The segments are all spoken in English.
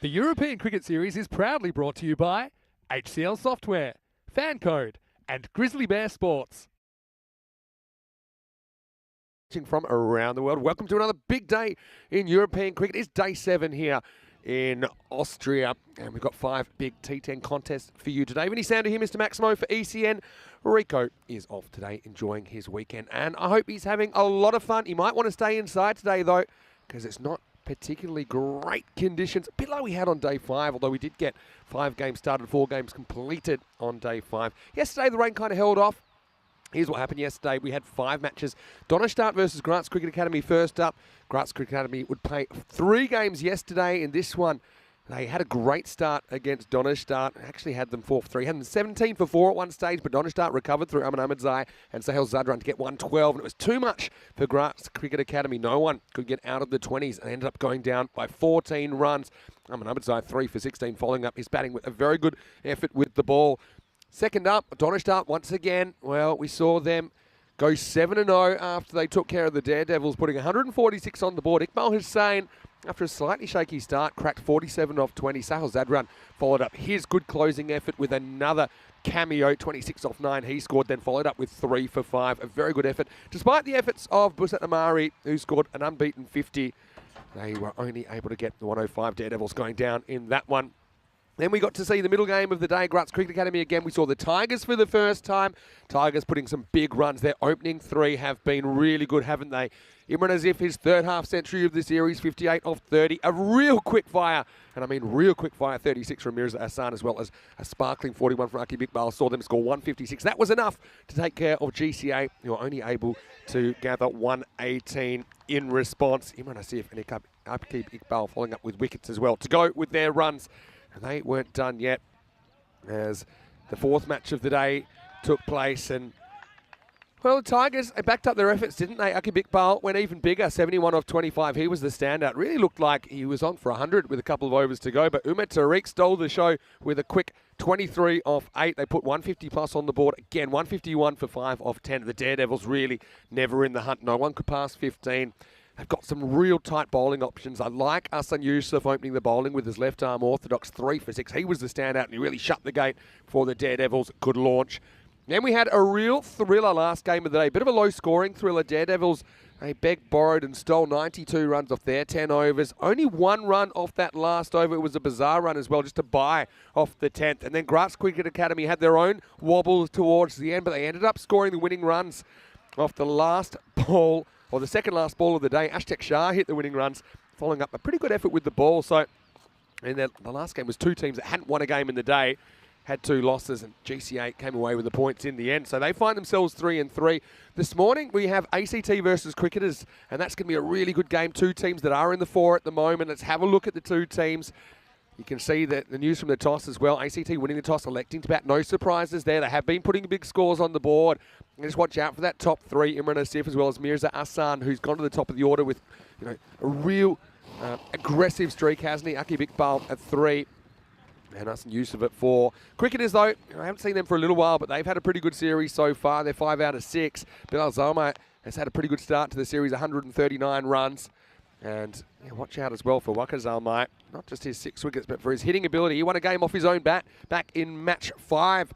The European Cricket Series is proudly brought to you by HCL Software, Fancode, and Grizzly Bear Sports. From around the world, welcome to another big day in European cricket. It's day 7 here in Austria, and we've got 5 big T10 contests for you today. Vinny Sander here, Mr. Maximo for ECN. Rico is off today, enjoying his weekend, and I hope he's having a lot of fun. He might want to stay inside today, though, because it's not particularly great conditions. A bit like we had on day 5, although we did get 5 games started, 4 games completed on day 5. Yesterday, the rain kind of held off. Here's what happened yesterday. We had 5 matches. Donnerstadt versus Graz Cricket Academy first up. Graz Cricket Academy would play 3 games yesterday. In this one, they had a great start against Donnerstadt. Actually had them 4 for 3. Had them 17 for 4 at one stage, but Donnerstadt recovered through Aman Ahmadzai and Sahel Zadran to get 112. And it was too much for Graz Cricket Academy. No one could get out of the 20s and ended up going down by 14 runs. Aman Ahmadzai 3 for 16, following up his batting with a very good effort with the ball. Second up, Donnerstadt once again. Well, we saw them go 7-0 after they took care of the Daredevils, putting 146 on the board. Iqbal Hussain, after a slightly shaky start, cracked 47 off 20. Sahel Zadran followed up his good closing effort with another cameo, 26 off 9. He scored, then followed up with 3 for 5. A very good effort. Despite the efforts of Busat Amari, who scored an unbeaten 50, they were only able to get the 105 Daredevils going down in that one. Then we got to see the middle game of the day, Graz Cricket Academy again. We saw the Tigers for the first time. Tigers putting some big runs. Their opening 3 have been really good, haven't they? Imran Azif, his third half century of the series, 58 off 30. A real quick fire, and I mean real quick fire, 36 from Mirza Hassan, as well as a sparkling 41 from Akib Iqbal. Saw them score 156. That was enough to take care of GCA, who were only able to gather 118 in response. Imran Azif and Akib Iqbal following up with wickets as well to go with their runs. And they weren't done yet as the 4th match of the day took place. And, well, the Tigers, they backed up their efforts, didn't they? Akib Iqbal went even bigger, 71 off 25. He was the standout. Really looked like he was on for 100 with a couple of overs to go. But Umar Tariq stole the show with a quick 23 off 8. They put 150 plus on the board. Again, 151 for 5 off 10. The Daredevils really never in the hunt. No one could pass 15. They've got some real tight bowling options. I like Hassan Yusuf opening the bowling with his left arm orthodox, 3 for 6. He was the standout, and he really shut the gate for the Daredevils. Good launch. Then we had a real thriller last game of the day. Bit of a low-scoring thriller. Daredevils, they begged, borrowed, and stole 92 runs off their 10 overs. Only 1 run off that last over. It was a bizarre run as well, just to buy off the 10th. And then Graz Cricket Academy had their own wobbles towards the end, but they ended up scoring the winning runs off the last ball, or the second last ball of the day. Ashtek Shah hit the winning runs, following up a pretty good effort with the ball. So, and the last game was 2 teams that hadn't won a game in the day, had 2 losses, and GCA came away with the points in the end. So they find themselves 3-3. This morning we have ACT versus Cricketers, and that's going to be a really good game. 2 teams that are in the 4 at the moment. Let's have a look at the 2 teams. You can see that the news from the toss as well. ACT winning the toss, electing to bat. No surprises there. They have been putting big scores on the board. And just watch out for that top 3. Imran Asif as well as Mirza Hassan, who's gone to the top of the order with, a real aggressive streak, hasn't he? Akib Iqbal at 3. And Hassan Yusuf at 4. Cricketers, though, I haven't seen them for a little while, but they've had a pretty good series so far. They're 5 out of 6. Bilal Zalma has had a pretty good start to the series, 139 runs. And watch out as well for Waqar Zalmai. Not just his 6 wickets, but for his hitting ability. He won a game off his own bat back in match 5.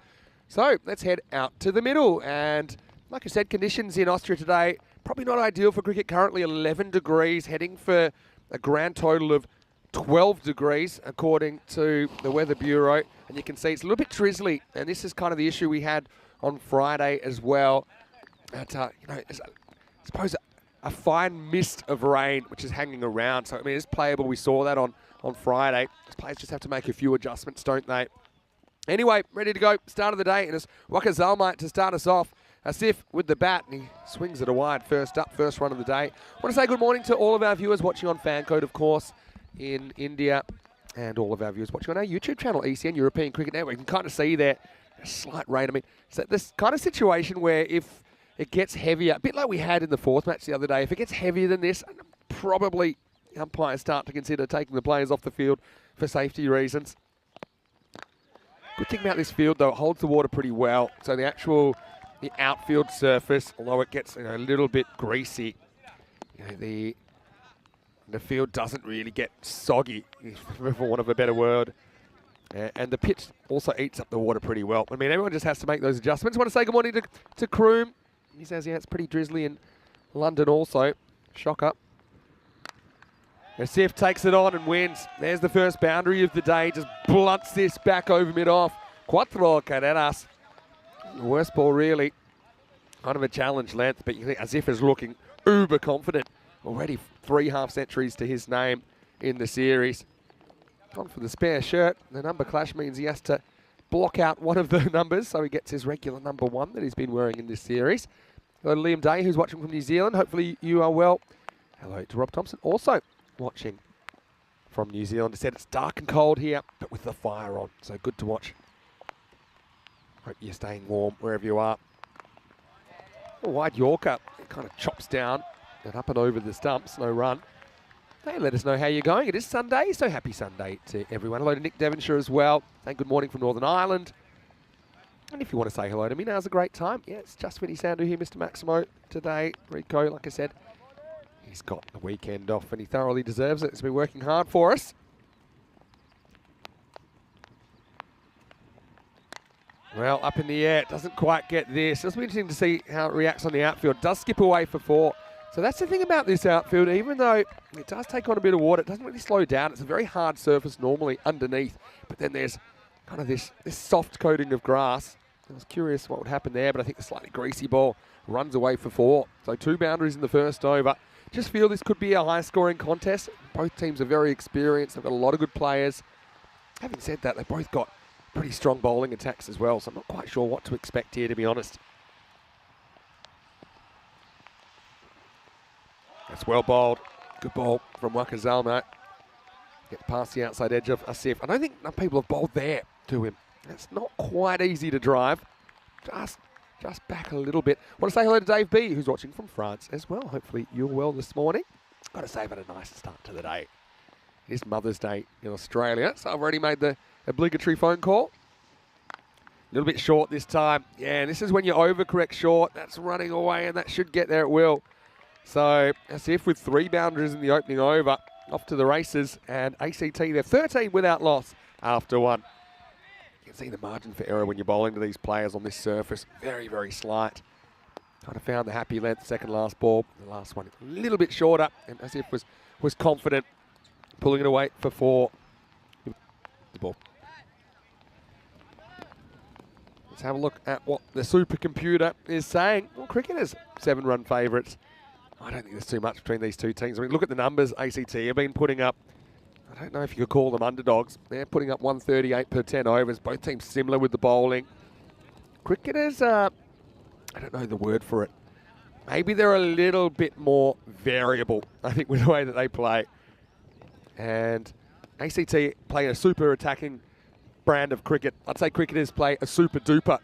So let's head out to the middle. And like I said, conditions in Austria today, probably not ideal for cricket. Currently 11 degrees, heading for a grand total of 12 degrees, according to the Weather Bureau. And you can see it's a little bit drizzly. And this is kind of the issue we had on Friday as well. But, I suppose a fine mist of rain, which is hanging around. So, I mean, it's playable. We saw that on Friday. These players just have to make a few adjustments, don't they? Anyway, ready to go. Start of the day. And it's Waqar Zalmai to start us off. Asif with the bat, and he swings it a wide first up, first run of the day. I want to say good morning to all of our viewers watching on Fancode, of course, in India, and all of our viewers watching on our YouTube channel, ECN, European Cricket Network. You can kind of see there a slight rain. I mean, it's this kind of situation where if it gets heavier, a bit like we had in the 4th match the other day, if it gets heavier than this, probably umpires start to consider taking the players off the field for safety reasons. Good thing about this field, though, it holds the water pretty well. So the outfield surface, although it gets a little bit greasy, the The field doesn't really get soggy, for want of a better word. And the pitch also eats up the water pretty well. I mean, everyone just has to make those adjustments. I want to say good morning to Kroom. He says, yeah, it's pretty drizzly in London also. Shocker. Sif takes it on and wins. There's the first boundary of the day. Just blunts this back over mid-off. Cuatro carreras. Worst ball, really. Kind of a challenge length, but you think Asif is looking uber confident. Already 3 half-centuries to his name in the series. On for the spare shirt. The number clash means he has to block out one of the numbers, so he gets his regular number 1 that he's been wearing in this series. Hello to Liam Day, who's watching from New Zealand. Hopefully you are well. Hello to Rob Thompson, also watching from New Zealand. He said it's dark and cold here, but with the fire on, so good to watch. Hope you're staying warm wherever you are. A wide Yorker, it kind of chops down and up and over the stumps, no run. Hey, let us know how you're going. It is Sunday, so happy Sunday to everyone. Hello to Nick Devonshire as well. Saying good morning from Northern Ireland. And if you want to say hello to me, now's a great time. Yeah, it's just Vinny Sandu here, Mr. Maximo, today. Rico, like I said, he's got the weekend off and he thoroughly deserves it. He's been working hard for us. Well, up in the air, doesn't quite get this. It'll be interesting to see how it reacts on the outfield. Does skip away for 4. So that's the thing about this outfield, even though it does take on a bit of water, it doesn't really slow down. It's a very hard surface normally underneath, but then there's kind of this soft coating of grass. I was curious what would happen there, but I think the slightly greasy ball runs away for 4. So 2 boundaries in the first over. Just feel this could be a high-scoring contest. Both teams are very experienced. They've got a lot of good players. Having said that, they've both got pretty strong bowling attacks as well, so I'm not quite sure what to expect here, to be honest. That's well bowled. Good ball from Wakazalmo. Gets past the outside edge of Asif. I don't think enough people have bowled there to him. It's not quite easy to drive. Just back a little bit. Want to say hello to Dave B, who's watching from France as well. Hopefully you're well this morning. Got to say, I've had a nice start to the day. It is Mother's Day in Australia, so I've already made the obligatory phone call. A little bit short this time. Yeah, this is when you overcorrect short. That's running away, and that should get there at will. So, Asif with 3 boundaries in the opening over, off to the races, and ACT, they're 13 without loss after 1. You can see the margin for error when you're bowling to these players on this surface. Very, very slight. Kind of found the happy length, second last ball. The last one a little bit shorter, and Asif was confident, pulling it away for 4. The ball. Let's have a look at what the supercomputer is saying. Well, cricketers, 7-run favourites. I don't think there's too much between these two teams. I mean, look at the numbers ACT have been putting up. I don't know if you could call them underdogs. They're putting up 138 per 10 overs. Both teams similar with the bowling. Cricketers, I don't know the word for it. Maybe they're a little bit more variable, I think, with the way that they play. And ACT play a super attacking brand of cricket. I'd say cricketers play a super duper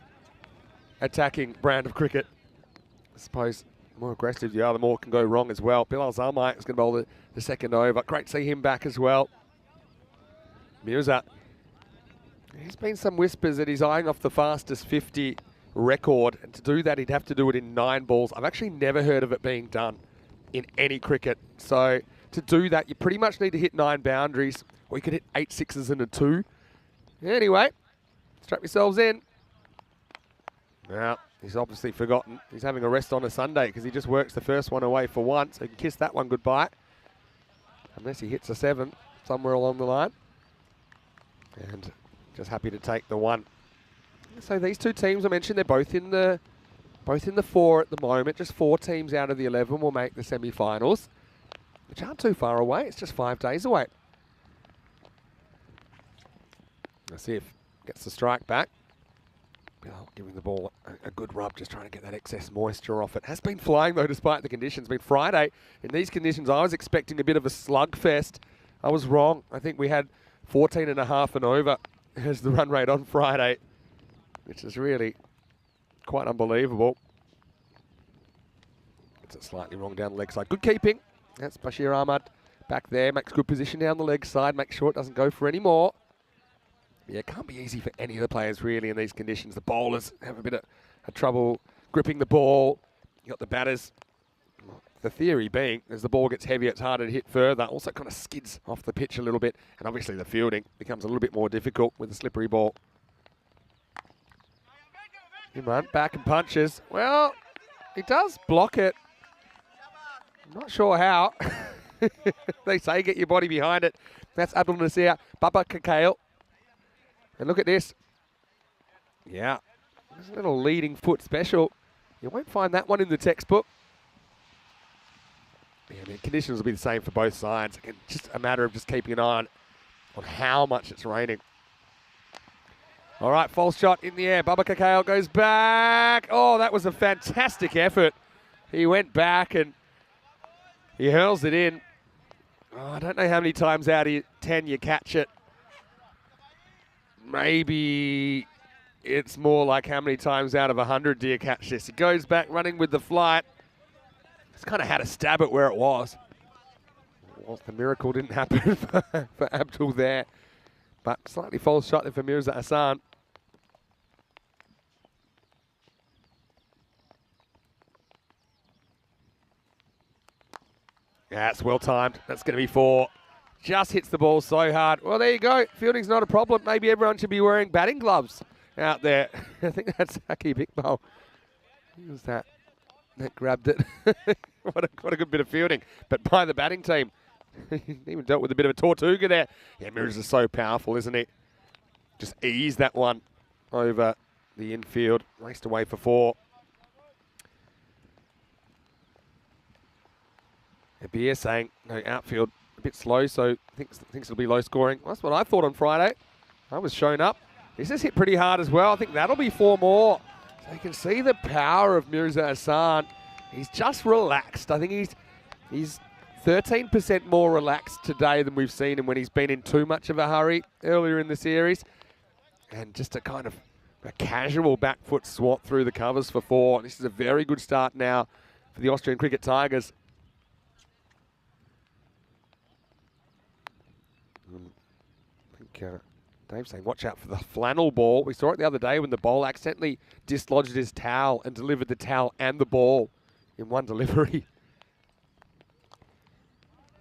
attacking brand of cricket. I suppose the more aggressive you are, the more can go wrong as well. Bilal Zalmai is going to bowl the second over. Great to see him back as well. Mirza. There's been some whispers that he's eyeing off the fastest 50 record. And to do that, he'd have to do it in 9 balls. I've actually never heard of it being done in any cricket. So to do that, you pretty much need to hit 9 boundaries. Or you could hit 8 sixes and a 2. Anyway, strap yourselves in. Now, he's obviously forgotten. He's having a rest on a Sunday because he just works the first one away for 1, so he can kiss that one goodbye. Unless he hits a 7 somewhere along the line. And just happy to take the 1. So these two teams I mentioned, they're both in the 4 at the moment. Just 4 teams out of the 11 will make the semi-finals, which aren't too far away. It's just 5 days away. Asif gets the strike back. Giving the ball a good rub, just trying to get that excess moisture off it. Has been flying though, despite the conditions. Been Friday. In these conditions, I was expecting a bit of a slugfest. I was wrong. I think we had 14.5 and over as the run rate on Friday, which is really quite unbelievable. It's it slightly wrong down the leg side. Good keeping. That's Bashir Ahmad back there. Makes good position down the leg side. Makes sure it doesn't go for any more. Yeah, it can't be easy for any of the players really in these conditions. The bowlers have a bit of trouble gripping the ball. You got the batters The theory being, as the ball gets heavier, it's harder to hit further. Also kind of skids off the pitch a little bit. And obviously the fielding becomes a little bit more difficult with a slippery ball. He run back and punches. Well, he does block it. I'm not sure how. They say get your body behind it. That's Abdul Nasir, Baba Kakale. And look at this. Yeah, there's a little leading foot special. You won't find that one in the textbook. Yeah, the conditions will be the same for both sides. It's just a matter of just keeping an eye on how much it's raining. All right, false shot in the air. Baba Kakale goes back. Oh, that was a fantastic effort. He went back and he hurls it in. Oh, I don't know how many times out of 10 you catch it. Maybe it's more like how many times out of 100 do you catch this. He goes back running with the flight. Just kind of had a stab at where it was. Well, the miracle didn't happen for Abdul there. But slightly false shot there for Mirza Hassan. Yeah, it's well timed. That's going to be 4. Just hits the ball so hard. Well, there you go. Fielding's not a problem. Maybe everyone should be wearing batting gloves out there. I think that's Haki Bigbo. Who was that? That grabbed it. What a good bit of fielding. But by the batting team. He even dealt with a bit of a Tortuga there. Yeah, Mirrors is so powerful, isn't he? Just eased that one over the infield. Raced away for 4. Beer saying, no, outfield a bit slow, so thinks it'll be low scoring. Well, that's what I thought on Friday. I was shown up. This has hit pretty hard as well. I think that'll be 4 more. So you can see the power of Mirza Hassan. He's just relaxed. I think he's 13% more relaxed today than we've seen him when he's been in too much of a hurry earlier in the series. And just a kind of a casual back foot swat through the covers for 4. This is a very good start now for the Austrian Cricket Tigers. I think Dave's saying, watch out for the flannel ball. We saw it the other day when the bowler accidentally dislodged his towel and delivered the towel and the ball in one delivery.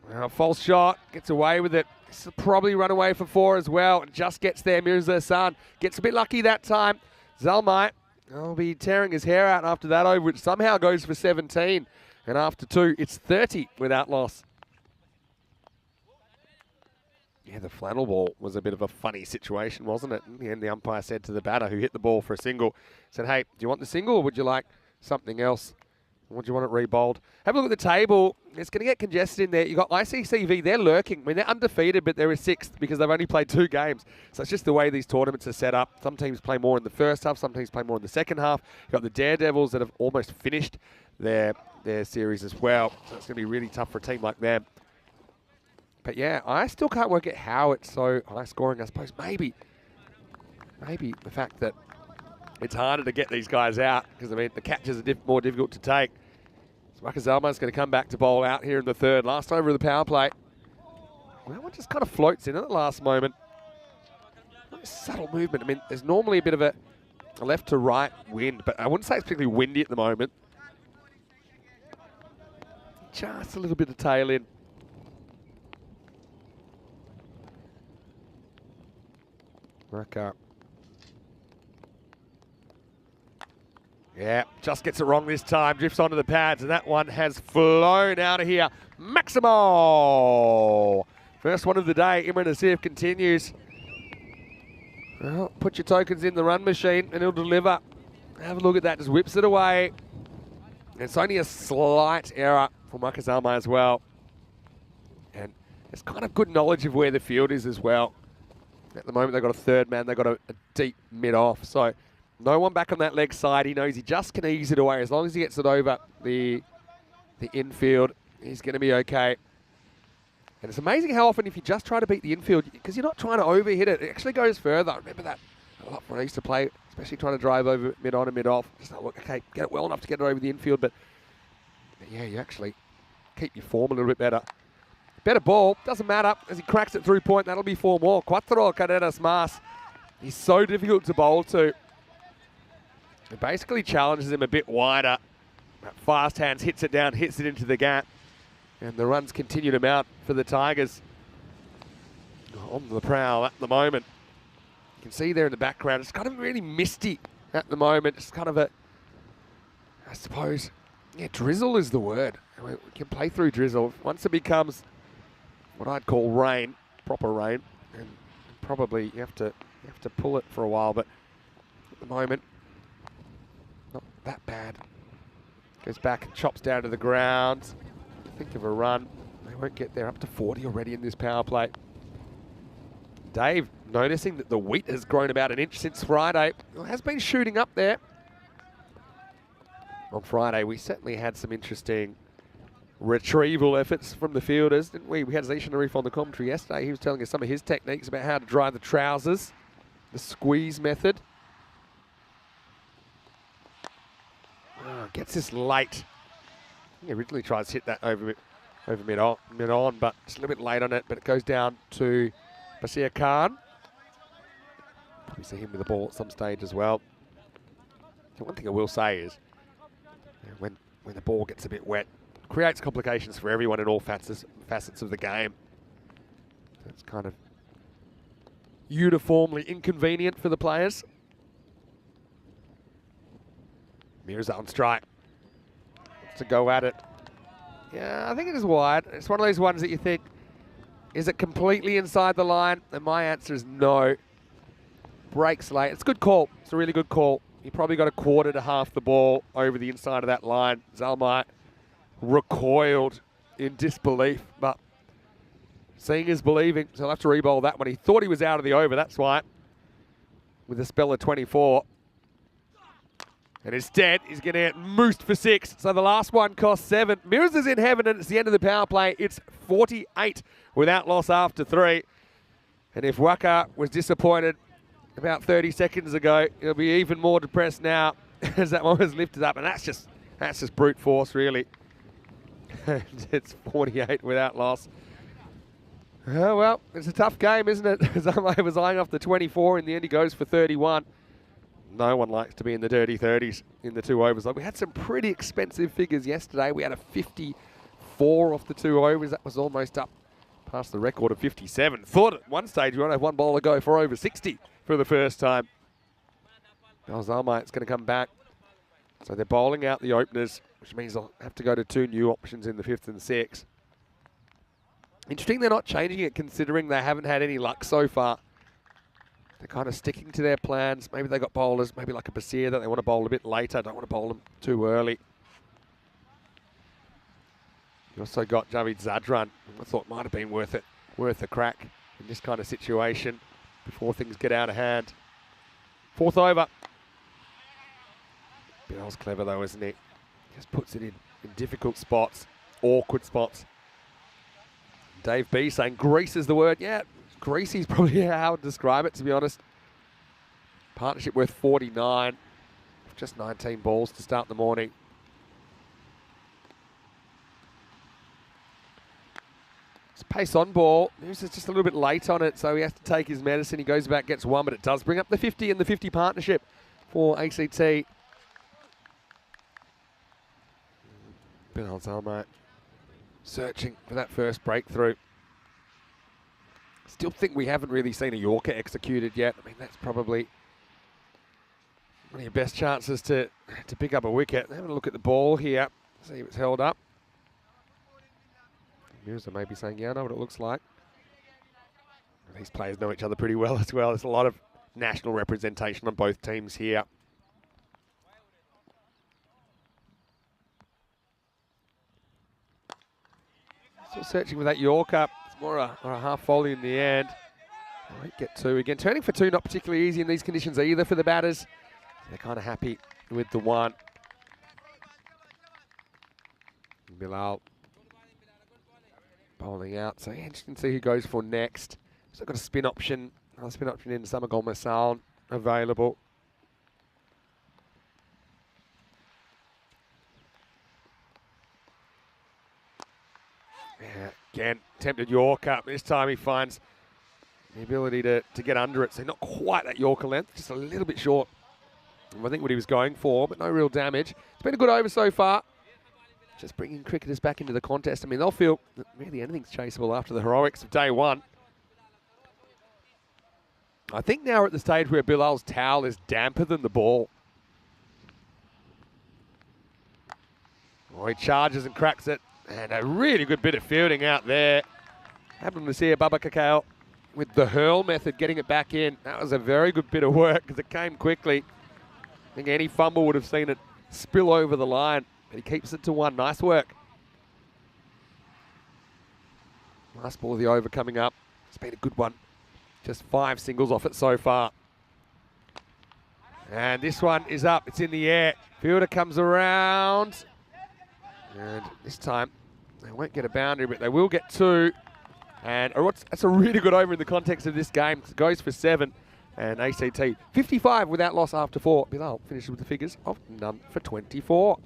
Well, false shot, gets away with it. This will probably run away for 4 as well. And just gets there, Mirza Hassan. Gets a bit lucky that time. Zalmai will be tearing his hair out after that over, which somehow goes for 17. And after 2, it's 30 without loss. Yeah, the flannel ball was a bit of a funny situation, wasn't it? In the end, the umpire said to the batter who hit the ball for a single, said, hey, do you want the single or would you like something else? Would you want it re-bowled? Have a look at the table. It's going to get congested in there. You've got ICCV. They're lurking. I mean, they're undefeated, but they're a 6th because they've only played 2 games. So it's just the way these tournaments are set up. Some teams play more in the first half. Some teams play more in the second half. You've got the Daredevils that have almost finished their series as well. So it's going to be really tough for a team like them. But yeah, I still can't work out how it's so high scoring. I suppose maybe the fact that it's harder to get these guys out because, I mean, the catches are more difficult to take. So Wakazalma's going to come back to bowl out here in the 3rd. Last over of the power play. Well, that one just kind of floats in at the last moment. Nice subtle movement. I mean, there's normally a bit of a left to right wind, but I wouldn't say it's particularly windy at the moment. Just a little bit of tail in. Raka. Yeah, just gets it wrong this time. Drifts onto the pads, and that one has flown out of here. Maximo! First one of the day. Imran Asif continues. Well, put your tokens in the run machine, and it'll deliver. Have a look at that. Just whips it away. It's only a slight error for Makazama as well. And it's kind of good knowledge of where the field is as well. At the moment, they've got a 3rd man. They've got a deep mid-off. So no one back on that leg side. He knows he just can ease it away. As long as he gets it over the infield, he's going to be okay. And it's amazing how often if you just try to beat the infield, because you're not trying to overhit it, it actually goes further. I remember that a lot when I used to play, especially trying to drive over mid-on and mid-off. Just like, okay, get it well enough to get it over the infield. But yeah, you actually keep your form a little bit better. Better ball, doesn't matter, as he cracks it through point, that'll be 4 more. Cuatro carreras más. He's so difficult to bowl to. It basically challenges him a bit wider Fast hands, hits it down, hits it into the gap. And the runs continue to mount for the Tigers. On the prowl at the moment. You can see there in the background, it's kind of really misty at the moment. It's kind of a, I suppose, yeah, drizzle is the word. We can play through drizzle. Once it becomes what I'd call rain, proper rain, and probably you have to pull it for a while, but at the moment, not that bad. Goes back and chops down to the ground. Think of a run. They won't get there, up to 40 already in this power play. Dave noticing that the wheat has grown about an inch since Friday. Well, has been shooting up there. On Friday, we certainly had some interesting retrieval efforts from the fielders, didn't we? We had Zishan Arif on the commentary yesterday. He was telling us some of his techniques about how to dry the trousers, the squeeze method. Oh, gets this late. He originally tries to hit that over mid-on, but it's a little bit late on it, but it goes down to Basir Khan. We see him with the ball at some stage as well. The one thing I will say is, when the ball gets a bit wet, it creates complications for everyone in all facets of the game. It's kind of uniformly inconvenient for the players. Mirza on strike. Wants to go at it. Yeah, I think it is wide. It's one of those ones that you think, is it completely inside the line? And my answer is no. Breaks late. It's a good call. It's a really good call. You probably got a quarter to half the ball over the inside of that line. Zalmai recoiled in disbelief, but seeing is believing. So he'll have to re-bowl that one. He thought he was out of the over, that's why. With a spell of 24. And instead, he's going to get moosed for 6. So the last one cost 7. Mirrors is in heaven, and it's the end of the power play. It's 48 without loss after 3. And if Waka was disappointed about 30 seconds ago, he'll be even more depressed now as that one was lifted up. And that's just brute force, really. And it's 48 without loss. Oh, well, it's a tough game, isn't it? Zalmai was eyeing off the 24. In the end, he goes for 31. No one likes to be in the dirty 30s in the 2 overs. Like, we had some pretty expensive figures yesterday. We had a 54 off the 2 overs. That was almost up past the record of 57. Thought at one stage we want to have one bowler go for over 60 for the first time. Now Zalmai, it's going to come back. So they're bowling out the openers, which means they'll have to go to 2 new options in the 5th and 6th. Interesting they're not changing it considering they haven't had any luck so far. They're kind of sticking to their plans. Maybe they got bowlers, maybe like a Basir that they want to bowl a bit later. Don't want to bowl them too early. You also got Javid Zadran, who I thought might have been worth a crack in this kind of situation before things get out of hand. 4th over. Bill's clever though, isn't he? Just puts it in difficult spots, awkward spots. Dave B saying grease is the word. Yeah, greasy is probably how I would describe it, to be honest. Partnership worth 49. Just 19 balls to start the morning. It's pace on ball. News is just a little bit late on it, so he has to take his medicine. He goes back, gets 1, but it does bring up the 50 and the 50 partnership for ACT. Bin Zalmai searching for that first breakthrough. Still think we haven't really seen a Yorker executed yet. I mean, that's probably one of your best chances to pick up a wicket. Having a look at the ball here, see if it's held up. Mirza may be saying, yeah, I know what it looks like. These players know each other pretty well as well. There's a lot of national representation on both teams here. Still searching for that Yorker. It's more a half volley in the end. I might get 2 again. Turning for 2 not particularly easy in these conditions either for the batters. They're kind of happy with the 1. Bilal bowling out. So interesting to see who goes for next. So got a spin option. Another spin option in Samagol Masal available. Yeah, again, attempted Yorker. This time he finds the ability to get under it. So not quite that Yorker length, just a little bit short. I think what he was going for, but no real damage. It's been a good over so far. just bringing cricketers back into the contest. I mean, they'll feel that really anything's chaseable after the heroics of day one. I think now we're at the stage where Bilal's towel is damper than the ball. Oh, he charges and cracks it. And a really good bit of fielding out there. Happened to see a Bubba Kakao with the hurl method getting it back in. That was a very good bit of work because it came quickly. I think any fumble would have seen it spill over the line. But he keeps it to one. Nice work. Last ball of the over coming up. It's been a good one. Just 5 singles off it so far. And this one is up. It's in the air. Fielder comes around. And this time, they won't get a boundary, but they will get 2. And that's a really good over in the context of this game. It goes for 7. And ACT 55 without loss after 4. Bilal finishes with the figures of none for 24.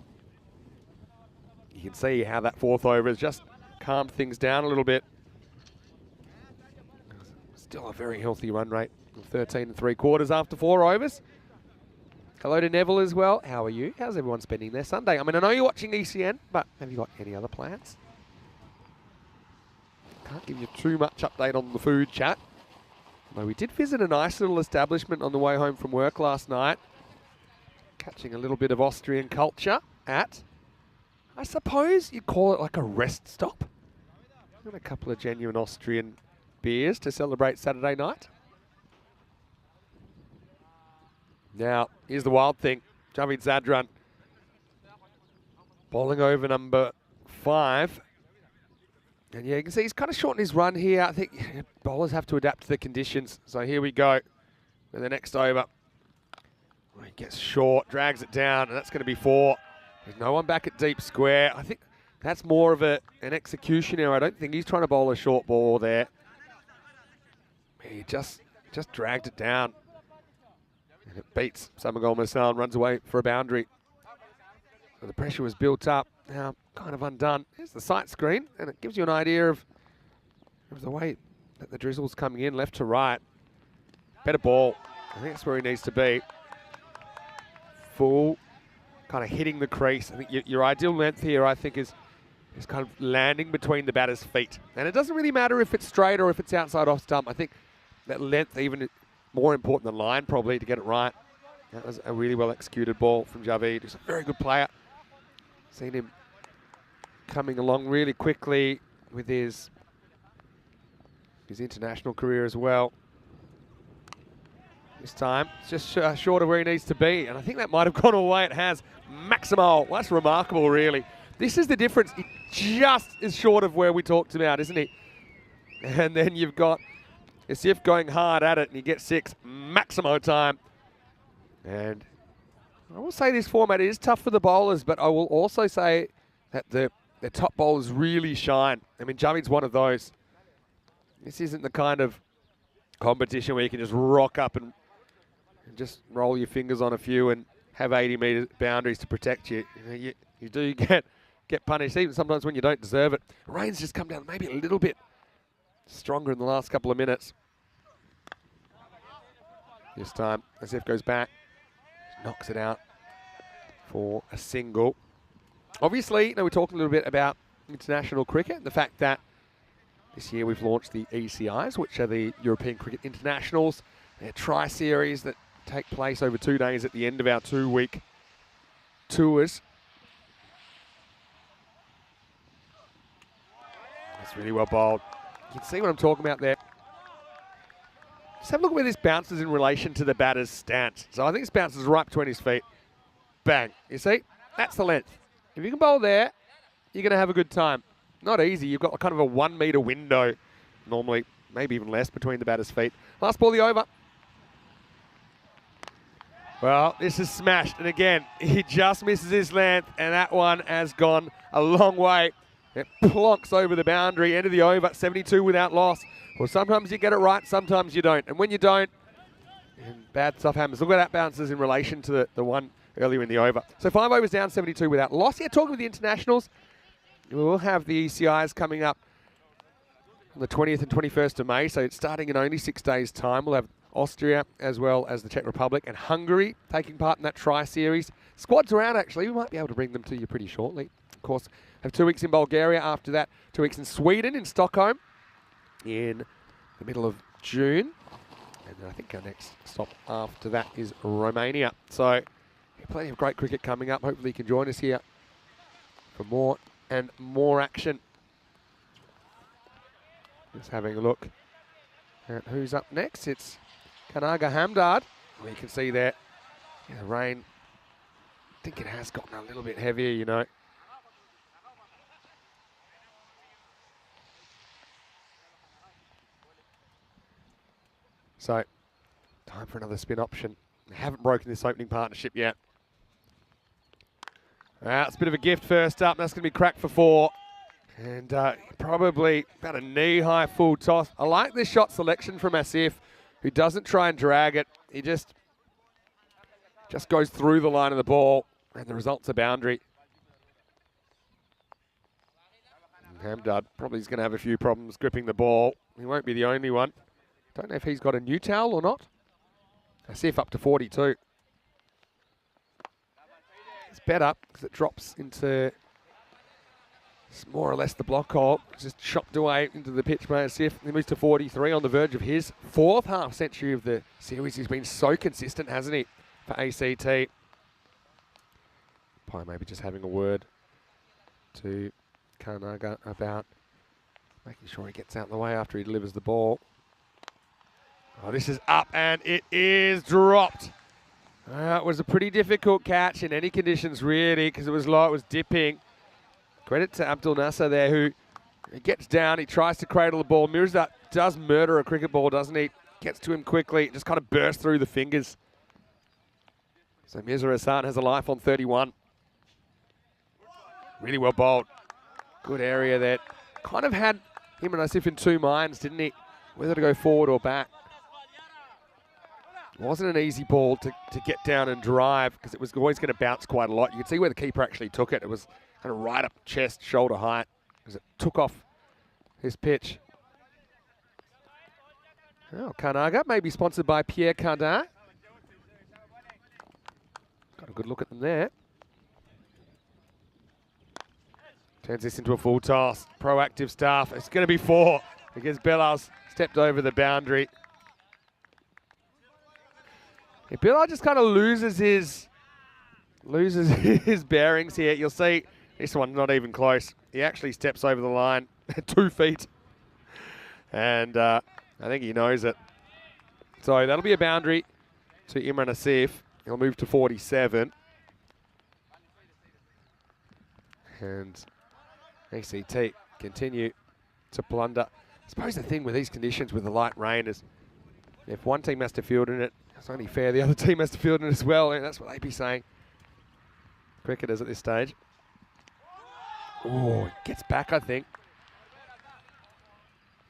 You can see how that 4th over has just calmed things down a little bit. Still a very healthy run rate of 13 3/4 after 4 overs. Hello to Neville as well. How are you? How's everyone spending their Sunday? I mean, I know you're watching ECN, but have you got any other plans? Can't give you too much update on the food chat. Although we did visit a nice little establishment on the way home from work last night. Catching a little bit of Austrian culture at, I suppose you'd call it like a rest stop. And a couple of genuine Austrian beers to celebrate Saturday night. Now, here's the wild thing. Javid Zadran bowling over number 5. And yeah, you can see he's kind of shortened his run here. I think bowlers have to adapt to the conditions. So here we go with the next over. He gets short, drags it down, and that's going to be 4. There's no one back at deep square. I think that's more of an execution error. I don't think he's trying to bowl a short ball there. He just dragged it down. And it beats Samagol Masal and runs away for a boundary. So the pressure was built up. Now kind of undone. Here's the sight screen, and it gives you an idea of the way that the drizzle's coming in left to right. Better ball. I think that's where he needs to be. Full, kind of hitting the crease. I think your ideal length here, I think, is kind of landing between the batter's feet. And it doesn't really matter if it's straight or if it's outside off stump. I think that length even more important than line probably to get it right. That was a really well executed ball from Javid. He's a very good player. Seen him coming along really quickly with his international career as well. This time, it's just short of where he needs to be. And I think that might have gone away. It has. Maximal. Well, that's remarkable, really. This is the difference. He just is short of where we talked about, isn't he? And then you've got Asif going hard at it, and you get 6. Maximo time. And I will say this format is tough for the bowlers, but I will also say that the top bowlers really shine. I mean, Javid's one of those. This isn't the kind of competition where you can just rock up and just roll your fingers on a few and have 80-metre boundaries to protect you. You do get punished, even sometimes when you don't deserve it. Rain's just come down maybe a little bit stronger in the last couple of minutes. This time, Asif goes back, knocks it out for a single. Obviously, we're talking a little bit about international cricket, the fact that this year we've launched the ECIs, which are the European Cricket Internationals. They're tri-series that take place over 2 days at the end of our 2-week tours. That's really well bowled. You can see what I'm talking about there. Just have a look at where this bounces in relation to the batter's stance. So I think this bounces right between his feet. Bang. You see? That's the length. If you can bowl there, you're going to have a good time. Not easy. You've got kind of a 1 metre window, normally, maybe even less, between the batter's feet. Last ball of the over. Well, this is smashed. And again, he just misses his length, and that one has gone a long way. It plonks over the boundary, end of the over, 72 without loss. Well, sometimes you get it right, sometimes you don't. And when you don't, bad stuff happens. Look at that bounces in relation to the one earlier in the over. So 5 overs down, 72 without loss. Yeah, talking with the internationals, we will have the ECIs coming up on the 20th and 21st of May. So it's starting in only 6 days' time. We'll have Austria, as well as the Czech Republic and Hungary taking part in that tri-series. Squads around, actually. We might be able to bring them to you pretty shortly. Of course, have 2 weeks in Bulgaria. After that, 2 weeks in Sweden, in Stockholm, in the middle of June. And I think our next stop after that is Romania. So, plenty of great cricket coming up. Hopefully you can join us here for more and more action. Just having a look at who's up next. It's Kanaga Hamdard. Well, you can see there, the rain, I think it has gotten a little bit heavier, you know. So, time for another spin option. They haven't broken this opening partnership yet. It's a bit of a gift first up. That's going to be cracked for 4. And probably about a knee-high full toss. I like this shot selection from Asif, who doesn't try and drag it. He just goes through the line of the ball, and the result's a boundary. Hamdard probably is going to have a few problems gripping the ball. He won't be the only one. Don't know if he's got a new towel or not. Asif up to 42. It's better because it drops into more or less the block hole. It's just chopped away into the pitch by Asif. He moves to 43 on the verge of his 4th half century of the series. He's been so consistent, hasn't he, for ACT. Probably maybe just having a word to Kanaga about making sure he gets out of the way after he delivers the ball. Oh, this is up and it is dropped. It was a pretty difficult catch in any conditions, really, because it was low, it was dipping. Credit to Abdul Nasser there, who he gets down, he tries to cradle the ball. Mirza does murder a cricket ball, doesn't he? Gets to him quickly, just kind of bursts through the fingers. So Mirza Hassan has a life on 31. Really well bowled. Good area there. Kind of had him and Asif in 2 minds, didn't he? Whether to go forward or back. It wasn't an easy ball to get down and drive because it was always going to bounce quite a lot. You could see where the keeper actually took it. It was kind of right up chest, shoulder height as it took off his pitch. Oh, Kanaga, maybe sponsored by Pierre Cardin. Got a good look at them there. Turns this into a full toss. Proactive stuff. It's going to be 4 because Bellas stepped over the boundary. Yeah, Bilal just kind of loses his bearings here. You'll see this one not even close. He actually steps over the line 2 feet. And I think he knows it. So that'll be a boundary to Imran Asif. He'll move to 47. And ACT continue to plunder. I suppose the thing with these conditions with the light rain is if one team has to field in it, it's only fair the other team has to field in it as well, and that's what they'd be saying. Cricketers at this stage. Oh, gets back, I think.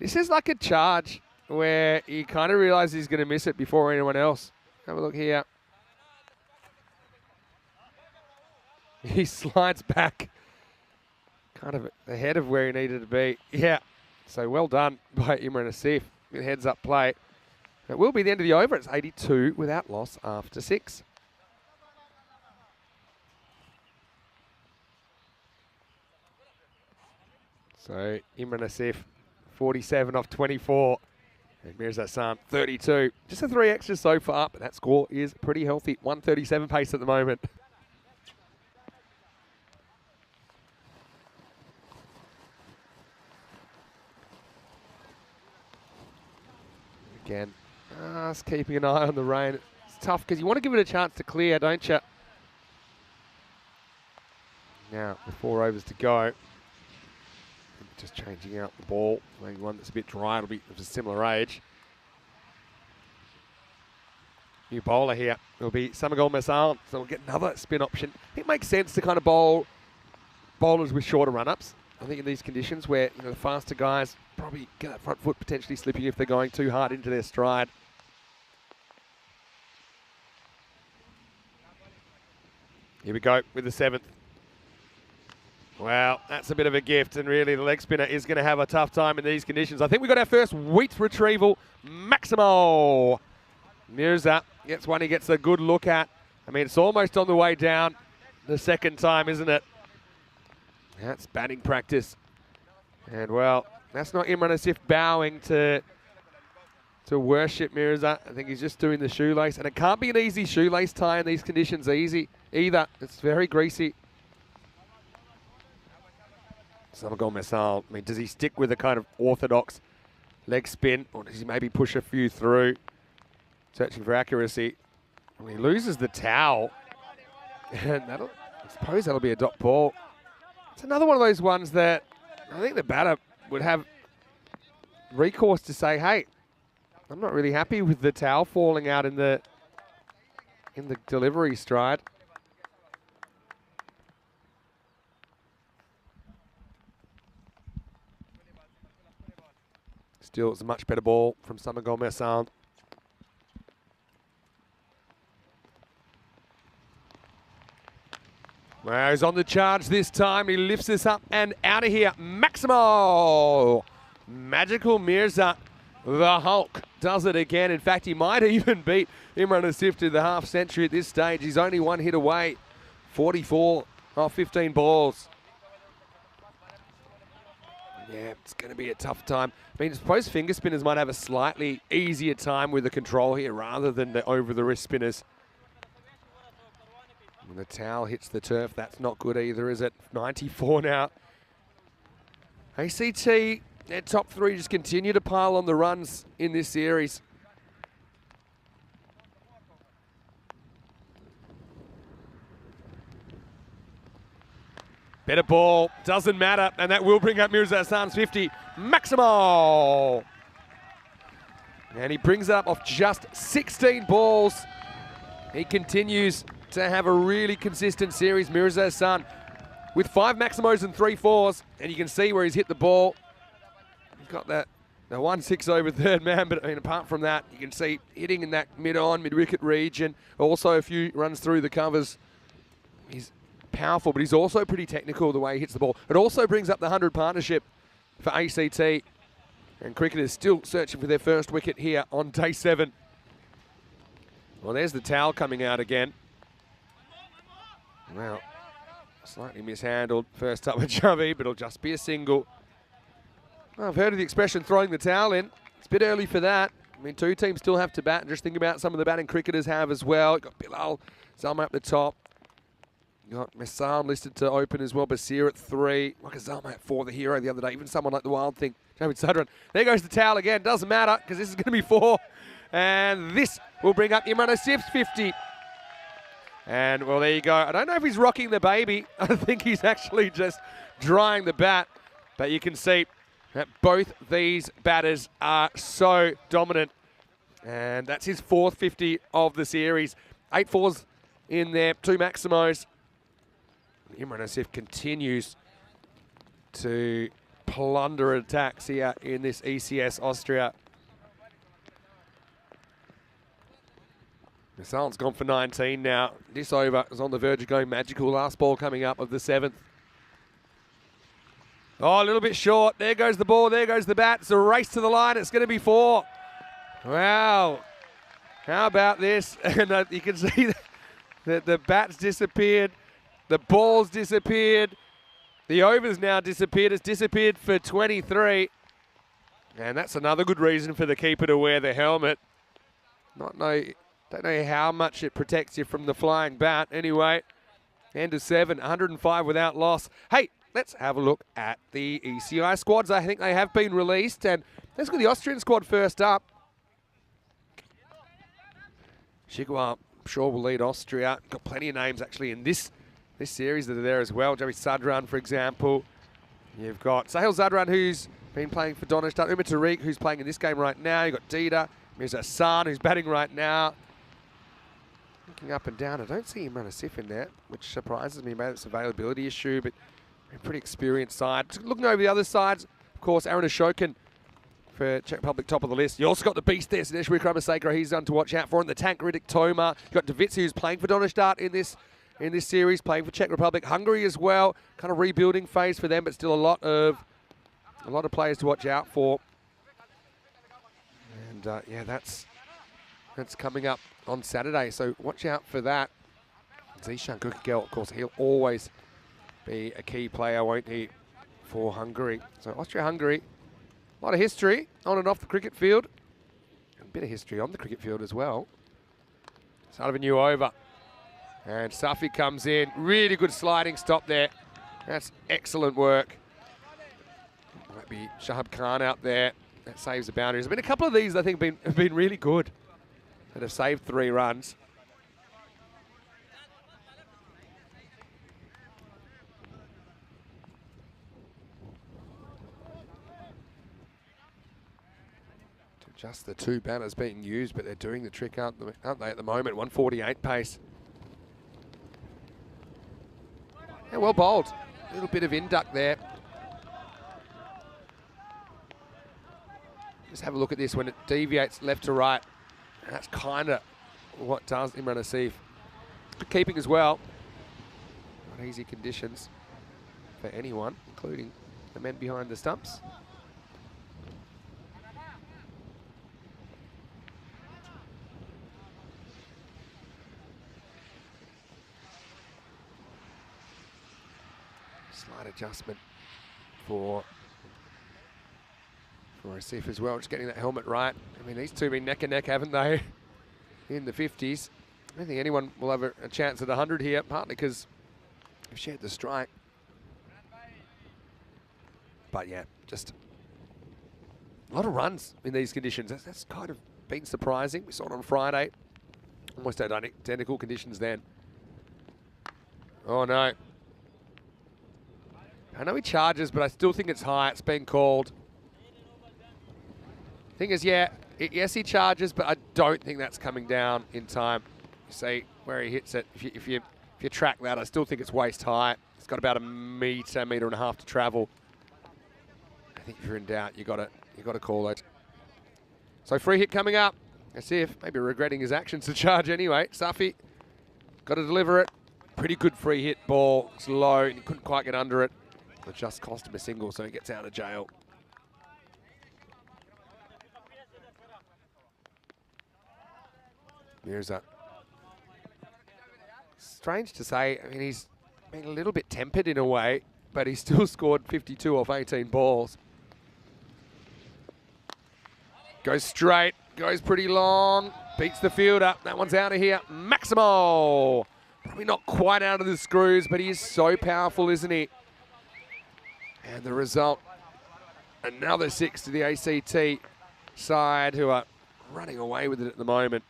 This is like a charge where he kind of realizes he's going to miss it before anyone else. Have a look here. He slides back kind of ahead of where he needed to be. Yeah, so well done by Imran Asif with heads-up play. It will be the end of the over. It's 82 without loss after 6. So Imran Asif, 47 off 24. And Mirza Hassan, 32. Just the 3 extras so far, but that score is pretty healthy. 137 pace at the moment. Again, just keeping an eye on the rain. It's tough because you want to give it a chance to clear, don't you? Now, with 4 overs to go, just changing out the ball. Maybe one that's a bit dry, it'll be of a similar age. New bowler here will be Samagol Masal, so we'll get another spin option. I think it makes sense to kind of bowl bowlers with shorter run-ups. I think in these conditions where the faster guys probably get that front foot potentially slipping if they're going too hard into their stride. Here we go with the 7th. Wow, that's a bit of a gift, and really the leg spinner is going to have a tough time in these conditions. I think we got our first wheat retrieval. Maximo Mirza gets one he gets a good look at. I mean, it's almost on the way down the second time, isn't it? That's batting practice. And, well, that's not Imran Asif bowing to worship Mirza. I think he's just doing the shoelace. And it can't be an easy shoelace tie in these conditions either. It's very greasy. Samagol Mesal, I mean, does he stick with a kind of orthodox leg spin, or does he maybe push a few through, searching for accuracy? Well, he loses the towel, and I suppose that'll be a dot ball. It's another one of those ones that I think the batter would have recourse to say, hey, I'm not really happy with the towel falling out in the delivery stride. Still, it's a much better ball from Samagol Mesal. Well, he's on the charge this time. He lifts this up and out of here. Maximo! Magical Mirza, the Hulk, does it again. In fact, he might even beat Imran Asif to the half century at this stage. He's only one hit away. 44 off 15 balls. Yeah, it's going to be a tough time. I mean, I suppose finger spinners might have a slightly easier time with the control here rather than the over-the-wrist spinners. When the towel hits the turf, that's not good either, is it? 94 now. ACT, their top three just continue to pile on the runs in this series. Better ball, doesn't matter, and that will bring up Mirza Hassan's 50. Maximo! And he brings it up off just 16 balls. He continues to have a really consistent series, Mirza Hassan, with 5 Maximos and 3 4s, and you can see where he's hit the ball. He's got that 1-6 over third man, but I mean, apart from that, you can see hitting in that mid-wicket region. Also a few runs through the covers. He's powerful, but he's also pretty technical the way he hits the ball. It also brings up the 100 partnership for ACT, and cricketers still searching for their first wicket here on day 7. Well, there's the towel coming out again. Well, slightly mishandled first up with Javi, but it'll just be a single. Well, I've heard of the expression throwing the towel in. It's a bit early for that. I mean, 2 teams still have to bat, and just think about some of the batting cricketers have as well. You've got Bilal Zalma up the top. You've got Mesal listed to open as well. Basir at 3. Like a Zalma at 4, the hero the other day. Even someone like the Wild Thing, Javid Sadran. There goes the towel again. Doesn't matter, because this is going to be 4. And this will bring up Imran Asif's 50. And, well, there you go. I don't know if he's rocking the baby. I think he's actually just drying the bat. But you can see that both these batters are so dominant. And that's his 4th 50 of the series. 8 4s in there, 2 Maximos. Imran Asif continues to plunder attacks here in this ECS Austria. Masal's gone for 19 now. This over is on the verge of going magical. Last ball coming up of the 7th. Oh, a little bit short. There goes the ball. There goes the bat. It's a race to the line. It's going to be 4. Wow. How about this? And you can see that the bat's disappeared. The ball's disappeared. The over's now disappeared. It's disappeared for 23. And that's another good reason for the keeper to wear the helmet. Don't know how much it protects you from the flying bat. Anyway, end of 7, 105 without loss. Hey, let's have a look at the ECI squads. I think they have been released. And let's go the Austrian squad first up. Shigwa, I'm sure, will lead Austria. Got plenty of names actually in this series that are there as well. Javi Sadran, for example. You've got Sahil Zadran, who's been playing for Donnerstadt. Umar Tariq, who's playing in this game right now. You've got Dida. Mirza Hassan, who's batting right now. Looking up and down, I don't see Imran Asif in there, which surprises me. Maybe it's an availability issue, but a pretty experienced side. Looking over the other sides, of course, Aaron Ashokan for Czech Republic, top of the list. You also got the beast there, Sinesh Wickramasinghe. He's done to watch out for. And the tank, Riddick Toma. You've got Davitz, who's playing for Donnerstadt in this series, playing for Czech Republic. Hungary as well, kind of rebuilding phase for them, but still a lot of players to watch out for. And yeah, that's that's coming up on Saturday, so watch out for that. Zishan Gukagel, of course, he'll always be a key player, won't he, for Hungary. So Austria-Hungary, a lot of history on and off the cricket field. And a bit of history on the cricket field as well. Start of a new over. And Safi comes in. Really good sliding stop there. That's excellent work. Might be Shahab Khan out there. That saves the boundaries. There's been a couple of these I think have been really good that have saved 3 runs. Just the 2 banners being used, but they're doing the trick, aren't they, at the moment? 148 pace. Yeah, well bowled. A little bit of induct there. Just have a look at this when it deviates left to right. That's kind of what does Imran Asif. Good keeping as well. Not easy conditions for anyone, including the men behind the stumps. Slight adjustment for Asif as well, just getting that helmet right. I mean, these two have been neck and neck, haven't they, in the 50s. I don't think anyone will have a chance at 100 here, partly because they've shared the strike. But yeah, just a lot of runs in these conditions. That's kind of been surprising. We saw it on Friday. Almost identical conditions then. Oh no. I know he charges, but I still think it's high. It's been called. Thing is, yeah, yes, he charges, but I don't think that's coming down in time. You see where he hits it. If you track that, I still think it's waist high. It's got about a metre and a half to travel. I think if you're in doubt, you got to call it. So free hit coming up. Asif maybe regretting his actions to charge anyway. Safi got to deliver it. Pretty good free hit ball. It's low, and he couldn't quite get under it. It just cost him a single, so he gets out of jail. Mirza. Strange to say, I mean, he's been a little bit tempered in a way, but he still scored 52 off 18 balls. Goes straight, goes pretty long, beats the fielder. That one's out of here. Maximo! Probably not quite out of the screws, but he is so powerful, isn't he? And the result, another 6 to the ACT side, who are running away with it at the moment.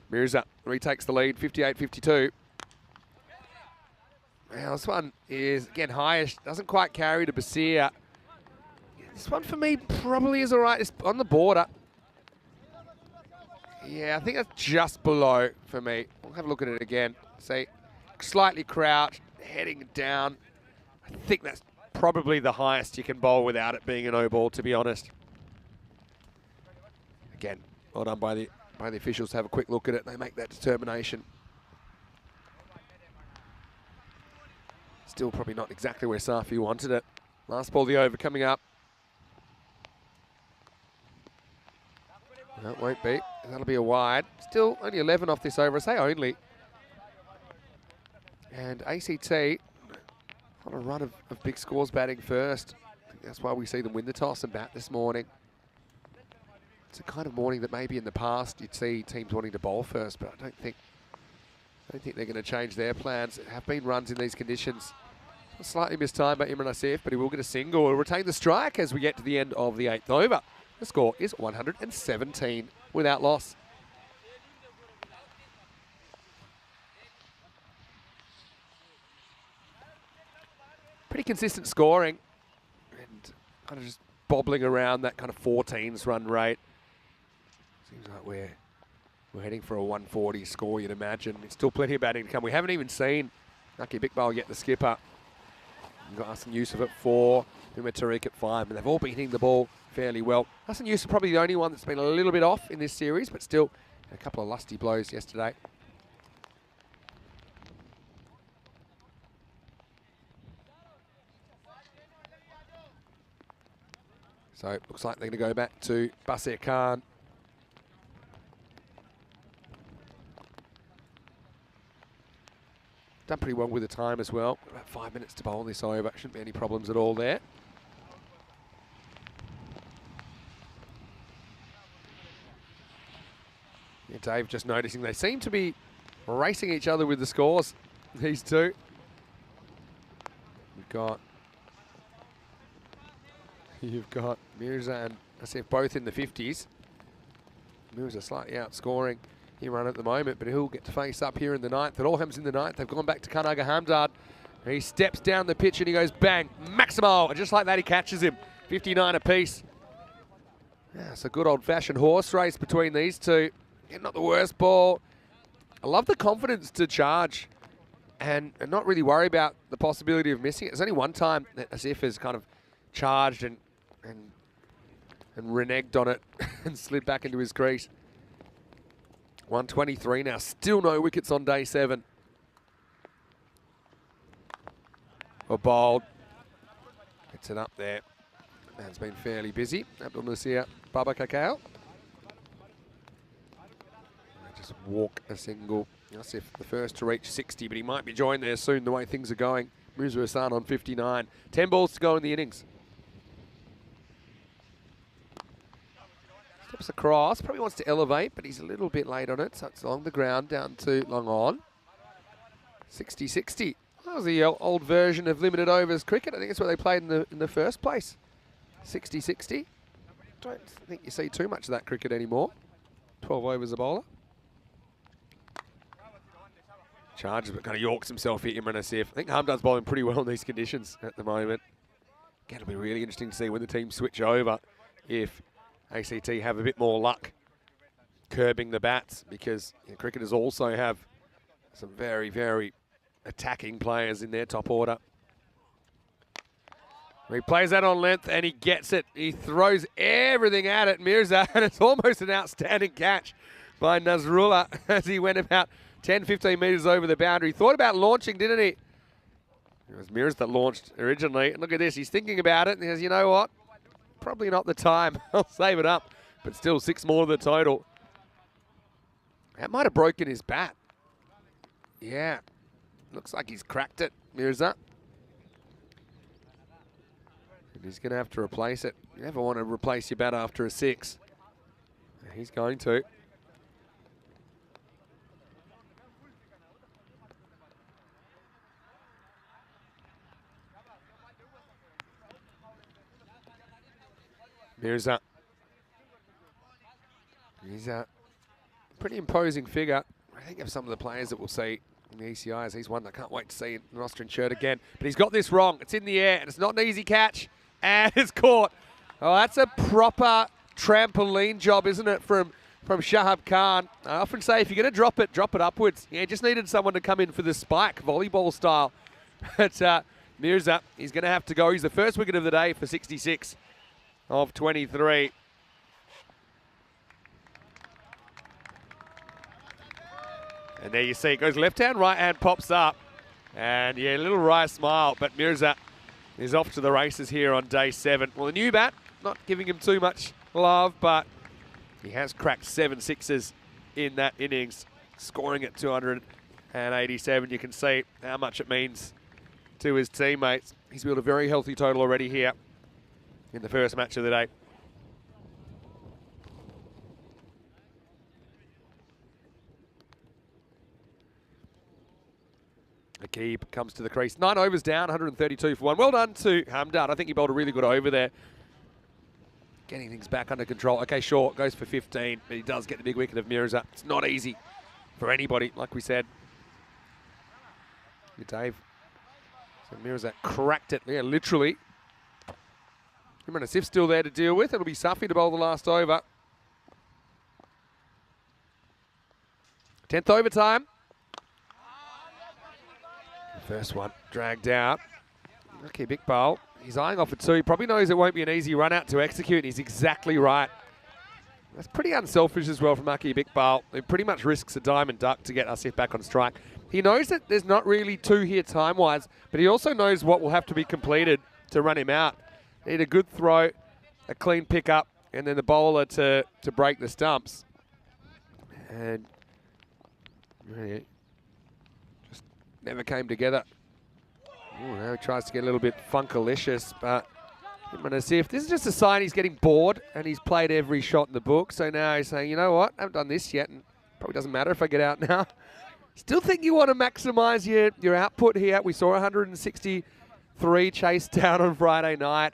Mirza retakes the lead, 58-52. Now this one is, again, highish. Doesn't quite carry to Basir. This one for me probably is all right. It's on the border. Yeah, I think that's just below for me. We'll have a look at it again. See, slightly crouched, heading down. I think that's probably the highest you can bowl without it being a no ball, to be honest. Again, well done by the officials to have a quick look at it. They make that determination. Still probably not exactly where Safi wanted it. Last ball of the over coming up. No, it won't be. That'll be a wide. Still only 11 off this over. I say only. And ACT on a run of big scores batting first. I think that's why we see them win the toss and bat this morning. It's a kind of morning that maybe in the past you'd see teams wanting to bowl first, but I don't think they're going to change their plans. There have been runs in these conditions. Slightly missed time by Imran Asif, but he will get a single. He'll retain the strike as we get to the end of the 8th over. The score is 117 without loss. Pretty consistent scoring and kind of just bobbling around that kind of 14s run rate. Seems like we're heading for a 140 score, you'd imagine. It's still plenty of batting to come. We haven't even seen Naki Bikbal get the skipper. We've got Hassan Yusuf at 4, Umar Tariq at 5, and they've all been hitting the ball fairly well. Hassan Yusuf probably the only one that's been a little bit off in this series, but still a couple of lusty blows yesterday. So it looks like they're going to go back to Basir Khan. Done pretty well with the time as well. About 5 minutes to bowl this over. Shouldn't be any problems at all there. Yeah, Dave just noticing they seem to be racing each other with the scores, these two. You've got Mirza and Asif both in the 50s. Mirza slightly outscoring Imran at the moment, but he'll get to face up here in the 9th. It all happens in the 9th. They've gone back to Kanaga Hamdard. He steps down the pitch and he goes bang, Maximo, and just like that he catches him. 59 apiece. Yeah, it's a good old-fashioned horse race between these two. Yeah, not the worst ball. I love the confidence to charge and not really worry about the possibility of missing it. There's only one time that Asif has kind of charged and reneged on it and slid back into his crease. 123 now, still no wickets on day 7. Or bowled. Gets it up there. Man's been fairly busy. Abdul Nasir Baba Kakao. Just walk a single. Asif the first to reach 60, but he might be joined there soon the way things are going. Mirza Hassan on 59. 10 balls to go in the innings. Steps across, probably wants to elevate, but he's a little bit late on it, so it's along the ground down to long on. 60-60. That was the old version of limited overs cricket. I think it's what they played in the first place. 60-60. Don't think you see too much of that cricket anymore. 12 overs a bowler. Charges, but kind of yorks himself here, Imran Asif. I think Hamdard's bowling pretty well in these conditions at the moment. Again, it'll be really interesting to see when the teams switch over if ACT have a bit more luck curbing the bats, because cricketers also have some very, very attacking players in their top order. He plays that on length and he gets it. He throws everything at it, Mirza, and it's almost an outstanding catch by Nazrullah as he went about 10, 15 metres over the boundary. Thought about launching, didn't he? It was Mirza that launched originally. And look at this, he's thinking about it and he goes, you know what? Probably not the time. I'll save it up. But still 6 more than the total. That might have broken his bat. Yeah. Looks like he's cracked it, Mirza. And he's going to have to replace it. You never want to replace your bat after a 6. He's going to. Mirza. He's a pretty imposing figure. I think of some of the players that we'll see in the ECIs. He's one that I can't wait to see in an Austrian shirt again. But he's got this wrong. It's in the air, and it's not an easy catch. And it's caught. Oh, that's a proper trampoline job, isn't it, from Shahab Khan. I often say if you're going to drop it upwards. Yeah, just needed someone to come in for the spike, volleyball style. But Mirza, he's going to have to go. He's the first wicket of the day for 66 of 23. And there you see it goes left hand, right hand pops up. And yeah, a little wry smile, but Mirza is off to the races here on day 7. Well, the new bat, not giving him too much love, but he has cracked 7 sixes in that innings, scoring at 287. You can see how much it means to his teammates. He's built a very healthy total already here in the first match of the day. Akib comes to the crease. 9 overs down, 132 for 1. Well done to Hamdard. I think he bowled a really good over there. Getting things back under control. Okay, sure, goes for 15, but he does get the big wicket of Mirza. It's not easy for anybody, like we said. Good, Dave. So Mirza cracked it, yeah, literally. Imran Asif's still there to deal with. It'll be Safi to bowl the last over. 10th overtime. First one dragged out. Okay, big bowl. He's eyeing off at 2. He probably knows it won't be an easy run out to execute, and he's exactly right. That's pretty unselfish as well from Aki Iqbal. He pretty much risks a diamond duck to get Asif back on strike. He knows that there's not really 2 here time-wise, but he also knows what will have to be completed to run him out. Need a good throw a clean pickup and then the bowler to break the stumps. And really just never came together. Ooh, now he tries to get a little bit funkalicious, but I'm going to see if this is just a sign he's getting bored and he's played every shot in the book. So now he's saying, you know what, I haven't done this yet, and probably doesn't matter if I get out now. Still think you want to maximize your output here. We saw 163 chased down on Friday night.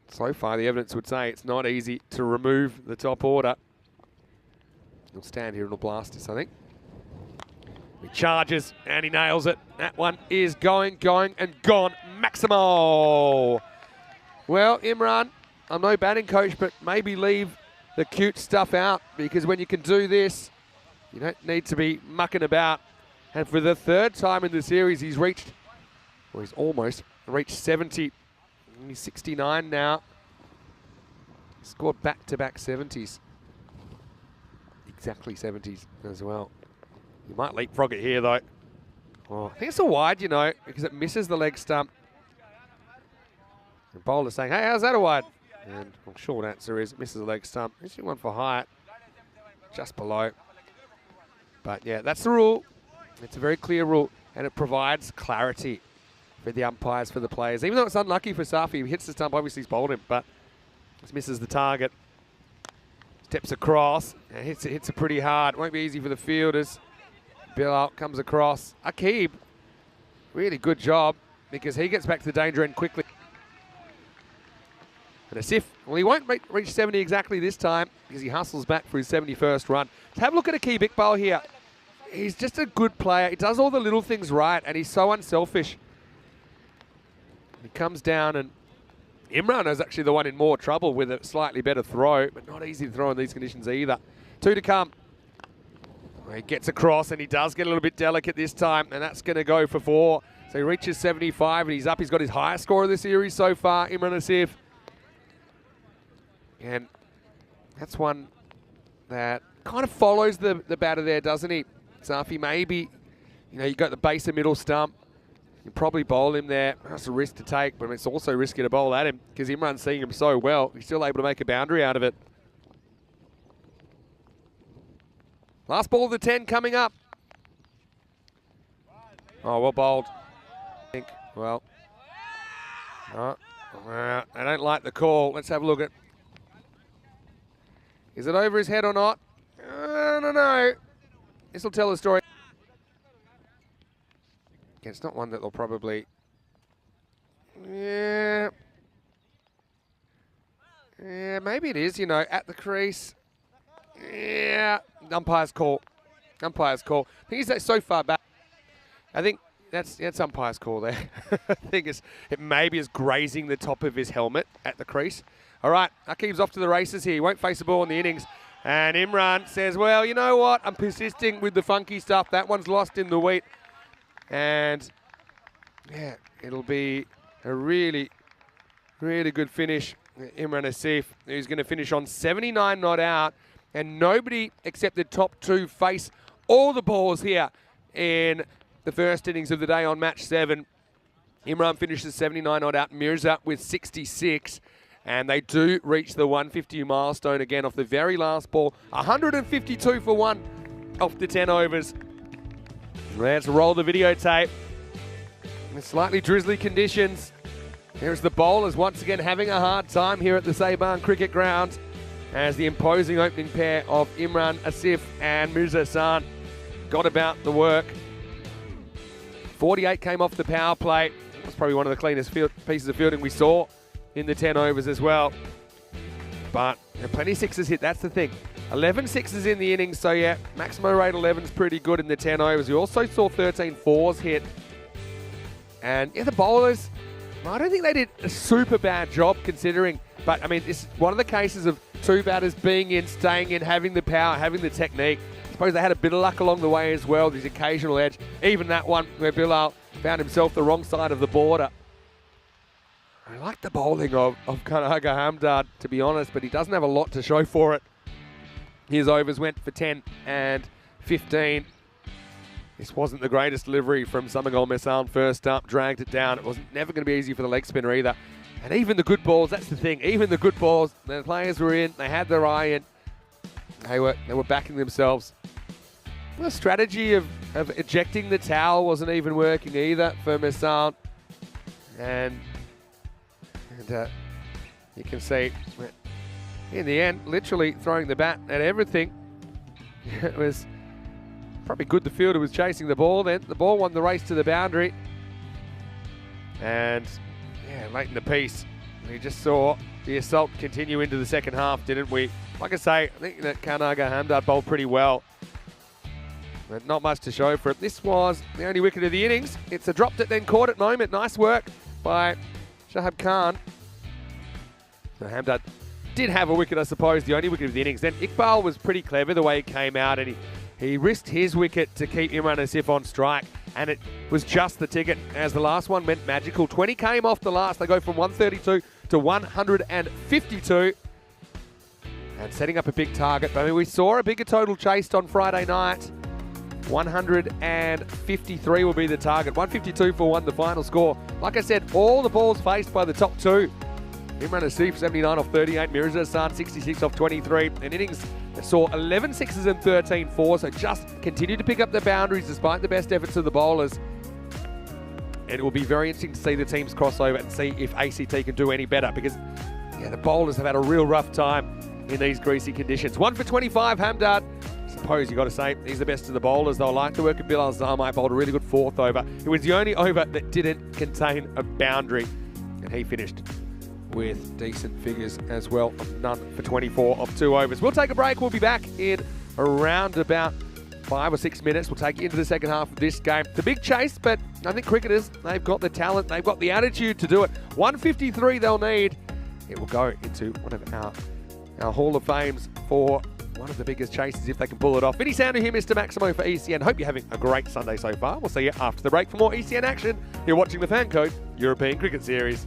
So far, the evidence would say it's not easy to remove the top order. He'll stand here and he'll blast us, I think. He charges and he nails it. That one is going, and gone. Maximo! Well, Imran, I'm no batting coach, but maybe leave the cute stuff out, because when you can do this, you don't need to be mucking about. And for the third time in the series, he's almost reached 70. He's 69 now. He scored back-to-back 70s. Exactly 70s as well. He might leapfrog it here, though. Oh, I think it's a wide, you know, because it misses the leg stump. The bowler's saying, hey, how's that a wide? And well, short answer is it misses the leg stump. Actually one for height, just below. But yeah, that's the rule. It's a very clear rule, and it provides clarity for the umpires, for the players. Even though it's unlucky for Safi, he hits the stump, obviously he's bowled him, but just misses the target. Steps across, and hits it pretty hard. Won't be easy for the fielders. Bilal comes across. Akib, really good job, because he gets back to the danger end quickly. And Asif, well, he won't reach 70 exactly this time, because he hustles back for his 71st run. Let's have a look at Akib Iqbal here. He's just a good player. He does all the little things right, and he's so unselfish. He comes down, and Imran is actually the one in more trouble with a slightly better throw, but not easy to throw in these conditions either. 2 to come. Well, he gets across, and he does get a little bit delicate this time, and that's going to go for 4. So he reaches 75, and he's up. He's got his highest score of the series so far, Imran Asif. And that's one that kind of follows the batter there, doesn't he? Safi, maybe, you know, you got the base and middle stump. You can probably bowl him there. That's a risk to take, but it's also risky to bowl at him because Imran's seeing him so well. He's still able to make a boundary out of it. Last ball of the 10 coming up. Oh, well bowled. I think, well. I don't like the call. Let's have a look at. Is it over his head or not? I don't know. This will tell the story. It's not one that they'll probably. Yeah, maybe it is, you know, at the crease. Yeah, umpire's call. Umpire's call. I think he's so far back. I think that's umpire's call there. I think it maybe is grazing the top of his helmet at the crease. All right, Akib's off to the races here. He won't face the ball in the innings. And Imran says, well, you know what? I'm persisting with the funky stuff. That one's lost in the wheat. And, yeah, it'll be a really, really good finish. Imran Asif, who's going to finish on 79 not out. And nobody except the top 2 face all the balls here in the first innings of the day on match 7. Imran finishes 79 not out. Mirza with 66. And they do reach the 150 milestone again off the very last ball. 152 for 1 off the 10 overs. Let's roll the videotape. In slightly drizzly conditions. Here's the bowlers once again having a hard time here at the Saban Cricket Ground as the imposing opening pair of Imran Asif and Mirza Hassan got about the work. 48 came off the power play. It was probably one of the cleanest pieces of fielding we saw in the 10 overs as well. But plenty of sixes hit, that's the thing. 11 sixes in the innings, so yeah, maximum rate 11 is pretty good in the 10 overs. We also saw 13 fours hit. And yeah, the bowlers, I don't think they did a super bad job considering, but I mean, it's one of the cases of 2 batters being in, staying in, having the power, having the technique. I suppose they had a bit of luck along the way as well, this occasional edge. Even that one where Bilal found himself the wrong side of the border. I like the bowling of Kanaga Hamdard, to be honest, but he doesn't have a lot to show for it. His overs went for 10 and 15. This wasn't the greatest delivery from Samagol Mesan first up, dragged it down. It was never going to be easy for the leg spinner either. And even the good balls, that's the thing, even the good balls, the players were in, they had their eye in, they were backing themselves. The strategy of ejecting the towel wasn't even working either for Masson. And you can see, in the end, literally throwing the bat at everything. It was probably good the fielder was chasing the ball then. The ball won the race to the boundary. And yeah, late in the piece, we just saw the assault continue into the second half, didn't we? Like I say, I think that Kanaga Hamdard bowled pretty well. But not much to show for it. This was the only wicket of the innings. It's a dropped it then caught it moment. Nice work by Shahab Khan. So Hamdard did have a wicket, I suppose, the only wicket of the innings. Then Iqbal was pretty clever the way he came out, and he risked his wicket to keep Imran Asif on strike, and it was just the ticket as the last one went magical. 20 came off the last. They go from 132 to 152 and setting up a big target. I mean, we saw a bigger total chased on Friday night. 153 will be the target. 152 for one, the final score. Like I said, all the balls faced by the top two. Imran Asif, 79 off 38. Mirza Hassan, 66 off 23. An innings that saw 11 sixes and 13 fours, so just continued to pick up the boundaries despite the best efforts of the bowlers. And it will be very interesting to see the teams cross over and see if ACT can do any better, because the bowlers have had a real rough time in these greasy conditions. 1 for 25, Hamdard. Suppose you got to say he's the best of the bowlers. They'll like to work at Bill Al-Zamai, bowled a really good fourth over. It was the only over that didn't contain a boundary, and he finished with decent figures as well of none for 24 of 2 overs. We'll take a break. We'll be back in around about 5 or 6 minutes. We'll take you into the second half of this game. It's a big chase, but I think cricketers, they've got the talent, they've got the attitude to do it. 153 they'll need. It will go into one of our Hall of Fames for one of the biggest chases if they can pull it off. Vinny Sounder here, Mr. Maximo for ECN. Hope you're having a great Sunday so far. We'll see you after the break for more ECN action. You're watching the Fan Code European Cricket Series.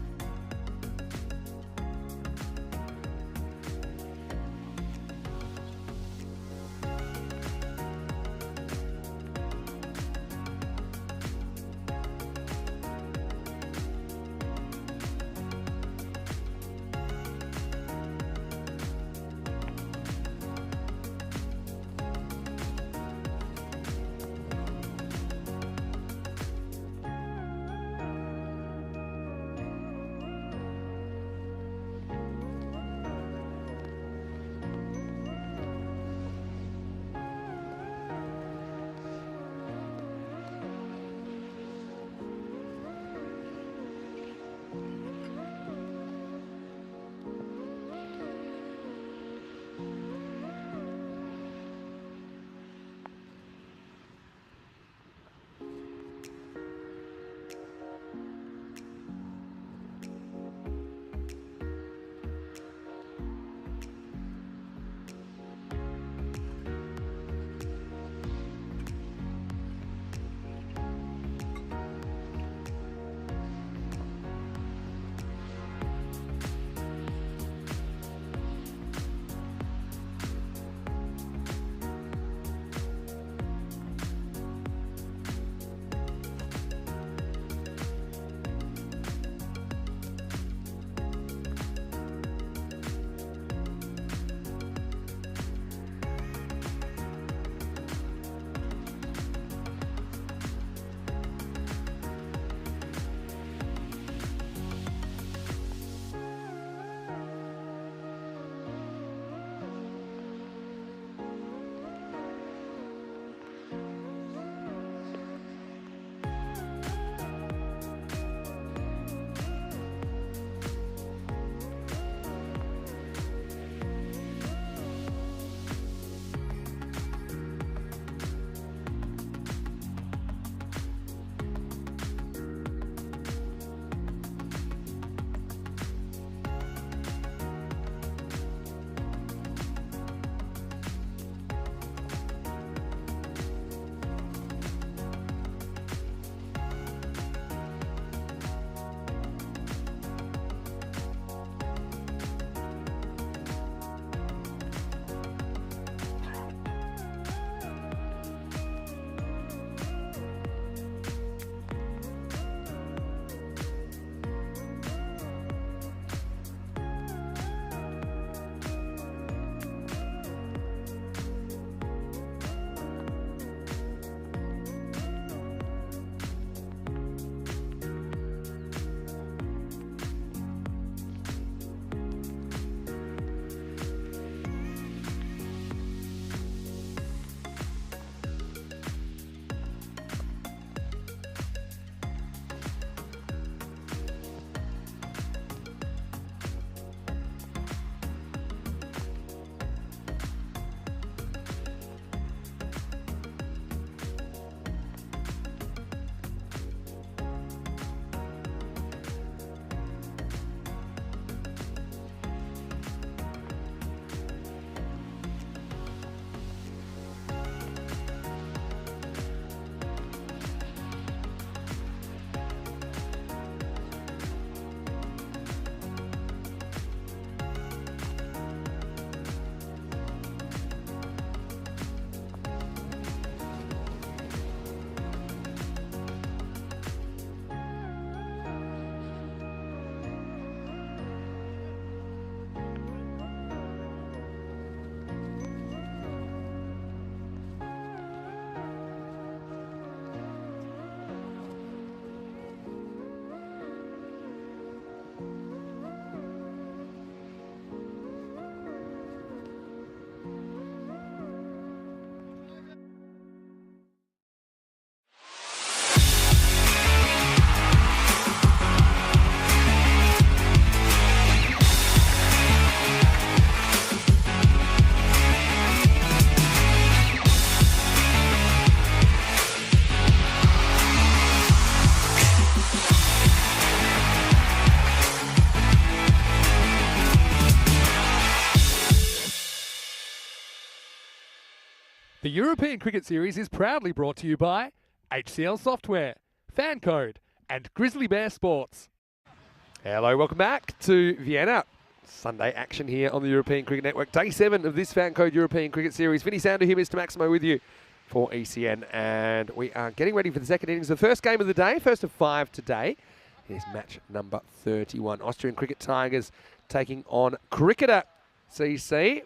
The European Cricket Series is proudly brought to you by HCL Software, Fan Code, and Grizzly Bear Sports. Hello, welcome back to Vienna. Sunday action here on the European Cricket Network. Day 7 of this Fan Code European Cricket Series. Vinny Sounder here, Mr. Maximo with you for ECN. And we are getting ready for the second innings of the first game of the day. First of 5 today. Here's match number 31. Austrian Cricket Tigers taking on Cricketer CC.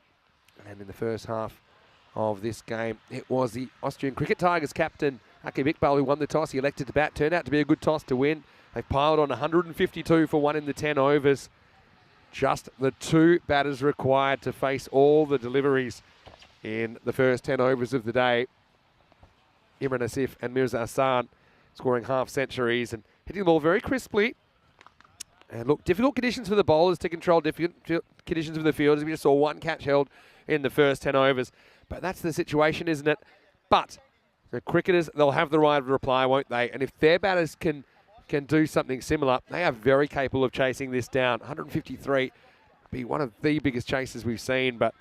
And in the first half of this game, it was the Austrian Cricket Tigers captain, Akib Iqbal, who won the toss. He elected to bat. Turned out to be a good toss to win. They've piled on 152 for 1 in the 10 overs. Just the 2 batters required to face all the deliveries in the first 10 overs of the day. Imran Asif and Mirza Hassan scoring half centuries and hitting the ball very crisply. And look, difficult conditions for the bowlers to control, difficult conditions for the fielders. We just saw 1 catch held in the first 10 overs. But that's the situation, isn't it? But the cricketers, they'll have the right of reply, won't they? And if their batters can do something similar, they are very capable of chasing this down. 153 be one of the biggest chases we've seen, but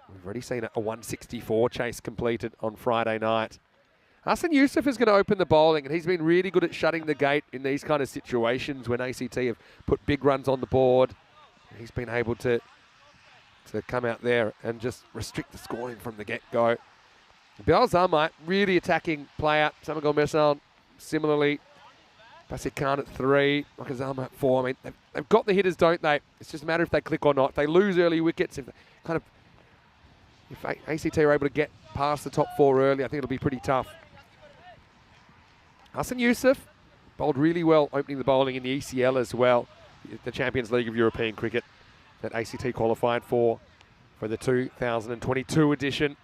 we've already seen a 164 chase completed on Friday night. Hassan Yusuf is going to open the bowling, and he's been really good at shutting the gate in these kind of situations when ACT have put big runs on the board. He's been able to come out there and just restrict the scoring from the get-go. Bilal Zalmai, really attacking player. Samagol Mersal, similarly. Basit Khan at 3, Mocha Zalmai at 4. I mean, they've got the hitters, don't they? It's just a matter if they click or not. If they lose early wickets, if ACT are able to get past the top 4 early, I think it'll be pretty tough. Hassan Yusuf bowled really well, opening the bowling in the ECL as well, the Champions League of European Cricket that ACT qualified for the 2022 edition.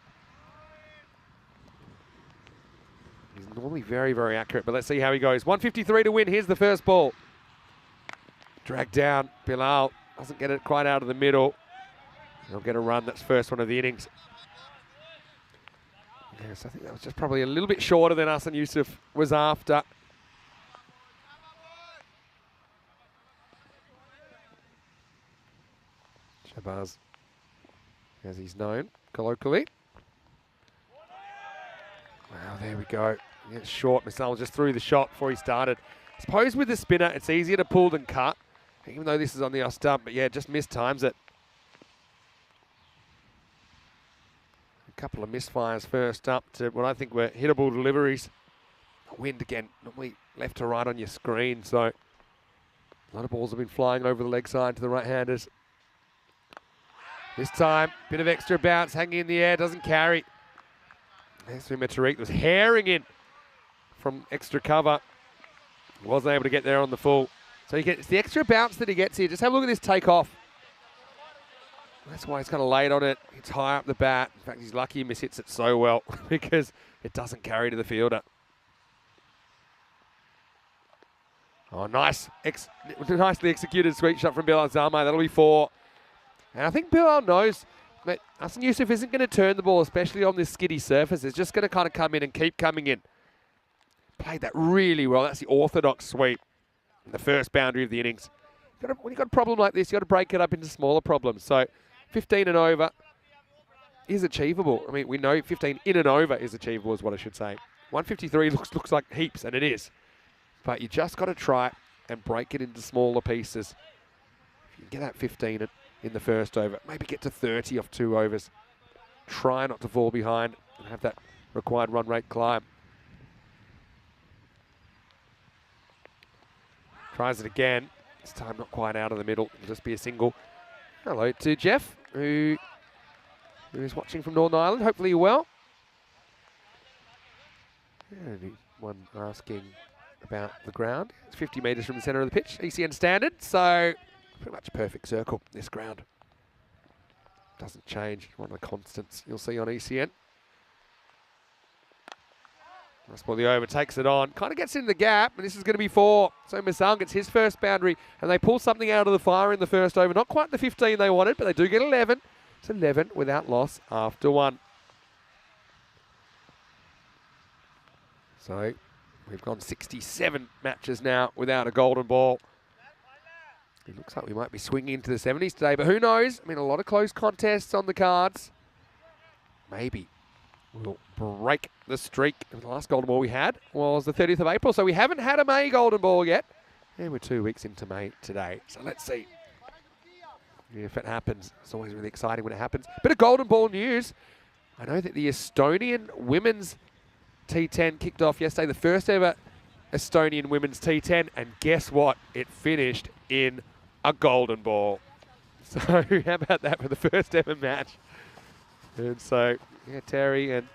He's normally very, very accurate, but let's see how he goes. 153 to win. Here's the first ball. Dragged down. Bilal doesn't get it quite out of the middle. He'll get a run. That's first one of the innings. Yes, I think that was just probably a little bit shorter than Hassan Yusuf was after. Shabazz, as he's known colloquially. Wow, there we go. Yeah, short. Misal just threw the shot before he started. I suppose with the spinner, it's easier to pull than cut, even though this is on the off stump. But yeah, just mistimes it. A couple of misfires first up to what I think were hittable deliveries. Wind again, normally left to right on your screen, so a lot of balls have been flying over the leg side to the right-handers. This time, bit of extra bounce, hanging in the air, doesn't carry. There's Tariq was herring in from extra cover. Wasn't able to get there on the full. So it's the extra bounce that he gets here. Just have a look at this takeoff. That's why he's kind of laid on it. It's high up the bat. In fact, he's lucky he mishits it so well because it doesn't carry to the fielder. Oh, nicely executed sweep shot from Bilal Zalmai. That'll be 4. And I think Bilal knows that Hassan Yusuf isn't going to turn the ball, especially on this skiddy surface. It's just going to kind of come in and keep coming in. Played that really well. That's the orthodox sweep in the first boundary of the innings. When you've got a problem like this, you've got to break it up into smaller problems. So 15 and over is achievable. I mean, we know 15 in and over is achievable is what I should say. 153 looks like heaps, and it is. But you just got to try and break it into smaller pieces. If you can get that 15 in the first over, maybe get to 30 off 2 overs. Try not to fall behind and have that required run rate climb. Tries it again. This time not quite out of the middle. It'll just be a single. Hello to Jeff, who is watching from Northern Ireland. Hopefully you're well. Anyone asking about the ground? It's 50 metres from the centre of the pitch. ECN standard, so pretty much a perfect circle, this ground. Doesn't change. One of the constants you'll see on ECN. Nice ball, the over, takes it on. Kind of gets in the gap, and this is going to be 4. So Misal gets his first boundary, and they pull something out of the fire in the first over. Not quite the 15 they wanted, but they do get 11. It's 11 without loss after 1. So we've gone 67 matches now without a golden ball. It looks like we might be swinging into the 70s today, but who knows? I mean, a lot of close contests on the cards. Maybe will break the streak. The last golden ball we had was the 30th of April, so we haven't had a May golden ball yet. And we're 2 weeks into May today. So let's see if it happens. It's always really exciting when it happens. Bit of golden ball news. I know that the Estonian women's T10 kicked off yesterday, the first ever Estonian women's T10, and guess what? It finished in a golden ball. So how about that for the first ever match? And so, yeah, Terry and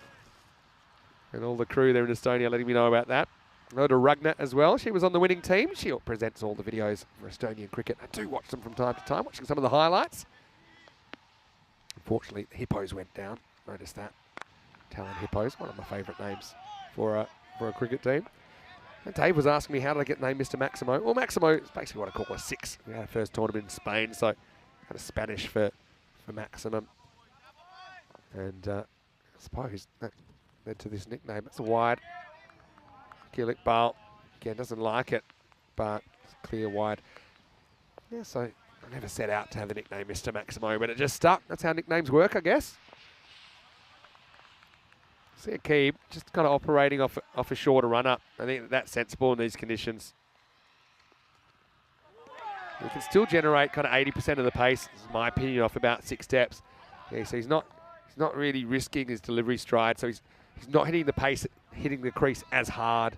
all the crew there in Estonia letting me know about that. Hello to Ragnar as well. She was on the winning team. She presents all the videos for Estonian cricket. I do watch them from time to time, watching some of the highlights. Unfortunately, the Hippos went down. Noticed that. Talon Hippos, one of my favourite names for a cricket team. And Dave was asking me, how did I get named Mr. Maximo? Well, Maximo is basically what I call a six. We had our first tournament in Spain, so kind of Spanish for maximum. And I suppose that led to this nickname. It's a wide. Gillick Bale, again, doesn't like it, but it's clear wide. Yeah, so I never set out to have the nickname Mr. Maximo, but it just stuck. That's how nicknames work, I guess. See Akib just kind of operating off a shorter run-up. I think that's sensible in these conditions. He can still generate kind of 80% of the pace, in my opinion, off about 6 steps. Yeah, so he's not really risking his delivery stride, so he's not hitting the pace, hitting the crease as hard.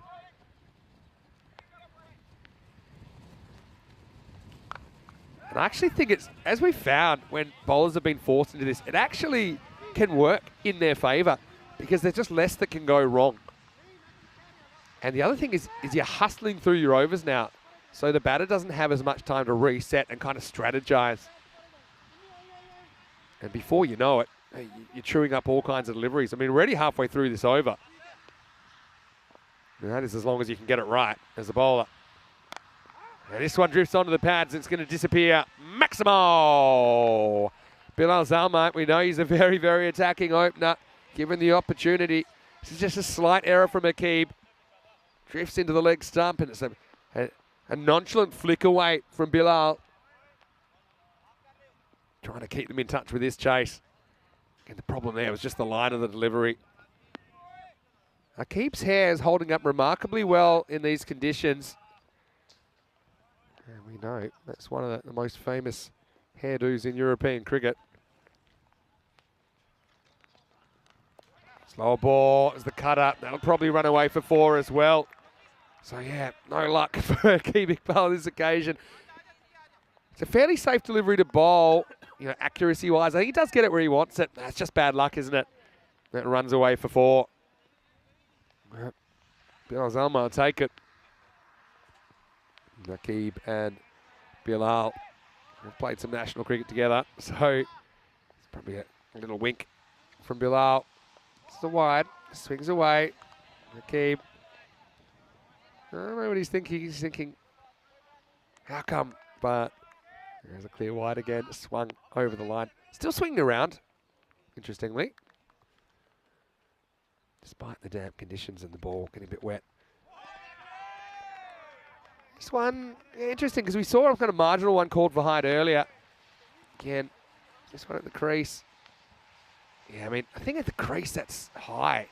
And I actually think it's, as we found when bowlers have been forced into this, it actually can work in their favour because there's just less that can go wrong. And the other thing is you're hustling through your overs now, so the batter doesn't have as much time to reset and kind of strategize. And before you know it, you're chewing up all kinds of deliveries. I mean, we're already halfway through this over. And that is as long as you can get it right as a bowler. And this one drifts onto the pads. It's going to disappear. Maximo! Bilal Zalma, we know he's a very, very attacking opener. Given the opportunity. This is just a slight error from Akib. Drifts into the leg stump, and it's a nonchalant flick away from Bilal. Trying to keep them in touch with this chase. And the problem there was just the line of the delivery. Akib's hair is holding up remarkably well in these conditions. And we know that's one of the most famous hairdos in European cricket. Slower ball as the cutter. That'll probably run away for 4 as well. So yeah, no luck for Akib Iqbal this occasion. It's a fairly safe delivery to bowl, accuracy-wise. I think he does get it where he wants it. That's just bad luck, isn't it? That runs away for 4. Bilal Zalma will take it. Akib and Bilal have played some national cricket together, so it's probably a little wink from Bilal. It's the wide, swings away. Akib, I don't know what he's thinking. He's thinking, how come? But there's a clear wide again, swung over the line. Still swinging around, interestingly. Despite the damp conditions and the ball getting a bit wet. This one, interesting, because we saw a kind of marginal one called for height earlier. Again, this one at the crease. Yeah, I mean, I think at the crease that's high,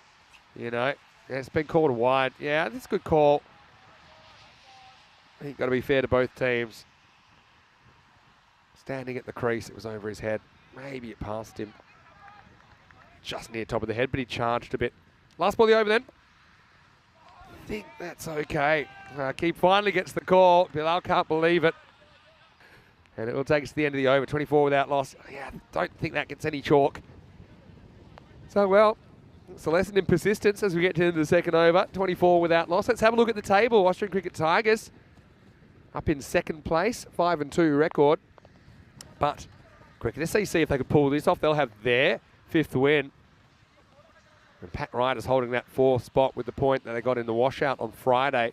Yeah, it's been called a wide. Yeah, that's a good call. I think got to be fair to both teams. Standing at the crease, it was over his head. Maybe it passed him just near top of the head, but he charged a bit. Last ball of the over then. I think that's okay. Keep finally gets the call. Bilal can't believe it. And it will take us to the end of the over. 24 without loss. Yeah, don't think that gets any chalk. So, well, it's a lesson in persistence as we get to the end of the second over. 24 without loss. Let's have a look at the table. Austrian Cricket Tigers up in second place. 5-2 record. But Cricket SEC, if they could pull this off, they'll have their 5th win. And Pat Wright is holding that 4th spot with the point that they got in the washout on Friday.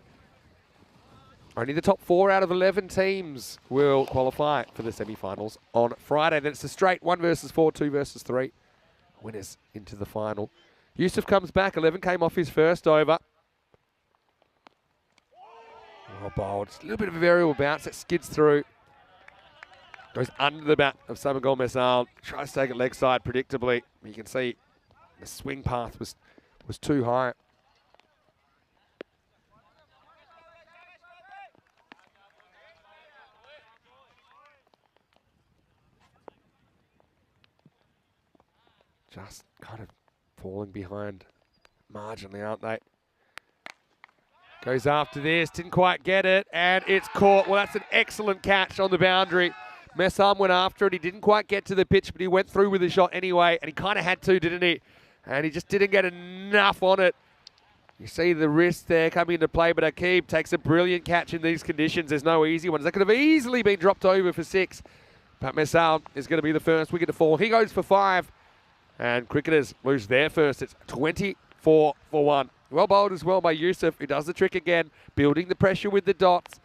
Only the top 4 out of 11 teams will qualify for the semi-finals on Friday. Then it's a straight 1 versus 4, 2 versus 3. Winners into the final. Yusuf comes back. 11 came off his first over. Well bowled. Just a little bit of a variable bounce that skids through. Goes under the bat of Samagol Mesal. Tries to take it leg side predictably. You can see The swing path was too high. Just kind of falling behind marginally, aren't they? Goes after this, didn't quite get it, and it's caught. Well, that's an excellent catch on the boundary. Messam went after it. He didn't quite get to the pitch, but he went through with the shot anyway, and he kind of had to, didn't he? And he just didn't get enough on it. You see the wrist there coming into play, but Akib takes a brilliant catch in these conditions. There's no easy ones. That could have easily been dropped over for 6. But Messam is going to be the first wicket to fall. He goes for 5. And cricketers lose their first. It's 24 for 1. Well bowled as well by Yusuf, who does the trick again, building the pressure with the dots.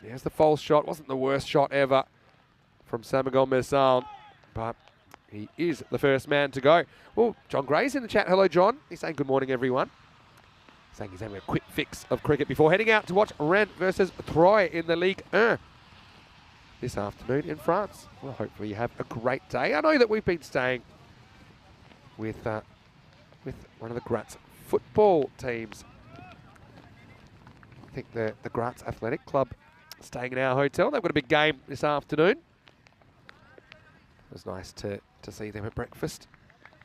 There's the false shot. Wasn't the worst shot ever from Samagon Messam, but he is the first man to go. Well, John Gray's in the chat. Hello, John. He's saying good morning, everyone. Saying he's having a quick fix of cricket before heading out to watch Rennes versus Troyes in the Ligue 1 this afternoon in France. Well, hopefully you have a great day. I know that we've been staying with one of the Graz football teams. I think the Graz Athletic Club staying in our hotel. They've got a big game this afternoon. It was nice to see them at breakfast.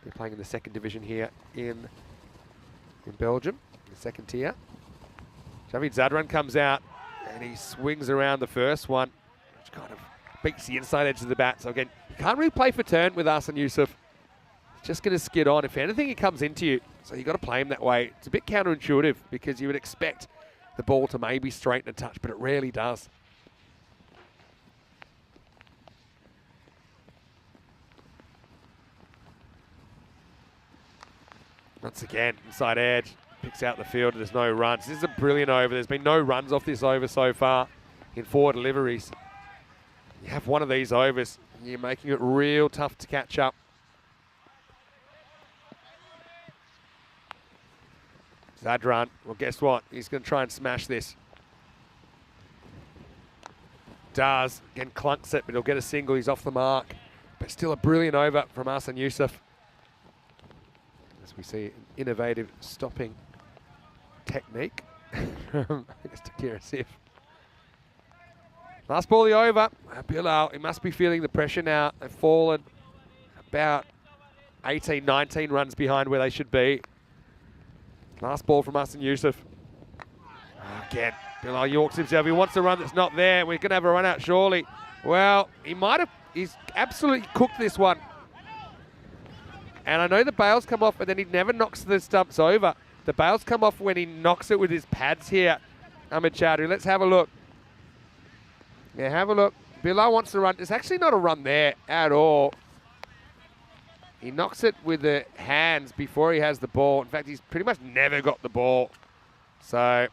They're playing in the 2nd division here in Belgium, the 2nd tier. Javid Zadran comes out and he swings around the first one, which kind of beats the inside edge of the bat. So again, you can't really play for turn with Arsene Yusuf. Just going to skid on. If anything, he comes into you. So you've got to play him that way. It's a bit counterintuitive because you would expect the ball to maybe straighten a touch, but it rarely does. Once again, inside edge, picks out the field. There's no runs. This is a brilliant over. There's been no runs off this over so far in 4 deliveries. You have one of these overs, and you're making it real tough to catch up. Zadran, well, guess what? He's going to try and smash this. Does. Again, clunks it, but he'll get a single. He's off the mark. But still a brilliant over from Arsene Yusuf. As we see an innovative stopping technique from Takira Sif. Last ball of the over. Bilal, he must be feeling the pressure now. They've fallen about 18, 19 runs behind where they should be. Last ball from Arsene Yusuf. Again, Bilal Yorks himself. He wants a run that's not there. We're going to have a run out surely. Well, he's absolutely cooked this one. And I know the bails come off, but then he never knocks the stumps over. The bails come off when he knocks it with his pads here. Ahmed Chowdhury. Let's have a look. Yeah, have a look. Bilal wants to run. There's actually not a run there at all. He knocks it with the hands before he has the ball. In fact, he's pretty much never got the ball. So,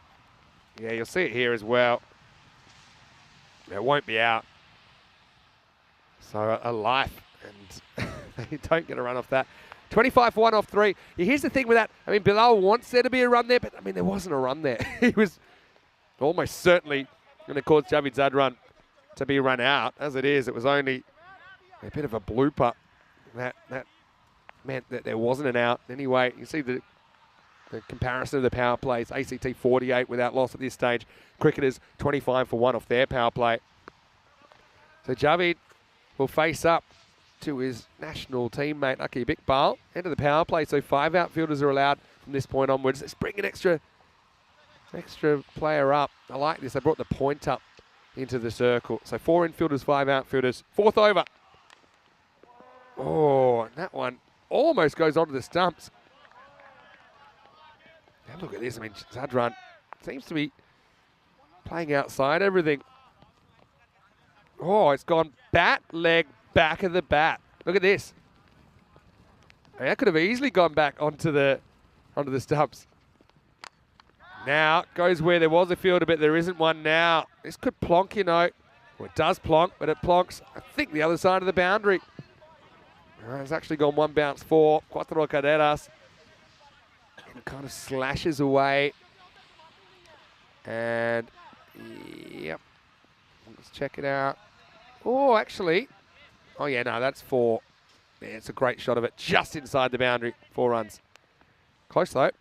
yeah, you'll see it here as well. It won't be out. So, a life. And they don't get a run off that. 25 for 1 off 3. Yeah, here's the thing with that. I mean, Bilal wants there to be a run there, but, I mean, there wasn't a run there. He was almost certainly going to cause Javid Zadran to be run out. As it is, it was only a bit of a blooper. That meant that there wasn't an out. Anyway, you see the comparison of the power plays. ACT 48 without loss at this stage. Cricketers 25 for 1 off their power play. So Javid will face up to his national teammate, Akib Iqbal. Into the power play, so 5 outfielders are allowed from this point onwards. Let's bring an extra player up. I like this. They brought the point up into the circle. So 4 infielders, 5 outfielders. 4th over. Oh, and that one almost goes onto the stumps. And look at this. I mean, Zadran seems to be playing outside everything. Oh, it's gone bat, leg, back of the bat. Look at this. I mean, that could have easily gone back onto the stumps. Now, goes where there was a fielder, but there isn't one now. This could plonk, you know. Well, it does plonk, but it plonks, I think, the other side of the boundary. It's actually gone 1 bounce for Cuatro Carreras. It kind of slashes away. And, yep. Let's check it out. Oh, actually. Oh, yeah, no, that's 4. Yeah, it's a great shot of it, just inside the boundary. 4 runs. Close though.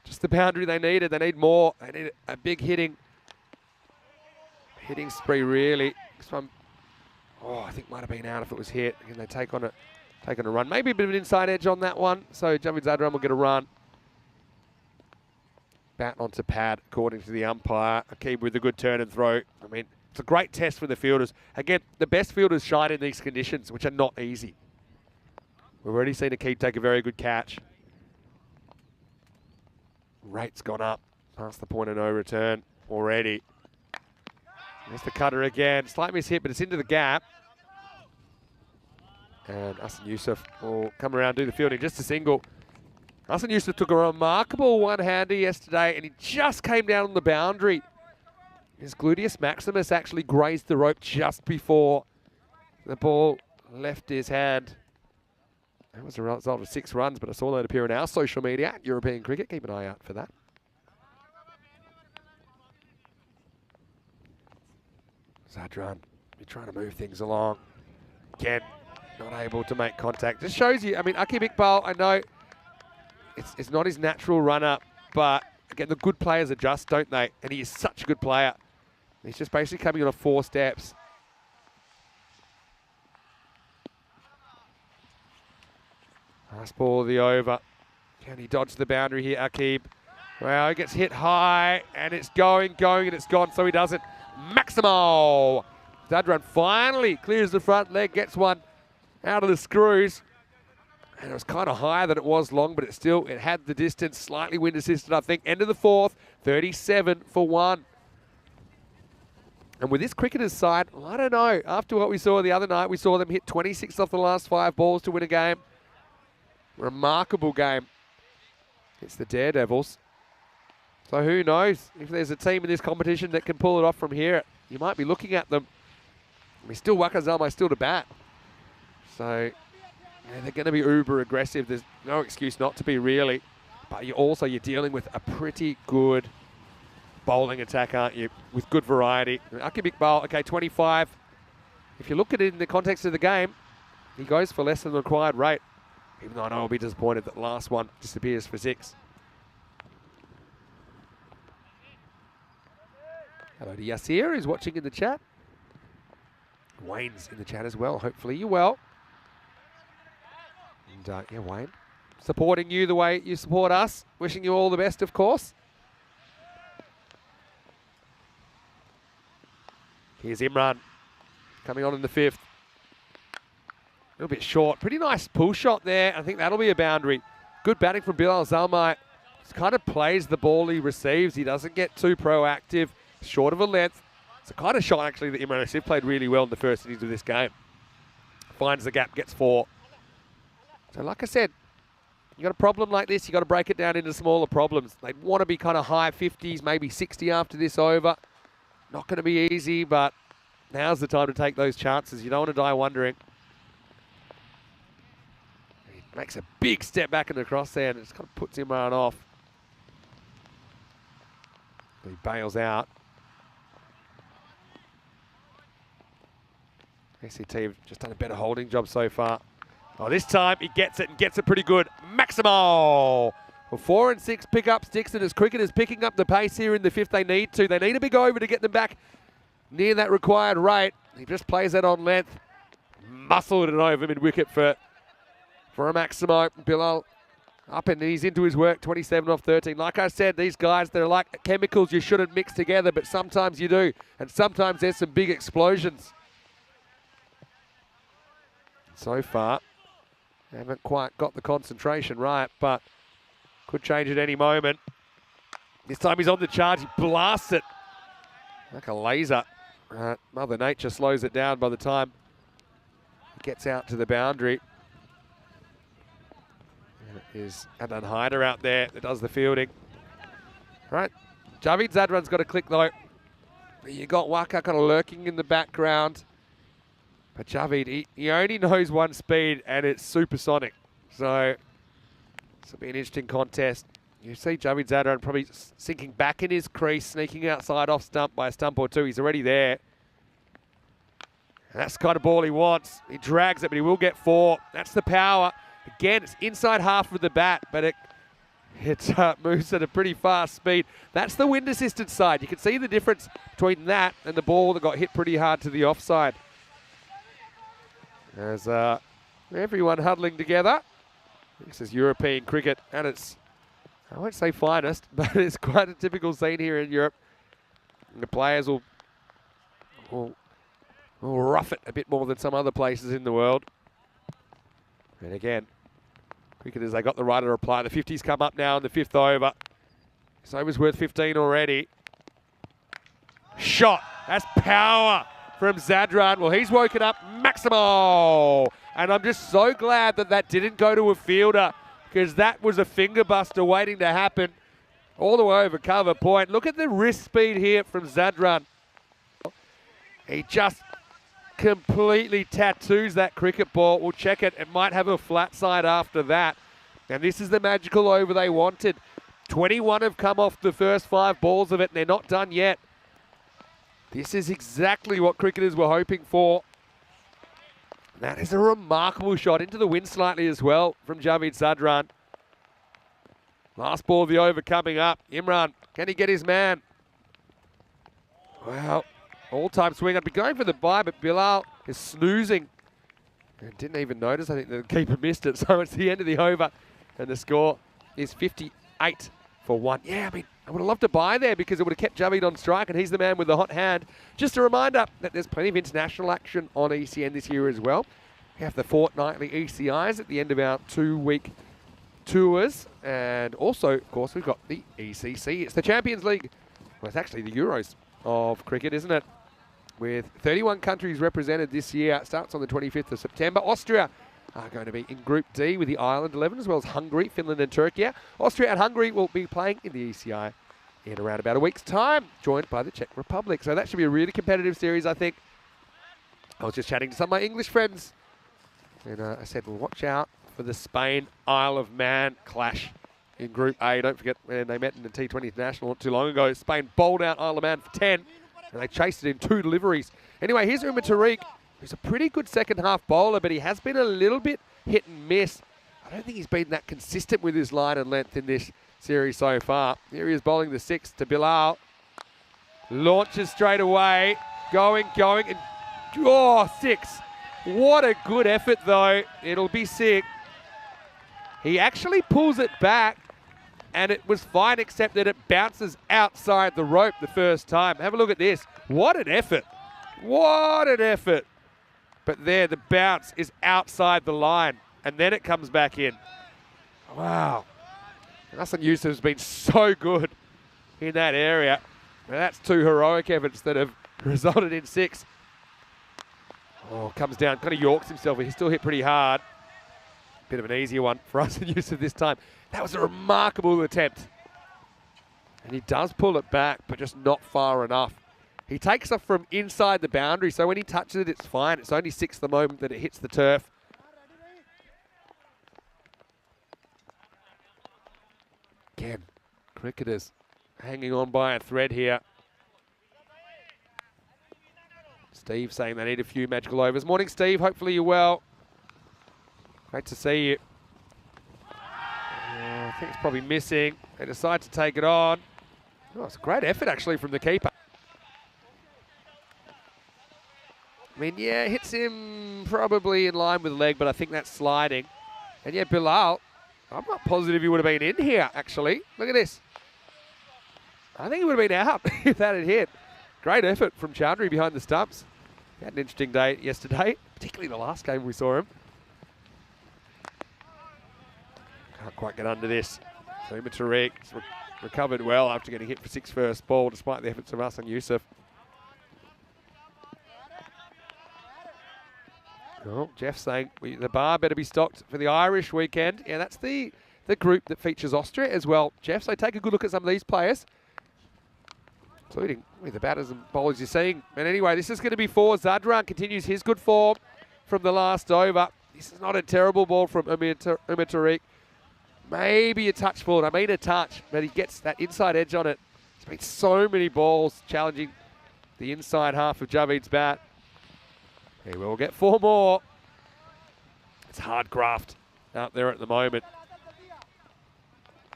Just the boundary they needed. They need more. They need a big hitting spree, really. This one, I think might have been out if it was hit. Again, they take on a run. Maybe a bit of an inside edge on that one. So Javid Zadran will get a run. Bat onto pad, according to the umpire. Akib with a good turn and throw. I mean, it's a great test for the fielders. Again, the best fielders shine in these conditions, which are not easy. We've already seen Akib take a very good catch. Rate's gone up past the point of no return already. There's the cutter again. Slight miss hit, but it's into the gap. And Hassan Yusuf will come around, do the fielding, just a single. Hassan Yusuf took a remarkable one-hander yesterday, and he just came down on the boundary. His gluteus maximus actually grazed the rope just before the ball left his hand. That was a result of 6 runs, but I saw that appear on our social media at European Cricket. Keep an eye out for that. Zadran, you're trying to move things along. Again, not able to make contact. Just shows you, I mean, Akib Iqbal, I know it's not his natural run-up, but again, the good players adjust, don't they? And he is such a good player. He's just basically coming on 4 steps. Last ball of the over. Can he dodge the boundary here, Akib? Well, he gets hit high, and it's going, and it's gone, so he doesn't. Maximo! Zadran finally clears the front leg, gets one out of the screws. And it was kind of higher than it was long, but it had the distance, slightly wind assisted, I think. End of the 4th, 37 for 1. And with this cricketers' side, I don't know. After what we saw the other night, we saw them hit 26 off the last 5 balls to win a game. Remarkable game. It's the Daredevils. So who knows if there's a team in this competition that can pull it off from here. You might be looking at them. I mean, still Waka Zalmai still to bat. So yeah, they're going to be uber aggressive. There's no excuse not to be, really. But you're dealing with a pretty good bowling attack, aren't you? With good variety. Akib Iqbal, okay, 25. If you look at it in the context of the game, he goes for less than the required rate. Even though I know I'll be disappointed that the last one disappears for 6. Hello to Yasir, who's watching in the chat. Wayne's in the chat as well. Hopefully you're well. And yeah, Wayne, supporting you the way you support us. Wishing you all the best, of course. Here's Imran coming on in the 5th. A little bit short. Pretty nice pull shot there. I think that'll be a boundary. Good batting from Bilal Zalmai. Just kind of plays the ball he receives. He doesn't get too proactive. Short of a length. It's a kind of shot, actually, that Imran Asif played really well in the first innings of this game. Finds the gap, gets 4. So like I said, you got a problem like this, you got to break it down into smaller problems. They'd want to be kind of high 50s, maybe 60 after this over. Not going to be easy, but now's the time to take those chances. You don't want to die wondering. He makes a big step back in the cross there, and it just kind of puts Imran off. He bails out. ACT have just done a better holding job so far. Oh, this time he gets it and gets it pretty good. Maximo! Well, 4 and 6 pick up sticks, and as cricketers picking up the pace here in the 5th, they need to. They need a big over to get them back near that required rate. He just plays that on length. Muscled it over mid-wicket for a Maximo. Bilal up and he's into his work, 27 off 13. Like I said, these guys, they're like chemicals you shouldn't mix together, but sometimes you do. And sometimes there's some big explosions. So far, haven't quite got the concentration right, but could change at any moment. This time he's on the charge, he blasts it like a laser. Mother Nature slows it down by the time he gets out to the boundary. There is Adnan Haider out there that does the fielding. Right, Javid Zadran's got a click though. You got Waka kind of lurking in the background. But Javid, he only knows one speed, and it's supersonic. So this will be an interesting contest. You see Javid Zadran probably sinking back in his crease, sneaking outside off stump by a stump or two. He's already there. And that's the kind of ball he wants. He drags it, but he will get 4. That's the power. Again, it's inside half of the bat, but it moves at a pretty fast speed. That's the wind assisted side. You can see the difference between that and the ball that got hit pretty hard to the offside. As everyone huddling together. This is European cricket, and it's, I won't say finest, but it's quite a typical scene here in Europe. And the players will rough it a bit more than some other places in the world. And again, cricketers, they got the right to reply. The 50's come up now in the 5th over. This over's worth 15 already. Shot. That's power from Zadran. Well, he's woken up Maximo. And I'm just so glad that that didn't go to a fielder, because that was a finger buster waiting to happen. All the way over cover point. Look at the wrist speed here from Zadran. He just completely tattoos that cricket ball. We'll check it. It might have a flat side after that. And this is the magical over they wanted. 21 have come off the first 5 balls of it, and they're not done yet. This is exactly what cricketers were hoping for. That is a remarkable shot into the wind slightly as well from Javed Zadran. Last ball of the over coming up. Imran, can he get his man? Well, all-time swing. I'd be going for the bye, but Bilal is snoozing. And didn't even notice. I think the keeper missed it. So it's the end of the over. And the score is 58 for 1. Yeah, I mean, I would have loved to buy there because it would have kept Javed on strike, and he's the man with the hot hand. Just a reminder that there's plenty of international action on ECN this year as well. We have the fortnightly ECIs at the end of our 2-week tours. And also, of course, we've got the ECC. It's the Champions League. Well, it's actually the Euros of cricket, isn't it? With 31 countries represented this year. It starts on the 25th of September. Austria are going to be in Group D with the Ireland 11, as well as Hungary, Finland and Turkey. Austria and Hungary will be playing in the ECI in around about a week's time, joined by the Czech Republic. So that should be a really competitive series, I think. I was just chatting to some of my English friends, and I said, well, watch out for the Spain-Isle of Man clash in Group A. Don't forget when they met in the T20 International not too long ago. Spain bowled out Isle of Man for 10, and they chased it in 2 deliveries. Anyway, here's Umar Tariq, who's a pretty good second-half bowler, but he has been a little bit hit and miss. I don't think he's been that consistent with his line and length in this series so far. Here he is bowling the 6 to Bilal. Launches straight away. Going, and... oh, 6. What a good effort, though. It'll be 6. He actually pulls it back, and it was fine, except that it bounces outside the rope the first time. Have a look at this. What an effort. What an effort. But there, the bounce is outside the line, and then it comes back in. Wow. Hassan Yusuf's been so good in that area. Now, that's 2 heroic efforts that have resulted in 6. Oh, comes down, kind of yorks himself. He's still hit pretty hard. Bit of an easier one for Hassan Yusuf this time. That was a remarkable attempt. And he does pull it back, but just not far enough. He takes off from inside the boundary, so when he touches it, it's fine. It's only 6 the moment that it hits the turf. Again, cricketers hanging on by a thread here. Steve saying they need a few magical overs. Morning, Steve. Hopefully you're well. Great to see you. I think it's probably missing. They decide to take it on. Oh, it's a great effort, actually, from the keeper. I mean, yeah, hits him probably in line with the leg, but I think that's sliding. And yeah, Bilal, I'm not positive he would have been in here, actually. Look at this. I think he would have been out if that had hit. Great effort from Chowdhury behind the stumps. He had an interesting day yesterday, particularly the last game we saw him. Can't quite get under this. So Umar Tariq recovered well after getting hit for 6 first ball, despite the efforts of Hassan Yusuf. Oh, Jeff saying the bar better be stocked for the Irish weekend. Yeah, that's the group that features Austria as well, Jeff. So take a good look at some of these players, including the batters and bowlers you're seeing. And anyway, this is going to be 4. Zadran continues his good form from the last over. This is not a terrible ball from Umar Tariq. Maybe a touch forward. I mean a touch, but he gets that inside edge on it. There's been so many balls challenging the inside half of Javed's bat. He will get 4 more. It's hard graft out there at the moment.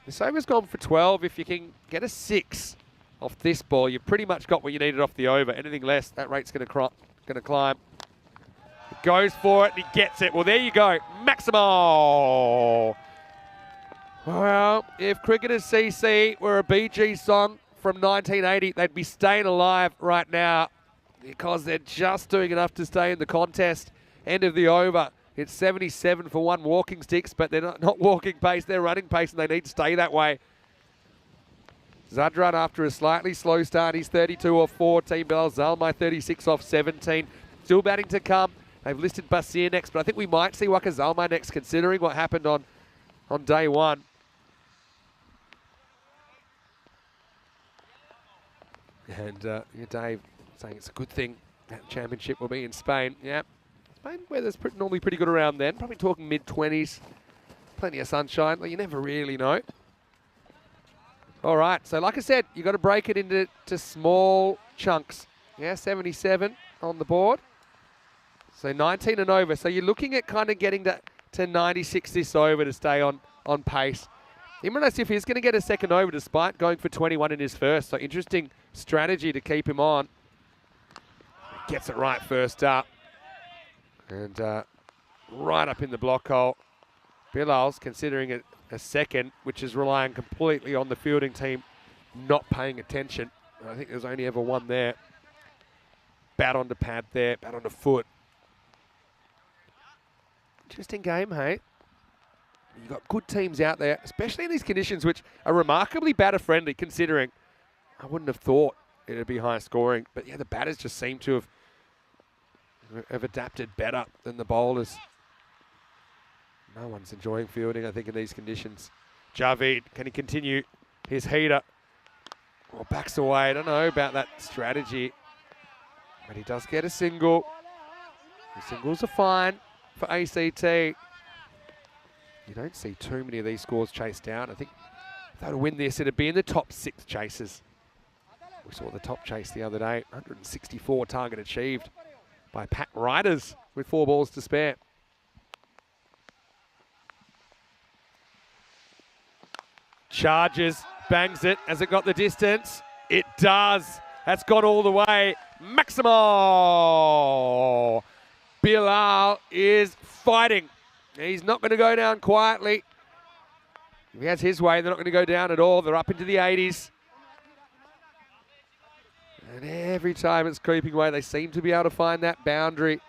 This over's gone for 12. If you can get a 6 off this ball, you've pretty much got what you needed off the over. Anything less, that rate's going to climb. He goes for it and he gets it. Well, there you go. Maximo. Well, if Cricketers CC were a Bee Gees song from 1980, they'd be staying alive right now because they're just doing enough to stay in the contest. End of the over. It's 77 for 1 walking sticks, but they're not walking pace, they're running pace, and they need to stay that way. Zadran, after a slightly slow start, he's 32 off 14. Bilal Zalmai 36 off 17. Still batting to come. They've listed Basir next, but I think we might see Waka Zalmai next, considering what happened on day 1. And Dave saying it's a good thing that championship will be in Spain. Yeah. Spain weather's normally pretty good around then. Probably talking mid-20s. Plenty of sunshine. Well, you never really know. All right. So like I said, you've got to break it into small chunks. Yeah, 77 on the board. So 19 and over. So you're looking at kind of getting to 96 this over to stay on pace. Imran Asif is going to get a second over despite going for 21 in his first. So interesting strategy to keep him on. Gets it right first up. And right up in the block hole. Bilal's considering a second, which is relying completely on the fielding team not paying attention. I think there's only ever one there. Bat on the pad there, bat on the foot. Interesting game, hey? You've got good teams out there, especially in these conditions, which are remarkably batter-friendly, considering I wouldn't have thought it would be high scoring. But yeah, the batters just seem to have adapted better than the bowlers. No one's enjoying fielding, I think, in these conditions. Javid, can he continue his heater? Well, backs away. I don't know about that strategy. But he does get a single. The singles are fine for ACT. You don't see too many of these scores chased down. I think if they were to win this, it'd be in the top 6 chases. We saw the top chase the other day. 164 target achieved by Pat Riders with 4 balls to spare. Charges, bangs it. Has it got the distance? It does. That's gone all the way. Maximo! Bilal is fighting. He's not going to go down quietly. If he has his way, they're not going to go down at all. They're up into the 80s. And every time it's creeping away, they seem to be able to find that boundary.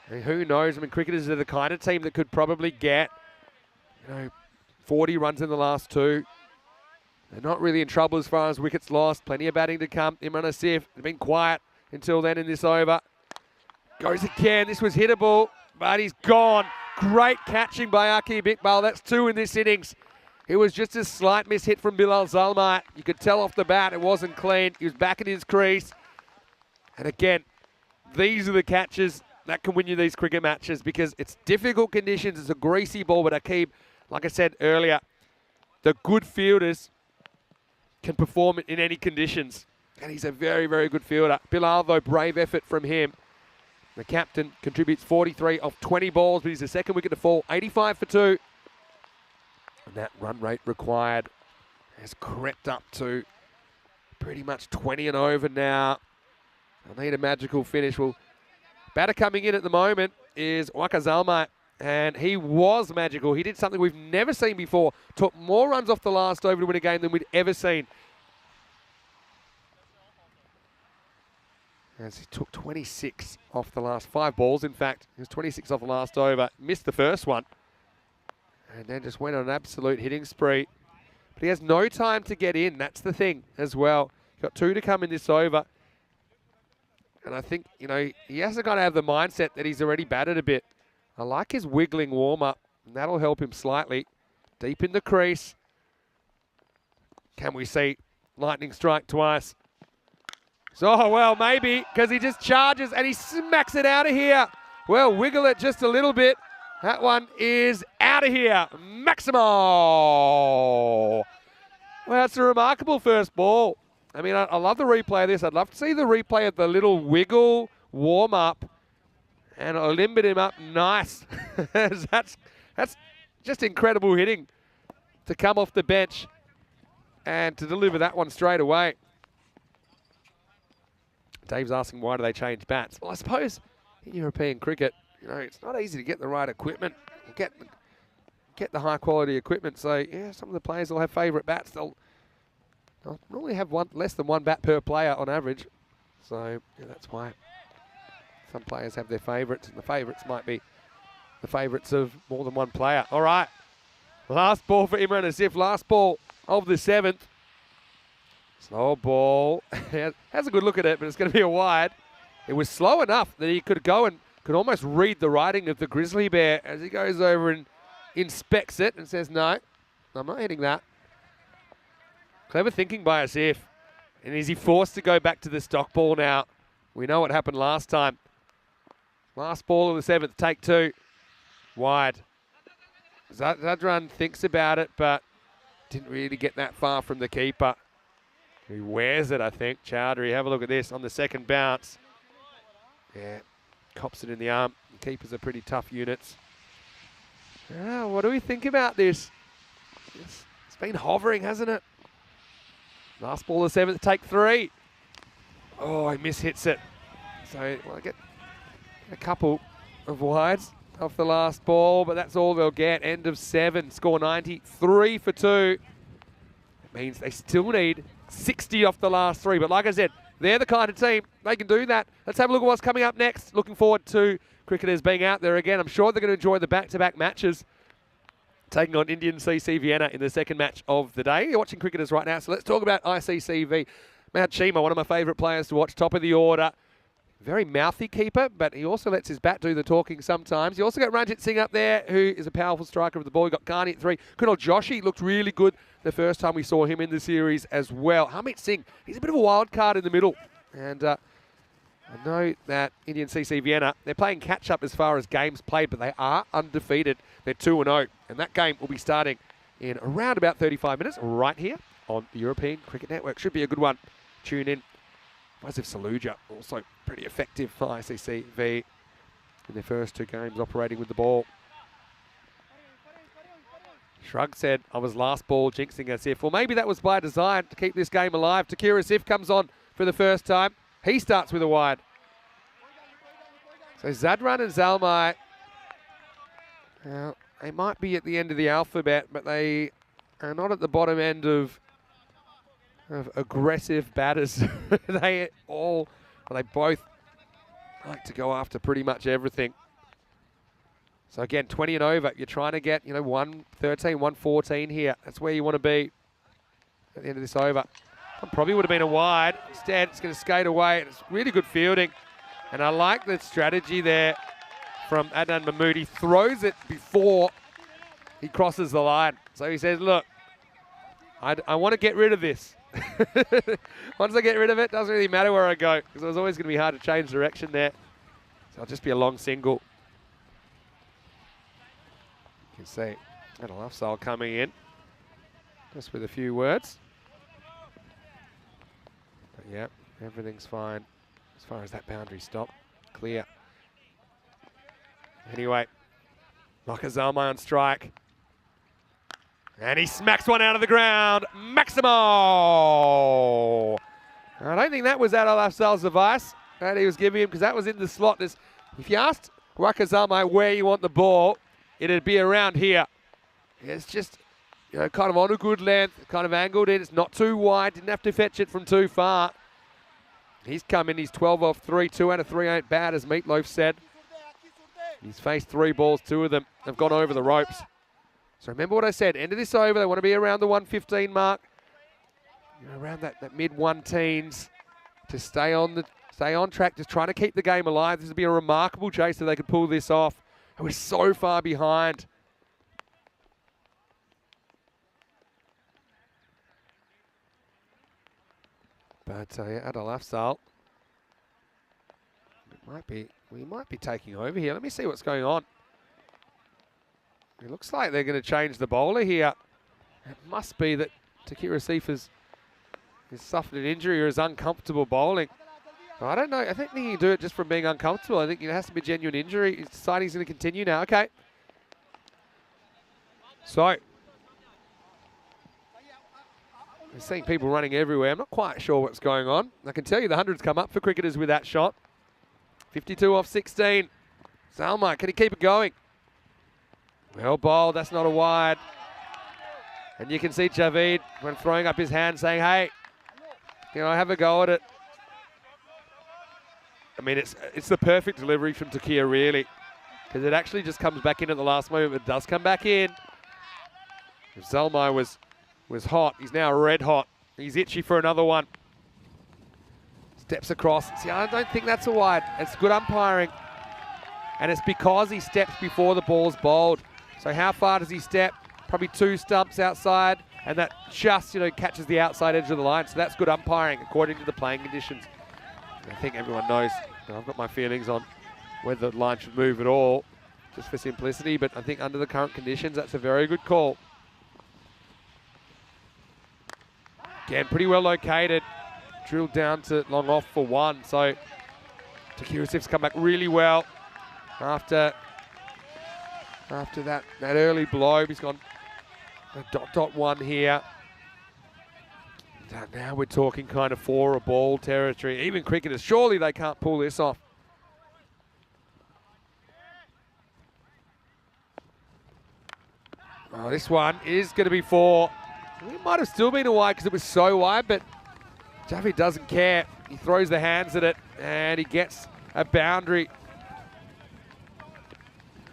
And who knows? I mean, cricketers are the kind of team that could probably get, 40 runs in the last 2. They're not really in trouble as far as wickets lost. Plenty of batting to come. Imran Asif, they've been quiet until then in this over. Goes again. This was hittable, but he's gone. Great catching by Aqib Iqbal. That's 2 in this innings. It was just a slight miss hit from Bilal Zalmai. You could tell off the bat it wasn't clean. He was back in his crease. And again, these are the catches that can win you these cricket matches because it's difficult conditions. It's a greasy ball, but Aqib, like I said earlier, the good fielders can perform in any conditions. And he's a very, very good fielder. Bilal, though, brave effort from him. The captain contributes 43 off 20 balls, but he's the second wicket to fall. 85 for 2. And that run rate required has crept up to pretty much 20 and over now. I need a magical finish. Well, batter coming in at the moment is Waka Zalmai, and he was magical. He did something we've never seen before. Took more runs off the last over to win a game than we'd ever seen. As he took 26 off the last 5 balls. In fact, he was 26 off the last over. Missed the first one. And then just went on an absolute hitting spree. But he has no time to get in. That's the thing as well. Got 2 to come in this over. And I think, he hasn't got to have the mindset that he's already batted a bit. I like his wiggling warm-up. And that'll help him slightly. Deep in the crease. Can we see lightning strike twice? So, well, maybe, because he just charges and he smacks it out of here. Well, wiggle it just a little bit. That one is out of here. Maximo! Well, it's a remarkable first ball. I mean, I love the replay of this. I'd love to see the replay of the little wiggle warm-up and limbered him up nice. That's just incredible hitting to come off the bench and to deliver that one straight away. Dave's asking, why do they change bats? Well, I suppose in European cricket, it's not easy to get the right equipment, get the high quality equipment. So yeah, some of the players will have favourite bats. They'll normally have less than one bat per player on average. So yeah, that's why some players have their favourites, and the favourites might be the favourites of more than one player. All right, last ball for Imran Asif, last ball of the 7th. Slow ball, has a good look at it, but it's going to be a wide. It was slow enough that he could go and could almost read the writing of the Grizzly Bear as he goes over and inspects it and says, no, I'm not hitting that. Clever thinking by Asif. And is he forced to go back to the stock ball now? We know what happened last time. Last ball of the 7th, take 2. Wide. Zadran thinks about it, but didn't really get that far from the keeper. He wears it, I think. Chowdhury, have a look at this on the second bounce. Yeah, cops it in the arm. The keepers are pretty tough units. What do we think about this? It's been hovering, hasn't it? Last ball of the 7th, take 3. Oh, he mishits it. So I get a couple of wides off the last ball, but that's all they'll get. End of 7, score 90, 3 for 2. It means they still need 60 off the last 3. But like I said, they're the kind of team, they can do that. Let's have a look at what's coming up next. Looking forward to cricketers being out there again. I'm sure they're going to enjoy the back-to-back matches, taking on Indian CC Vienna in the second match of the day. You're watching cricketers right now, so let's talk about ICCV. Matt Chima, one of my favourite players to watch, top of the order. Very mouthy keeper, but he also lets his bat do the talking sometimes. You also got Ranjit Singh up there, who is a powerful striker of the ball. You got Carney at 3. Kunal Joshi looked really good the first time we saw him in the series as well. Harmeet Singh, he's a bit of a wild card in the middle. And I know that Indian CC Vienna, they're playing catch-up as far as games played, but they are undefeated. They're 2-0, and that game will be starting in around about 35 minutes right here on the European Cricket Network. Should be a good one. Tune in. Wasif Saluja, also pretty effective for ICCV in their first 2 games operating with the ball. Shrug said, I was last ball jinxing Asif. Well, maybe that was by design to keep this game alive. Takir Asif comes on for the first time. He starts with a wide. So Zadran and Zalmai, they might be at the end of the alphabet, but they are not at the bottom end of aggressive batters. They both like to go after pretty much everything. So again, 20 and over, you're trying to get, 113, 114 here. That's where you want to be at the end of this over. Probably would have been a wide. Instead, it's going to skate away. It's really good fielding. And I like the strategy there from Adnan Mahmood. He throws it before he crosses the line. So he says, look, I want to get rid of this. Once I get rid of it, doesn't really matter where I go, because it was always going to be hard to change direction there. So it'll just be a long single. You can see Adil Afzal coming in, just with a few words. But yeah, everything's fine as far as that boundary stop. Clear. Anyway, Zalmai on strike. And he smacks one out of the ground. Maximo! I don't think that was Adil Afzal's advice that he was giving him, because that was in the slot. If you asked Waka Zalmai where you want the ball, it'd be around here. It's just, kind of on a good length, kind of angled in. It's not too wide. Didn't have to fetch it from too far. He's come in. He's 12 off 3. 2 out of 3 ain't bad, as Meatloaf said. He's faced 3 balls. 2 of them have gone over the ropes. So remember what I said, end of this over, they want to be around the 115 mark, around that mid-1-teens to stay on track, just trying to keep the game alive. This would be a remarkable chase if they could pull this off. And we're so far behind. But Adil Afzal, we might be taking over here. Let me see what's going on. It looks like they're going to change the bowler here. It must be that Takir Asif has suffered an injury or is uncomfortable bowling. I don't know. I think he can do it just from being uncomfortable. I think it has to be a genuine injury. He's deciding he's going to continue now. Okay. So, we're seeing people running everywhere. I'm not quite sure what's going on. I can tell you the 100's come up for cricketers with that shot. 52 off 16. Zalmai, can he keep it going? Well bowled, that's not a wide. And you can see Javid, when throwing up his hand, saying, hey, have a go at it. I mean, it's the perfect delivery from Takia, really, because it actually just comes back in at the last moment, but it does come back in. If Zalmai was hot, he's now red hot. He's itchy for another one. Steps across. See, I don't think that's a wide. It's good umpiring. And it's because he steps before the ball's bowled. So how far does he step? Probably 2 stumps outside, and that just, catches the outside edge of the line. So that's good umpiring according to the playing conditions. I think everyone knows. I've got my feelings on whether the line should move at all, just for simplicity. But I think under the current conditions, that's a very good call. Again, pretty well located. Drilled down to long off for 1. So Takia Asif's come back really well after that early blow. He's gone a .1 here. Now we're talking kind of 4 a ball territory. Even cricketers, surely they can't pull this off. Oh, this one is going to be 4. It might have still been a wide because it was so wide, but Javi doesn't care. He throws the hands at it, and he gets a boundary.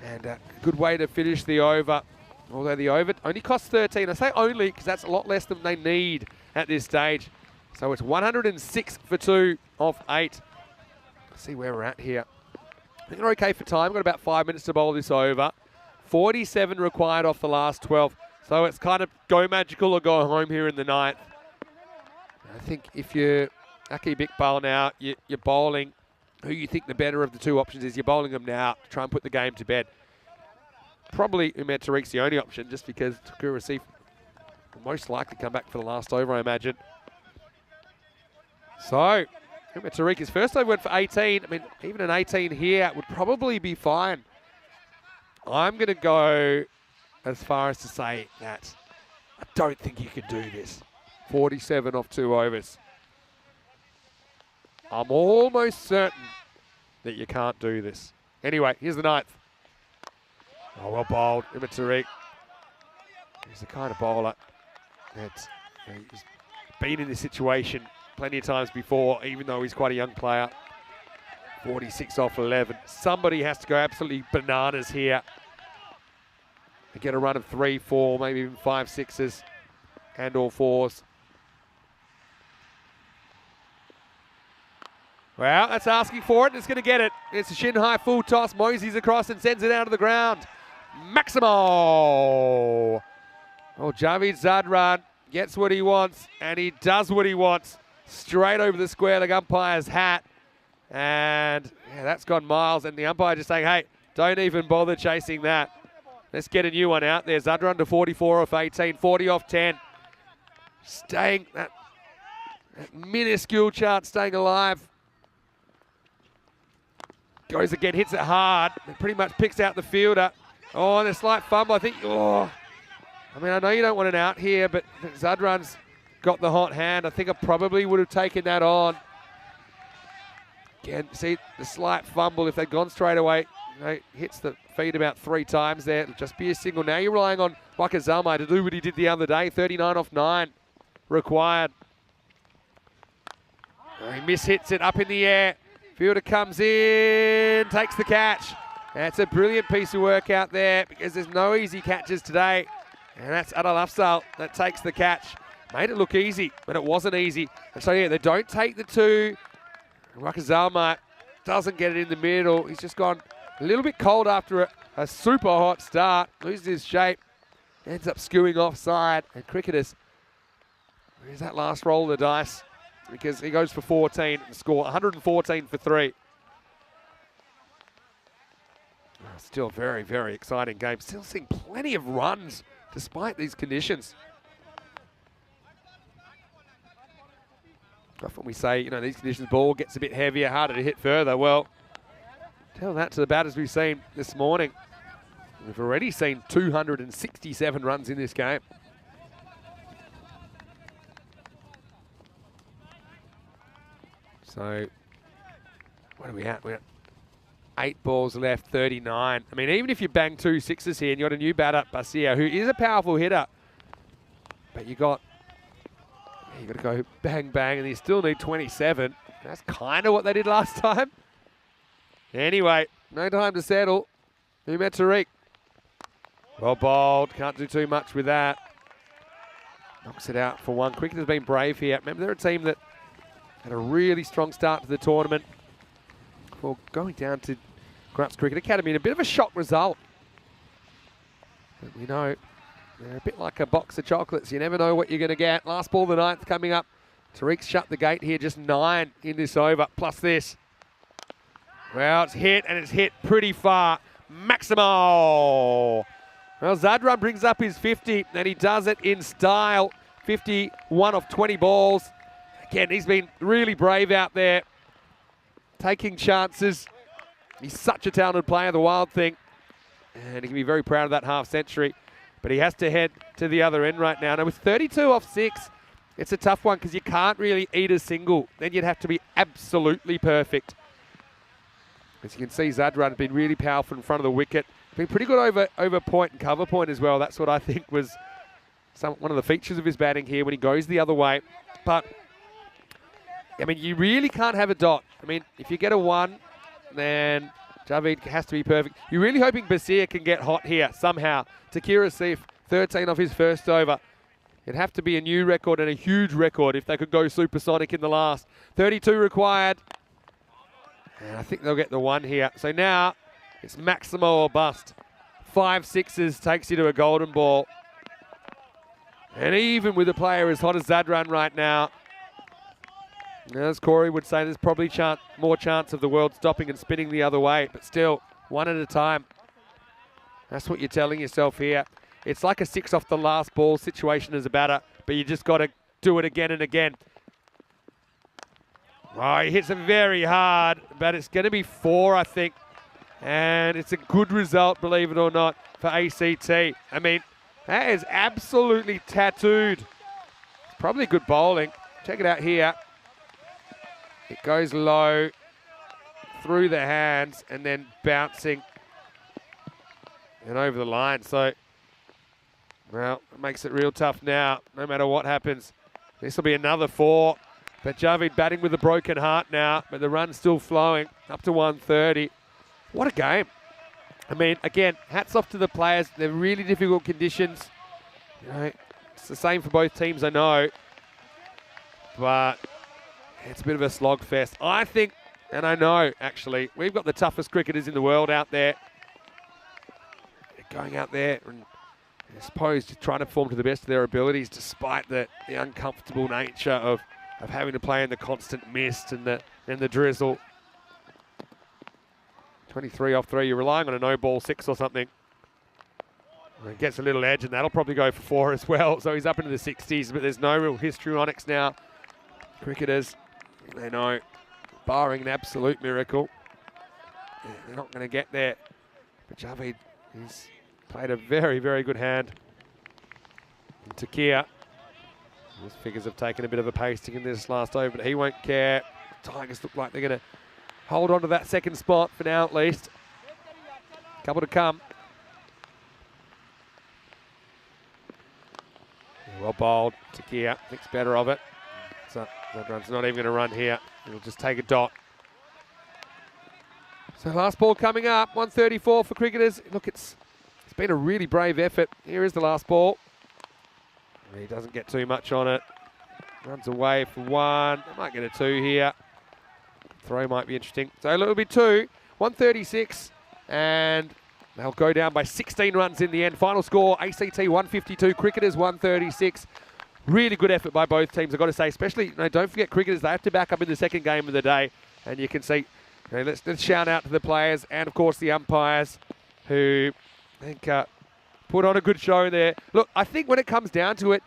And a good way to finish the over. Although the over only costs 13. I say only because that's a lot less than they need at this stage. So it's 106 for 2 off 8. Let's see where we're at here. I think we're okay for time. We've got about 5 minutes to bowl this over. 47 required off the last 12. So it's kind of go magical or go home here in the 9th. I think if you're Aki Bikbal now, you're bowling who you think the better of the 2 options is. You're bowling them now to try and put the game to bed. Probably Umar Tariq's the only option, just because Takia Asif will most likely come back for the last over, I imagine. So, Umar Tariq, his first over went for 18. I mean, even an 18 here would probably be fine. I'm going to go as far as to say that I don't think you can do this. 47 off 2 overs. I'm almost certain that you can't do this. Anyway, here's the 9th. Oh, well bowled, Umar Tariq. He's the kind of bowler that he's been in this situation plenty of times before, even though he's quite a young player. 46 off 11. Somebody has to go absolutely bananas here and get a run of 3, 4, maybe even 5 6s and all 4s. Well, that's asking for it. It's going to get it. It's a shin high full toss. Moseys across and sends it out of the ground. Maximo! Oh, Javid Zadran gets what he wants, and he does what he wants. Straight over the square leg umpire's hat. And yeah, that's gone miles. And the umpire just saying, hey, don't even bother chasing that. Let's get a new one out there. Zadran to 44 off 18, 40 off 10. Staying, that minuscule chance staying alive. Goes again, hits it hard. It pretty much picks out the fielder. Oh, and a slight fumble. I think, I mean, I know you don't want an out here, but Zadran's got the hot hand. I think I probably would have taken that on. Again, see the slight fumble. If they'd gone straight away, hits the feet about 3 times there. It'll just be a single. Now you're relying on Waka Zalmai to do what he did the other day. 39 off 9 required. He mishits it up in the air. Fielder comes in, takes the catch. That's a brilliant piece of work out there because there's no easy catches today. And that's Adil Afzal that takes the catch. Made it look easy, but it wasn't easy. And so, yeah, they don't take the 2. Waka Zalmai doesn't get it in the middle. He's just gone a little bit cold after a super hot start. Loses his shape. Ends up skewing offside. And cricketers, where's that last roll of the dice? Because he goes for 14 and score 114 for 3. Still very, very exciting game. Still seeing plenty of runs despite these conditions. Often we say, you know, these conditions, ball gets a bit heavier, harder to hit further. Well, tell that to the batters we've seen this morning. We've already seen 267 runs in this game. So, what are we at? We're at 8 balls left, 39. I mean, even if you bang 2 sixes here and you got a new batter, Basia, who is a powerful hitter, but you got to go bang, bang, and you still need 27. That's kind of what they did last time. Anyway, no time to settle. Umet Tariq. Well bowled. Can't do too much with that. Knocks it out for one. Cricket has been brave here. Remember, they're a team that had a really strong start to the tournament before going down to Grants Cricket Academy in a bit of a shock result. But we know they're a bit like a box of chocolates. You never know what you're going to get. Last ball of the ninth coming up. Tariq's shut the gate here. Just 9 in this over, plus this. Well, it's hit, and it's hit pretty far. Maximo! Well, Zadran brings up his 50, and he does it in style. 51 off 20 balls. Again, he's been really brave out there, taking chances. He's such a talented player, the wild thing. And he can be very proud of that half century. But he has to head to the other end right now. Now, with 32 off 6, it's a tough one because you can't really eat a single. Then you'd have to be absolutely perfect. As you can see, Zadran has been really powerful in front of the wicket. Been pretty good over point and cover point as well. That's what I think was one of the features of his batting here when he goes the other way. But, I mean, you really can't have a dot. I mean, if you get a 1, then Javid has to be perfect. You're really hoping Basir can get hot here somehow. Takir Asif, 13 off his first over. It'd have to be a new record and a huge record if they could go supersonic in the last. 32 required. And I think they'll get the 1 here. So now it's Maximo or bust. 5 sixes takes you to a golden ball. And even with a player as hot as Zadran right now, as Corey would say, there's probably more chance of the world stopping and spinning the other way. But still, 1 at a time. That's what you're telling yourself here. It's like a 6 off the last ball situation as a batter, but you just got to do it again and again. Oh, he hits it very hard, but it's going to be 4, I think. And it's a good result, believe it or not, for ACT. I mean, that is absolutely tattooed. It's probably good bowling. Check it out here. It goes low, through the hands, and then bouncing and over the line. So, well, it makes it real tough now, no matter what happens. This will be another 4. But Javid batting with a broken heart now, but the run's still flowing up to 130. What a game. I mean, again, hats off to the players. They're really difficult conditions. You know, it's the same for both teams, I know. But it's a bit of a slog fest. I think, and I know, actually, we've got the toughest cricketers in the world out there. They're going out there and I suppose just trying to perform to the best of their abilities despite the uncomfortable nature of having to play in the constant mist and the drizzle. 23 off 3, you're relying on a no ball 6 or something. And it gets a little edge and that'll probably go for 4 as well. So he's up into the 60s, but there's no real histrionics now. Cricketers, they know, barring an absolute miracle, they're not going to get there. But Javid, he's played a very, very good hand. And Takir, his figures have taken a bit of a pasting in this last over, but he won't care. Tigers look like they're going to hold on to that second spot for now at least. Couple to come. Well bowled. Takir thinks better of it. So Zadran's not even going to run here. He'll just take a dot. So last ball coming up. 134 for cricketers. Look, it's been a really brave effort. Here is the last ball. He doesn't get too much on it. Runs away for 1. They might get a 2 here. Throw might be interesting. So it'll be 2. 136. And they'll go down by 16 runs in the end. Final score, ACT 152, cricketers 136. Really good effort by both teams, I've got to say. Especially, don't forget cricketers, they have to back up in the second game of the day. And you can see, let's shout out to the players and, of course, the umpires who I think put on a good show there. Look, I think when it comes down to it,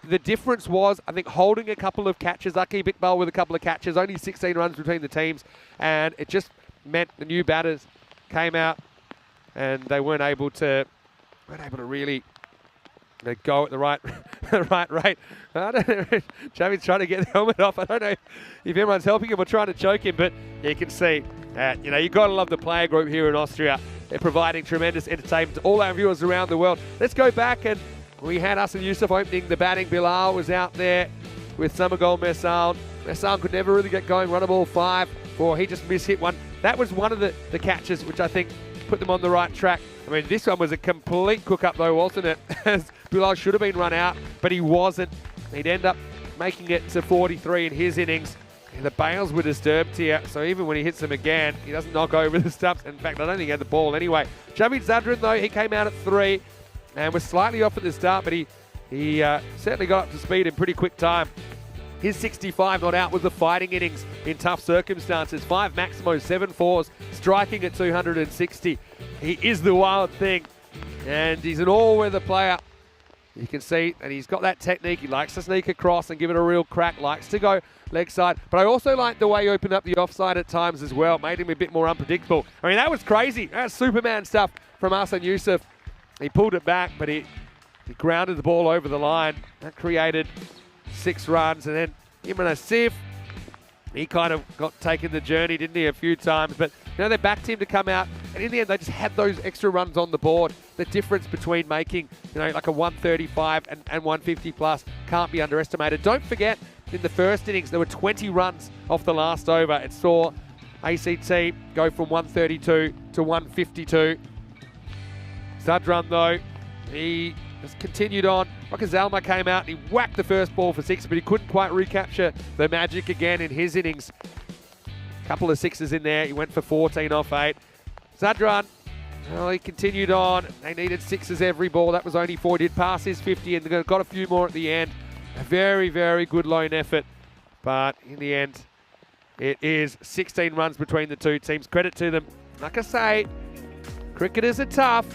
the difference was, I think, holding a couple of catches. Lucky Bickball with a couple of catches, only 16 runs between the teams, and it just meant the new batters came out and they weren't able to really go at the right rate. I don't know. Javi's trying to get the helmet off. I don't know if everyone's helping him or trying to choke him, but you can see, you've got to love the player group here in Austria. They're providing tremendous entertainment to all our viewers around the world. Let's go back, and we had Hassan Yusuf opening the batting. Bilal was out there with Samagol Mesal. Mesal could never really get going. Run a ball 5, or he just mishit one. That was one of the catches which I think put them on the right track. I mean, this one was a complete cook-up though, wasn't it? As Bilal should have been run out, but he wasn't. He'd end up making it to 43 in his innings. And the bails were disturbed here, so even when he hits them again, he doesn't knock over the stumps. In fact, I don't think he had the ball anyway. Javid Zadran, though, he came out at 3 and was slightly off at the start, but he certainly got up to speed in pretty quick time. His 65 not out was a fighting innings in tough circumstances. 5 Maximo, 7 fours, striking at 260. He is the wild thing, and he's an all-weather player. You can see, and he's got that technique. He likes to sneak across and give it a real crack, likes to go leg side. But I also like the way he opened up the offside at times as well, made him a bit more unpredictable. I mean, that was crazy. That's Superman stuff from Hassan Yusuf. He pulled it back, but he grounded the ball over the line. That created 6 runs, and then Imran Asif, he kind of got taken the journey, didn't he, a few times. But, they backed him to come out, and in the end, they just had those extra runs on the board. The difference between making, like a 135 and 150 plus can't be underestimated. Don't forget, in the first innings, there were 20 runs off the last over. It saw ACT go from 132 to 152. Zadran, though, he just continued on. Zalma came out and he whacked the first ball for 6, but he couldn't quite recapture the magic again in his innings. Couple of 6s in there. He went for 14 off 8. Zadran, well, he continued on. They needed 6s every ball. That was only 4. Did pass his 50 and got a few more at the end. A very, very good lone effort. But in the end, it is 16 runs between the two teams. Credit to them. Like I say, cricketers are tough.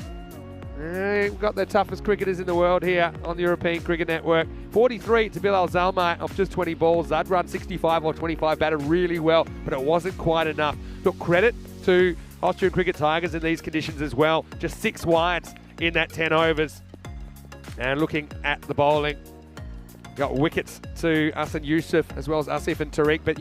We've got the toughest cricketers in the world here on the European Cricket Network. 43 to Bilal Zalmai off just 20 balls. Zadran 65 or 25 batted really well, but it wasn't quite enough. Look, credit to Austrian Cricket Tigers in these conditions as well. Just 6 wides in that 10 overs. And looking at the bowling, got wickets to Hassan Yusuf as well as Asif and Tariq. But,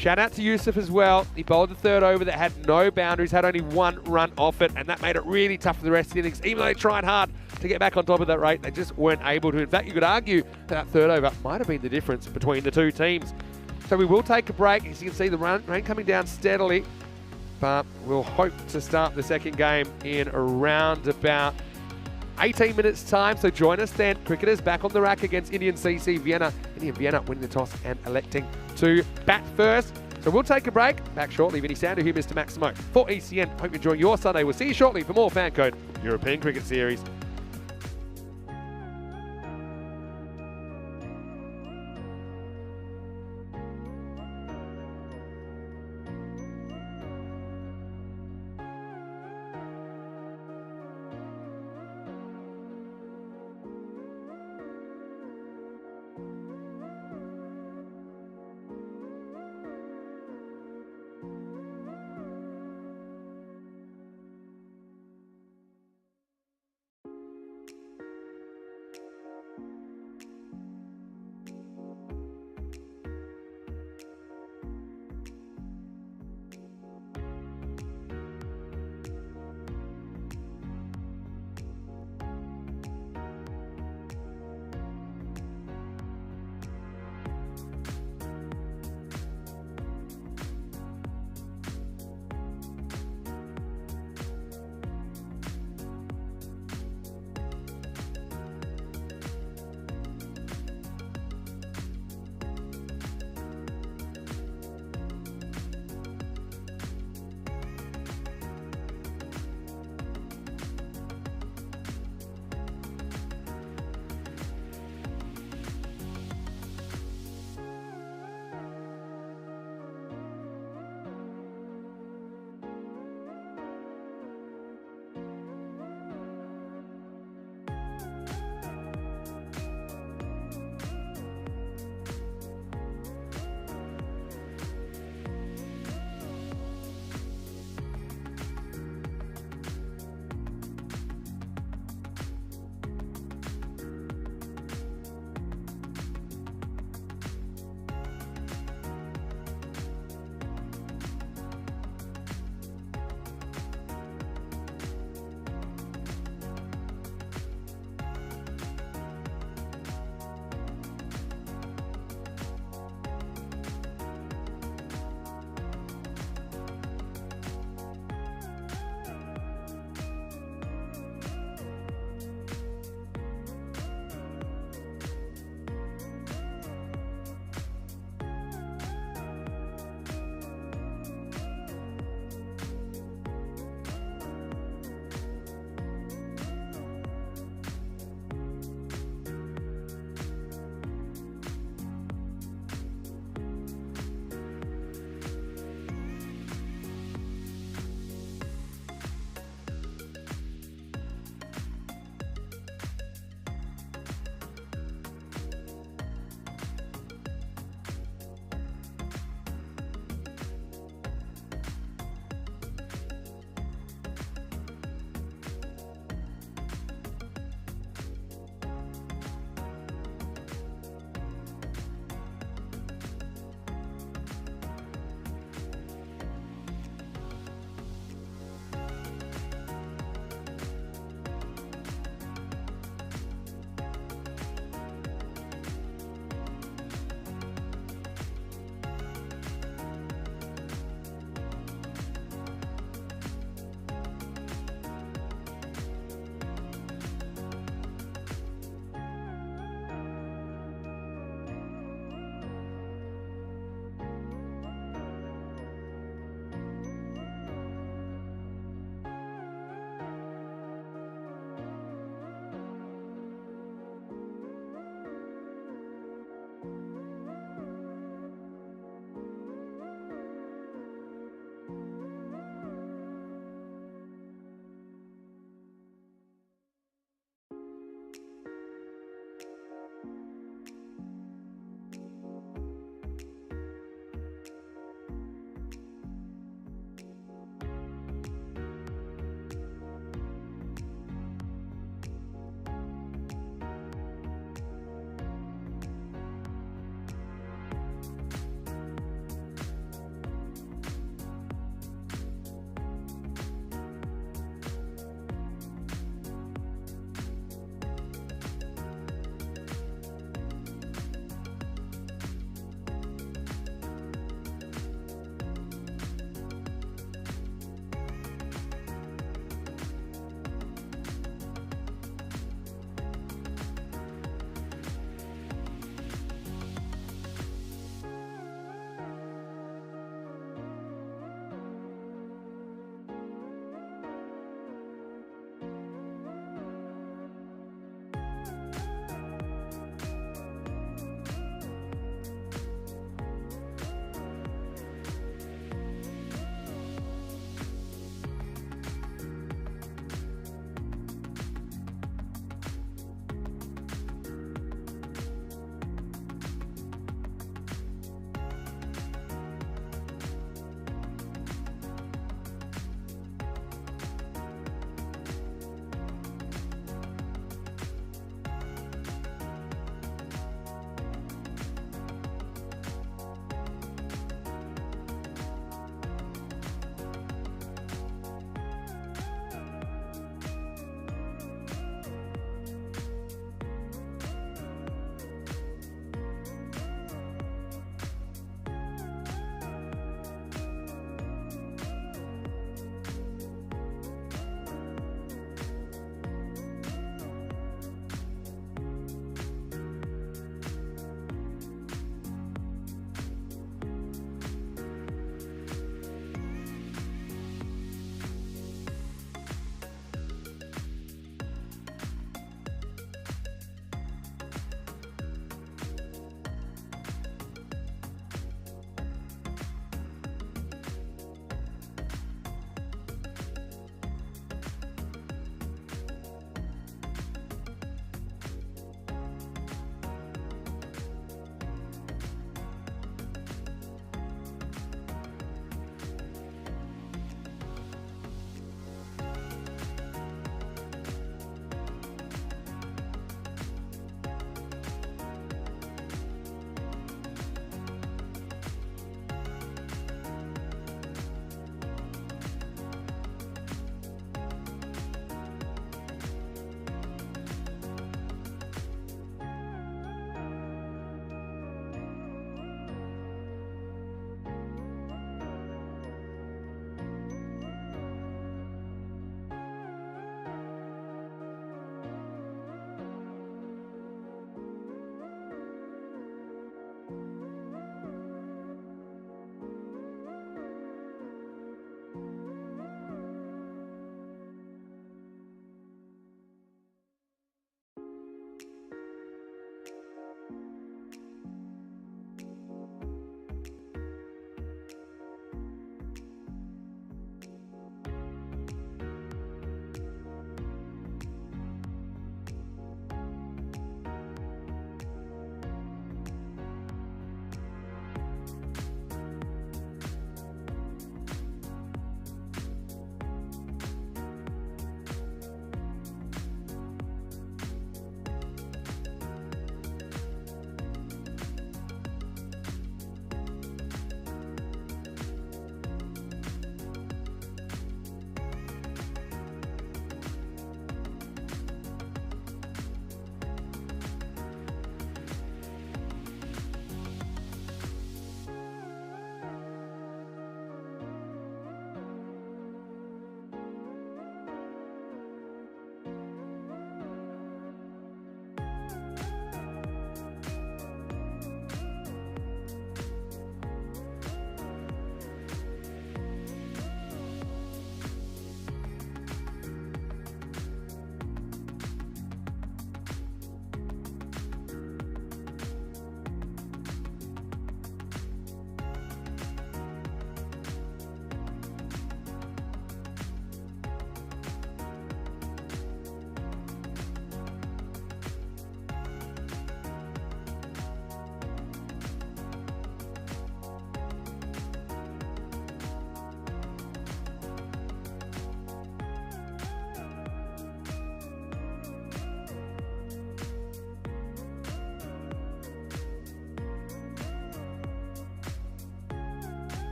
shout out to Yusuf as well. He bowled the 3rd over that had no boundaries, had only 1 run off it, and that made it really tough for the rest of the innings. Even though they tried hard to get back on top of that rate, they just weren't able to. In fact, you could argue that 3rd over might have been the difference between the two teams. So we will take a break. As you can see, the rain coming down steadily, but we'll hope to start the second game in around about 18 minutes time, so join us then. Cricketers back on the rack against Indian CC Vienna. Indian Vienna winning the toss and electing to bat first. So we'll take a break. Back shortly. Vinny Sander here, Mr. Maximo for ECN. Hope you're enjoying your Sunday. We'll see you shortly for more Fan Code European Cricket Series.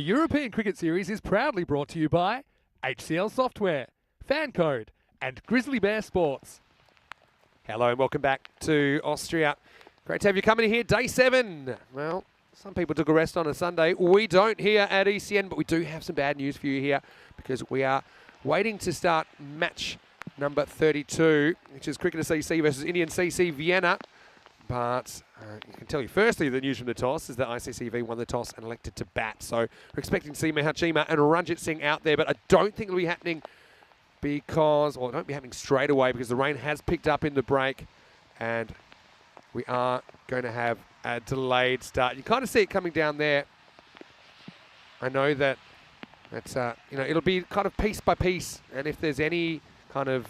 The European Cricket Series is proudly brought to you by HCL Software, Fan Code, and Grizzly Bear Sports. Hello and welcome back to Austria. Great to have you coming here. Day 7. Well, some people took a rest on a Sunday. We don't here at ECN, but we do have some bad news for you here because we are waiting to start match number 32, which is Cricketer CC versus Indian CC Vienna. But I can tell you, firstly, the news from the toss is that ICCV won the toss and elected to bat. So we're expecting Seema Hachima and Ranjit Singh out there, but I don't think it'll be happening because, well, it won't be happening straight away because the rain has picked up in the break and we are going to have a delayed start. You kind of see it coming down there. I know that it's, it'll be kind of piece by piece, and if there's any kind of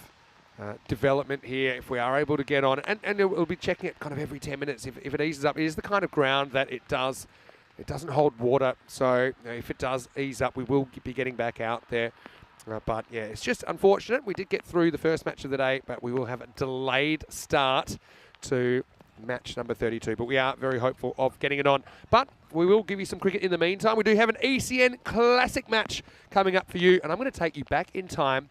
development here, if we are able to get on, and we'll be checking it kind of every 10 minutes. If it eases up, it is the kind of ground that it doesn't hold water. So if it does ease up, we will be getting back out there. But yeah, it's just unfortunate. We did get through the first match of the day, but we will have a delayed start to match number 32. But we are very hopeful of getting it on. But we will give you some cricket in the meantime. We do have an ECN Classic match coming up for you, and I'm going to take you back in time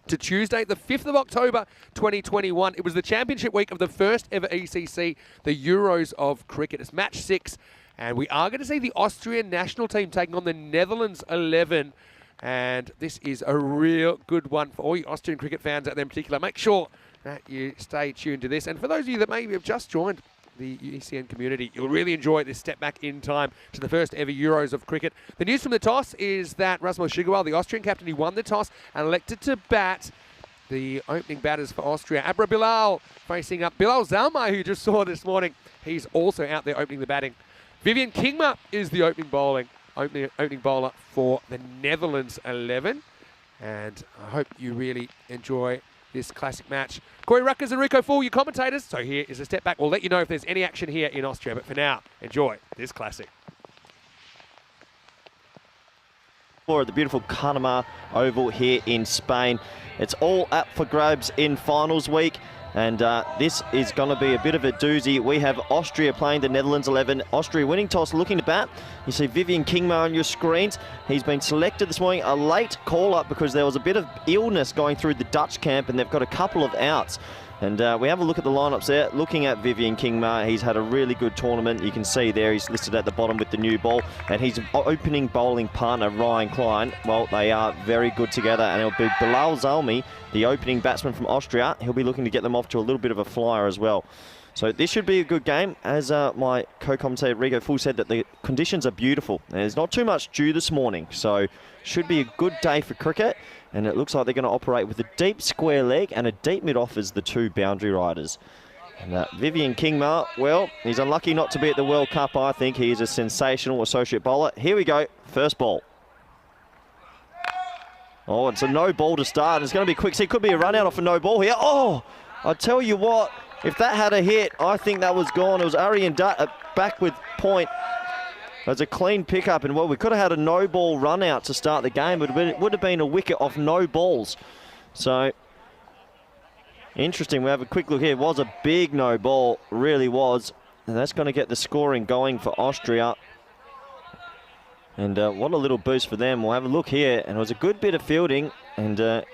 to Tuesday, the 5th of October, 2021. It was the championship week of the first ever ECC, the Euros of Cricket. It's match 6, and we are going to see the Austrian national team taking on the Netherlands 11. And this is a real good one for all you Austrian cricket fans out there in particular. Make sure that you stay tuned to this. And for those of you that maybe have just joined the ECN community, you'll really enjoy this step back in time to the first ever Euros of cricket. The news from the toss is that Rasmus Shigewal, the Austrian captain, he won the toss and elected to bat. The opening batters for Austria, Abra Bilal facing up Bilal Zalmai, who you just saw this morning. He's also out there opening the batting. Vivian Kingma is the opening bowler for the Netherlands 11. And I hope you really enjoy this classic match. Corey Ruckers and Rico Full, your commentators. So here is a step back. We'll let you know if there's any action here in Austria. But for now, enjoy this classic. At the beautiful Canamar Oval here in Spain. It's all up for grabs in finals week. And this is going to be a bit of a doozy. We have Austria playing the Netherlands 11. Austria winning toss, looking to bat. You see Vivian Kingma on your screens. He's been selected this morning. A late call-up because there was a bit of illness going through the Dutch camp, and they've got a couple of outs. And we have a look at the lineups there. Looking at Vivian Kingma, he's had a really good tournament. You can see there he's listed at the bottom with the new ball. And his opening bowling partner, Ryan Klein, well, they are very good together. And it'll be Bilal Zalmi, the opening batsman from Austria. He'll be looking to get them off to a little bit of a flyer as well. So this should be a good game. As my co-commentator Rigo Full said, that the conditions are beautiful. There's not too much dew this morning. So should be a good day for cricket. And it looks like they're going to operate with a deep square leg and a deep mid-off as the two boundary riders. And Vivian Kingma, well, he's unlucky not to be at the World Cup, I think. He is a sensational associate bowler. Here we go, first ball. Oh, it's a no ball to start. It's going to be quick. See, it could be a run out off a no ball here. Oh, I tell you what, if that had a hit, I think that was gone. It was Aryan Dutt back with point. It's a clean pickup, and well, we could have had a no-ball run-out to start the game, but it would have been a wicket off no balls. So, interesting. We have a quick look here. It was a big no-ball, really was. And that's going to get the scoring going for Austria. And what a little boost for them. We'll have a look here, and it was a good bit of fielding. And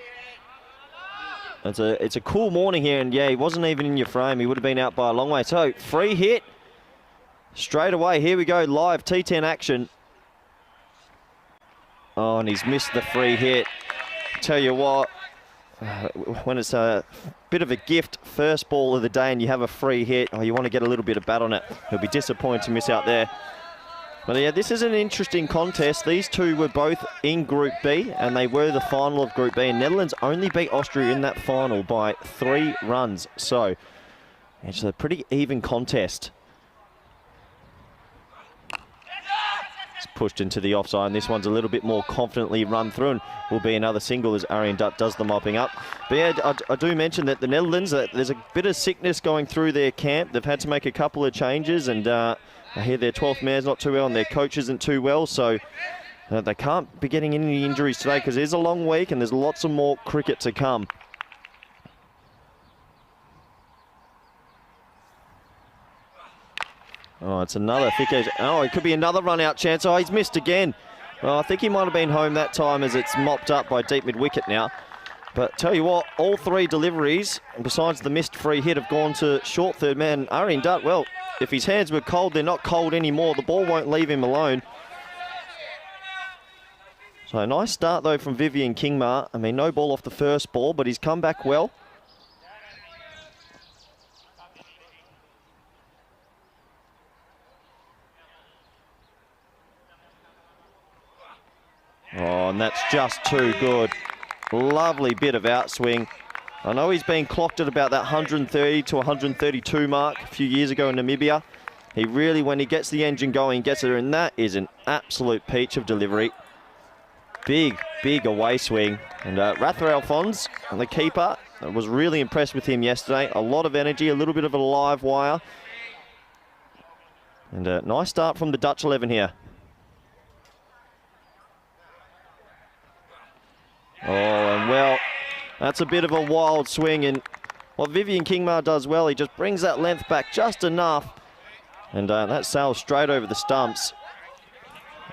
it's a cool morning here, and yeah, he wasn't even in your frame. He would have been out by a long way. So, free hit. Straight away, here we go, live T10 action. Oh, and he's missed the free hit. Tell you what, when it's a bit of a gift, first ball of the day, and you have a free hit, oh, you want to get a little bit of bat on it. He'll be disappointed to miss out there. But yeah, this is an interesting contest. These two were both in Group B, and they were the final of Group B. And Netherlands only beat Austria in that final by 3 runs. So it's a pretty even contest. It's pushed into the offside, and this one's a little bit more confidently run through, and will be another single as Aryan Dutt does the mopping up. But yeah, I do mention that the Netherlands, there's a bit of sickness going through their camp. They've had to make a couple of changes, and I hear their 12th man's not too well, and their coach isn't too well, so they can't be getting any injuries today because it is a long week and there's lots of more cricket to come. Oh, it's another thick edge. Oh, it could be another run-out chance. Oh, he's missed again. Well, I think he might have been home that time as it's mopped up by deep mid-wicket now. But tell you what, all 3 deliveries, besides the missed free hit, have gone to short third man. Arian Dutt, well, if his hands were cold, they're not cold anymore. The ball won't leave him alone. So a nice start, though, from Vivian Kingma. I mean, no ball off the first ball, but he's come back well. Oh, and that's just too good. Lovely bit of outswing. I know he's been clocked at about that 130 to 132 mark a few years ago in Namibia. He really, when he gets the engine going, gets it, and that is an absolute peach of delivery. Big, big away swing. And Rathra Alphonse, the keeper, I was really impressed with him yesterday. A lot of energy, a little bit of a live wire. And a nice start from the Dutch 11 here. Oh, and well, that's a bit of a wild swing, and what Vivian Kingma does well, he just brings that length back just enough, and that sails straight over the stumps.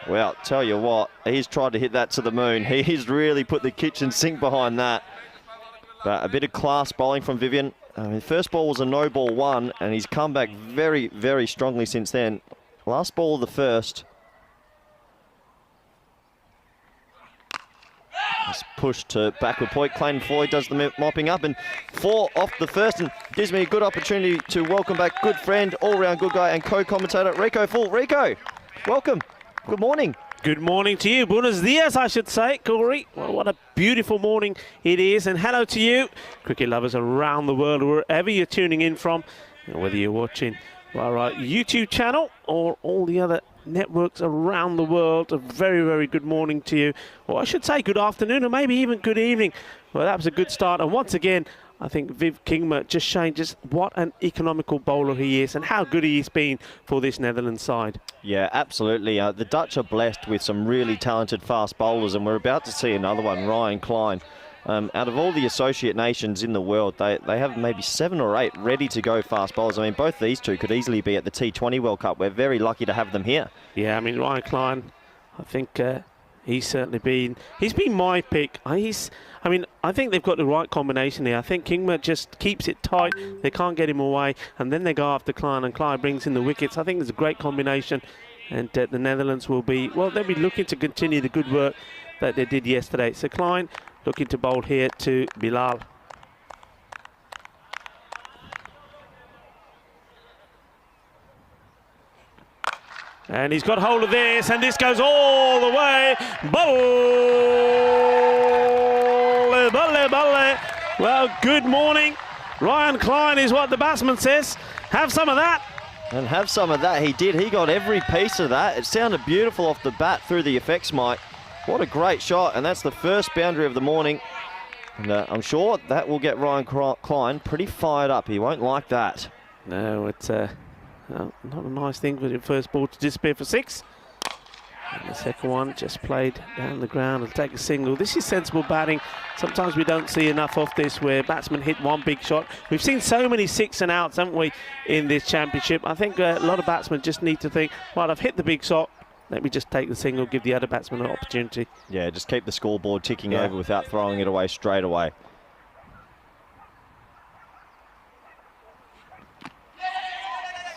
Well, tell you what, he's tried to hit that to the moon. He's really put the kitchen sink behind that. But a bit of class bowling from Vivian. First ball was a no ball 1, and he's come back very, very strongly since then. Last ball of the first. Pushed to backward point. Clayton Floyd does the mopping up, and 4 off the first, and gives me a good opportunity to welcome back good friend, all-round good guy, and co-commentator Rico Full. Rico, welcome. Good morning. Good morning to you. Buenos dias, I should say, Corey. Well, what a beautiful morning it is, and hello to you, cricket lovers around the world, wherever you're tuning in from, whether you're watching our YouTube channel or all the other networks around the world. A very, very good morning to you, or I should say good afternoon, or maybe even good evening. Well, that was a good start, and once again, I think Viv Kingma just showing just what an economical bowler he is and how good he has been for this Netherlands side. Yeah, absolutely. The Dutch are blessed with some really talented fast bowlers, and we're about to see another one, Ryan Klein. Out of all the associate nations in the world, they have maybe 7 or 8 ready to go fast bowlers. I mean, both these two could easily be at the T20 World Cup. We're very lucky to have them here. Yeah, I mean, Ryan Klein, I think he's certainly been my pick. I think they've got the right combination here. I think Kingma just keeps it tight. They can't get him away, and then they go after Klein, and Klein brings in the wickets. I think it's a great combination, and the Netherlands will be, well, they'll be looking to continue the good work that they did yesterday. So Klein looking to bowl here to Bilal. And he's got hold of this, and this goes all the way. Bolle, bolle, bolle. Well, good morning. Ryan Klein is what the batsman says. Have some of that. And have some of that. He did. He got every piece of that. It sounded beautiful off the bat through the effects mic. What a great shot, and that's the first boundary of the morning. And I'm sure that will get Ryan Klein pretty fired up. He won't like that. No, it's not a nice thing for your first ball to disappear for 6. And the second one just played down the ground and take a single. This is sensible batting. Sometimes we don't see enough of this where batsmen hit one big shot. We've seen so many 6 and outs, haven't we, in this championship. I think a lot of batsmen just need to think, well, I've hit the big shot. Let me just take the single, give the other batsman an opportunity. Yeah, just keep the scoreboard ticking over without throwing it away straight away.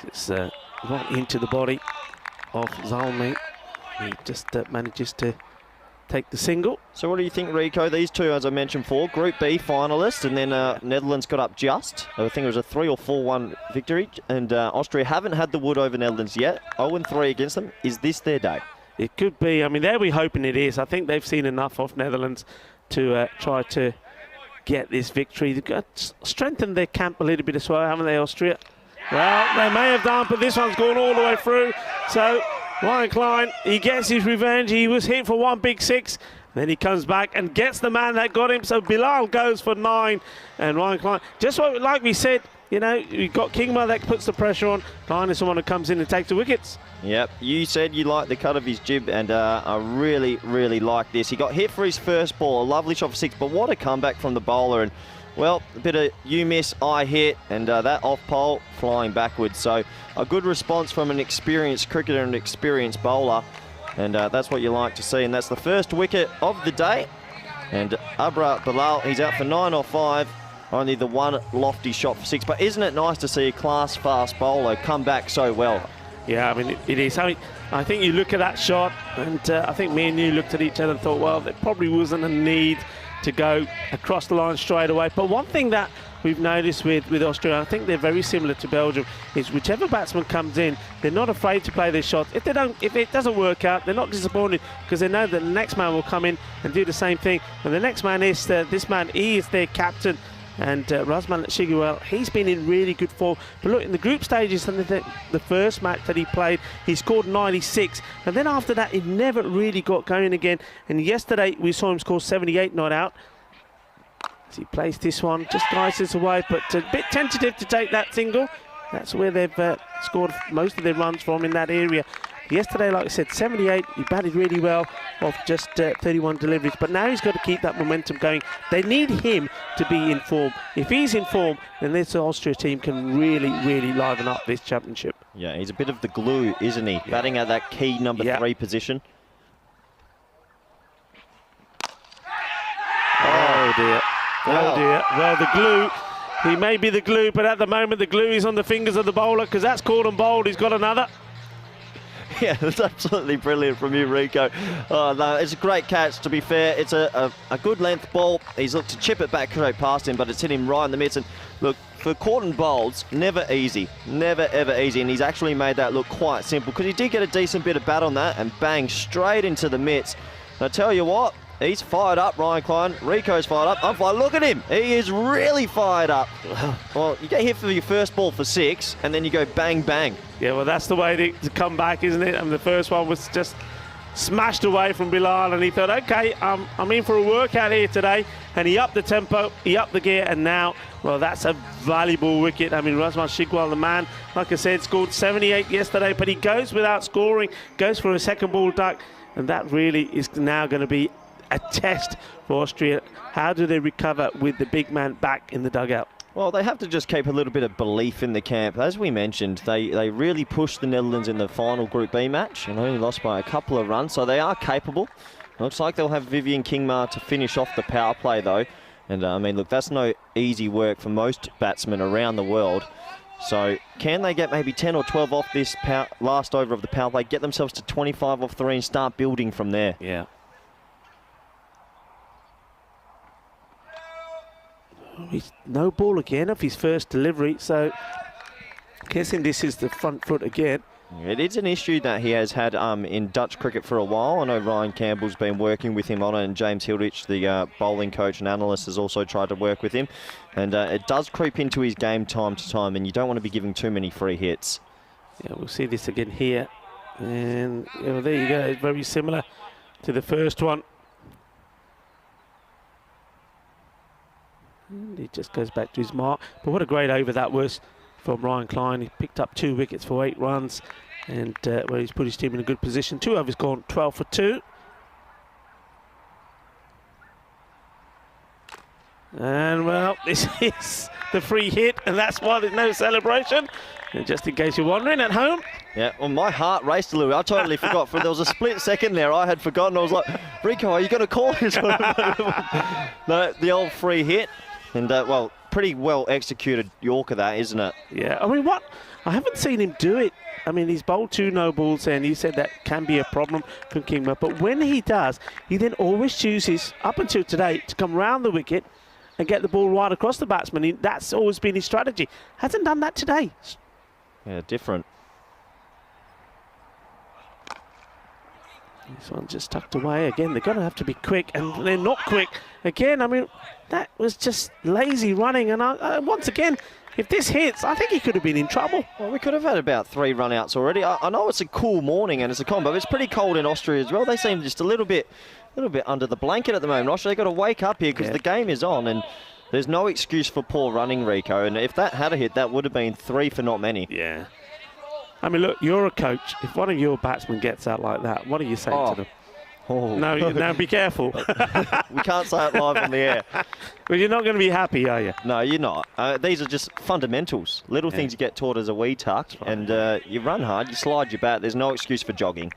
It's right into the body of Zalmi. He just manages to take the single. So what do you think, Rico? These two, as I mentioned before, Group B finalists, and then Netherlands got up just. I think it was a 3 or 4-1 victory, and Austria haven't had the wood over Netherlands yet. 0-3 against them. Is this their day? It could be. I mean, they'll be hoping it is. I think they've seen enough of Netherlands to try to get this victory. They've got strengthened their camp a little bit as well, haven't they, Austria? Well, they may have done, but this one's gone all the way through. So Ryan Klein, he gets his revenge. He was hit for 1 big 6. Then he comes back and gets the man that got him. So Bilal goes for 9. And Ryan Klein, just like we said, you know, you've got Kingma that puts the pressure on. Klein is someone who comes in and takes the wickets. Yep, you said you like the cut of his jib, and I really, really like this. He got hit for his first ball, a lovely shot for 6, but what a comeback from the bowler. And well, a bit of you miss, I hit, and that off pole flying backwards. So a good response from an experienced cricketer and an experienced bowler. And that's what you like to see. And that's the first wicket of the day. And Abra Bilal, he's out for 9 or 5. Only the one lofty shot for 6. But isn't it nice to see a class fast bowler come back so well? Yeah, I mean, it is. I think you look at that shot, and I think me and you looked at each other and thought, well, there probably wasn't a need to go across the line straight away. But one thing that we've noticed with Austria, I think they're very similar to Belgium, is whichever batsman comes in, they're not afraid to play their shots. If it doesn't work out, they're not disappointed, because they know that the next man will come in and do the same thing. And the next man is this man. He is their captain. And Razman Shiguel, he's been in really good form. But look, in the group stages, and the first match that he played, he scored 96. And then after that, he never really got going again. And yesterday, we saw him score 78 not out. As he plays this one, just guides this away, but a bit tentative to take that single. That's where they've scored most of their runs from in that area. Yesterday, like I said, 78, he batted really well off just 31 deliveries. But now he's got to keep that momentum going. They need him to be in form. If he's in form, then this Austria team can really, really liven up this championship. Yeah, he's a bit of the glue, isn't he? Yeah. Batting at that key number 3 position. Oh, dear. Oh, dear. Well, the glue, he may be the glue, but at the moment, the glue is on the fingers of the bowler, because that's caught and bowled. He's got another. Yeah, it's absolutely brilliant from you, Rico. Oh, no, it's a great catch, to be fair. It's a good length ball. He's looked to chip it back straight past him, but it's hit him right in the midst. And look, for caught and bowls, never easy. Never, ever easy. And he's actually made that look quite simple, because he did get a decent bit of bat on that and bang straight into the mitts. And I tell you what, he's fired up, Ryan Klein. Rico's fired up. I'm fired. Look at him. He is really fired up. Well, you get hit for your first ball for 6, and then you go bang, bang. Yeah, well, that's the way to come back, isn't it? And the first one was just smashed away from Bilal, and he thought, okay, I'm in for a workout here today. And he upped the tempo, he upped the gear, and now, well, that's a valuable wicket. I mean, Razman Shiguel, the man, like I said, scored 78 yesterday, but he goes without scoring, goes for a second ball duck, and that really is now going to be a test for Austria. How do they recover with the big man back in the dugout? Well, they have to just keep a little bit of belief in the camp. As we mentioned, they really pushed the Netherlands in the final Group B match and only lost by a couple of runs, so they are capable. Looks like they'll have Vivian Kingma to finish off the power play, though. And, I mean, look, that's no easy work for most batsmen around the world. So can they get maybe 10 or 12 off this last over of the power play, get themselves to 25 off 3 and start building from there? Yeah. He's no ball again off his first delivery, so guessing this is the front foot again. It is an issue that he has had in Dutch cricket for a while. I know Ryan Campbell's been working with him on it, and James Hilditch, the bowling coach and analyst, has also tried to work with him. And it does creep into his game time to time, and you don't want to be giving too many free hits. Yeah, we'll see this again here. And there you go, it's very similar to the first one. And he just goes back to his mark. But what a great over that was from Ryan Klein. He picked up 2 wickets for 8 runs, and where he's put his team in a good position. 2 overs gone, 12 for 2. And well, this is the free hit, and that's why there's no celebration. And just in case you're wondering at home. Yeah, well, my heart raced a little. I totally forgot. There was a split second there. I had forgotten. I was like, Rico, are you going to call this? No, the old free hit. And, well, pretty well executed Yorker, that, isn't it? Yeah, I mean, what? I haven't seen him do it. I mean, he's bowled 2 no balls, and you said that can be a problem for Kingma. But when he does, he then always chooses, up until today, to come round the wicket and get the ball right across the batsman. That's always been his strategy. Hasn't done that today. Yeah, different. This one just tucked away. Again, they're going to have to be quick, and they're not quick. Again, I mean, that was just lazy running. And once again, if this hits, I think he could have been in trouble. Well, we could have had about 3 run-outs already. I know it's a cool morning and it's a combo, but it's pretty cold in Austria as well. They seem just a little bit under the blanket at the moment. Austria, they've got to wake up here because the game is on, and there's no excuse for poor running, Rico. And if that had a hit, that would have been 3 for not many. Yeah. I mean, look, you're a coach. If one of your batsmen gets out like that, what do you say to them? Oh. No, be careful. We can't say it live on the air. Well, you're not going to be happy, are you? No, you're not. These are just fundamentals. Little things you get taught as a wee tuck. Right. And you run hard, you slide your bat. There's no excuse for jogging.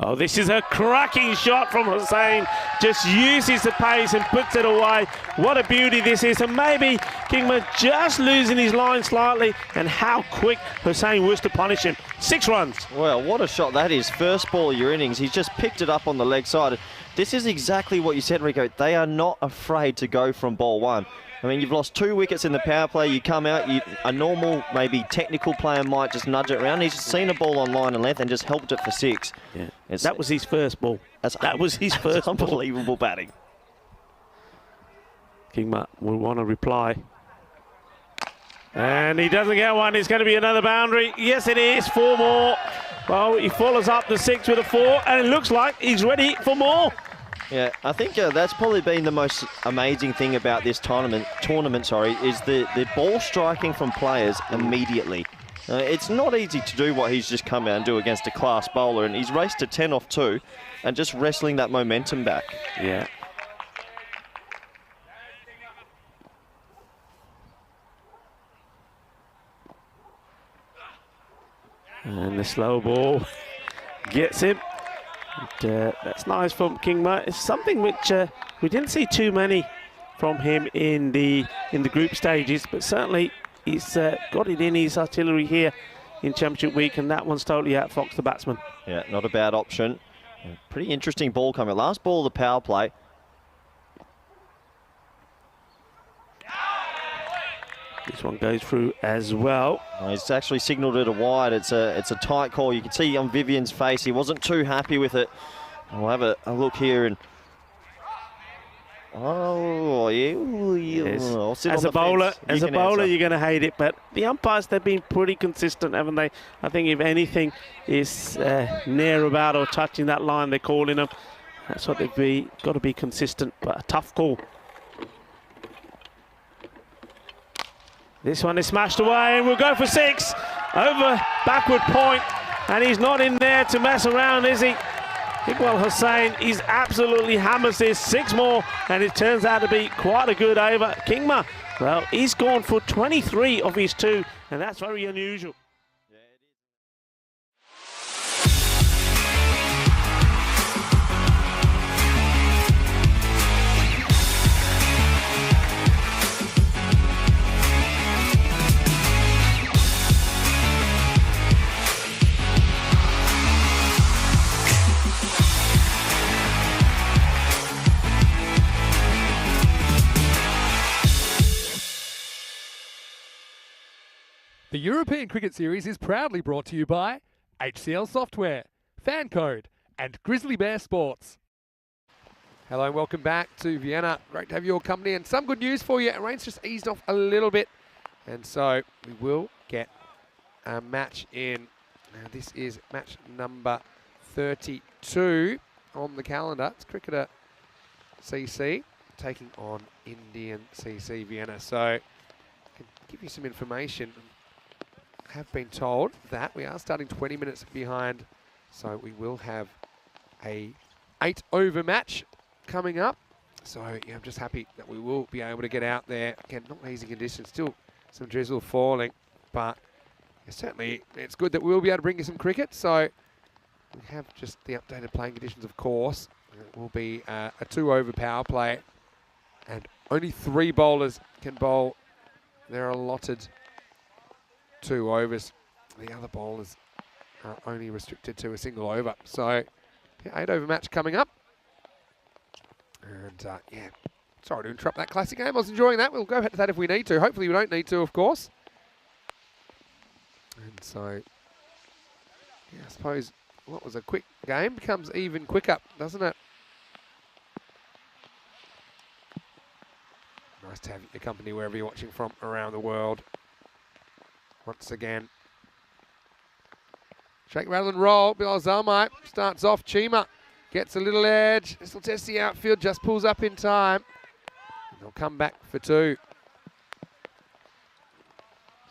Oh, this is a cracking shot from Hussein. Just uses the pace and puts it away. What a beauty this is. And maybe Kingma just losing his line slightly, and how quick Hussein was to punish him. 6 runs. Well, what a shot that is. First ball of your innings. He's just picked it up on the leg side. This is exactly what you said, Rico. They are not afraid to go from ball 1. I mean, you've lost 2 wickets in the power play. You come out, a normal, maybe technical player might just nudge it around. He's just seen a ball on line and length and just helped it for 6. Yeah. That was his first ball. That was his first unbelievable batting. Kingma will want to reply. And he doesn't get one. It's going to be another boundary. Yes, it is. 4 more. Well, he follows up the 6 with a 4, and it looks like he's ready for more. Yeah, I think that's probably been the most amazing thing about this tournament, is the ball striking from players immediately. It's not easy to do what he's just come out and do against a class bowler, and he's raced to 10 off 2 and just wrestling that momentum back. Yeah. And the slow ball gets him. And, that's nice from Kingma. It's something which we didn't see too many from him in the group stages, but certainly he's got it in his artillery here in Championship Week, and that one's totally outfoxed the batsman. Yeah, not a bad option. Pretty interesting ball coming. Last ball of the power play. This one goes through as well. He's actually signalled it a wide. It's a tight call. You can see on Vivian's face he wasn't too happy with it. We'll have a look here, and Yes. As a bowler, you're going to hate it, but the umpires, they've been pretty consistent, haven't they? I think if anything is near about or touching that line, they're calling them. That's what they've got to be consistent, but a tough call. This one is smashed away, and we'll go for 6. Over backward point, and he's not in there to mess around, is he? Iqbal Hussain, he's absolutely hammers this. 6 more, and it turns out to be quite a good over. Kingma, well, he's gone for 23 of his 2, and that's very unusual. The European Cricket Series is proudly brought to you by HCL Software, Fan Code, and Grizzly Bear Sports. Hello and welcome back to Vienna. Great to have your company, and some good news for you. Rain's just eased off a little bit, and so we will get a match in. Now this is match number 32 on the calendar. It's Cricketer CC taking on Indian CC Vienna. So I can give you some information. Have been told that we are starting 20 minutes behind, so we will have a 8-over match coming up. So yeah, I'm just happy that we will be able to get out there. Again, not easy conditions, still some drizzle falling, but yeah, certainly it's good that we'll be able to bring you some cricket. So we have just the updated playing conditions, of course. It will be a 2-over power play, and only 3 bowlers can bowl their allotted 2 overs. The other bowlers are only restricted to a single over. So, yeah, 8-over match coming up. And, yeah, sorry to interrupt that classic game. I was enjoying that. We'll go back to that if we need to. Hopefully we don't need to, of course. And so, yeah, I suppose what was a quick game becomes even quicker, doesn't it? Nice to have your company wherever you're watching from around the world. Once again, shake, rattle and roll. Bilal Zalmai starts off. Chima gets a little edge. This will test the outfield, just pulls up in time. And they'll come back for 2.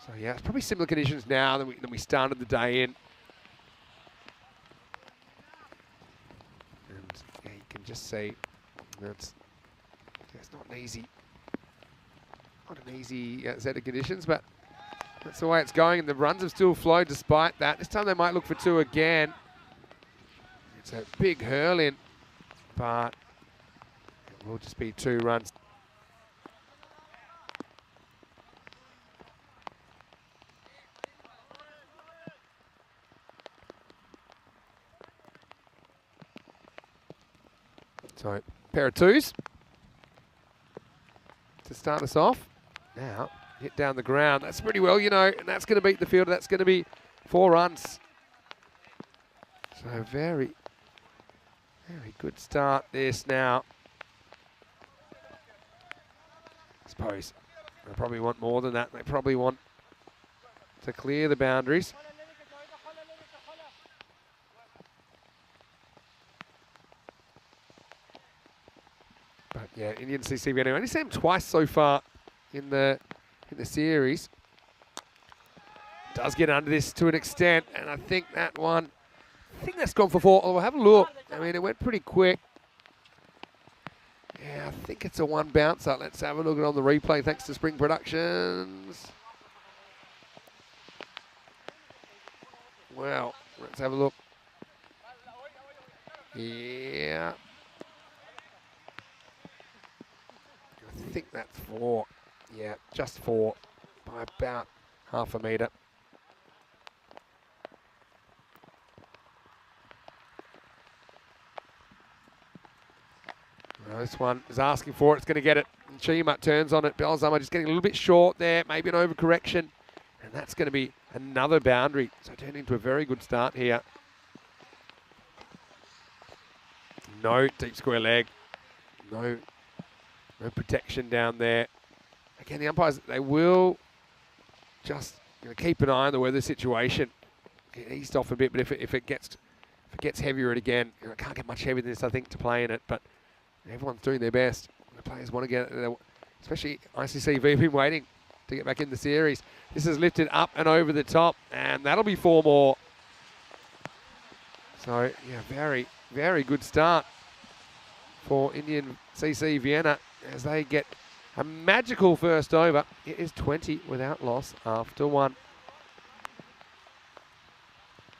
So yeah, it's probably similar conditions now than we started the day in. And yeah, you can just see it's not an easy set of conditions, but that's the way it's going, and the runs have still flowed despite that. This time they might look for 2 again. It's a big hurl in, but it will just be 2 runs. So, pair of 2s to start us off. Now, hit down the ground. That's pretty well, you know, and that's going to beat the fielder. That's going to be 4 runs. So, very good start this now. I suppose they probably want more than that. They probably want to clear the boundaries. But yeah, Indian CC Vienna only seen him twice so far in the series. Does get under this to an extent, and I think that one, I think that's gone for 4. Oh, we'll have a look. I mean, it went pretty quick. Yeah, I think it's a 1 bouncer. Let's have a look at it on the replay. Thanks to Spring Productions. Well, let's have a look. Yeah. I think that's 4. Yeah, just 4 by about half a metre. Well, this one is asking for it. It's going to get it. And Chima turns on it. Belzama just getting a little bit short there. Maybe an overcorrection. And that's going to be another boundary. So turning into a very good start here. No deep square leg. No protection down there. Again, the umpires, they will just keep an eye on the weather situation. Get eased off a bit, but if it gets heavier again, it can't get much heavier than this, I think, to play in it. But everyone's doing their best. The players want to get it, especially ICC. We've been waiting to get back in the series. This is lifted up and over the top, and that'll be 4 more. So, yeah, very, very good start for Indian CC Vienna as they get a magical first over. It is 20 without loss after 1.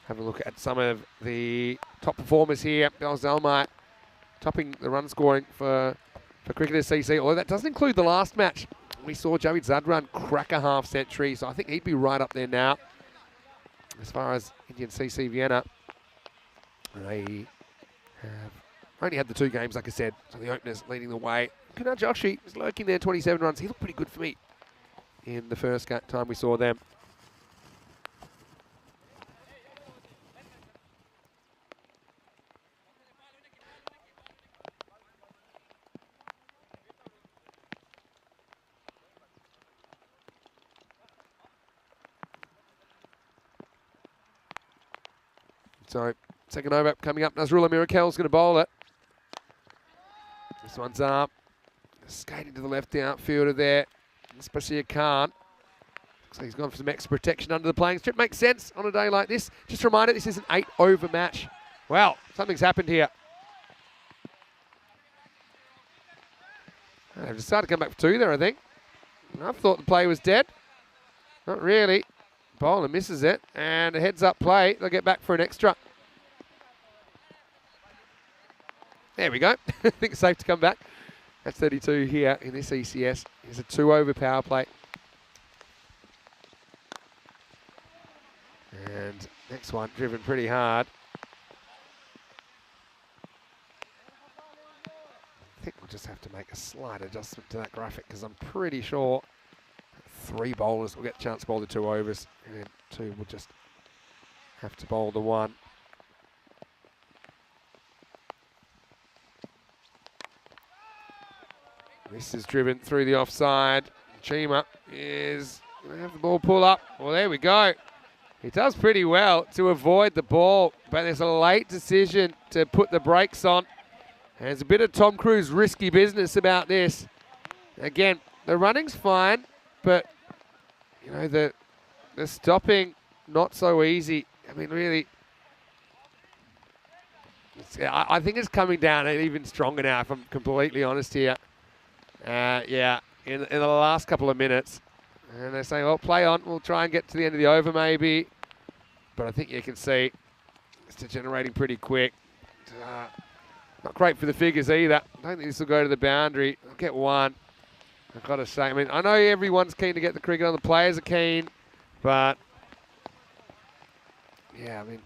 Have a look at some of the top performers here. Belzalmai topping the run scoring for Cricketers CC, although that doesn't include the last match. We saw Javid Zadran crack a half century, so I think he'd be right up there now. As far as Indian CC Vienna, they have only had the 2 games, like I said, so the openers leading the way. Kunal Joshi was lurking there, 27 runs. He looked pretty good for me in the first time we saw them. So, second over coming up. Nazrullah Mirakel's going to bowl it. This one's up. Skating to the left outfielder there. Especially Khan. Looks like he's gone for some extra protection under the playing strip. Makes sense on a day like this. Just a reminder, this is an 8-over match. Wow, something's happened here. They've decided to come back for 2 there, I think. I thought the play was dead. Not really. Bowler misses it, and a heads-up play. They'll get back for an extra. There we go. I think it's safe to come back. That's 32 here in this ECS. Here's a 2-over power play. And next one, driven pretty hard. I think we'll just have to make a slight adjustment to that graphic because I'm pretty sure 3 bowlers will get a chance to bowl the 2 overs, and then 2 will just have to bowl the 1. This is driven through the offside. Chima is going to have the ball pull up. Well, there we go. He does pretty well to avoid the ball, but there's a late decision to put the brakes on. And there's a bit of Tom Cruise risky business about this. Again, the running's fine, but you know, the stopping, not so easy. I mean, really, I think it's coming down even stronger now, if I'm completely honest here. Yeah, in the last couple of minutes. And they're saying, well, play on. We'll try and get to the end of the over maybe. But I think you can see it's degenerating pretty quick. not great for the figures either. I don't think this will go to the boundary. I'll get one. I've got to say, I mean, I know everyone's keen to get the cricket on. The players are keen, but yeah, I mean,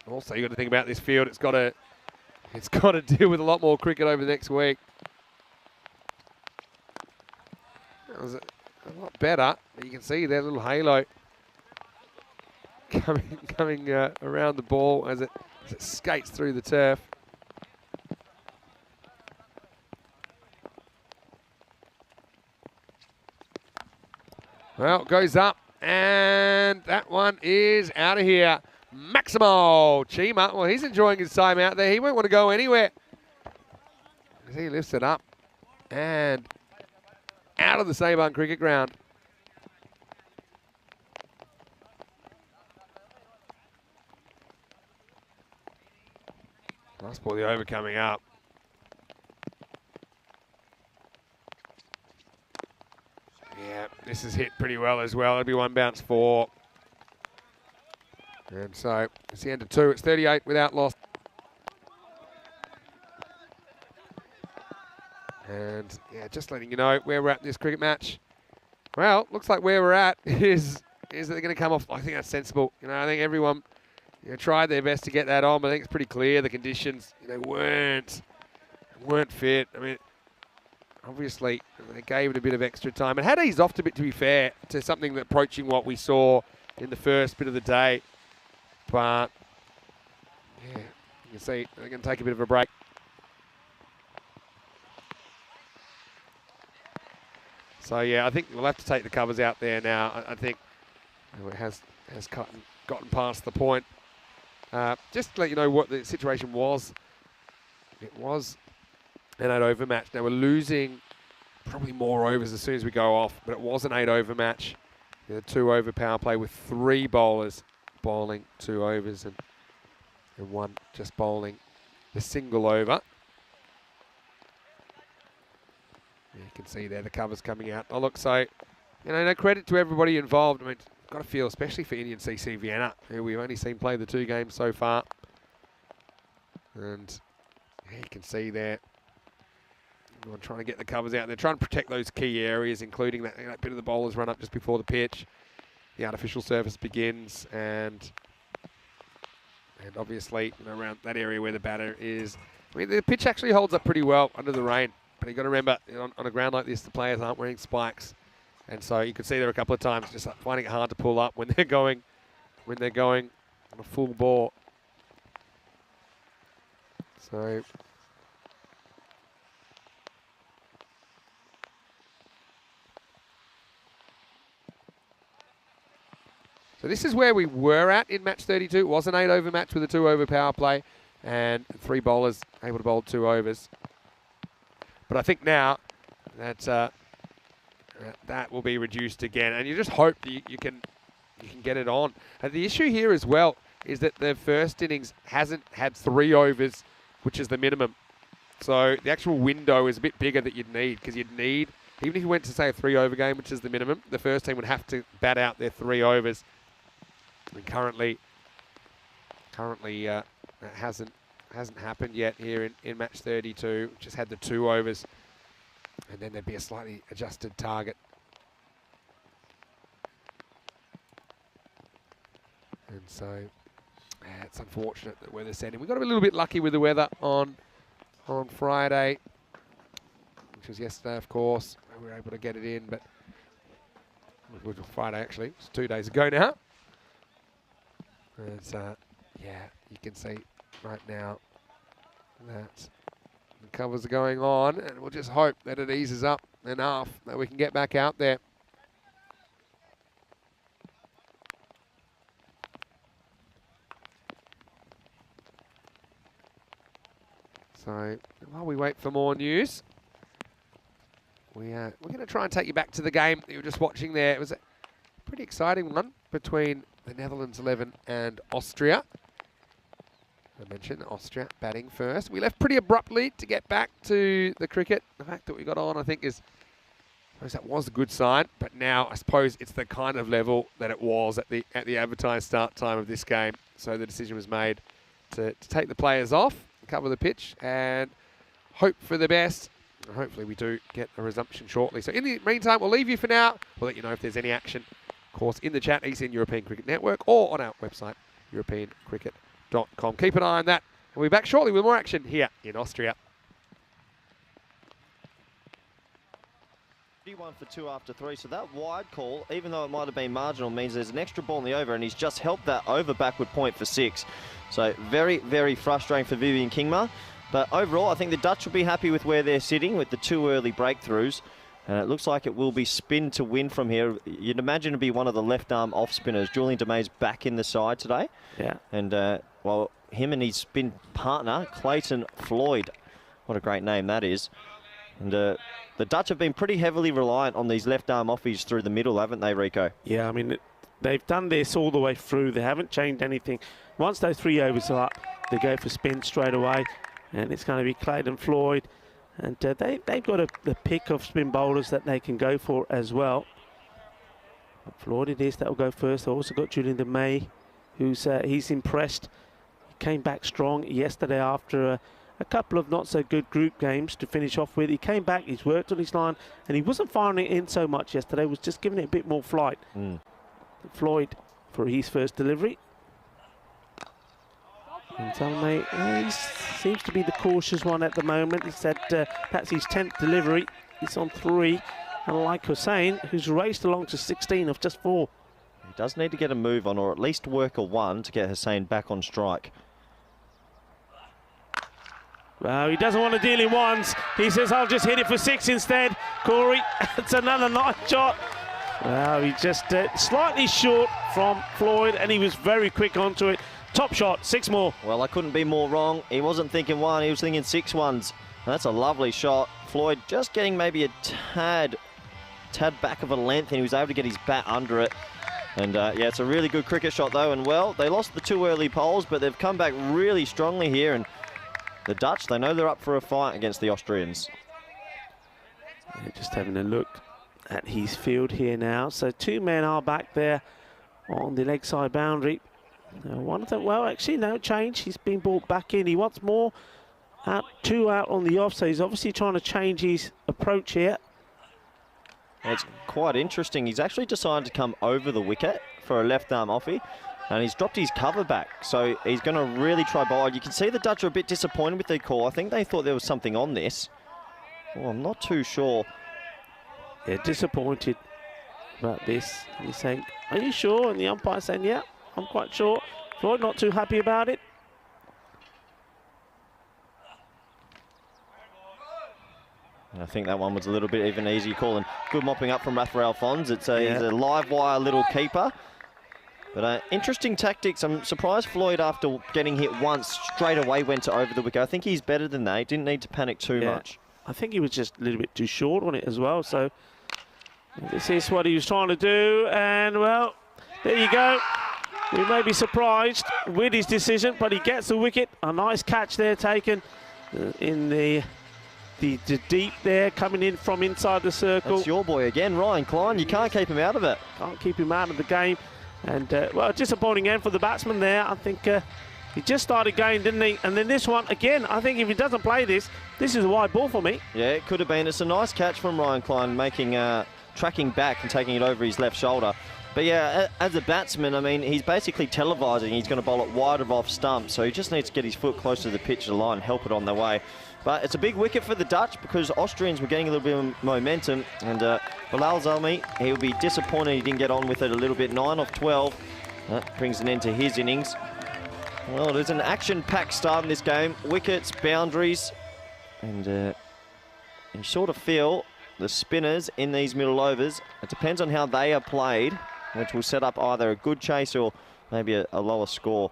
also you got to think about this field. It's got to deal with a lot more cricket over the next week. That was a lot better. You can see that little halo coming around the ball as it skates through the turf. Well, goes up, and that one is out of here. Maximo Chima, well, he's enjoying his time out there. He won't want to go anywhere. As he lifts it up and out of the Sabine cricket ground. Nice ball, the over coming up. Yeah, this is hit pretty well as well. It'll be one bounce four. And so it's the end of two. It's 38 without loss. And yeah, just letting you know where we're at in this cricket match. Well, looks like where we're at is that they're going to come off. I think that's sensible. You know, I think everyone tried their best to get that on, but I think it's pretty clear the conditions weren't fit. I mean, obviously they gave it a bit of extra time and had eased off a bit, to be fair, to something that approaching what we saw in the first bit of the day. But yeah, you can see they're going to take a bit of a break. So yeah, I think we'll have to take the covers out there now. I think it has gotten past the point. Just to let you know what the situation was. It was an 8-over match. Now we're losing probably more overs as soon as we go off, but it was an 8-over match. A 2-over power play with 3 bowlers bowling 2 overs and one just bowling the single over. You can see there the covers coming out. Oh look, so no credit to everybody involved. I mean, got to feel, especially for Indian CC Vienna, who we've only seen play the 2 games so far. And yeah, you can see there, everyone trying to get the covers out. They're trying to protect those key areas, including that bit of the bowlers run up just before the pitch. The artificial surface begins, and obviously around that area where the batter is. I mean, the pitch actually holds up pretty well under the rain. But you've got to remember, on a ground like this, the players aren't wearing spikes. And so you could see there a couple of times just finding it hard to pull up when they're going on a full bore. So this is where we were at in match 32. It was an 8-over match with a 2-over power play and 3 bowlers able to bowl 2 overs. But I think now that that will be reduced again, and you just hope that you can get it on. And the issue here as well is that the first innings hasn't had 3 overs, which is the minimum. So the actual window is a bit bigger that you'd need, because you'd need, even if you went to say a 3-over game, which is the minimum, the first team would have to bat out their 3 overs. And currently that hasn't happened yet here in match 32. Just had the 2 overs, and then there'd be a slightly adjusted target. And so it's unfortunate that weather setting. We got a little bit lucky with the weather on Friday, which was yesterday, of course. We were able to get it in, but it was Friday actually. It's 2 days ago now. And yeah, you can see right now that the covers are going on, and we'll just hope that it eases up enough that we can get back out there. So while we wait for more news, we're going to try and take you back to the game that you were just watching there. It was a pretty exciting one between the Netherlands 11 and Austria. I mentioned Austria batting first. We left pretty abruptly to get back to the cricket. The fact that we got on, I think, I suppose that was a good sign. But now, I suppose it's the kind of level that it was at the advertised start time of this game. So the decision was made to take the players off cover the pitch, and hope for the best. And hopefully we do get a resumption shortly. So in the meantime, we'll leave you for now. We'll let you know if there's any action, of course, in the chat, ECN European Cricket Network, or on our website, europeancricket.com. Keep an eye on that. We'll be back shortly with more action here in Austria. 1 for 2 after 3, so that wide call, even though it might have been marginal, means there's an extra ball in the over, and he's just helped that over backward point for 6. So very, very frustrating for Vivian Kingma. But overall, I think the Dutch will be happy with where they're sitting with the 2 early breakthroughs. And it looks like it will be spin to win from here. You'd imagine it'd be one of the left-arm off-spinners. Julian Demay's back in the side today. Yeah. And, well, him and his spin partner, Clayton Floyd. What a great name that is. And the Dutch have been pretty heavily reliant on these left-arm offies through the middle, haven't they, Rico? Yeah, I mean, they've done this all the way through. They haven't changed anything. Once those 3 overs are up, they go for spin straight away. And it's going to be Clayton Floyd. And they've got the pick of spin bowlers that they can go for as well. But Floyd it is that will go first. They've also got Julian Demay, who's he's impressed. He came back strong yesterday after a couple of not so good group games to finish off with. He came back, he's worked on his line, and he wasn't firing it in so much yesterday, was just giving it a bit more flight. Floyd for his first delivery. And Salme, he seems to be the cautious one at the moment. He said that's his 10th delivery. He's on 3. And like Hussain, who's raced along to 16 of just 4. He does need to get a move on, or at least work a 1 to get Hussain back on strike. Well, he doesn't want to deal in 1s. He says, I'll just hit it for 6 instead. Corey, it's another nice shot. Well, he just slightly short from Floyd, and he was very quick onto it. Top shot, 6 more. Well, I couldn't be more wrong. He wasn't thinking 1, he was thinking 6 ones. And that's a lovely shot. Floyd just getting maybe a tad back of a length, and he was able to get his bat under it. And yeah, it's a really good cricket shot though. And well, they lost the 2 early poles, but they've come back really strongly here. And the Dutch, they know they're up for a fight against the Austrians. Yeah, just having a look at his field here now. So 2 men are back there on the leg side boundary. One of them, well, actually, no change. He's been brought back in. He wants more. 2 out on the off, so he's obviously trying to change his approach here. It's quite interesting. He's actually decided to come over the wicket for a left-arm offie, and he's dropped his cover back. So he's going to really try bowl. You can see the Dutch are a bit disappointed with their call. I think they thought there was something on this. Well, I'm not too sure. They're disappointed about this. He's saying, are you sure? And the umpire's saying, yeah, I'm quite sure. Floyd not too happy about it. I think that one was a little bit even easier call, and good mopping up from Rafael Fons. He's a live wire little keeper. But interesting tactics. I'm surprised Floyd, after getting hit once, straight away went to over the wicket. I think he's better than that. He didn't need to panic too much. I think he was just a little bit too short on it as well. So this is what he was trying to do. And, well, there you go. We may be surprised with his decision, but he gets the wicket. A nice catch there taken in the deep there, coming in from inside the circle. That's your boy again, Ryan Klein. You can't keep him out of it. Can't keep him out of the game. And, well, disappointing end for the batsman there. I think he just started going, didn't he? And then this one, again, I think if he doesn't play this, this is a wide ball for me. Yeah, it could have been. It's a nice catch from Ryan Klein, making tracking back and taking it over his left shoulder. But yeah, as a batsman, I mean, he's basically televising. He's going to bowl it wide of off stump, so he just needs to get his foot close to the pitch of the line, help it on their way. But it's a big wicket for the Dutch because Austrians were getting a little bit of momentum, and Bilal Zalmi, he'll be disappointed he didn't get on with it a little bit. 9 off 12. That brings an end to his innings. Well, there's an action-packed start in this game. Wickets, boundaries, and you sort of feel the spinners in these middle overs, it depends on how they are played, which will set up either a good chase or maybe a lower score.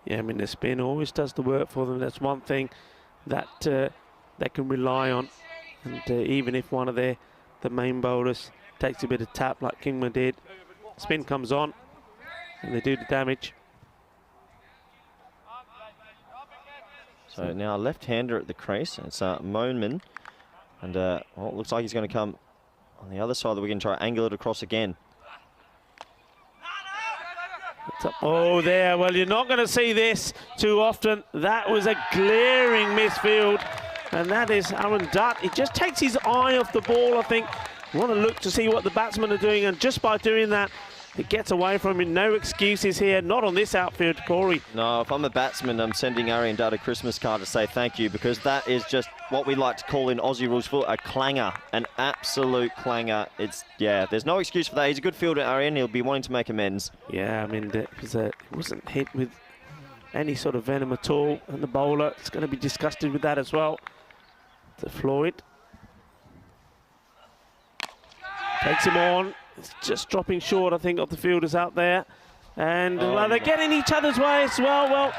Yeah, I mean, the spin always does the work for them. That's one thing that they can rely on. And even if one of the main bowlers takes a bit of tap like Kingman did, spin comes on and they do the damage. So now left-hander at the crease. It's Moanman. And well, it looks like he's going to come on the other side of the wicket and try to angle it across again. Oh, there. Well, you're not going to see this too often. That was a glaring misfield. And that is Aaron Dutt. He just takes his eye off the ball, I think. You want to look to see what the batsmen are doing. And just by doing that, it gets away from him. No excuses here. Not on this outfield, Corey. No, if I'm a batsman, I'm sending Aaron Dutt a Christmas card to say thank you, because that is just what we like to call in Aussie rules for a clanger, an absolute clanger. Yeah, there's no excuse for that. He's a good fielder, Aaron. He'll be wanting to make amends. Yeah, I mean, it wasn't hit with any sort of venom at all. And the bowler is going to be disgusted with that as well. To Floyd. Takes him on. It's just dropping short, I think, of the fielders out there. And well, they're getting each other's way as well. Well,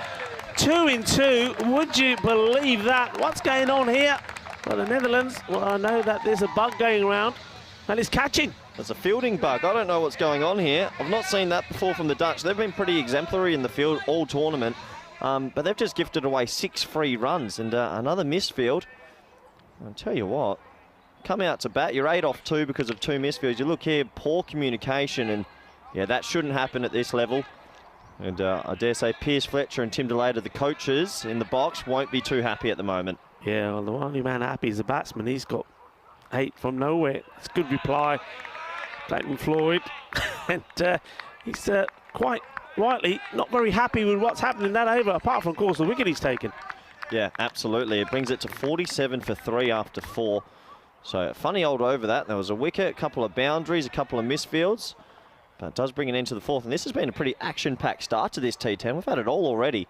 2 in 2. Would you believe that? What's going on here? Well, the Netherlands, well, I know that there's a bug going around, and it's catching. There's a fielding bug. I don't know what's going on here. I've not seen that before from the Dutch. They've been pretty exemplary in the field all tournament, but they've just gifted away 6 free runs and another missed field. I'll tell you what, come out to bat, you're 8 off 2 because of 2 misfields. You look here, poor communication, and yeah, that shouldn't happen at this level. And I dare say Piers Fletcher and Tim DeLader, the coaches in the box, won't be too happy at the moment. Yeah, well, the only man happy is the batsman. He's got 8 from nowhere. It's a good reply, Clayton Floyd. And he's quite rightly not very happy with what's happening in that over, apart from, of course, the wicket he's taken. Yeah, absolutely. It brings it to 47 for 3 after 4. So a funny old over that. There was a wicket, a couple of boundaries, a couple of misfields. But it does bring it into the 4th. And this has been a pretty action-packed start to this T10. We've had it all already.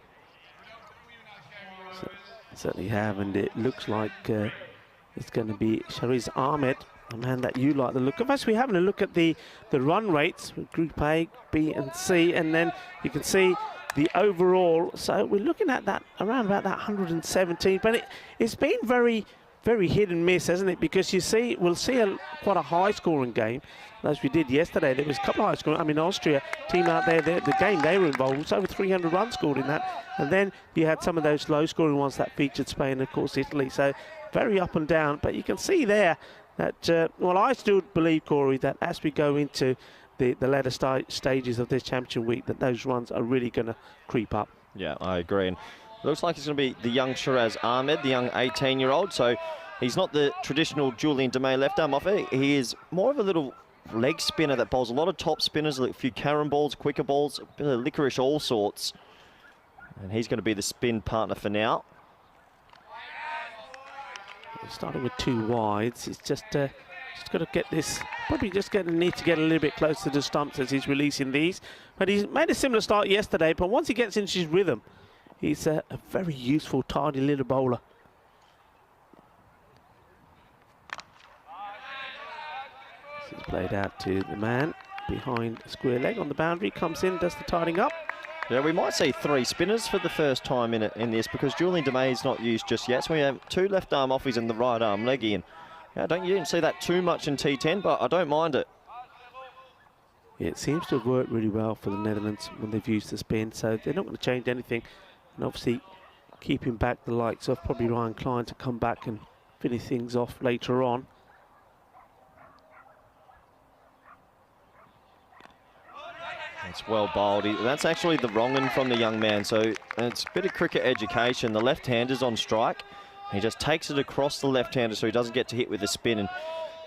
Certainly have, and it looks like it's going to be Shariz Ahmed, a man that you like the look of. As we're having a look at the run rates with Group A, B and C, and then you can see the overall. So we're looking at that around about that 117, but it's been very, very hit and miss, hasn't it? Because you see, we'll see quite a high-scoring game, as we did yesterday. There was a couple of high-scoring. I mean, Austria team out there, the game they were involved was over 300 runs scored in that. And then you had some of those low-scoring ones that featured Spain and, of course, Italy. So very up and down. But you can see there that, well, I still believe, Corey, that as we go into the latter stages of this championship week, that those runs are really going to creep up. Yeah, I agree. And it looks like it's going to be the young Shiraz Ahmed, the young 18-year-old. So he's not the traditional Julian Demey left-arm offer. He is more of a little leg spinner that bowls a lot of top spinners, a few carom balls, quicker balls, a bit of licorice, all sorts. And he's going to be the spin partner for now. Starting with 2 wides, he's just got to get this, probably just going to need to get a little bit closer to the stumps as he's releasing these. But he's made a similar start yesterday, but once he gets into his rhythm, he's a very useful, tidy little bowler. This is played out to the man behind square leg on the boundary, comes in, does the tidying up. Yeah, we might see 3 spinners for the first time in this, because Julian Demey is not used just yet. So we have 2 left-arm offies and the right-arm leggy. And yeah, you didn't see that too much in T10, but I don't mind it. Yeah, it seems to have worked really well for the Netherlands when they've used the spin, so they're not going to change anything. And obviously keeping back the likes of probably Ryan Klein to come back and finish things off later on. It's well bowled. That's actually the wrong one from the young man. So it's a bit of cricket education. The left-hander's on strike. He just takes it across the left-hander so he doesn't get to hit with the spin. And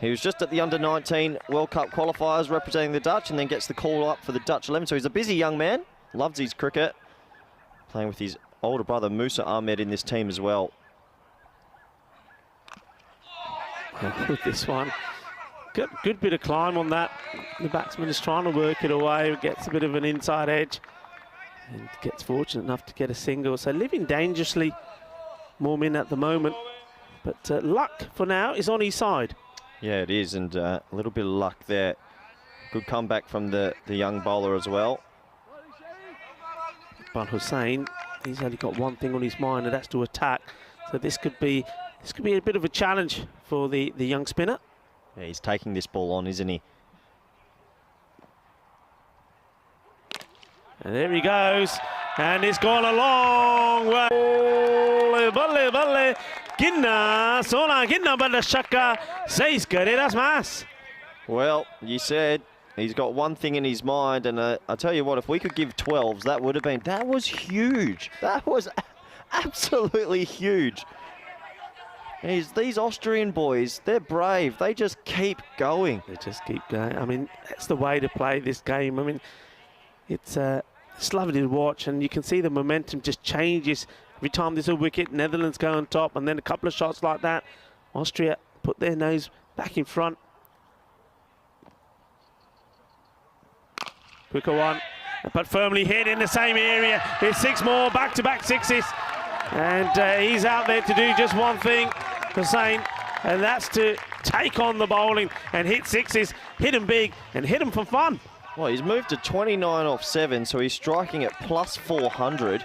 he was just at the under-19 World Cup qualifiers representing the Dutch, and then gets the call up for the Dutch 11. So he's a busy young man. Loves his cricket. Playing with his older brother Musa Ahmed in this team as well. With this one. Good bit of climb on that. The batsman is trying to work it away, gets a bit of an inside edge and gets fortunate enough to get a single. So living dangerously, Mormin at the moment. But luck for now is on his side. Yeah, it is, and a little bit of luck there. Good comeback from the young bowler as well. But Hussain, he's only got one thing on his mind, and that's to attack. So this could be a bit of a challenge for the young spinner. Yeah, he's taking this ball on, isn't he? And there he goes. And it's gone a long way. Balle, balle. Ginna, Sona, Ginna, Bada Shaka, 6 carreras más. Well, you said He's got one thing in his mind, and I tell you what, if we could give 12s, that was huge. That was absolutely huge. These Austrian boys, they're brave. They just keep going. They just keep going. I mean, that's the way to play this game. I mean, it's lovely to watch, and you can see the momentum just changes every time there's a wicket. Netherlands go on top, and then a couple of shots like that. Austria put their nose back in front. Quicker one, but firmly hit in the same area. There's 6 more, back-to-back sixes. And he's out there to do just one thing, Hussain, and that's to take on the bowling and hit sixes, hit them big and hit them for fun. Well, he's moved to 29 off 7, so he's striking at plus 400.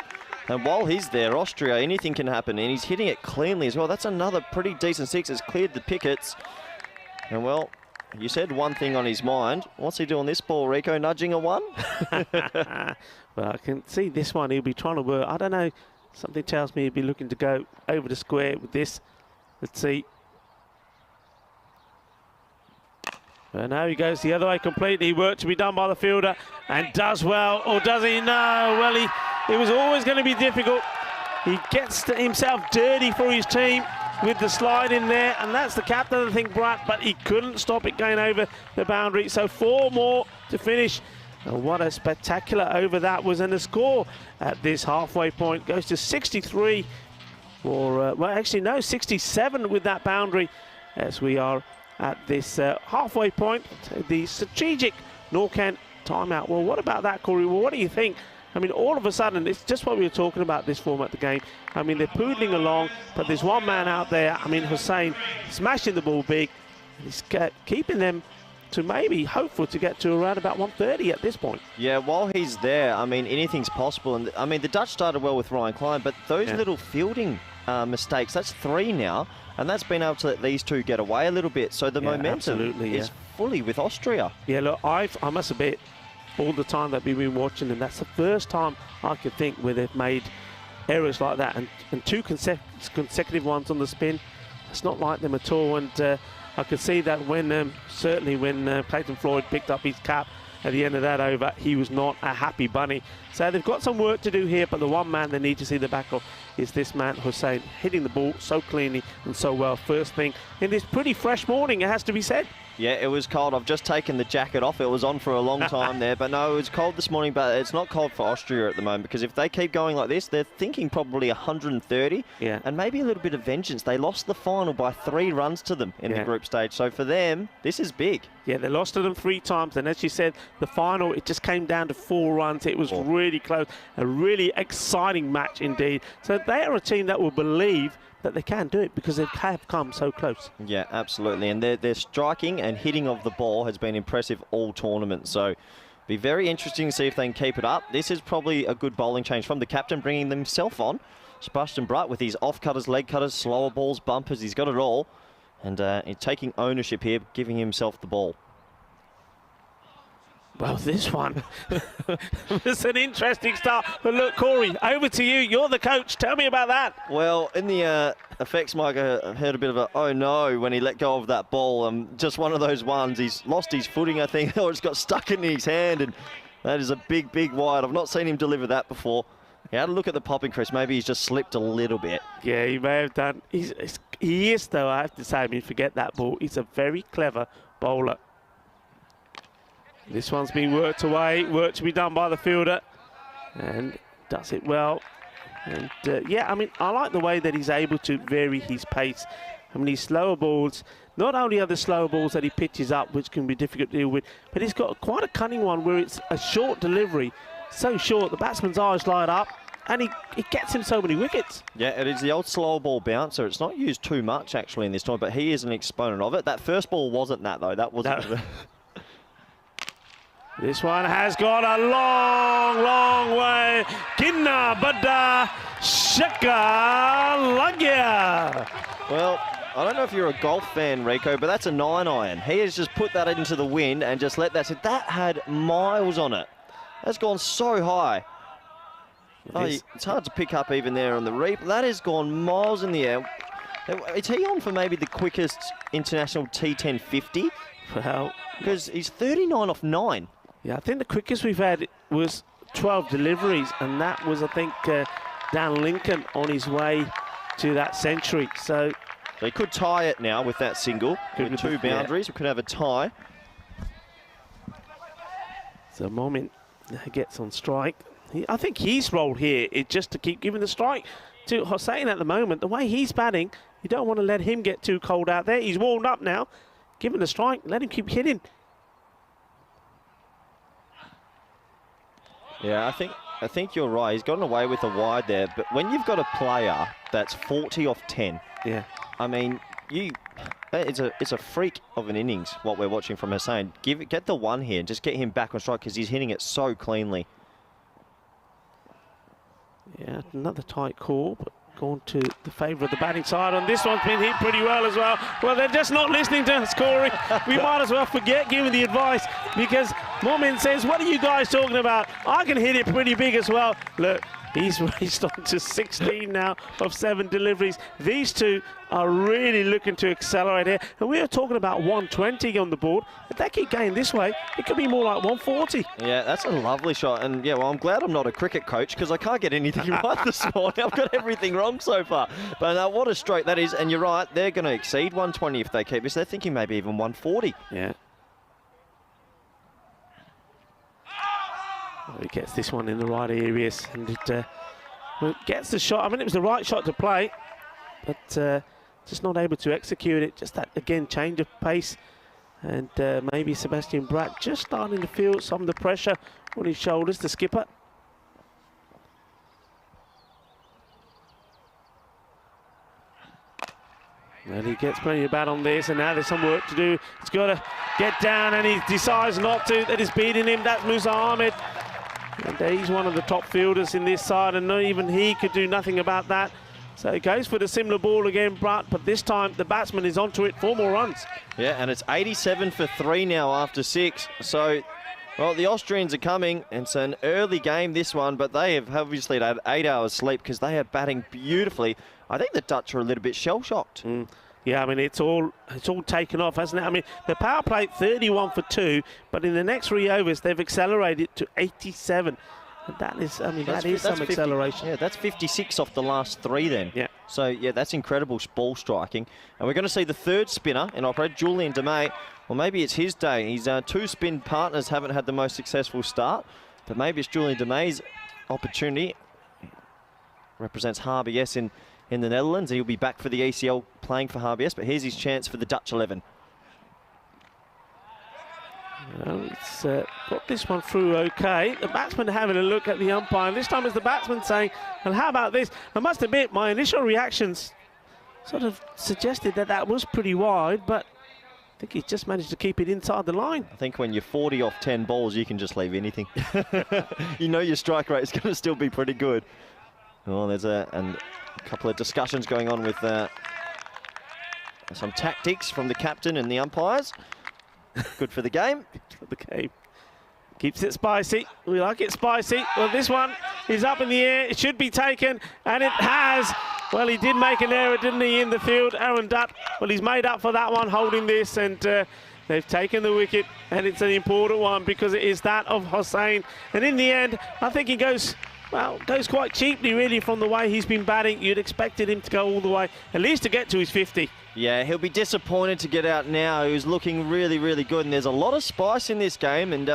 And while he's there, Austria, anything can happen, and he's hitting it cleanly as well. That's another pretty decent six. It's cleared the pickets. And well, you said one thing on his mind. What's he doing this ball, Rico? Nudging a 1? Well, I can see this one. He'll be trying to work. I don't know. Something tells me he'll be looking to go over the square with this. Let's see. And now he goes the other way completely. Work to be done by the fielder and does well. Or does he? No. Well, it was always going to be difficult. He gets himself dirty for his team with the slide in there, and that's the captain, I think, Brett, but he couldn't stop it going over the boundary. So 4 more to finish. And what a spectacular over that was. And the score at this halfway point goes to 63 for, well, actually, no, 67 with that boundary as we are at this halfway point. The strategic Norcan timeout. Well, what about that, Corey? Well, what do you think? I mean, all of a sudden, it's just what we were talking about this format of the game. I mean, they're poodling along, but there's one man out there. I mean, Hussain smashing the ball big. He's keeping them to maybe hopeful to get to around about 130 at this point. Yeah, while he's there, I mean, anything's possible. And I mean, the Dutch started well with Ryan Klein, but those little fielding mistakes, that's 3 now, and that's been able to let these 2 get away a little bit. So the momentum is fully with Austria. Yeah, look, I must admit, all the time that we've been watching, and that's the first time I could think where they've made errors like that, and 2 consecutive ones on the spin. It's not like them at all, and I could see that when certainly when Clayton Floyd picked up his cap at the end of that over, he was not a happy bunny. So they've got some work to do here, but the one man they need to see the back of is this man, Hussain, hitting the ball so cleanly and so well first thing in this pretty fresh morning, it has to be said. Yeah, it was cold. I've just taken the jacket off. It was on for a long time there. But no, it was cold this morning, but it's not cold for Austria at the moment, because if they keep going like this, they're thinking probably 130 and maybe a little bit of vengeance. They lost the final by 3 runs to them in the group stage. So for them, this is big. Yeah, they lost to them 3 times. And as you said, the final, it just came down to 4 runs. It was really close. A really exciting match indeed. So they are a team that will believe that they can do it because they have come so close. Yeah, absolutely. And their striking and hitting of the ball has been impressive all tournament. So be very interesting to see if they can keep it up. This is probably a good bowling change from the captain, bringing himself on. Sebastian Brutt with his off-cutters, leg cutters, slower balls, bumpers. He's got it all. And he's taking ownership here, giving himself the ball. Well, this one was an interesting start. But look, Corey, over to you. You're the coach. Tell me about that. Well, in the effects mic, I heard a bit of a oh no when he let go of that ball. Just one of those ones. He's lost his footing, I think, or it's got stuck in his hand. And that is a big, big wide. I've not seen him deliver that before. He had a look at the popping crease. Maybe he's just slipped a little bit. Yeah, he may have done. He is, though, I have to say. I mean, forget that ball. He's a very clever bowler. This one's been worked away, work to be done by the fielder, and does it well. And yeah, I mean, I like the way that he's able to vary his pace. I mean, these slower balls, not only are the slower balls that he pitches up, which can be difficult to deal with, but he's got quite a cunning one where it's a short delivery, so short, the batsman's eyes light up, and he gets him so many wickets. Yeah, it is the old slower ball bouncer. It's not used too much, actually, in this tournament, but he is an exponent of it. That first ball wasn't that, though. That wasn't... No. This one has gone a long, long way. Kinna Bada Shaka Lagya. Well, I don't know if you're a golf fan, Rico, but that's a 9-iron. He has just put that into the wind and just let that sit. That had miles on it. That's gone so high. Oh, it's hard to pick up even there on the reap. That has gone miles in the air. Is he on for maybe the quickest international T10 50 Well, because he's 39 off 9. yeah, I think the quickest we've had was 12 deliveries, and that was, I think, Dan Lincoln on his way to that century. So he could tie it now with that single. With 2 boundaries, we could have a tie. So Momin gets on strike. I think his role here is just to keep giving the strike to Hossein at the moment. The way he's batting, you don't want to let him get too cold out there. He's warmed up now. Give him the strike, let him keep hitting. Yeah, I think you're right. He's gotten away with a wide there, but when you've got a player that's 40 off 10, yeah, I mean, it's a freak of an innings what we're watching from Hossein. Get the one here and just get him back on strike because he's hitting it so cleanly. Yeah, another tight call, but gone to the favour of the batting side. On this one's been hit pretty well as well. Well, they're just not listening to us, Corey. We might as well forget giving the advice because Momin says, what are you guys talking about? I can hit it pretty big as well. Look, he's raced on to 16 now of 7 deliveries. These two are really looking to accelerate here. And we are talking about 120 on the board. If they keep going this way, it could be more like 140. Yeah, that's a lovely shot. And yeah, well, I'm glad I'm not a cricket coach because I can't get anything right this morning. I've got everything wrong so far. But what a stroke that is. And you're right, they're going to exceed 120 if they keep this. They're thinking maybe even 140. Yeah. Well, he gets this one in the right areas and it gets the shot. I mean, it was the right shot to play, but just not able to execute it. Just that, again, change of pace. And maybe Sebastian Bratt just starting to feel some of the pressure on his shoulders, the skipper. And he gets plenty of bat on this, and now there's some work to do. He's got to get down, and he decides not to. That is beating him. That's Musa Ahmed. And he's one of the top fielders in this side, and not even he could do nothing about that. So he goes for the similar ball again, but this time the batsman is onto it. 4 more runs. Yeah, and it's 87 for 3 now after 6. So, well, the Austrians are coming. It's an early game, this one, but they have obviously had 8 hours sleep because they are batting beautifully. I think the Dutch are a little bit shell-shocked. Yeah, I mean, it's all taken off, hasn't it? I mean, the power play 31 for 2, but in the next 3 overs, they've accelerated to 87. And that is, I mean, that is some 50, acceleration. Yeah, that's 56 off the last 3 then. Yeah. So, yeah, that's incredible ball striking. And we're going to see the third spinner in operate, Julian DeMay. Well, maybe it's his day. His 2 spin partners haven't had the most successful start, but maybe it's Julian DeMay's opportunity. Represents HBS in the Netherlands, and he'll be back for the ECL playing for HBS, but here's his chance for the Dutch 11. Well, it's got this one through okay. The batsman having a look at the umpire. And this time it's the batsman saying, well, how about this? I must admit, my initial reactions sort of suggested that that was pretty wide, but I think he's just managed to keep it inside the line. I think when you're 40 off 10 balls, you can just leave anything. You know your strike rate is going to still be pretty good. Oh, there's a couple of discussions going on with some tactics from the captain and the umpires. Good for the game. Good for the game. Keeps it spicy. We like it spicy. Well, this one is up in the air. It should be taken, and it has. Well, he did make an error, didn't he, in the field, Aaron Dutt. Well, he's made up for that one, holding this, and they've taken the wicket, and it's an important one because it is that of Hossein. And in the end, I think he goes quite cheaply, really, from the way he's been batting. You'd expected him to go all the way, at least to get to his 50. Yeah, he'll be disappointed to get out now. He was looking really, really good, and there's a lot of spice in this game, and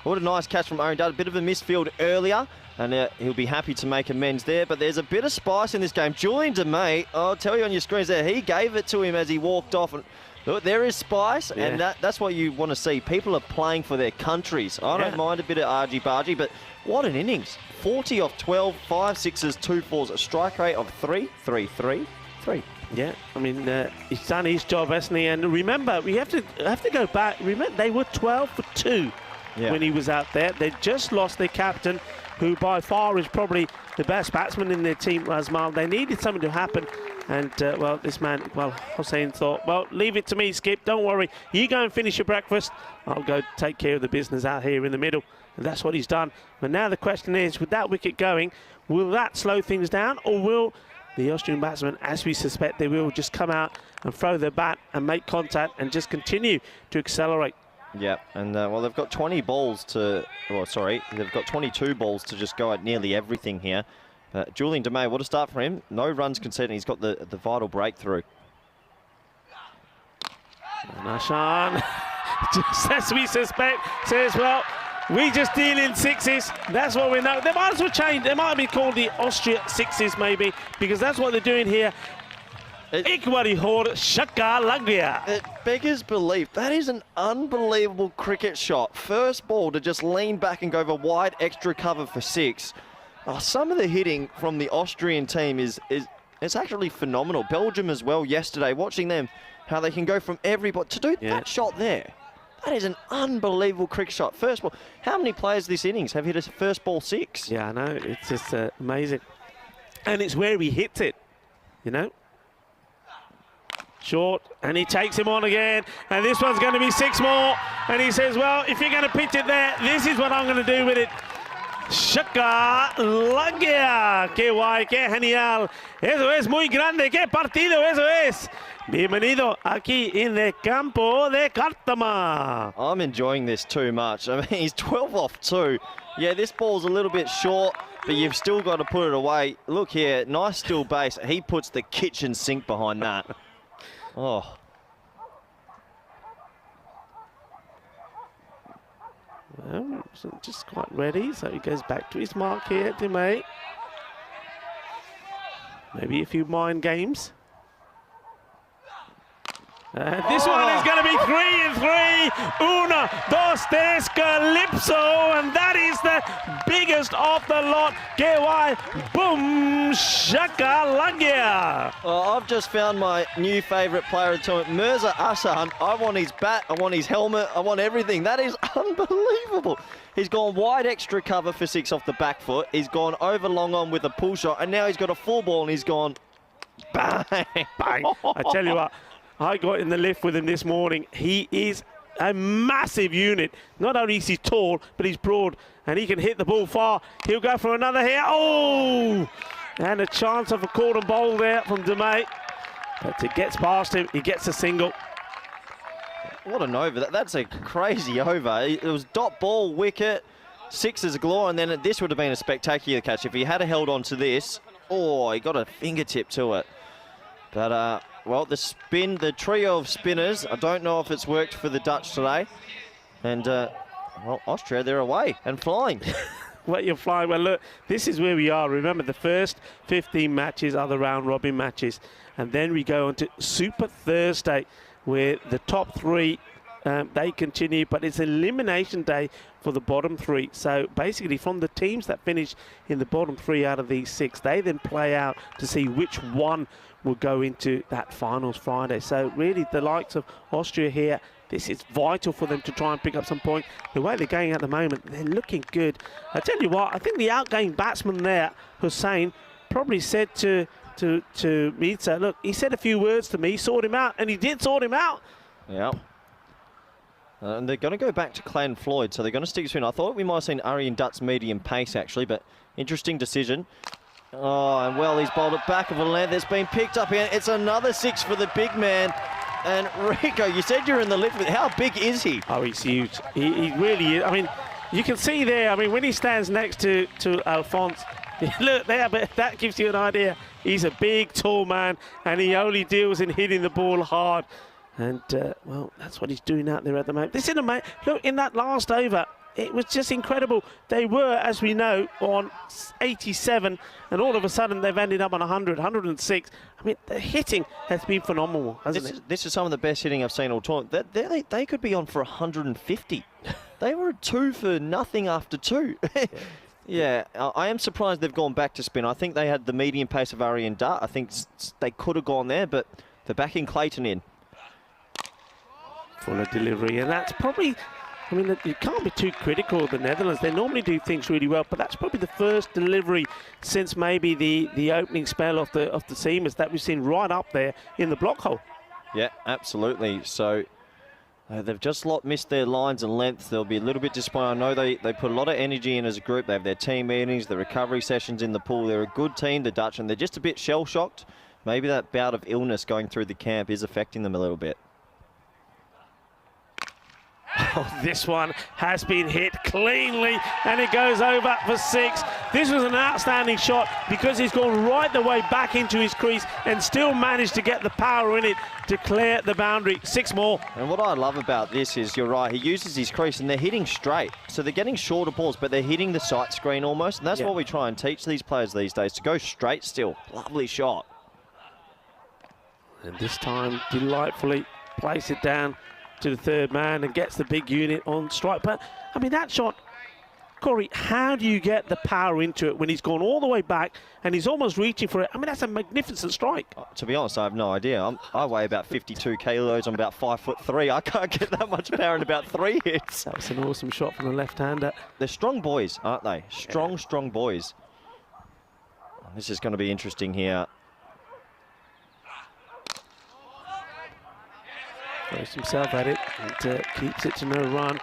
what a nice catch from Aaron Dutt. A bit of a misfield earlier, and he'll be happy to make amends there, but there's a bit of spice in this game. Julian DeMay, I'll tell you on your screens there, he gave it to him as he walked off, and look, there is spice, yeah. And that's what you want to see. People are playing for their countries. I don't mind a bit of argy-bargy, but what an innings. 40 off 12, 5 sixes, 2 fours, a strike rate of 3, 3, 3, 3. Yeah, I mean, he's done his job, hasn't he? And remember, we have to go back. Remember, they were 12 for 2 when he was out there. They just lost their captain, who by far is probably the best batsman in their team, Razmal. They needed something to happen. And, well, this man, well, Hossein thought, well, leave it to me, Skip. Don't worry. You go and finish your breakfast. I'll go take care of the business out here in the middle. And that's what he's done. But now the question is, with that wicket going, will that slow things down, or will the Austrian batsmen, as we suspect they will, just come out and throw their bat and make contact and just continue to accelerate. Yeah, and well, they've got 20 balls to, well, sorry, they've got 22 balls to just go at nearly everything here. Julian De May, what a start for him. No runs conceded. He's got the vital breakthrough. Nashan, just as we suspect, says, well, we just deal in sixes. That's what we know. They might as well change. They might be called the Austria sixes, maybe, because that's what they're doing here. Ikwari Hor Shaka Lagria. It beggars belief. That is an unbelievable cricket shot. First ball to just lean back and go over wide extra cover for 6. Oh, some of the hitting from the Austrian team is it's actually phenomenal. Belgium as well yesterday, watching them, how they can go from everybody to do that shot there. That is an unbelievable cricket shot. First ball. How many players this innings have hit a first ball 6? Yeah, I know. It's just amazing. And it's where he hits it, you know. Short, and he takes him on again. And this one's going to be 6 more. And he says, well, if you're going to pitch it there, this is what I'm going to do with it. Shaka Lagia. Qué guay, qué genial. Eso es muy grande. Qué partido eso es. Bienvenido aquí en el campo de Cártama. I'm enjoying this too much. I mean, he's 12 off 2. Yeah, this ball's a little bit short, but you've still got to put it away. Look here, nice still base. He puts the kitchen sink behind that. Oh. Well, wasn't just quite ready, so he goes back to his mark here, De May. Maybe a few mind games. This one is going to be 3 and 3. 1, 2, 3, Calypso, and that is the biggest of the lot. Gewai, boom, Shaka Lagia. Well, I've just found my new favourite player of the tournament, Mirza Asan. I want his bat, I want his helmet, I want everything. That is unbelievable. He's gone wide extra cover for 6 off the back foot. He's gone over long on with a pull shot, and now he's got a full ball and he's gone bang, bang. I tell you what, I got in the lift with him this morning. He is a massive unit. Not only is he tall, but he's broad, and he can hit the ball far. He'll go for another here. Oh! And a chance of a caught and bowl there from De May. But it gets past him. He gets a single. What an over. That's a crazy over. It was dot ball, wicket, 6s galore, and then this would have been a spectacular catch. If he had held on to this, oh, he got a fingertip to it. But, well, the trio of spinners, I don't know if it's worked for the Dutch today. And, well, Austria, they're away and flying. Well, you're flying. Well, look, this is where we are. Remember, the first 15 matches are the round-robin matches. And then we go on to Super Thursday, where the top 3, they continue. But it's elimination day for the bottom 3. So, basically, from the teams that finish in the bottom 3 out of these 6, they then play out to see which one will go into that finals Friday. So really the likes of Austria here, this is vital for them to try and pick up some points. The way they're going at the moment, they're looking good. I tell you what, I think the outgoing batsman there, Hussain, probably said to Mirza, look, he said a few words to me, sort him out, and he did sort him out. Yeah. And they're going to go back to Clan Floyd, so they're going to stick between. I thought we might have seen Aryan Dutt's medium pace, actually, but interesting decision. Oh, and well, he's bowled it back of a length. It's been picked up here. It's another 6 for the big man. And Rico, you said you're in the lift with. How big is he? Oh, he's huge. He really is. I mean, you can see there, I mean, when he stands next to Alphonse, look there, but that gives you an idea. He's a big, tall man, and he only deals in hitting the ball hard. And, well, that's what he's doing out there at the moment. This is amazing. Look, in that last over, it was just incredible. They were, as we know, on 87, and all of a sudden they've ended up on 100, 106. I mean, the hitting has been phenomenal, hasn't it? This is some of the best hitting I've seen all time. They could be on for 150. They were 2 for nothing after 2. Yeah, I am surprised they've gone back to spin. I think they had the medium pace of Aryan Dutt. I think they could have gone there, but they're backing Clayton in. Fuller delivery, and that's probably... I mean, you can't be too critical of the Netherlands. They normally do things really well, but that's probably the first delivery since maybe the opening spell of the seamers that we've seen right up there in the block hole. Yeah, absolutely. So They've just missed their lines and lengths. They'll be a little bit disappointed. I know they put a lot of energy in as a group. They have their team meetings, the recovery sessions in the pool. They're a good team, the Dutch, and they're just a bit shell-shocked. Maybe that bout of illness going through the camp is affecting them a little bit. Oh, this one has been hit cleanly, and it goes over for 6. This was an outstanding shot because he's gone right the way back into his crease and still managed to get the power in it to clear the boundary. 6 more. And what I love about this is, you're right, he uses his crease and they're hitting straight. So they're getting shorter balls, but they're hitting the sight screen almost. And that's what we try and teach these players these days, to go straight still. Lovely shot. And this time, delightfully place it down to the third man and gets the big unit on strike. But, I mean, that shot, Corey, how do you get the power into it when he's gone all the way back and he's almost reaching for it? I mean, that's a magnificent strike. To be honest, I have no idea. I weigh about 52 kilos. I'm about 5'3". I can't get that much power in about 3 hits. That was an awesome shot from the left-hander. They're strong boys, aren't they? Strong boys. This is going to be interesting here. Throws himself at it and keeps it to no run.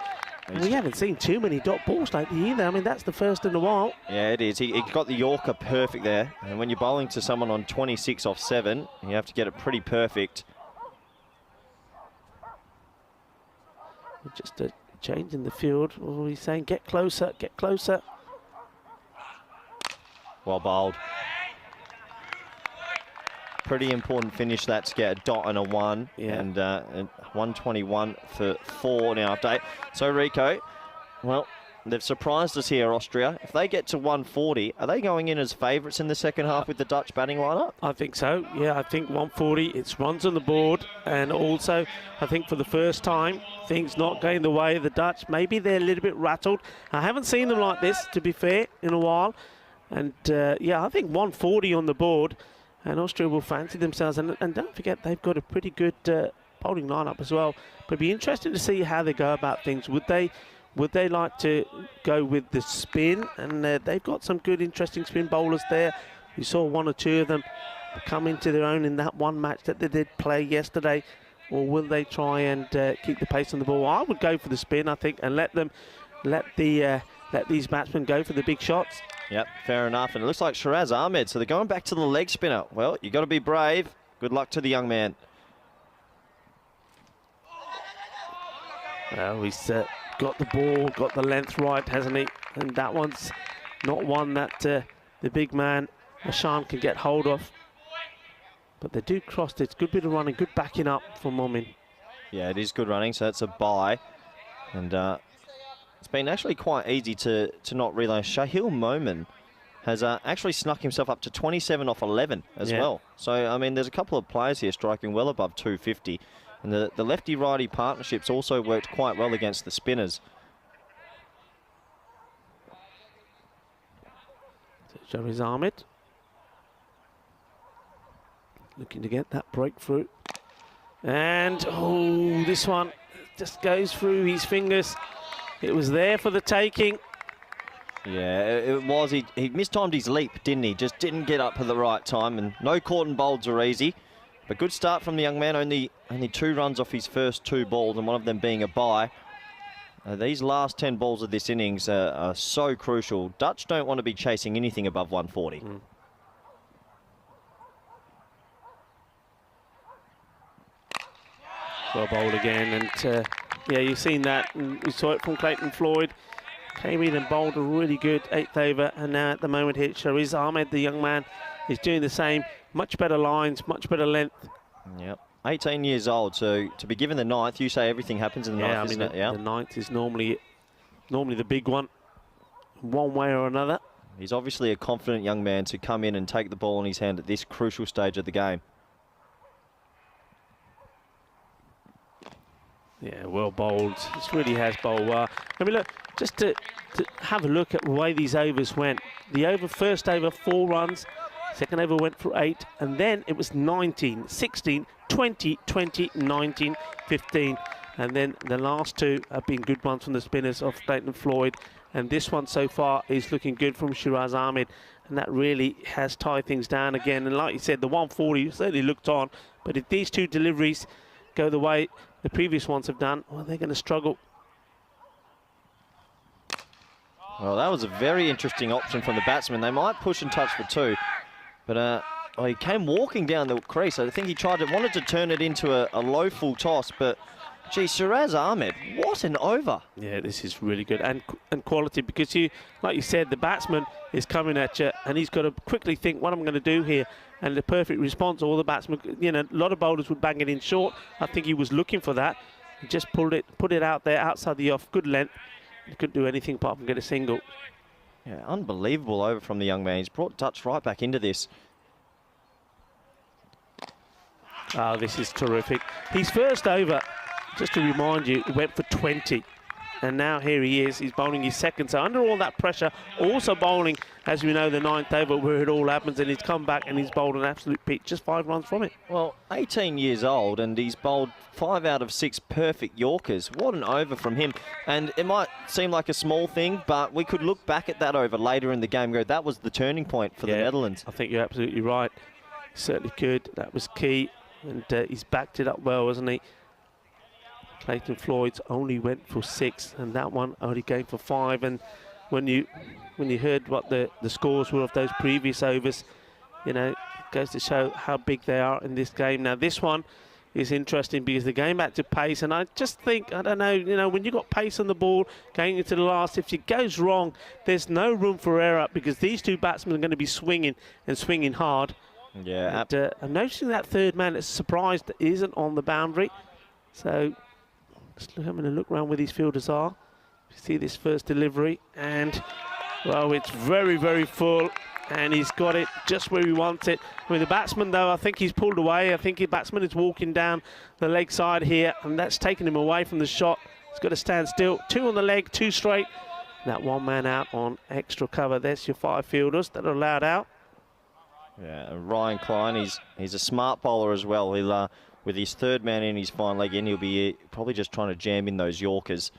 We haven't seen too many dot balls lately either. I mean, that's the first in a while. Yeah, it is. He got the Yorker perfect there. And when you're bowling to someone on 26 off 7, you have to get it pretty perfect. Just a change in the field. What are we saying? Get closer, get closer. Well bowled. Pretty important finish that to get a dot and a 1. Yeah. And 121 for 4 now update. So Rico, well, they've surprised us here, Austria. If they get to 140, are they going in as favourites in the second half with the Dutch batting lineup? I think so. Yeah, I think 140, it's runs on the board. And also, I think for the first time, things not going the way of the Dutch. Maybe they're a little bit rattled. I haven't seen them like this, to be fair, in a while. And yeah, I think 140 on the board. And Austria will fancy themselves. And don't forget, they've got a pretty good bowling lineup as well. But it'd be interesting to see how they go about things. Would they like to go with the spin? And they've got some good, interesting spin bowlers there. We saw 1 or 2 of them come into their own in that one match that they did play yesterday. Or will they try and keep the pace on the ball? I would go for the spin, I think, and let these batsmen go for the big shots. Yep, fair enough. And it looks like Shiraz Ahmed, so they're going back to the leg spinner. Well, you got to be brave. Good luck to the young man. Well, he's got the ball, got the length right, hasn't he? And that one's not one that the big man, Ashan, can get hold of. But they do cross it. Good bit of running, good backing up from Momin. Yeah, it is good running, so that's a bye. And it's been actually quite easy to not realise Shahil Momin has actually snuck himself up to 27 off 11 as well. So, I mean, there's a couple of players here striking well above 250. And the lefty-righty partnerships also worked quite well against the spinners. Shiraz Ahmed looking to get that breakthrough. And, oh, this one just goes through his fingers. It was there for the taking. Yeah, it was. He mistimed his leap, didn't he? Just didn't get up at the right time. And no caught and bowls are easy. But good start from the young man. Only 2 runs off his first 2 balls, and one of them being a bye. These last 10 balls of this innings are so crucial. Dutch don't want to be chasing anything above 140. Well bowled again, and yeah, you've seen that. And we saw it from Clayton Floyd. Came in and bowled a really good 8th over, and now at the moment here, Shiraz Ahmed, the young man, is doing the same. Much better lines, much better length. Yep, 18 years old, so to be given the 9th, you say everything happens in the 9th, isn't it? The 9th is normally the big one way or another. He's obviously a confident young man to come in and take the ball in his hand at this crucial stage of the game. Yeah, well bowled. This really has bowled well. I mean, look, just to have a look at the way these overs went. The first over, 4 runs. Second over went for 8. And then it was 19, 16, 20, 20, 19, 15. And then the last 2 have been good ones from the spinners of Clayton Floyd. And this one so far is looking good from Shiraz Ahmed. And that really has tied things down again. And like you said, the 140 certainly looked on. But if these 2 deliveries go the way the previous ones have done, well, they're going to struggle. Well, that was a very interesting option from the batsman. They might push and touch for 2, but he came walking down the crease. I think he wanted to turn it into a low full toss, but gee, Shiraz Ahmed, what an over. Yeah, this is really good and quality, because like you said, the batsman is coming at you and he's got to quickly think what I'm going to do here, and the perfect response. All the batsmen, a lot of bowlers would bang it in short. I think he was looking for that. He just put it out there outside the off, good length. He couldn't do anything apart from get a single. Yeah, unbelievable over from the young man. He's brought touch right back into this. Oh, this is terrific. His first over, just to remind you, went for 20. And now here he is, he's bowling his second. So under all that pressure, also bowling, as we know, the 9th over where it all happens, and he's come back and he's bowled an absolute peak, just 5 runs from it. Well, 18 years old, and he's bowled 5 out of 6 perfect Yorkers. What an over from him. And it might seem like a small thing, but we could look back at that over later in the game and go, that was the turning point for the Netherlands. I think you're absolutely right. Certainly could. That was key. And he's backed it up well, hasn't he? Clayton Floyd's only went for 6, and that one only came for 5. And when you heard what the scores were of those previous overs, it goes to show how big they are in this game. Now this one is interesting because the game back to pace, and I just think, I don't know, when you've got pace on the ball going into the last, if it goes wrong, there's no room for error, because these 2 batsmen are going to be swinging and swinging hard. Yeah. And, I'm noticing that third man is surprised that isn't on the boundary. So just having a look around where these fielders are. You see this first delivery, and well, it's very, very full, and he's got it just where he wants it. I mean, the batsman, though, I think he's pulled away. I think the batsman is walking down the leg side here, and that's taken him away from the shot. He's got to stand still. 2 on the leg, 2 straight. That 1 man out on extra cover. There's your 5 fielders that are allowed out. Yeah, and Ryan Klein, he's a smart bowler as well. He'll with his 3rd man in, his fine leg in, he'll be probably just trying to jam in those Yorkers.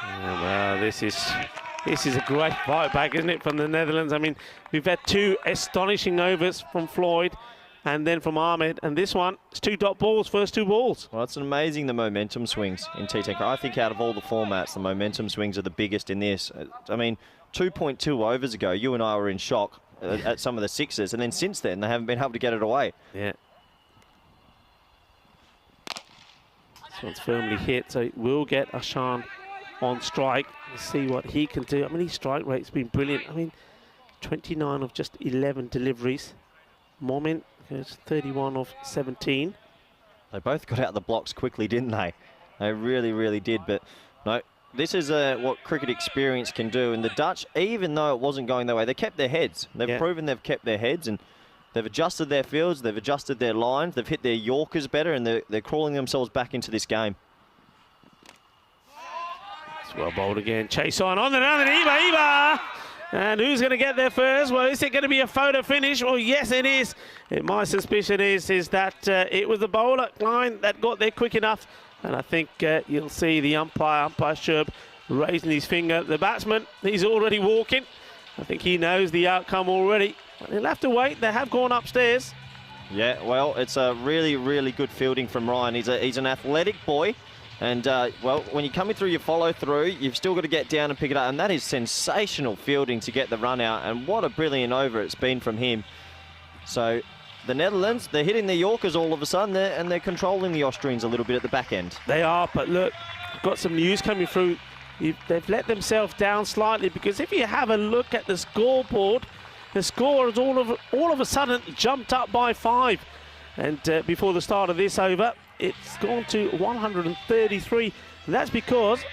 Yeah, well, this is a great fight back, isn't it, from the Netherlands? I mean, we've had 2 astonishing overs from Floyd and then from Ahmed, and this one, it's 2 dot balls, first 2 balls. Well, it's amazing, the momentum swings in T10. I think out of all the formats, the momentum swings are the biggest in this. I mean, 2.2 overs ago, you and I were in shock at some of the 6s, and then since then, they haven't been able to get it away. Yeah. This one's firmly hit, so we'll get Ashan on strike. Let's see what he can do. I mean, his strike rate's been brilliant. I mean, 29 of just 11 deliveries. Momin goes 31 of 17. They both got out the blocks quickly, didn't they? They really, really did. But no, this is what cricket experience can do. And the Dutch, even though it wasn't going their way, they kept their heads. They've proven they've kept their heads, and they've adjusted their fields, they've adjusted their lines, they've hit their Yorkers better, and they're crawling themselves back into this game. It's well bowled again. Chase on and Eva. And who's going to get there first? Well, is it going to be a photo finish? Well, yes, it is. My suspicion is that it was the bowler, Klein, that got there quick enough. And I think you'll see the umpire Sherb, raising his finger. The batsman, he's already walking. I think he knows the outcome already. But he'll have to wait. They have gone upstairs. Yeah, well, it's a really, really good fielding from Ryan. He's an athletic boy. And, well, when you're coming through your follow-through, you've still got to get down and pick it up. And that is sensational fielding to get the run out. And what a brilliant over it's been from him. So the Netherlands, they're hitting the Yorkers all of a sudden, and they're controlling the Austrians a little bit at the back end. They are, but look, I've got some news coming through. They've let themselves down slightly, because if you have a look at the scoreboard, the score has all of a sudden jumped up by 5. And before the start of this over, it's gone to 133. And that's because,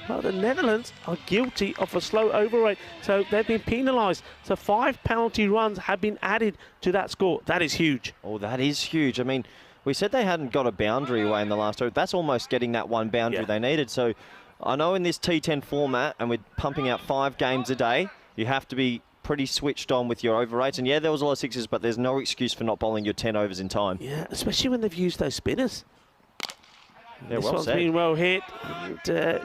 well, the Netherlands are guilty of a slow over rate. So they've been penalised. So 5 penalty runs have been added to that score. That is huge. Oh, that is huge. I mean, we said they hadn't got a boundary away in the last over. That's almost getting that one boundary they needed. So I know in this T10 format, and we're pumping out 5 games a day, you have to be pretty switched on with your over rates. And yeah, there was a lot of 6s, but there's no excuse for not bowling your 10 overs in time. Yeah, especially when they've used those spinners. Yeah, This well one's said. been well hit. And,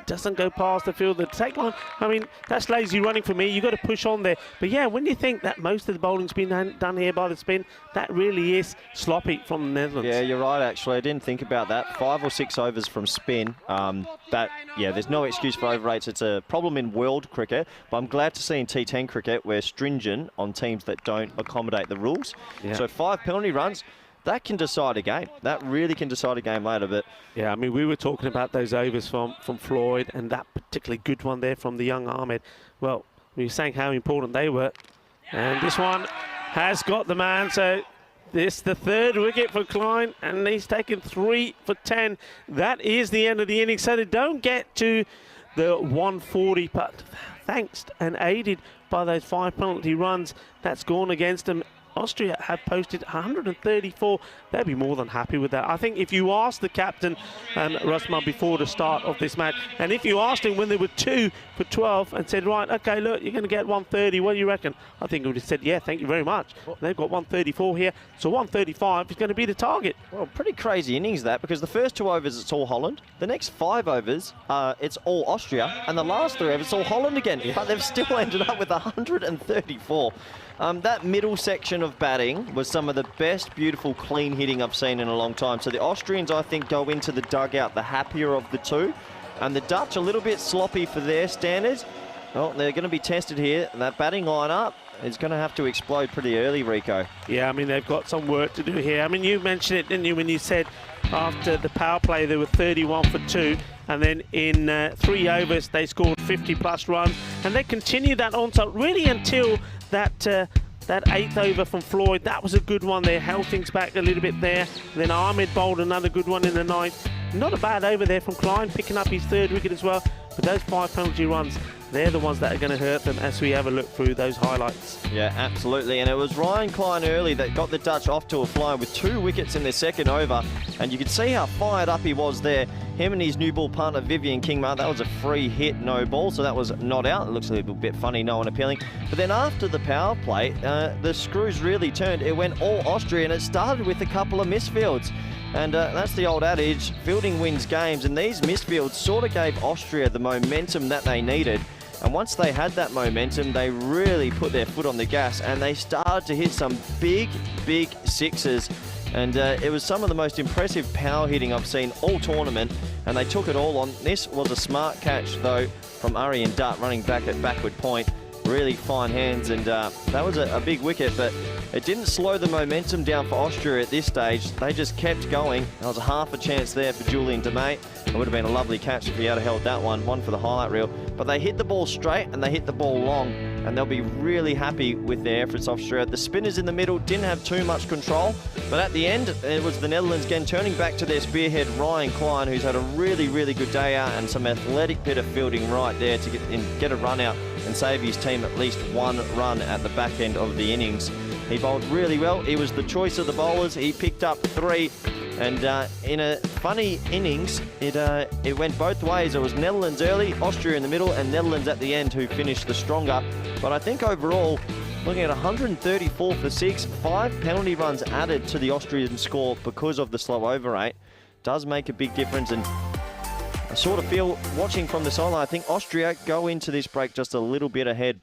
doesn't go past the field. The take line, I mean, that's lazy running for me. You've got to push on there. But yeah, when you think that most of the bowling's been done here by the spin, that really is sloppy from the Netherlands. Yeah, you're right, actually. I didn't think about that. 5 or 6 overs from spin. There's no excuse for overrates. It's a problem in world cricket, but I'm glad to see in T10 cricket we're stringent on teams that don't accommodate the rules. Yeah. So 5 penalty runs, that can decide a game. That really can decide a game later. But yeah, I mean, we were talking about those overs from Floyd and that particularly good one there from the young Ahmed. Well, we were saying how important they were. And this one has got the man. So this the 3rd wicket for Klein, and he's taken 3 for 10. That is the end of the innings. So they don't get to the 140, but thanks and aided by those 5 penalty runs that's gone against them. Austria have posted 134. They'll be more than happy with that. I think if you asked the captain, Rasma, before the start of this match, and if you asked him when they were 2 for 12 and said, right, okay, look, you're going to get 130, what do you reckon? I think he would have said, yeah, thank you very much. They've got 134 here, so 135 is going to be the target. well, pretty crazy innings that, because the first 2 overs it's all Holland, the next 5 overs it's all Austria, and the last 3 overs it's all Holland again. But they've still ended up with 134. That middle section of batting was some of the best, beautiful, clean hitting I've seen in a long time. So the Austrians, I think, go into the dugout the happier of the 2. And the Dutch, a little bit sloppy for their standards. Well, they're going to be tested here. That batting lineup is going to have to explode pretty early, Rico. Yeah, I mean, they've got some work to do here. I mean, you mentioned it, didn't you, when you said after the power play they were 31 for 2. And then in 3 overs, they scored 50-plus runs. And they continued that on, so really until that 8th over from Floyd. That was a good one there. Held things back a little bit there. Then Ahmed bowled another good one in the 9th. Not a bad over there from Klein, picking up his 3rd wicket as well. But those 5 penalty runs, they're the ones that are going to hurt them as we have a look through those highlights. Yeah, absolutely. And it was Ryan Klein early that got the Dutch off to a fly with 2 wickets in their 2nd over. And you could see how fired up he was there. Him and his new ball partner, Vivian Kingma, that was a free hit, no ball, so that was not out. It looks a little bit funny, no one appealing. But then after the power play, the screws really turned. It went all Austria, and it started with a couple of misfields. And that's the old adage, fielding wins games, and these misfields sort of gave Austria the momentum that they needed. And once they had that momentum, they really put their foot on the gas, and they started to hit some big, big sixes. And it was some of the most impressive power hitting I've seen all tournament, and they took it all on. This was a smart catch, though, from Aryan Dutt running back at backward point. Really fine hands, and that was a big wicket, but it didn't slow the momentum down for Austria at this stage. They just kept going. There was a half a chance there for Julian DeMay. It would have been a lovely catch if he had held that one for the highlight reel. But they hit the ball straight and they hit the ball long, and they'll be really happy with their efforts, Austria. The spinners in the middle didn't have too much control, but at the end, it was the Netherlands again turning back to their spearhead, Ryan Klein, who's had a really, really good day out and some athletic bit of fielding right there to get a run out and save his team at least 1 run at the back end of the innings. He bowled really well. He was the choice of the bowlers. He picked up 3. And in a funny innings, it went both ways. It was Netherlands early, Austria in the middle, and Netherlands at the end who finished the stronger. But I think overall, looking at 134 for 6, 5 penalty runs added to the Austrian score because of the slow over rate does make a big difference. And I sort of feel, watching from the sideline, I think Austria go into this break just a little bit ahead.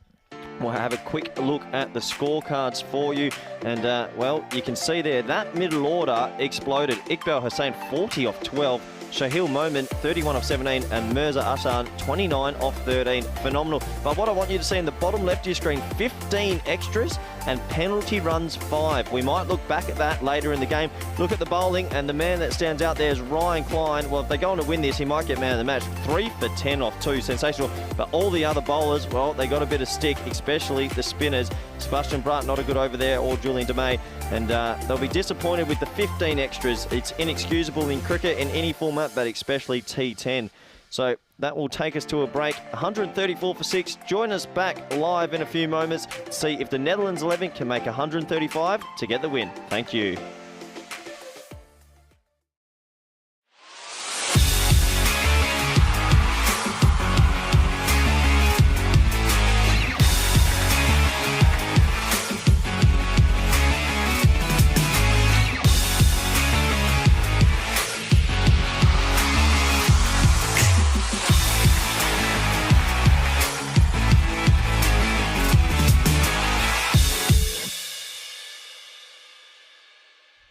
We'll have a quick look at the scorecards for you. And, well, you can see there, that middle order exploded. Iqbal Hussain, 40 off 12. Shahil Moment, 31 off 17. And Mirza Ahsan, 29 off 13. Phenomenal. But what I want you to see in the bottom left of your screen, 15 extras and penalty runs 5. We might look back at that later in the game. Look at the bowling, and the man that stands out there is Ryan Klein. Well, if they go on to win this, he might get man of the match. 3 for 10 off 2. Sensational. But all the other bowlers, well, they got a bit of stick, especially the spinners. Sebastian Brandt, not a good over there, or Julian DeMay. And they'll be disappointed with the 15 extras. It's inexcusable in cricket in any format, but especially T10. So that will take us to a break. 134 for 6. Join us back live in a few moments to see if the Netherlands 11 can make 135 to get the win. Thank you.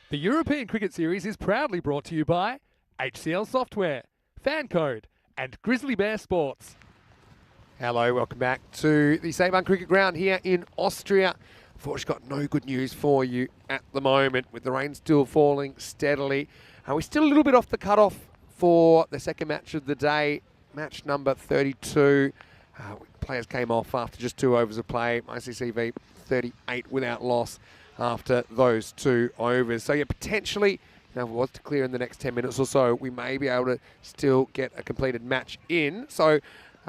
The European Cricket Series is proudly brought to you by HCL Software, Fan Code, and Grizzly Bear Sports. Hello, welcome back to the Sabahn Cricket Ground here in Austria. Unfortunately, got no good news for you at the moment, with the rain still falling steadily. We're still a little bit off the cutoff for the second match of the day, match number 32. Players came off after just 2 overs of play. ICCV 38 without loss after those 2 overs. So yeah, potentially, if it was to clear in the next 10 minutes or so, we may be able to still get a completed match in. So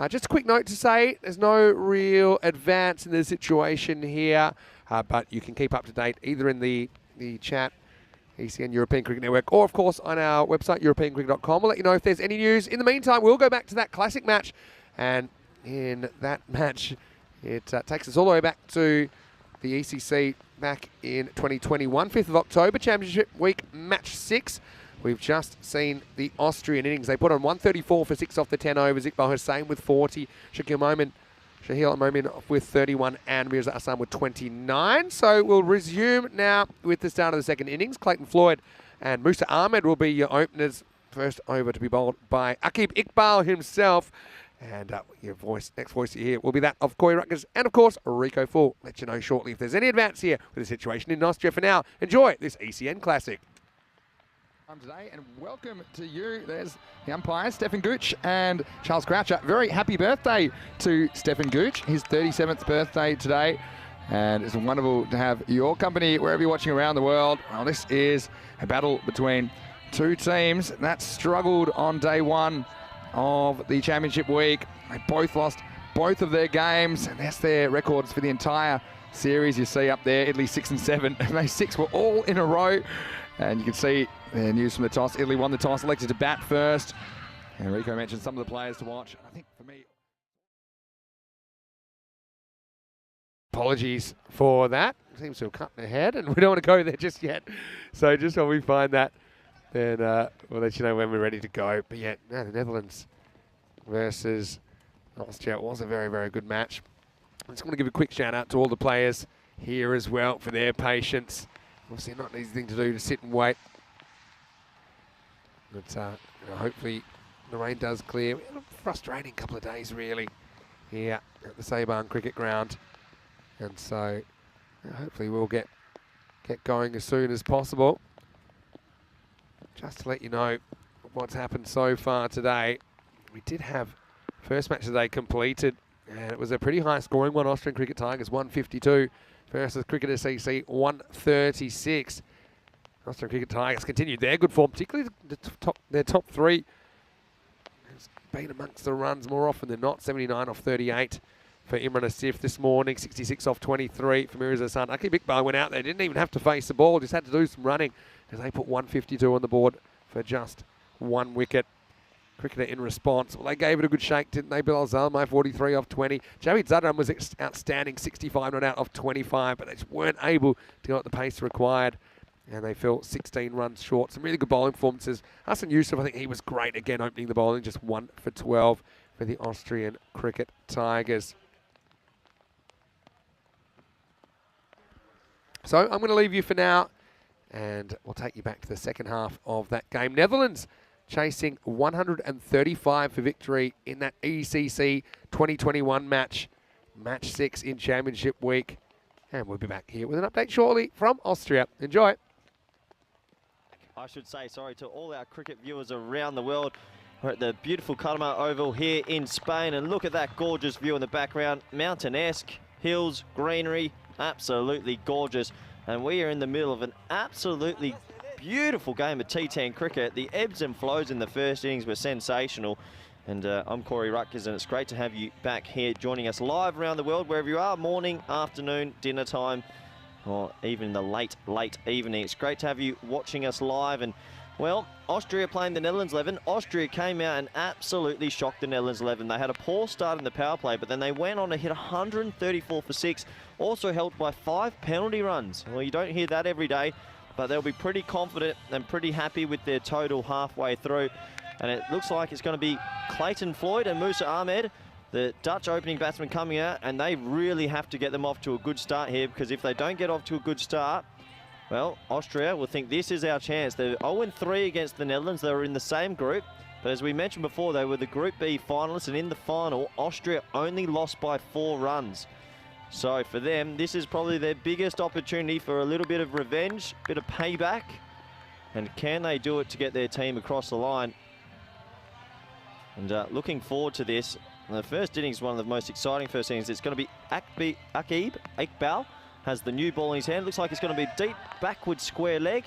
just a quick note to say, there's no real advance in the situation here, but you can keep up to date either in the chat, ECN European Cricket Network, or of course on our website, europeancricket.com. We'll let you know if there's any news. In the meantime, we'll go back to that classic match, and in that match, it takes us all the way back to the ECC back in 2021, 5th of October, Championship Week, Match 6. We've just seen the Austrian innings. They put on 134 for 6 off the 10 overs. Iqbal Hussain with 40, Shahil Momin with 31, and Mirza Hassan with 29. So we'll resume now with the start of the second innings. Clayton Floyd and Musa Ahmed will be your openers. First over to be bowled by Aqib Iqbal himself. And next voice you hear will be that of Corey Rutgers and, of course, Rico Full. Let you know shortly if there's any advance here with the situation in Austria. For now, enjoy this ECN Classic. Today, and welcome to you. There's the umpires, Stefan Gooch and Charles Croucher. Very happy birthday to Stefan Gooch, his 37th birthday today. And it's wonderful to have your company wherever you're watching around the world. Well, this is a battle between 2 teams that struggled on day 1 of the championship week. They both lost both of their games, and that's their records for the entire series. You see up there, Italy 6 and 7, and those 6 were all in a row. And you can see the news from the toss. Italy won the toss, elected to bat first. And Rico mentioned some of the players to watch. I think for me, apologies for that. Seems to have cut ahead, and we don't want to go there just yet. So just while we find that, then we'll let you know when we're ready to go. But yeah, no, the Netherlands versus Austria was a very, very good match. I just want to give a quick shout out to all the players here as well for their patience. Obviously not an easy thing to do, to sit and wait. But hopefully the rain does clear. We had a frustrating couple of days really here at the Sabahn Cricket Ground. And so hopefully we'll get going as soon as possible. Just to let you know what's happened so far today, we did have first match of the day completed, and it was a pretty high scoring one. Austrian Cricket Tigers 152 versus Cricket SEC 136. Austrian Cricket Tigers continued their good form, particularly their top 3. It's been amongst the runs more often than not. 79 off 38 for Imran Asif this morning, 66 off 23 for Mirza Hassan. Aqib Iqbal went out there, didn't even have to face the ball, just had to do some running, as they put 152 on the board for just 1 wicket. Cricketer in response, well, they gave it a good shake, didn't they? Bilal Zalmai, 43 off 20. Javid Zadran was outstanding, 65 not out off 25, but they just weren't able to go at the pace required, and they fell 16 runs short. Some really good bowling performances. Hassan Yusuf, I think he was great again opening the bowling, just 1 for 12 for the Austrian Cricket Tigers. So I'm going to leave you for now, and we'll take you back to the second half of that game. Netherlands chasing 135 for victory in that ECC 2021 match, Match 6 in Championship Week. And we'll be back here with an update shortly from Austria. Enjoy. I should say sorry to all our cricket viewers around the world. We're at the beautiful Cartama Oval here in Spain, and look at that gorgeous view in the background. Mountain-esque, hills, greenery, absolutely gorgeous. And we are in the middle of an absolutely beautiful game of T10 cricket. The ebbs and flows in the first innings were sensational. And I'm Corey Rutgers, and it's great to have you back here joining us live around the world, wherever you are, morning, afternoon, dinner time, or even the late evening. It's great to have you watching us live. And, well, Austria playing the Netherlands 11. Austria came out and absolutely shocked the Netherlands 11. They had a poor start in the power play, but then they went on to hit 134 for 6, also helped by 5 penalty runs. Well, you don't hear that every day, but they'll be pretty confident and pretty happy with their total halfway through. And it looks like it's going to be Clayton Floyd and Musa Ahmed, the Dutch opening batsman, coming out, and they really have to get them off to a good start here, because if they don't get off to a good start, Well, Austria will think this is our chance. They're 0-3 against the Netherlands. They were in the same group. But as we mentioned before, they were the Group B finalists. And in the final, Austria only lost by 4 runs. So for them, this is probably their biggest opportunity for a little bit of revenge, bit of payback. And can they do it to get their team across the line? And looking forward to this. The first innings is one of the most exciting first innings. It's going to be Iqbal has the new ball in his hand. Looks like it's going to be deep, backward square leg.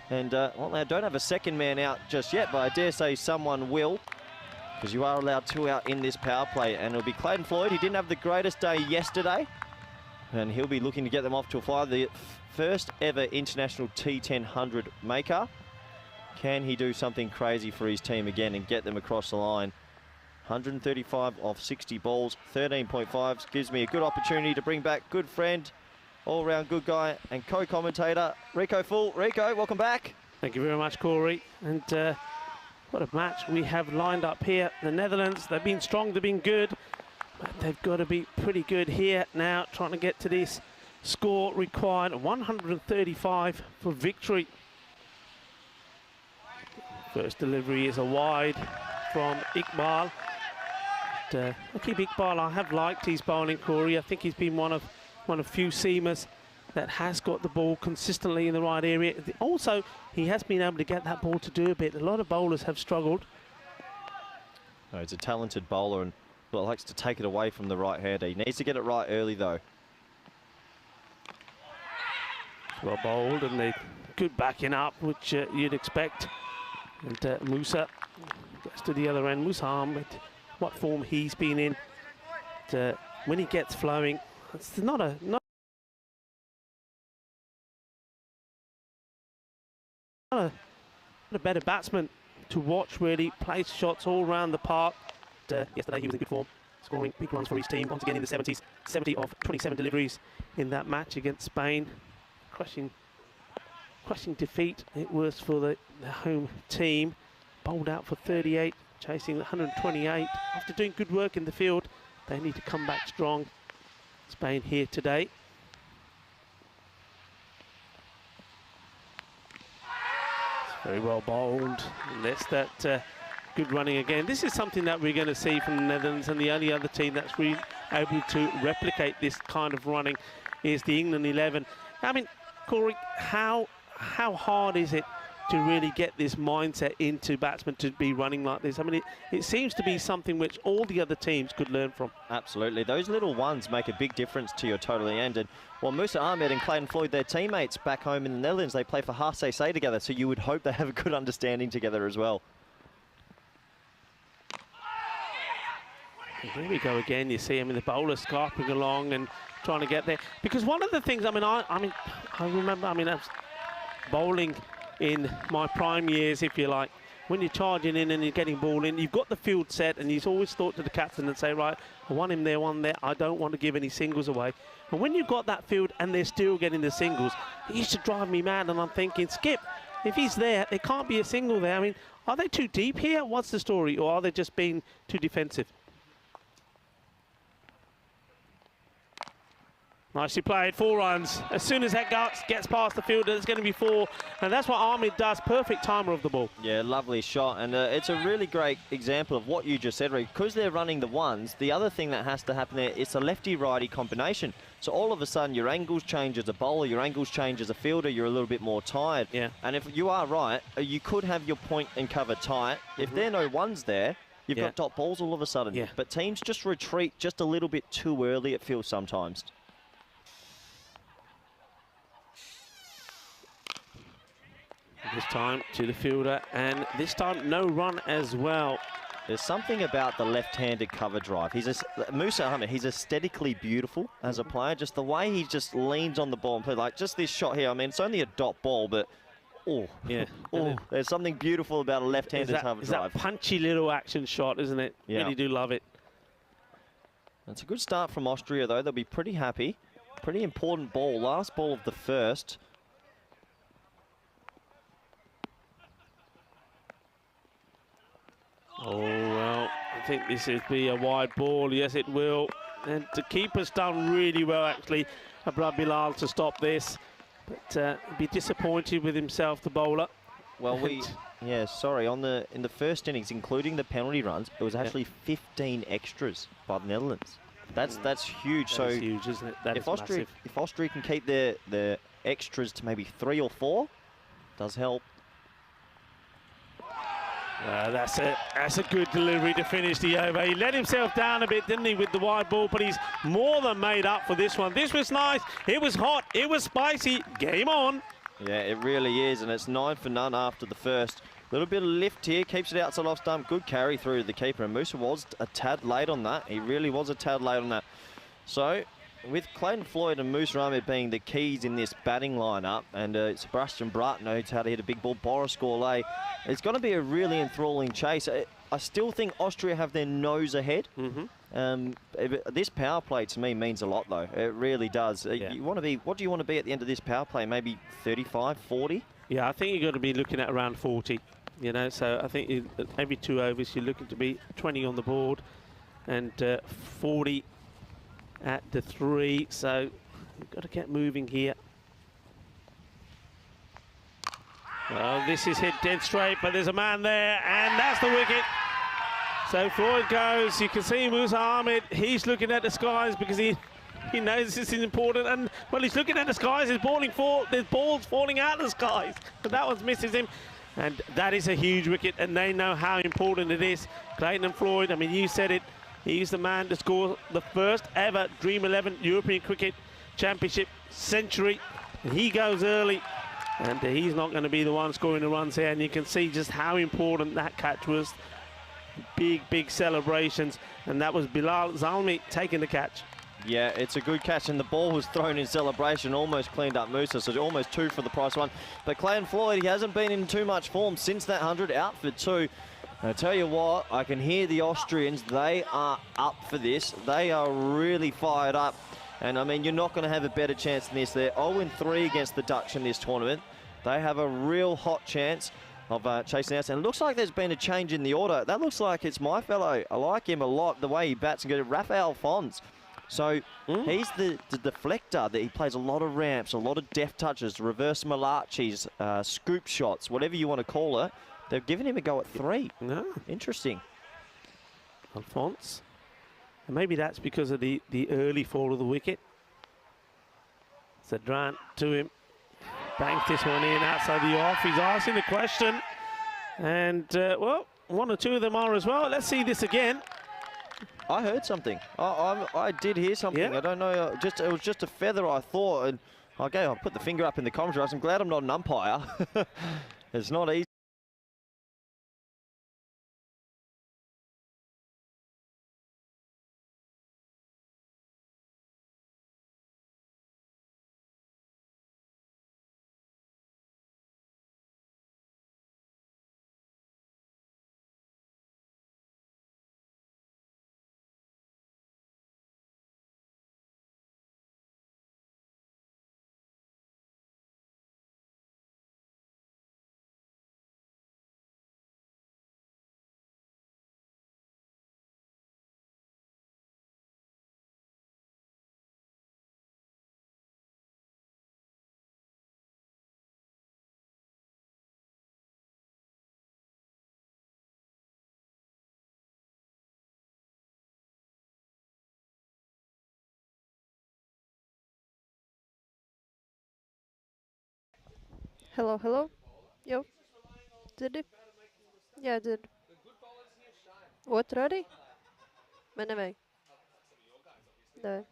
And, well, they don't have a second man out just yet, but I dare say someone will, because you are allowed 2 out in this power play. And it'll be Clayton Floyd. He didn't have the greatest day yesterday, and he'll be looking to get them off to a flyer. The first ever international T10 100 maker. Can he do something crazy for his team again and get them across the line? 135 off 60 balls, 13.5. Gives me a good opportunity to bring back good friend, all-round good guy and co-commentator, Rico Full. Rico, welcome back. Thank you very much, Corey. And what a match we have lined up here. The Netherlands, they've been strong, they've been good, but they've got to be pretty good here now, trying to get to this score required, 135 for victory. First delivery is a wide from Iqbal. Keep Iqbal, I have liked his bowling, Corey. I think he's been one of few seamers that has got the ball consistently in the right area. Also, he has been able to get that ball to do a bit. A lot of bowlers have struggled. Oh, he's a talented bowler and likes to take it away from the right-hander. He needs to get it right early, though. Well bowled, and they good backing up, which you'd expect. And Musa gets to the other end. Musa Ahmed, what form he's been in. When he gets flowing, it's not a better batsman to watch, really. Plays shots all around the park. Yesterday he was in good form, scoring big runs for his team, once again in the 70s. 70 of 27 deliveries in that match against Spain. Crushing defeat it was for the home team. Bowled out for 38, chasing 128. After doing good work in the field, they need to come back strong. Spain here today. It's very well bowled. And that's that good running again. This is something that we're going to see from the Netherlands, and the only other team that's really able to replicate this kind of running is the England 11. I mean, Corey, how hard is it to really get this mindset into batsmen to be running like this? I mean, it seems to be something which all the other teams could learn from. Absolutely. Those little ones make a big difference to your total end. And well, Musa Ahmed and Clayton Floyd, their teammates back home in the Netherlands, they play for HCC together, so you would hope they have a good understanding together as well. And here we go again. You see, the bowler scarping along and trying to get there. Because one of the things, I remember, I was bowling in my prime years, if you like. When you're charging in and you're getting ball in, you've got the field set, and you've always thought to the captain and say, right, I want him there, one there. I don't want to give any singles away. And when you've got that field and they're still getting the singles, it used to drive me mad. And I'm thinking, Skip, if he's there, there can't be a single there. Are they too deep here? What's the story? Or are they just being too defensive? Nicely played, 4 runs. As soon as that gets past the fielder, it's going to be 4. And that's what Ahmed does, perfect timer of the ball. Yeah, lovely shot. And it's a really great example of what you just said, Rick. Because they're running the ones, the other thing that has to happen there is a lefty-righty combination. So all of a sudden, your angles change as a bowler, your angles change as a fielder, you're a little bit more tired. Yeah. And if you are right, you could have your point and cover tight. If there are no ones there, you've got dot balls all of a sudden. Yeah. But teams just retreat just a little bit too early, it feels sometimes. This time to the fielder, and this time no run as well. There's something about the left-handed cover drive. Musa Ahmed, he's aesthetically beautiful as a player. Just the way he just leans on the ball and plays, like just this shot here. It's only a dot ball, but there's something beautiful about a left-handed cover drive. It's that punchy little action shot, isn't it? Yeah. Really do love it. It's a good start from Austria, though. They'll be pretty happy. Pretty important ball. Last ball of the first. Oh, well, I think this will be a wide ball. Yes, it will. And the keeper's done really well, actually, Abdul Bilal, to stop this. But be disappointed with himself, the bowler. Well, sorry, in the first innings, including the penalty runs, it was actually 15 extras by the Netherlands. That's huge. That is huge, isn't it? That is massive. If Austria can keep their extras to maybe 3 or 4, does help. That's a good delivery to finish the over. He let himself down a bit, didn't he, with the wide ball, but he's more than made up for this one. This was nice. It was hot. It was spicy. Game on. Yeah, it really is, and it's 9 for none after the first. Little bit of lift here, keeps it outside off stump. Good carry through to the keeper, and Musa was a tad late on that. He really was a tad late on that. So, with Clayton Floyd and Musa Ahmed being the keys in this batting lineup, and Sebastian Bratt knows how to hit a big ball, Boris Gourlay, it's going to be a really enthralling chase. I still think Austria have their nose ahead. This power play to me means a lot, though. It really does. Yeah. What do you want to be at the end of this power play? Maybe 35, 40? Yeah, I think you've got to be looking at around 40. You know, so I think every 2 overs you're looking to be 20 on the board and 40 at the 3. So you've got to get moving here. Well, this is hit dead straight, but there's a man there, and that's the wicket. So Floyd goes. You can see Musa Ahmed. He's looking at the skies because he knows this is important. And well, he's looking at the skies. There's balls falling out of the skies, but that one misses him. And that is a huge wicket, and they know how important it is. Clayton and Floyd, I mean, you said it. He's the man to score the first ever Dream 11 European Cricket Championship century. And he goes early, and he's not going to be the one scoring the runs here. And you can see just how important that catch was. Big celebrations, and that was Bilal Zalmi taking the catch. Yeah, it's a good catch, and the ball was thrown in celebration, almost cleaned up Musa, so almost 2 for the price one. But Clayton Floyd, he hasn't been in too much form since that 100, out for 2. And I tell you what, I can hear the Austrians, they are up for this. They are really fired up. And I mean, you're not going to have a better chance than this. They're 0-3 against the Dutch in this tournament. They have a real hot chance of chasing out. And it looks like there's been a change in the order. That looks like it's my fellow. I like him a lot, the way he bats and goes. Rafael Fons. So he's the deflector that he plays a lot of ramps, a lot of deft touches, reverse Malachis, scoop shots, whatever you want to call it. They've given him a go at 3. No. Interesting. Alphonse. And maybe that's because of the early fall of the wicket. Zadran to him. Banks this one in outside the off. He's asking the question. And, well, 1 or 2 of them are as well. Let's see this again. I heard something. I did hear something. Yeah. I don't know. It was just a feather, I thought. And I'll put the finger up in the commentary. I'm glad I'm not an umpire. It's not easy. Hello, hello. Yo. Did it? Yeah, I did. What, ready? Men är med. Nej.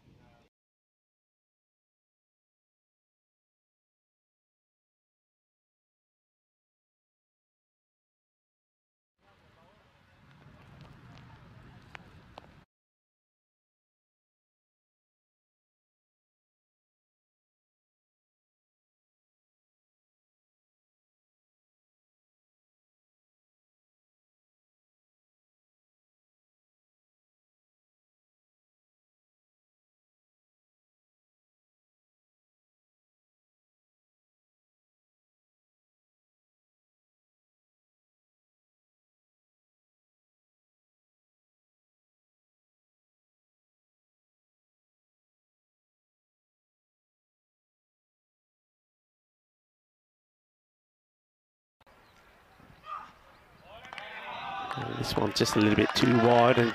And this one's just a little bit too wide and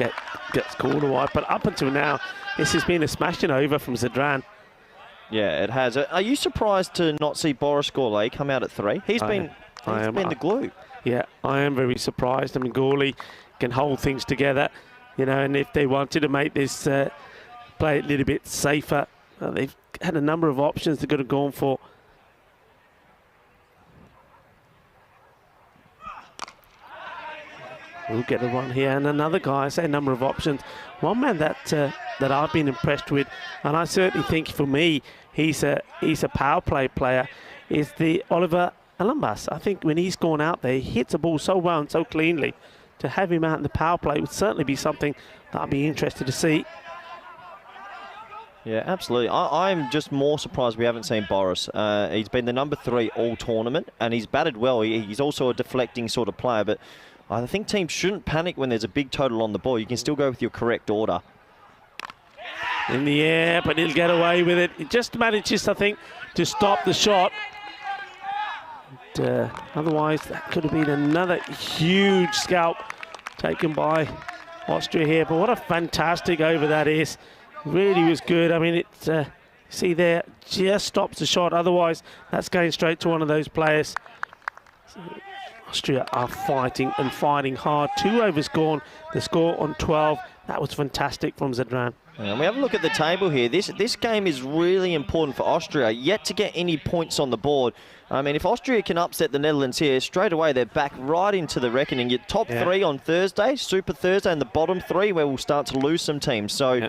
gets called wide. But up until now, this has been a smashing over from Zadran. Yeah, it has. Are you surprised to not see Boris Gourlay come out at 3? He's been the glue. Yeah, I am very surprised. I mean, Gourlay can hold things together, you know, and if they wanted to make this play a little bit safer, they've had a number of options they could have gone for. We'll get a run here, and another guy, I say a number of options. One man that I've been impressed with, and I certainly think for me, he's a power play player, is the Oliver Alambas. I think when he's gone out there, he hits the ball so well and so cleanly. To have him out in the power play would certainly be something that I'd be interested to see. Yeah, absolutely. I'm just more surprised we haven't seen Boris. He's been the number 3 all tournament, and he's batted well. He's also a deflecting sort of player, but I think teams shouldn't panic when there's a big total on the ball. You can still go with your correct order. In the air, but he'll get away with it. He just manages, I think, to stop the shot. And, otherwise, that could have been another huge scalp taken by Austria here. But what a fantastic over that is. Really was good. I mean, see there, just stops the shot. Otherwise, that's going straight to one of those players. So Austria are fighting and fighting hard. 2 overs gone. The score on 12. That was fantastic from Zadran. And we have a look at the table here. This game is really important for Austria. Yet to get any points on the board. I mean, if Austria can upset the Netherlands here, straight away they're back right into the reckoning. Your top 3 on Thursday, Super Thursday, and the bottom 3 where we'll start to lose some teams. So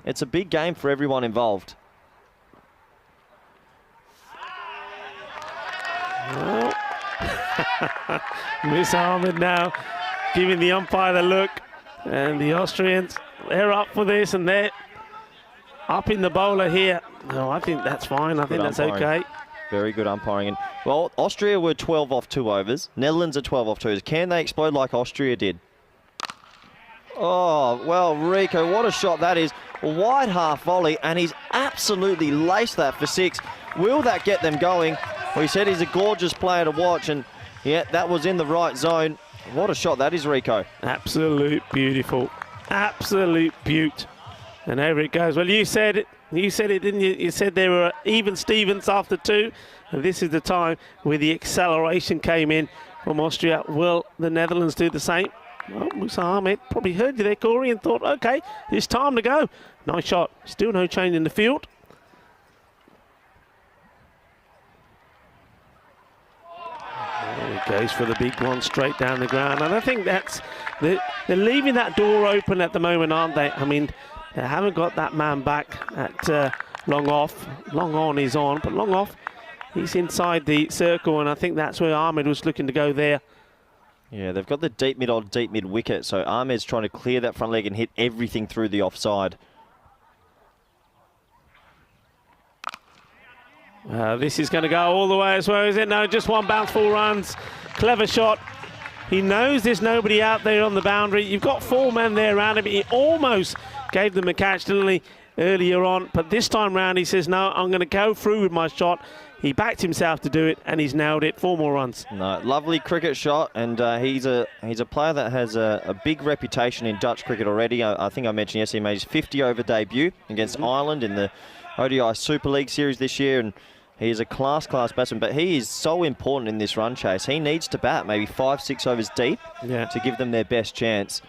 it's a big game for everyone involved. Oh. Miss Ahmed now giving the umpire the look, and the Austrians, they're up for this, and they're up in the bowler here. No, I think that's fine. I think that's okay. Very good umpiring. And, well, Austria were 12 off 2 overs. Netherlands are 12 off 2 overs. Can they explode like Austria did? Oh, well, Rico, what a shot that is. A wide half volley, and he's absolutely laced that for 6. Will that get them going? Well, he said he's a gorgeous player to watch, and yeah, that was in the right zone. What a shot that is, Rico. Absolute beautiful. Absolute beaut. And over it goes. Well, you said it, didn't you? You said there were even Stevens after 2, and this is the time where the acceleration came in from Austria. Will the Netherlands do the same? Well, Musa Ahmed probably heard you there, Corey, and thought, okay, it's time to go. Nice shot. Still no change in the field. There he goes for the big one straight down the ground. And I think that's... They're leaving that door open at the moment, aren't they? I mean, they haven't got that man back at long off. Long on is on, but long off, he's inside the circle, and I think that's where Ahmed was looking to go there. Yeah, they've got the deep mid wicket, so Ahmed's trying to clear that front leg and hit everything through the offside. This is going to go all the way as well, is it? No, just one bounce, 4 runs. Clever shot. He knows there's nobody out there on the boundary. You've got 4 men there around him. He almost gave them a catch, didn't he, earlier on? But this time round, he says, no, I'm going to go through with my shot. He backed himself to do it, and he's nailed it. 4 more runs. No, lovely cricket shot, and he's a player that has a big reputation in Dutch cricket already. I think I mentioned yesterday he made his 50-over debut against Ireland in the ODI Super League series this year, and he is a class batsman, but he is so important in this run chase. He needs to bat maybe 5-6 overs deep to give them their best chance.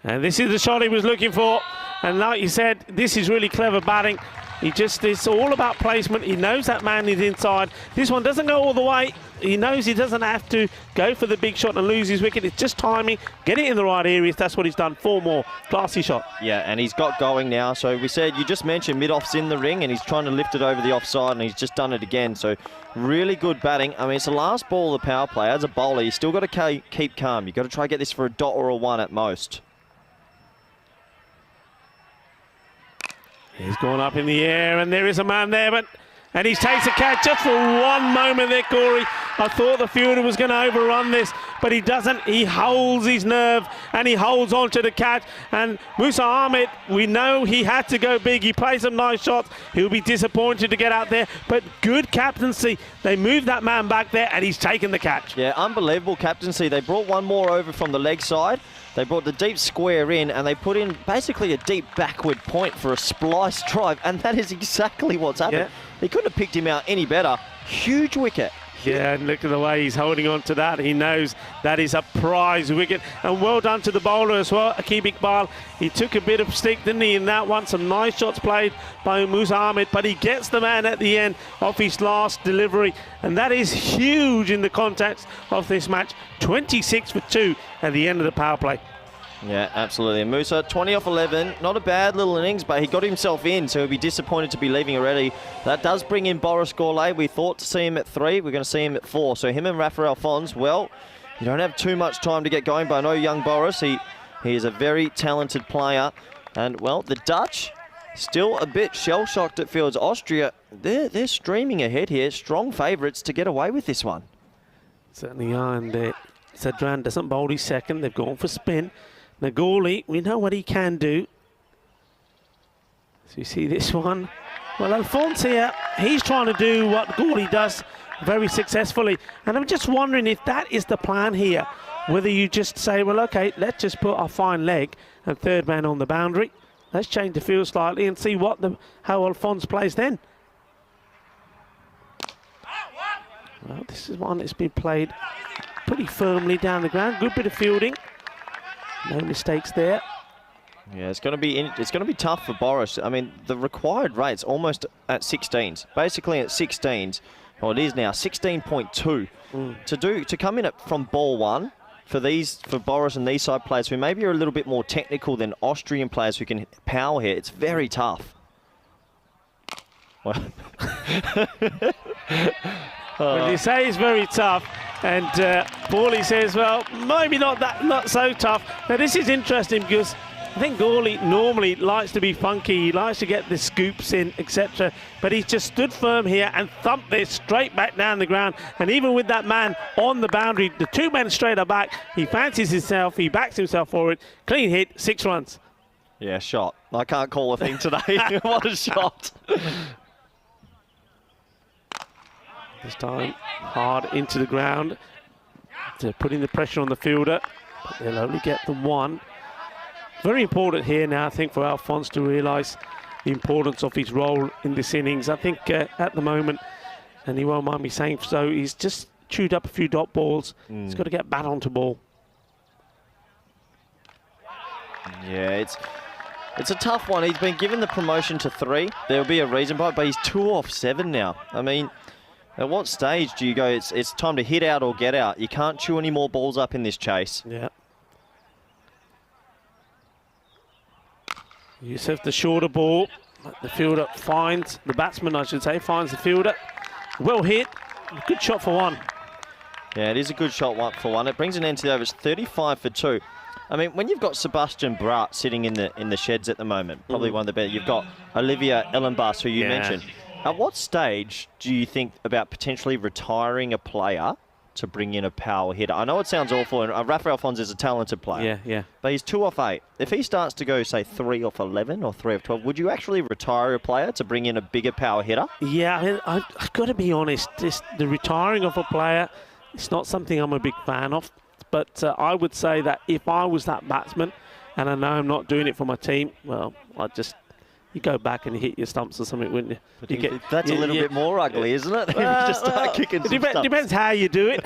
And this is the shot he was looking for. And like you said, this is really clever batting. It's all about placement. He knows that man is inside. This one doesn't go all the way. He knows he doesn't have to go for the big shot and lose his wicket. It's just timing, get it in the right areas. That's what he's done. 4 more. Classy shot. Yeah, and he's got going now. So we said, you just mentioned mid-off's in the ring, and he's trying to lift it over the offside, and he's just done it again. So really good batting. I mean, it's the last ball of the power play. As a bowler, you still got to keep calm. You've got to try to get this for a dot or a 1 at most. He's gone up in the air, and there is a man there, and he takes a catch just for one moment there, Corey. I thought the fielder was going to overrun this, but he doesn't. He holds his nerve and he holds on to the catch. And Musa Ahmed, we know he had to go big. He played some nice shots. He'll be disappointed to get out there, but good captaincy. They moved that man back there and he's taken the catch. Yeah, unbelievable captaincy. They brought one more over from the leg side. They brought the deep square in and they put in basically a deep backward point for a splice drive, and that is exactly what's happened. Yeah. He couldn't have picked him out any better. Huge wicket. Yeah, and look at the way he's holding on to that. He knows that is a prize wicket. And well done to the bowler as well, Aqib Iqbal. He took a bit of stick, didn't he, in that one? Some nice shots played by Musa Ahmed, but he gets the man at the end of his last delivery. And that is huge in the context of this match. 26 for 2 at the end of the power play. Yeah, absolutely. And Musa, 20 off 11. Not a bad little innings, but he got himself in, so he'll be disappointed to be leaving already. That does bring in Boris Gourlay. We thought to see him at 3. We're going to see him at 4. So him and Rafael Fons, well, you don't have too much time to get going, but I know young Boris, he is a very talented player. And, well, the Dutch, still a bit shell-shocked at fields. Austria, they're streaming ahead here. Strong favourites to get away with this one. Certainly are, and Sadran doesn't bowl his second. They've gone for spin. Nagoli, we know what he can do. So you see this one. Well, Alphonse here, he's trying to do what Gourlay does very successfully. And I'm just wondering if that is the plan here. Whether you just say, well, okay, let's just put our fine leg and third man on the boundary. Let's change the field slightly and see how Alphonse plays then. Well, this is one that's been played pretty firmly down the ground. Good bit of fielding. No mistakes there. Yeah, it's going to be tough for Boris. I mean, the required rate's almost at 16s. Basically at 16s. Well, it is now 16.2. To come in from ball 1 for Boris and these side players who maybe are a little bit more technical than Austrian players who can power here. It's very tough. Well, well, you say it's very tough, and Paulie says, well, maybe not so tough. Now, this is interesting because I think Gourlay normally likes to be funky. He likes to get the scoops in, etc. But he's just stood firm here and thumped this straight back down the ground. And even with that man on the boundary, the 2 men straight are back. He fancies himself. He backs himself forward. Clean hit, 6 runs. Yeah, shot. I can't call a thing today. What a shot. This time, hard into the ground. They're putting the pressure on the fielder, but they'll only get the 1. Very important here now, I think, for Alphonse to realise the importance of his role in this innings. I think at the moment, and he won't mind me saying so, he's just chewed up a few dot balls. He's got to get bat onto ball. Yeah, it's a tough one. He's been given the promotion to 3. There'll be a reason for it, but he's 2 off 7 now. I mean, at what stage do you go, it's time to hit out or get out? You can't chew any more balls up in this chase. Yeah. Yusuf, the shorter ball. The fielder finds, the batsman I should say, finds the fielder. Well hit. Good shot for 1. Yeah, it is a good shot for 1. It brings an end to the overs, 35 for 2. I mean, when you've got Sebastian Braat sitting in the sheds at the moment, probably one of the better. You've got Olivia Ellenbas, who you mentioned. At what stage do you think about potentially retiring a player to bring in a power hitter? I know it sounds awful, and Rafael Fons is a talented player. Yeah. But he's 2 off 8. If he starts to go, say, 3 off 11 or 3 off 12, would you actually retire a player to bring in a bigger power hitter? Yeah, I mean, I've got to be honest. The retiring of a player, it's not something I'm a big fan of. But I would say that if I was that batsman, and I know I'm not doing it for my team, well, you go back and you hit your stumps or something, wouldn't you? That's a little bit more ugly, isn't it? If you just start kicking some stumps. Depends how you do it.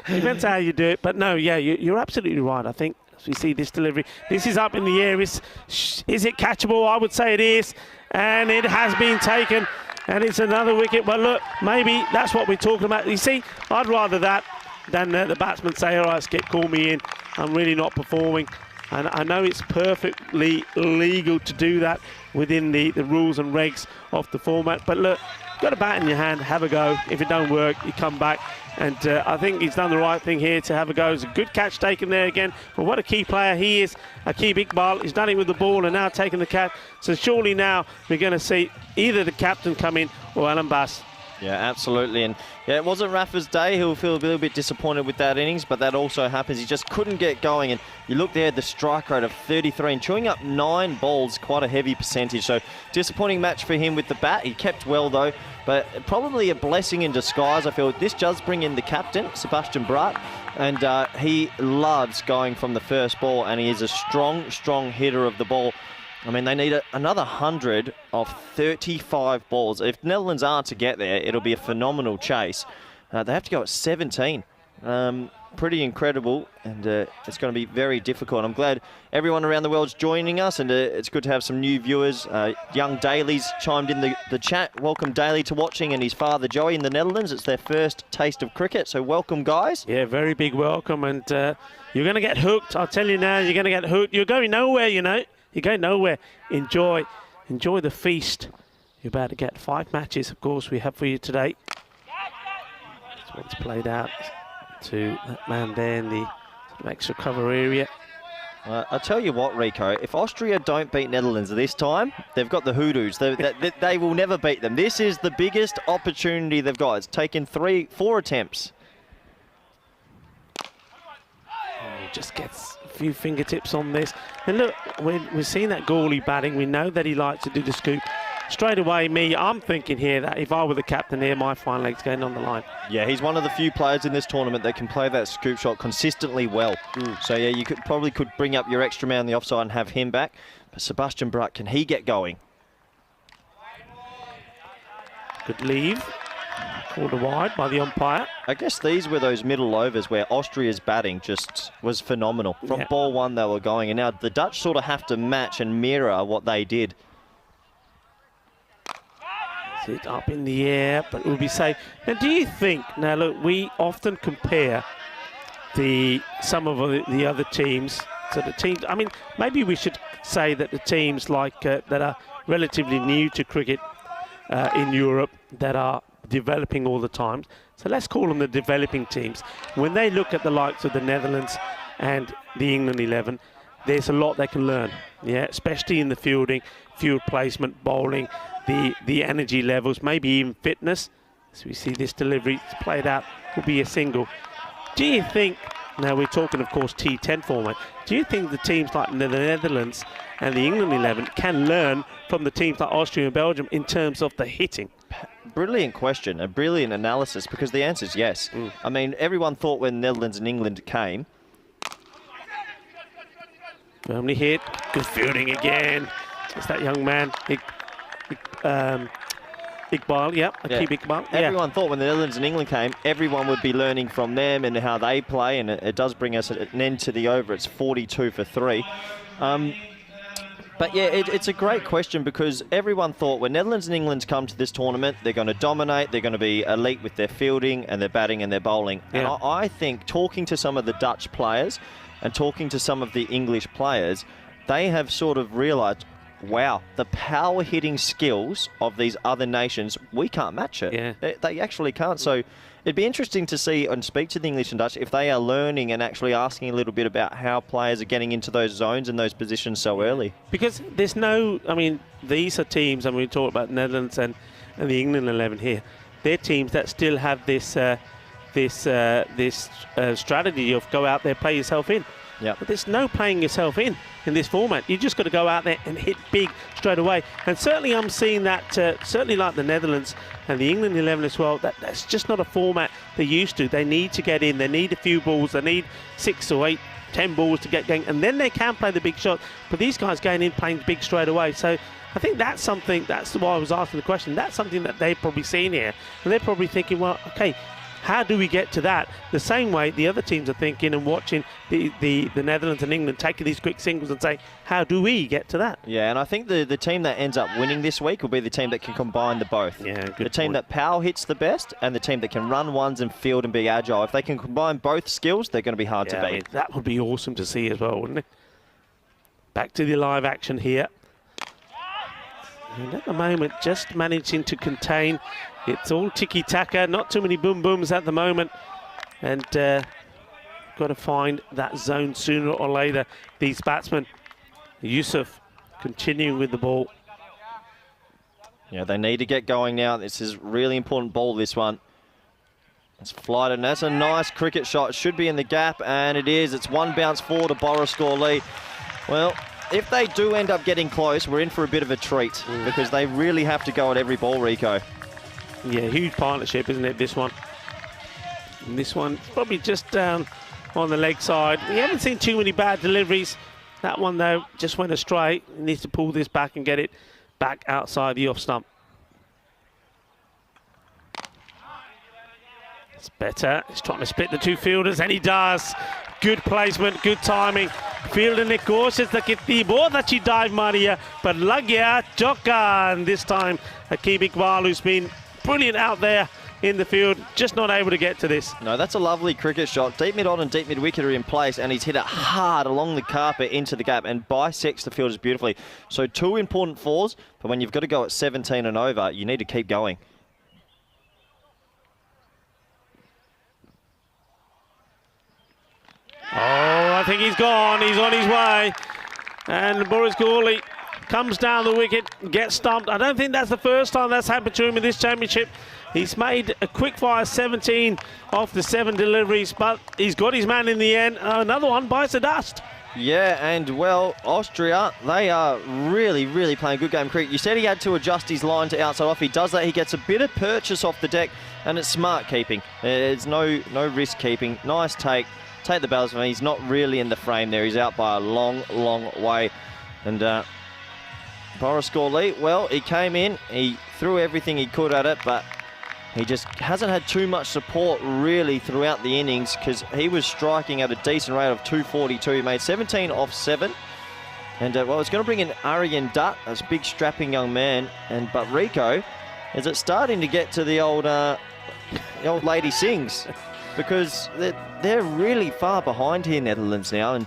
Depends how you do it. But no, yeah, you're absolutely right. I think as we see this delivery, this is up in the air. Is it catchable? I would say it is. And it has been taken. And it's another wicket. But look, maybe that's what we're talking about. You see, I'd rather that than the batsman say, all right, Skip, call me in. I'm really not performing. And I know it's perfectly legal to do that within the rules and regs of the format. But look, you've got a bat in your hand, have a go. If it don't work, you come back. And I think he's done the right thing here to have a go. It's a good catch taken there again. But what a key player he is. Aqib Iqbal, he's done it with the ball and now taking the catch. So surely now we're going to see either the captain come in or Alan Bass. Yeah, absolutely. And yeah, it wasn't Rafa's day. He'll feel a little bit disappointed with that innings, but that also happens. He just couldn't get going. And you look there, the strike rate of 33 and chewing up 9 balls, quite a heavy percentage. So disappointing match for him with the bat. He kept well though, but probably a blessing in disguise. I feel this does bring in the captain, Sebastian Braat, and he loves going from the first ball, and he is a strong, strong hitter of the ball. I mean, they need another 100 of 35 balls. If Netherlands are to get there, it'll be a phenomenal chase. They have to go at 17. Pretty incredible, and it's going to be very difficult. I'm glad everyone around the world's joining us, and it's good to have some new viewers. Young Daly's chimed in the chat. Welcome Daly to watching, and his father Joey in the Netherlands. It's their first taste of cricket, so welcome, guys. Yeah, very big welcome, and you're going to get hooked. I'll tell you now, you're going to get hooked. You're going nowhere, you know. You're going nowhere. Enjoy the feast. You're about to get 5 matches, of course, we have for you today. This one's played out to that man there in the sort of extra cover area. I'll tell you what, Rico, if Austria don't beat Netherlands this time, they've got the hoodoos. They will never beat them. This is the biggest opportunity they've got. It's taken 4 attempts. Just gets a few fingertips on this. And look, we're seeing that Gawley batting. We know that he likes to do the scoop. Straight away, I'm thinking here that if I were the captain here, my fine leg's going on the line. Yeah, he's one of the few players in this tournament that can play that scoop shot consistently well. So yeah, you could bring up your extra man on the offside and have him back. But Sebastian Braat, can he get going? Good leave. Called wide by the umpire. I guess these were those middle overs where Austria's batting just was phenomenal. From ball 1 they were going, and now the Dutch sort of have to match and mirror what they did. It up in the air, but it will be safe. Now, do you think? Now, look, we often compare some of the other teams to the teams. I mean, maybe we should say that the teams like that are relatively new to cricket in Europe, that are developing all the time. So let's call them the developing teams. When they look at the likes of the Netherlands and the England 11, there's a lot they can learn. Yeah, especially in the fielding, field placement, bowling, the energy levels, maybe even fitness. So we see this delivery played out, will be a single. Do you think, now we're talking of course T10 format, do you think the teams like the Netherlands and the England 11 can learn from the teams like Austria and Belgium in terms of the hitting? Brilliant question, a brilliant analysis, because the answer is yes. I mean, everyone thought when Netherlands and England came. Firmly hit, good fielding again. It's that young man, Iqbal, Keep Iqbal. Everyone thought when the Netherlands and England came, everyone would be learning from them and how they play, and it does bring us an end to the over. It's 42 for 3. But yeah, it's a great question, because everyone thought when Netherlands and England come to this tournament, they're going to dominate, they're going to be elite with their fielding and their batting and their bowling. And I think talking to some of the Dutch players and talking to some of the English players, they have sort of realised, wow, the power hitting skills of these other nations, we can't match it. Yeah. They actually can't. So it'd be interesting to see and speak to the English and Dutch if they are learning and actually asking a little bit about how players are getting into those zones and those positions so early. Because there's no, I mean, these are teams, and we talk about Netherlands and the England 11 here. They're teams that still have this strategy of go out there, play yourself in. Yeah. But there's no playing yourself in this format. You just got to go out there and hit big straight away. And certainly I'm seeing that, certainly like the Netherlands and the England 11 as well, that's just not a format they're used to. They need to get in. They need a few balls. They need 6 or 8, 10 balls to get going. And then they can play the big shot. But these guys going in playing big straight away. So I think that's something, that's why I was asking the question. That's something that they've probably seen here. And they're probably thinking, well, okay, how do we get to that? The same way the other teams are thinking and watching the Netherlands and England taking these quick singles and saying, how do we get to that? Yeah, and I think the team that ends up winning this week will be the team that can combine the both. Yeah, good The team point. that power hits the best and the team that can run ones and field and be agile. If they can combine both skills, they're going to be hard to beat. I mean, that would be awesome to see as well, wouldn't it? Back to the live action here. And at the moment, just managing to contain. It's all tiki-taka, not too many boom-booms at the moment. And got to find that zone sooner or later. These batsmen, Yusuf continuing with the ball. Yeah, they need to get going now. This is really important ball, this one. It's flighted, and that's a nice cricket shot. It should be in the gap, and it is. It's one bounce forward to Boriskor Lee. Well, if they do end up getting close, we're in for a bit of a treat because they really have to go at every ball, Rico. Yeah, huge partnership, isn't it, this one? And this one probably just down on the leg side. We haven't seen too many bad deliveries. That one, though, just went astray. He needs to pull this back and get it back outside the off stump. It's better. He's trying to split the two fielders, and he does. Good placement, good timing. Fielder ne कोशिश की बहुत अच्छी dive मारी है, but लग गया चौका. And this time, Aqib Iqbal, who's been brilliant out there in the field, just not able to get to this. No, that's a lovely cricket shot. Deep mid on and deep mid wicket are in place, and he's hit it hard along the carpet into the gap and bisects the fielders beautifully. So 2 important fours, but when you've got to go at 17 and over, you need to keep going. Oh, I think he's gone. He's on his way. And Boriskor Lee comes down the wicket, gets stumped. I don't think that's the first time that's happened to him in this championship. He's made a quick fire 17 off the 7 deliveries, but he's got his man in the end. Another one bites the dust. Yeah, and well, Austria, they are really, really playing good game cricket. You said he had to adjust his line to outside off. He does that. He gets a bit of purchase off the deck, and it's smart keeping. It's no risk keeping. Nice take. Take the batsman. He's not really in the frame there. He's out by a long, long way. And Boriskor Lee, well, he came in. He threw everything he could at it, but he just hasn't had too much support really throughout the innings because he was striking at a decent rate of 242. He made 17 off 7. And, well, it's going to bring in Aryan Dutt, a big strapping young man. But Rico, is it starting to get to the old lady sings? Because they're really far behind here, Netherlands, now. And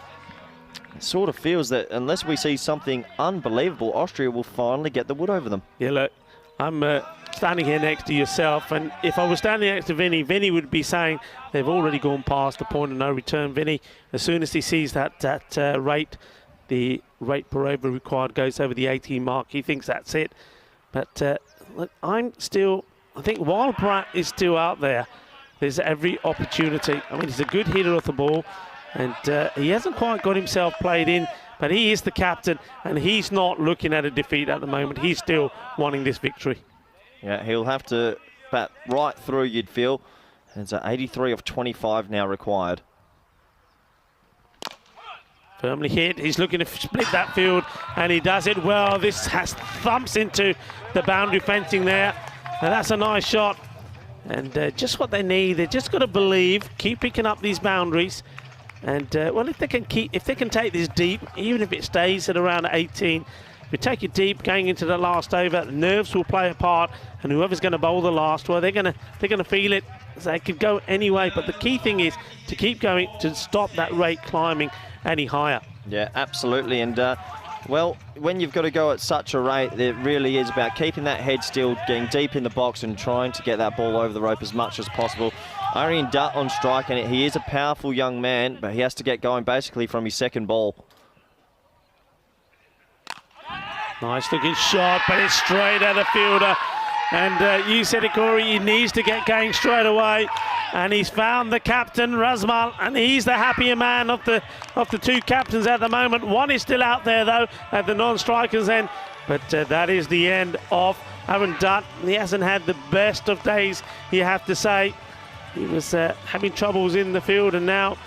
it sort of feels that unless we see something unbelievable, Austria will finally get the wood over them. Yeah, look, I'm standing here next to yourself, and if I was standing next to Vinny would be saying they've already gone past the point of no return. Vinny, as soon as he sees that rate, the rate per over required goes over the 18 mark, he thinks that's it. But look, I think while Pratt is still out there, there's every opportunity. I mean, he's a good hitter off the ball, and he hasn't quite got himself played in, but he is the captain, and he's not looking at a defeat at the moment. He's still wanting this victory. Yeah, he'll have to bat right through, you'd feel. It's 83 of 25 now required. Firmly hit. He's looking to split that field, and he does it well. This has thumps into the boundary fencing there, and that's a nice shot. And just what they need. They just got to believe, keep picking up these boundaries. And well, if they can take this deep, even if it stays at around 18, if you take it deep going into the last over, nerves will play a part, and whoever's going to bowl the last, well, they're going to feel it. So they could go anyway, but the key thing is to keep going to stop that rate climbing any higher. Yeah, absolutely. And well, when you've got to go at such a rate, it really is about keeping that head still, getting deep in the box and trying to get that ball over the rope as much as possible. Aryan Dutt on strike, and he is a powerful young man, but he has to get going basically from his second ball. Nice looking shot, but it's straight at the fielder. And you said it, Corey, he needs to get going straight away. And he's found the captain, Razmal, and he's the happier man of the 2 captains at the moment. One is still out there, though, at the non-strikers end. But that is the end of Aryan Dutt. He hasn't had the best of days, you have to say. He was having troubles in the field, and now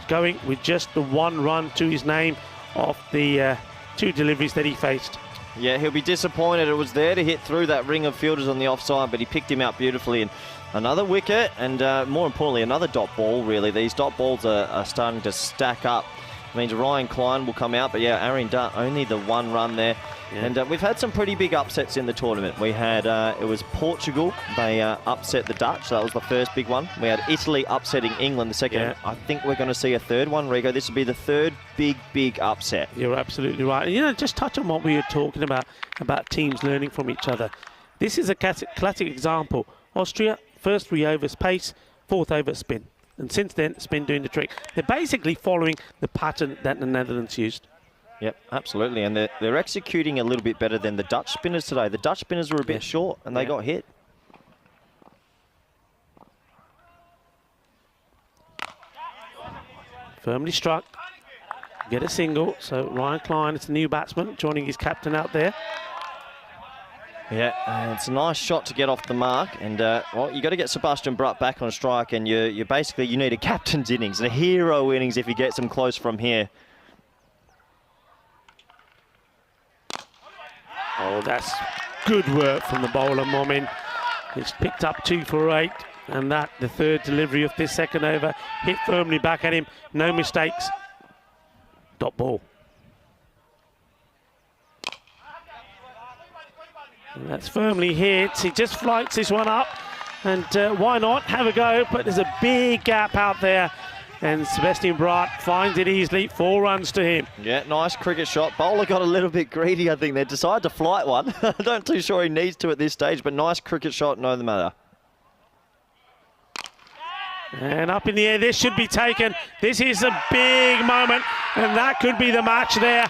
going with just the 1 run to his name off the 2 deliveries that he faced. Yeah, he'll be disappointed. It was there to hit through that ring of fielders on the offside, but he picked him out beautifully. And another wicket, and more importantly, another dot ball, really. These dot balls are starting to stack up. It means Ryan Klein will come out, but yeah, Aryan Dutt, only the 1 run there. Yeah. And we've had some pretty big upsets in the tournament. We had, it was Portugal. They upset the Dutch. That was the first big one. We had Italy upsetting England the second. Yeah. I think we're going to see a third one, Rico. This will be the 3rd big upset. You're absolutely right. And, you know, just touch on what we were talking about teams learning from each other. This is a classic example. Austria, first 3 overs pace, 4th over spin. And since then, spin doing the trick. They're basically following the pattern that the Netherlands used. Yep, absolutely. And they're executing a little bit better than the Dutch spinners today. The Dutch spinners were a bit short and they got hit. Firmly struck. Get a single. So Ryan Klein, it's a new batsman, joining his captain out there. Yeah, it's a nice shot to get off the mark, and well, you got to get Sebastian Brutt back on strike, and you basically need a captain's innings, a hero innings if he gets them close from here. Oh, that's good work from the bowler, Momin. He's picked up 2 for 8, and that the third delivery of this second over hit firmly back at him. No mistakes. Dot ball. And that's firmly hit. He just flights this one up, and why not have a go? But there's a big gap out there, and Sebastian Brutt finds it easily. 4 runs to him. Yeah, nice cricket shot. Bowler got a little bit greedy, I think. They decided to flight one. I'm not too sure he needs to at this stage, but nice cricket shot, no matter. And up in the air, this should be taken. This is a big moment, and that could be the match there.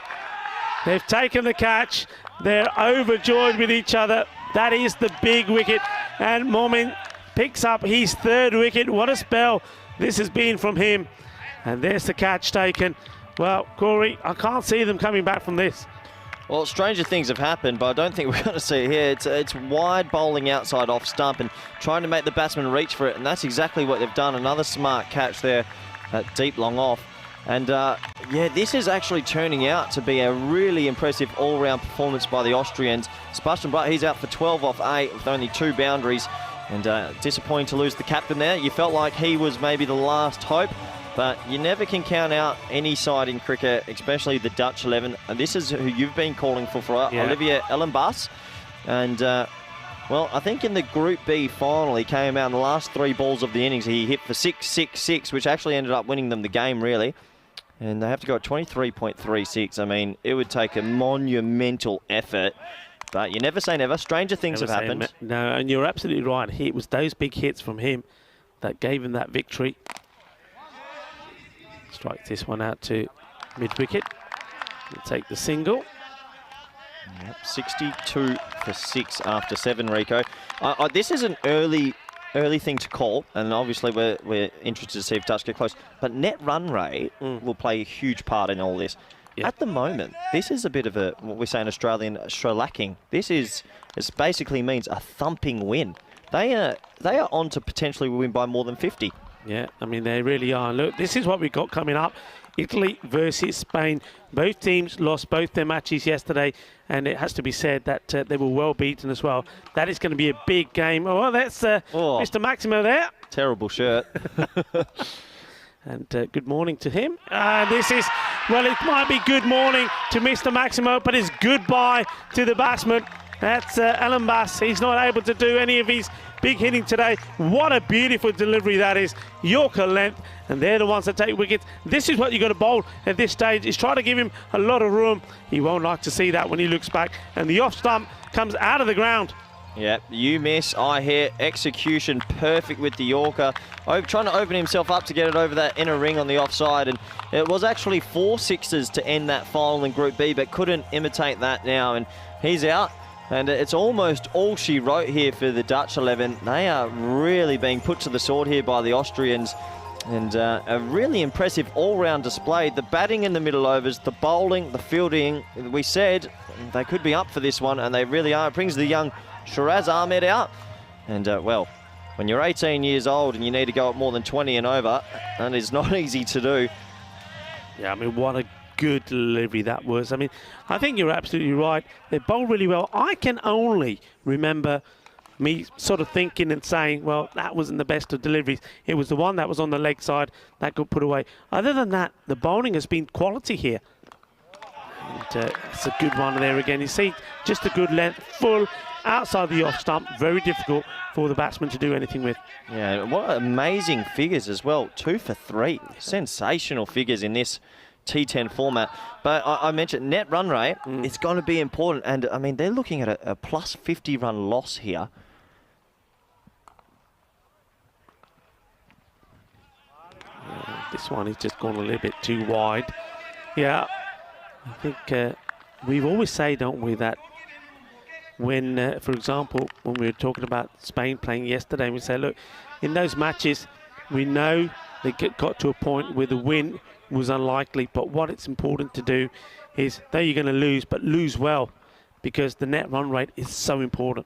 They've taken the catch. They're overjoyed with each other. That is the big wicket. And Momin picks up his 3rd wicket. What a spell this has been from him. And there's the catch taken. Well, Corey, I can't see them coming back from this. Well, stranger things have happened, but I don't think we're going to see it here. It's wide bowling outside off stump and trying to make the batsman reach for it, and that's exactly what they've done. Another smart catch there, that deep long off. And yeah, this is actually turning out to be a really impressive all-round performance by the Austrians. Sebastian Brutt, he's out for 12 off 8 with only 2 boundaries. And disappointing to lose the captain there. You felt like he was maybe the last hope, but you never can count out any side in cricket, especially the Dutch 11. And this is who you've been calling for Olivier Ellenbas. And well, I think in the Group B final, he came out in the last 3 balls of the innings. He hit for 6, which actually ended up winning them the game, really. And they have to go at 23.36. I mean, it would take a monumental effort. But you never say never. Stranger things have happened. No, and you're absolutely right. It was those big hits from him that gave him that victory. Strike this one out to mid-wicket. We'll take the single. Yep, 62 for 6 after 7, Rico. This is an early thing to call, and obviously we're interested to see if Dutch get close. But net run rate will play a huge part in all this. Yep. At the moment, this is a bit of a, what we say in Australian, shellacking. This basically means a thumping win. They are on to potentially win by more than 50. Yeah, I mean, they really are. Look, this is what we've got coming up. Italy versus Spain. Both teams lost both their matches yesterday, and it has to be said that they were well beaten as well. That is going to be a big game. Oh, that's Mr. Maximo there. Terrible shirt. And good morning to him. This is, well, it might be good morning to Mr. Maximo, but it's goodbye to the batsman. That's Ellenbas. He's not able to do any of his big hitting today. What a beautiful delivery that is. Yorker length, and they're the ones that take wickets. This is what you got to bowl at this stage, is try to give him a lot of room. He won't like to see that when he looks back. And the off stump comes out of the ground. Yeah, you miss, I hit. Execution perfect with the Yorker. Trying to open himself up to get it over that inner ring on the offside. And it was actually 4 sixes to end that final in Group B, but couldn't imitate that now. And he's out. And it's almost all she wrote here for the Dutch 11. They are really being put to the sword here by the Austrians. And a really impressive all-round display. The batting in the middle overs, the bowling, the fielding. We said they could be up for this one, and they really are. It brings the young Shiraz Ahmed out. And, well, when you're 18 years old and you need to go up more than 20 and over, that is not easy to do. Yeah, I mean, what a good delivery that was. I mean, I think you're absolutely right. They bowled really well. I can only remember me sort of thinking and saying, well, that wasn't the best of deliveries. It was the one that was on the leg side that got put away. Other than that, the bowling has been quality here. And it's a good one there again. You see, just a good length, full, outside the off stump. Very difficult for the batsman to do anything with. Yeah, what amazing figures as well. 2 for 3. Sensational figures in this T10 format. But I mentioned net run rate. It's going to be important. And, I mean, they're looking at a plus 50 run loss here. This one is just gone a little bit too wide. Yeah, I think we've always say, don't we, that when, for example, when we were talking about Spain playing yesterday, we say, look, in those matches, we know they got to a point where the win was unlikely, but what it's important to do is, though you're going to lose, but lose well, because the net run rate is so important.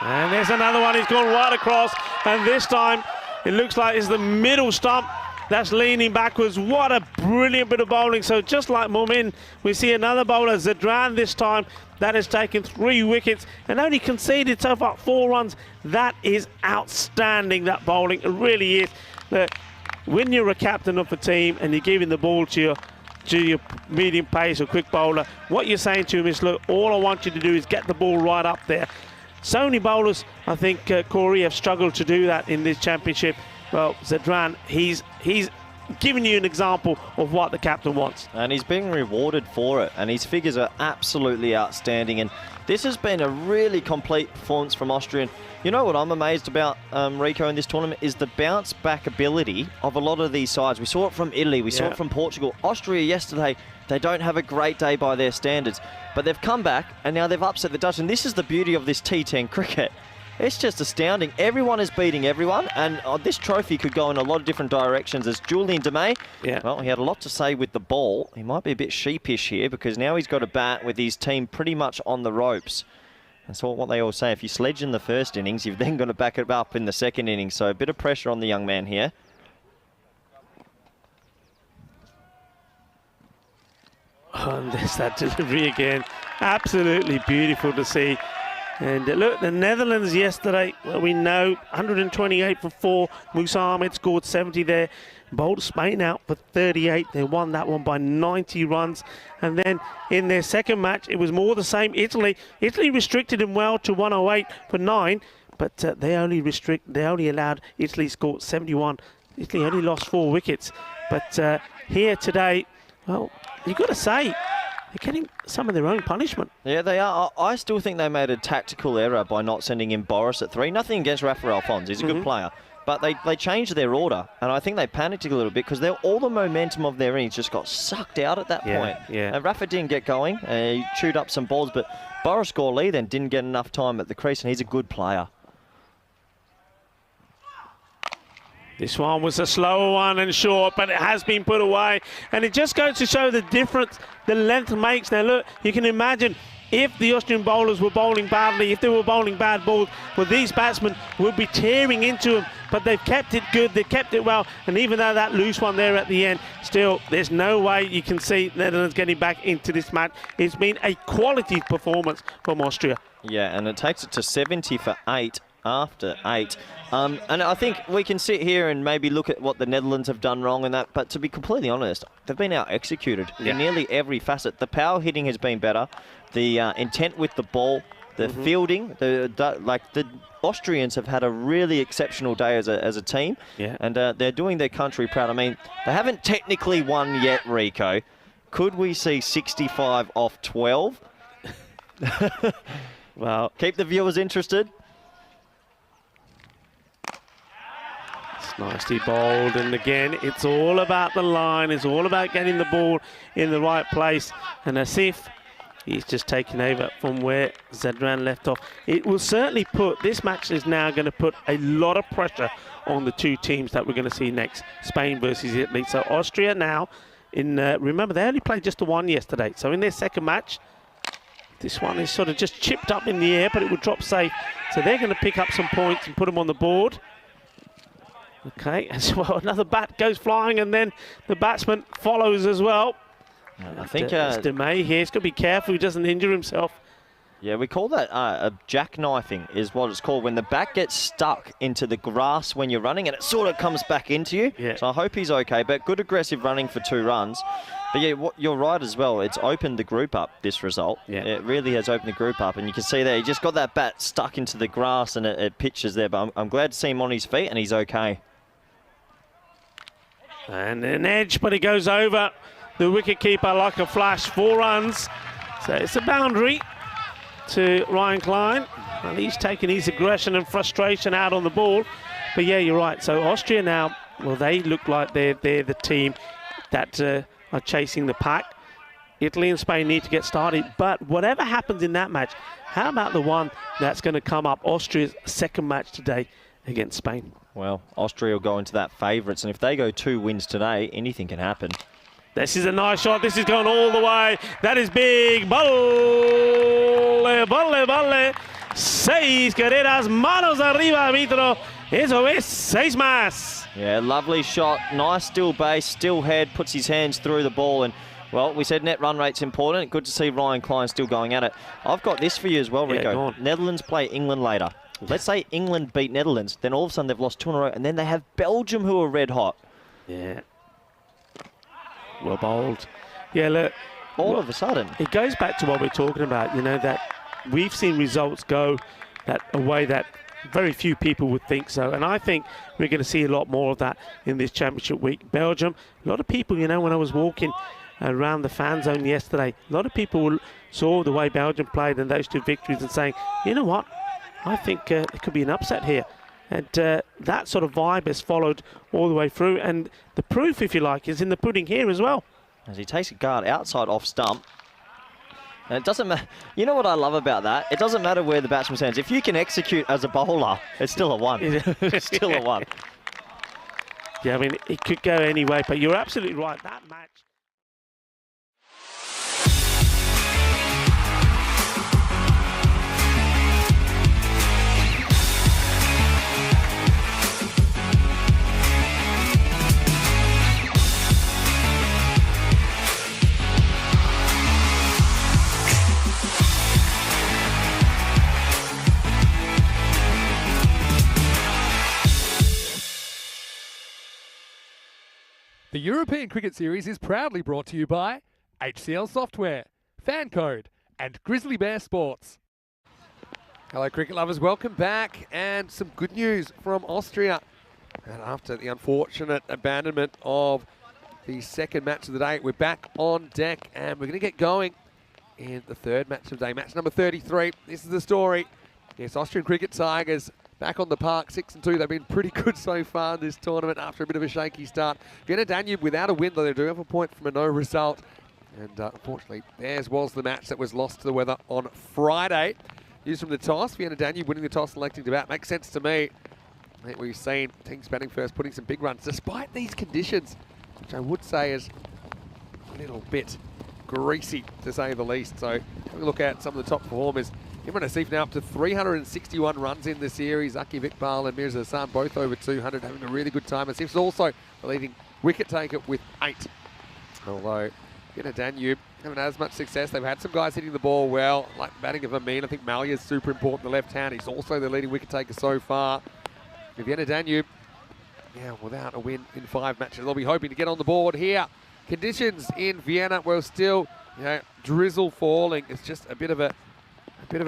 And there's another one. He's gone right across, and this time it looks like it's the middle stump that's leaning backwards. What a brilliant bit of bowling. So just like Momin, we see another bowler, Zadran, this time, that has taken 3 wickets and only conceded so far 4 runs. That is outstanding, that bowling. It really is. Look, when you're a captain of a team and you're giving the ball to your medium pace or quick bowler, what you're saying to him is, look, all I want you to do is get the ball right up there. So many bowlers, I think, Corey, have struggled to do that in this championship. Well, Zadran, he's giving you an example of what the captain wants. And he's being rewarded for it, and his figures are absolutely outstanding. And this has been a really complete performance from Austria. And you know what I'm amazed about, Rico, in this tournament is the bounce back ability of a lot of these sides. We saw it from Italy, we saw it from Portugal. Austria yesterday, they don't have a great day by their standards, but they've come back and now they've upset the Dutch. And this is the beauty of this T10 cricket. It's just astounding. Everyone is beating everyone, and this trophy could go in a lot of different directions. As Julian Demey, well, he had a lot to say with the ball. He might be a bit sheepish here because now he's got a bat with his team pretty much on the ropes. That's what they all say. If you sledge in the first innings, you've then got to back it up in the second innings. So a bit of pressure on the young man here. Oh, and there's that delivery again. Absolutely beautiful to see. And look, the Netherlands yesterday, well, we know 128 for 4. Musa Ahmed scored 70 there. Bowled Spain out for 38. They won that one by 90 runs. And then in their second match, it was more the same. Italy restricted them well to 108 for 9, but they only allowed Italy score 71. Italy only lost 4 wickets. But here today, well, you've got to say, they're getting some of their own punishment. Yeah, they are. I still think they made a tactical error by not sending in Boris at 3. Nothing against Rafael Fons. He's a good player. But they changed their order, and I think they panicked a little bit because all the momentum of their innings just got sucked out at that point. And Rafa didn't get going. He chewed up some balls, but Boris Gorley then didn't get enough time at the crease, and he's a good player. This one was a slower one and short, but it has been put away. And it just goes to show the difference the length makes. Now, look, you can imagine if the Austrian bowlers were bowling badly, if they were bowling bad balls, well, these batsmen would be tearing into them. But they've kept it good, they've kept it well. And even though that loose one there at the end, still, there's no way you can see Netherlands getting back into this match. It's been a quality performance from Austria. Yeah, and it takes it to 70 for 8 after 8. And I think we can sit here and maybe look at what the Netherlands have done wrong in that, but to be completely honest, they've been out-executed in nearly every facet. The power hitting has been better, the intent with the ball, the fielding, the Austrians have had a really exceptional day as a team, and they're doing their country proud. I mean, they haven't technically won yet, Rico. Could we see 65 off 12? Well, keep the viewers interested. Nicely bowled, and again, it's all about the line. It's all about getting the ball in the right place. And Asif, he's just taken over from where Zadran left off. It will certainly this match is now going to put a lot of pressure on the 2 teams that we're going to see next, Spain versus Italy. So Austria now, remember, they only played just the one yesterday. So in their second match, this one is sort of just chipped up in the air, but it would drop safe. So they're going to pick up some points and put them on the board. Okay, as well, another bat goes flying, and then the batsman follows as well. I think it's Demey here. He's got to be careful he doesn't injure himself. Yeah, we call that a jackknifing is what it's called, when the bat gets stuck into the grass when you're running and it sort of comes back into you. Yeah. So I hope he's okay, but good aggressive running for 2 runs. But yeah, you're right as well. It's opened the group up, this result. Yeah. It really has opened the group up, and you can see there, he just got that bat stuck into the grass and it pitches there, but I'm glad to see him on his feet and he's okay. And an edge, but it goes over the wicketkeeper like a flash. 4 runs. So it's a boundary to Ryan Klein. And he's taken his aggression and frustration out on the ball. But yeah, you're right. So Austria now, well, they look like they're the team that are chasing the pack. Italy and Spain need to get started, but whatever happens in that match, how about the one that's going to come up, Austria's second match today against Spain? Well, Austria will go into that favourites, and if they go 2 wins today, anything can happen. This is a nice shot. This is going all the way. That is big. Volle, volle, volle. 6 carreras, manos arriba, arbitro. Eso es 6 más. Yeah, lovely shot. Nice still base, still head, puts his hands through the ball. And, well, we said net run rate's important. Good to see Ryan Klein still going at it. I've got this for you as well, Yeah, Rico. go on. Netherlands play England later. Let's say England beat Netherlands. Then all of a sudden they've lost 2 in a row. And then they have Belgium who are red hot. Yeah. Well bowled. Yeah, look. All of a sudden. It goes back to what we're talking about, you know, that we've seen results go that a way that very few people would think so. And I think we're going to see a lot more of that in this championship week. Belgium, a lot of people, you know, when I was walking around the fan zone yesterday, a lot of people saw the way Belgium played and those 2 victories and saying, you know what, I think it could be an upset here. And that sort of vibe has followed all the way through. And the proof, if you like, is in the pudding here as well. As he takes a guard outside off stump. And it doesn't matter. You know what I love about that? It doesn't matter where the batsman stands. If you can execute as a bowler, it's still a 1. It's still a 1. Yeah, I mean, it could go any way, but you're absolutely right. That match. The European Cricket Series is proudly brought to you by HCL Software, Fan Code, and Grizzly Bear Sports. Hello, cricket lovers. Welcome back. And some good news from Austria. And after the unfortunate abandonment of the second match of the day, we're back on deck and we're going to get going in the third match of the day. Match number 33. This is the story. Yes, Austrian Cricket Tigers back on the park, 6-2. They've been pretty good so far in this tournament after a bit of a shaky start. Vienna Danube without a win, though they do have a point from a no result. And unfortunately, theirs was the match that was lost to the weather on Friday. News from the toss. Vienna Danube winning the toss, electing to bat. Makes sense to me. I think we've seen teams batting first, putting some big runs, despite these conditions, which I would say is a little bit greasy, to say the least. So having a look at some of the top performers. Imran Asif now up to 361 runs in the series. Akif Iqbal and Mirza Hassan both over 200, having a really good time. Asif's also the leading wicket taker with 8. Although Vienna Danube haven't had as much success. They've had some guys hitting the ball well, like batting of Amin. I think Malia's super important, the left hand. He's also the leading wicket taker so far. Vienna Danube, yeah, without a win in 5 matches. They'll be hoping to get on the board here. Conditions in Vienna, well, still, you know, drizzle falling. It's just a bit of a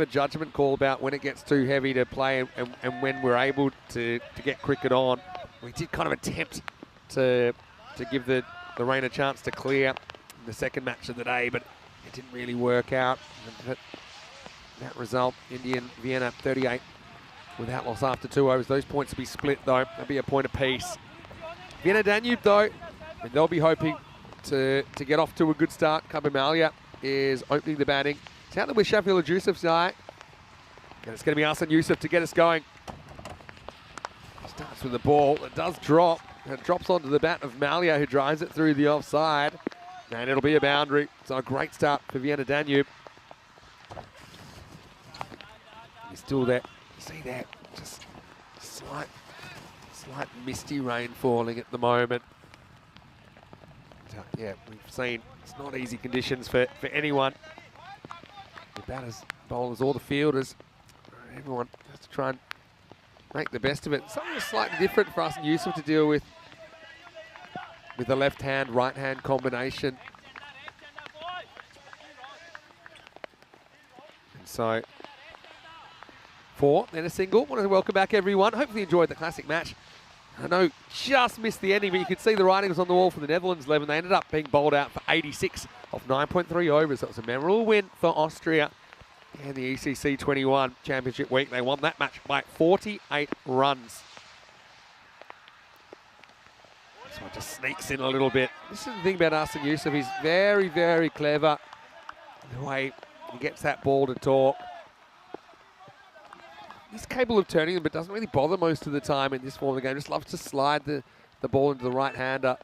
judgment call about when it gets too heavy to play and when we're able to get cricket on. We did kind of attempt to give the rain a chance to clear in the second match of the day, but it didn't really work out. And that result, Indian Vienna 38 without loss after 2 overs. Those points to be split though. That'll be a point apiece. Vienna Danube though, and they'll be hoping to get off to a good start. Kabamalia is opening the batting. It's out there with Shafil Yusuf's side. And it's going to be Asan Yusuf to get us going. Starts with the ball. It does drop. And it drops onto the bat of Malia, who drives it through the offside. And it'll be a boundary. So a great start for Vienna Danube. He's still there. See that? Just slight misty rain falling at the moment. Yeah, we've seen it's not easy conditions for anyone. The batters, bowlers, all the fielders, everyone has to try and make the best of it. Something slightly different for us and Yusuf to deal with the left-hand, right-hand combination. And so, 4, then a single. Want to welcome back everyone. Hopefully you enjoyed the classic match. I know just missed the ending, but you could see the writings on the wall for the Netherlands 11. They ended up being bowled out for 86 off 9.3 overs. That was a memorable win for Austria and the ECC 21 Championship week. They won that match by 48 runs. This one just sneaks in a little bit. This is the thing about Arsene Youssef. He's very, very clever in the way he gets that ball to talk. He's capable of turning them, but doesn't really bother most of the time in this form of the game. Just loves to slide the ball into the right-hander.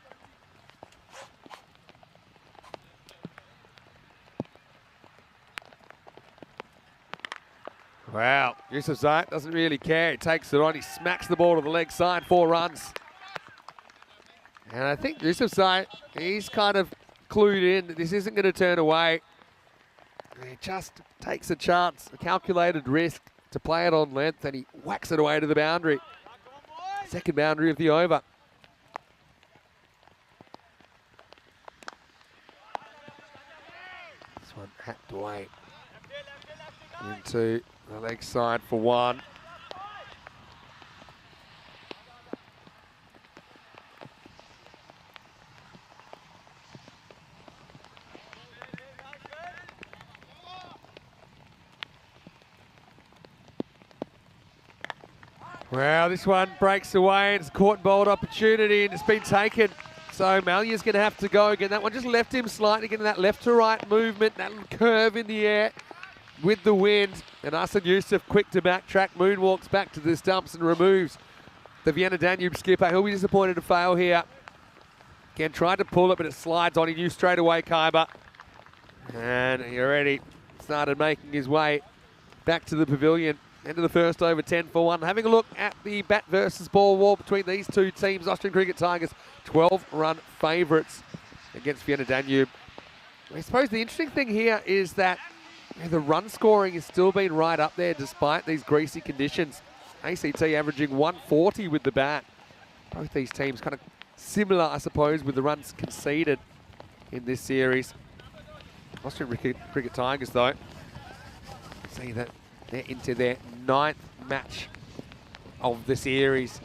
Wow, Yusuf Zayat doesn't really care. He takes it on. He smacks the ball to the leg side, 4 runs. And I think Yusuf Zayat, he's kind of clued in that this isn't going to turn away. He just takes a chance, a calculated risk to play it on length, and he whacks it away to the boundary. Second boundary of the over. This one hacked away into the leg side for 1. Well, this one breaks away. It's a caught and bowled opportunity, and it's been taken. So Malia's going to have to go again. That one just left him slightly, getting that left to right movement, that little curve in the air with the wind. And Arsene Youssef quick to backtrack, moonwalks back to the stumps and removes the Vienna Danube skipper. He'll be disappointed to fail here. Again, tried to pull it, but it slides on. He knew straight away, Khyber. And he already started making his way back to the pavilion. End of the first over, 10 for 1. Having a look at the bat versus ball war between these two teams. Austrian Cricket Tigers, 12-run favourites against Vienna Danube. I suppose the interesting thing here is that the run scoring has still been right up there despite these greasy conditions. ACT averaging 140 with the bat. Both these teams kind of similar, I suppose, with the runs conceded in this series. Austrian Cricket Tigers, though, see that they're into their 9th match of the series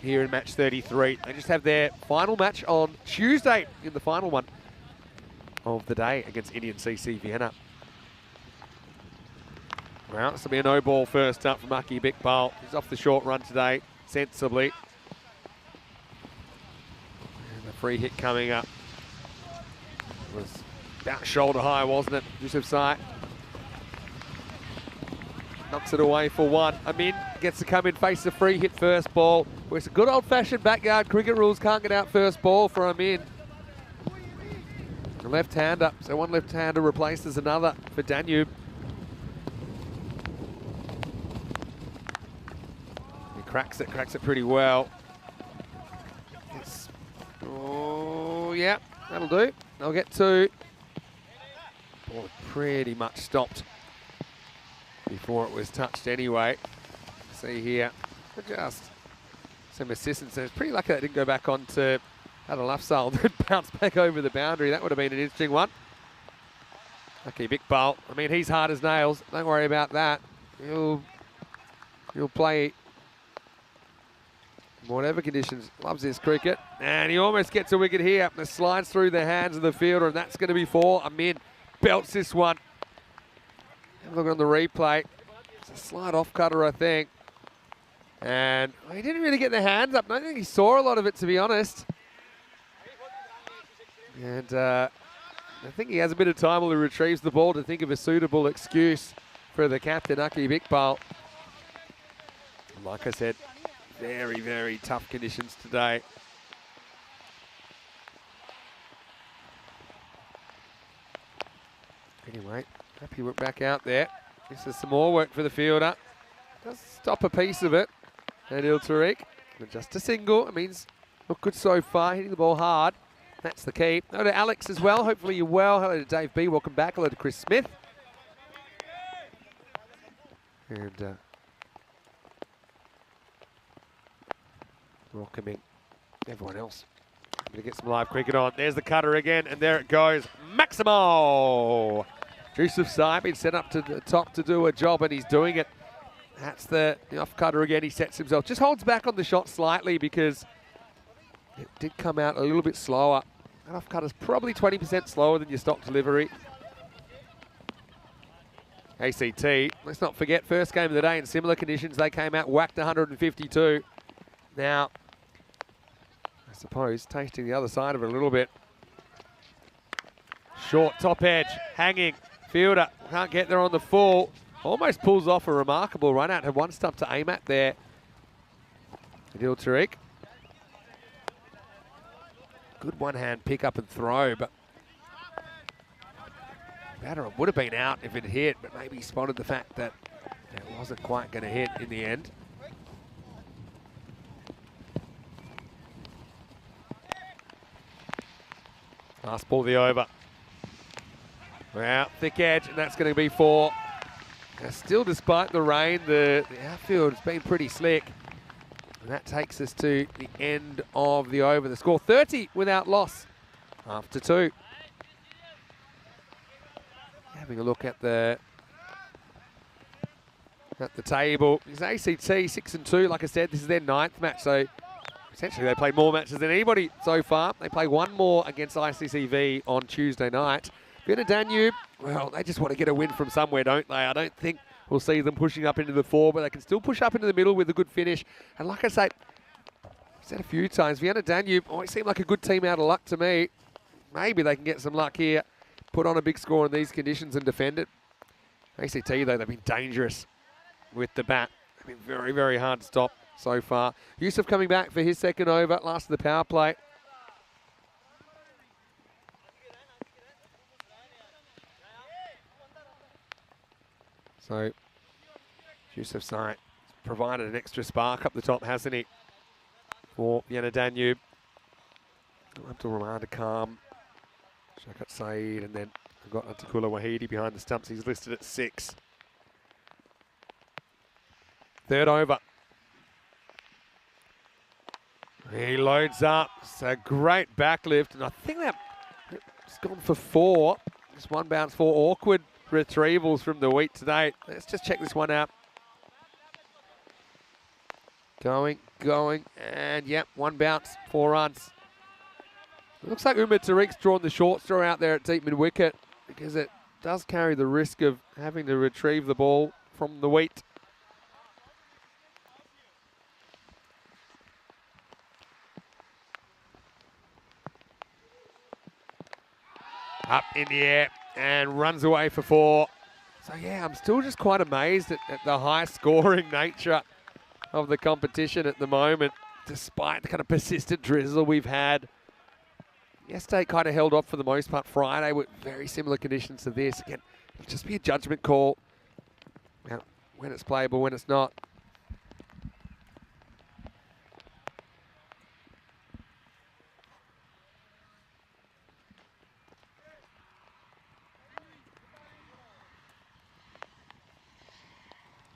here in match 33. They just have their final match on Tuesday in the final one of the day against Indian CC Vienna. Well, this will be a no ball first up from Aki Bikbal. He's off the short run today, sensibly. And the free hit coming up was about shoulder high, wasn't it? Yusuf Zayat knocks it away for 1. Amin gets to come in, face the free hit first ball. Well, it's a good old-fashioned backyard cricket rules. Can't get out first ball for Amin. A left-hander, so one left-hander replaces another for Danube. He cracks it pretty well. Oh, yeah, that'll do. They'll get 2. Ball pretty much stopped before it was touched anyway. See here, just some assistance. And it's pretty lucky that didn't go back onto Adalafsal and bounce back over the boundary. That would have been an interesting one. Okay, Bikbal. I mean, he's hard as nails. Don't worry about that. He'll play whatever conditions. Loves this cricket. And he almost gets a wicket here. It slides through the hands of the fielder, and that's going to be 4. Amin belts this one. Have a look on the replay. It's a slight off cutter, I think. And he didn't really get the hands up. I don't think he saw a lot of it, to be honest. And I think he has a bit of time while he retrieves the ball to think of a suitable excuse for the captain, Aki Bikbal. Like I said, very, very tough conditions today. Anyway, happy we're back out there. This is some more work for the fielder. Does stop a piece of it. Adil Tariq, but just a single. It means look good so far, hitting the ball hard. That's the key. Hello to Alex as well. Hopefully you're well. Hello to Dave B. Welcome back. Hello to Chris Smith. And welcoming everyone else. I'm going to get some live cricket on. There's the cutter again, and there it goes. Maximo! Yusuf Zayat been sent up to the top to do a job, and he's doing it. That's the off cutter again. He sets himself. Just holds back on the shot slightly because it did come out a little bit slower. That off cutter's probably 20% slower than your stock delivery. ACT, let's not forget, first game of the day in similar conditions, they came out whacked 152. Now, I suppose, tasting the other side of it a little bit. Short top edge, hanging. Fielder can't get there on the full. Almost pulls off a remarkable run out. Had one stump to aim at there. Adil Tariq. Good one-hand pick up and throw, but batter would have been out if it hit, but maybe he spotted the fact that it wasn't quite going to hit in the end. Last ball, the over. Well, thick edge, and that's going to be 4. Still, despite the rain, the outfield has been pretty slick. And that takes us to the end of the over. The score 30 without loss after 2. Having a look at the table. It's ACT 6-2. Like I said, this is their 9th match, so essentially they played more matches than anybody so far. They play one more against ICCV on Tuesday night. Vienna Danube, well, they just want to get a win from somewhere, don't they? I don't think we'll see them pushing up into the 4, but they can still push up into the middle with a good finish. And like I say, I've said a few times, Vienna Danube always seem like a good team out of luck to me. Maybe they can get some luck here, put on a big score in these conditions and defend it. ACT, though, they've been dangerous with the bat. They've been very, very hard to stop so far. Yusuf coming back for his second over, last of the power play. So, Yusuf Site provided an extra spark up the top, hasn't he? For Vienna Danube. Abdul Rahman to calm. Shakat Saeed, and then we've got Antakula Wahidi behind the stumps. He's listed at 6. Third over. He loads up. It's a great backlift, and I think that's gone for 4. Just one bounce, 4 awkward retrievals from the wheat today. Let's just check this one out. Going, and yep, one bounce, 4 runs. It looks like Umar Tariq's drawn the short straw out there at deep mid-wicket because it does carry the risk of having to retrieve the ball from the wheat. Up in the air and runs away for 4. So yeah, I'm still just quite amazed at the high scoring nature of the competition at the moment, despite the kind of persistent drizzle we've had. Yesterday kind of held off for the most part. Friday with very similar conditions to this. Again, it'll just be a judgment call when it's playable, when it's not.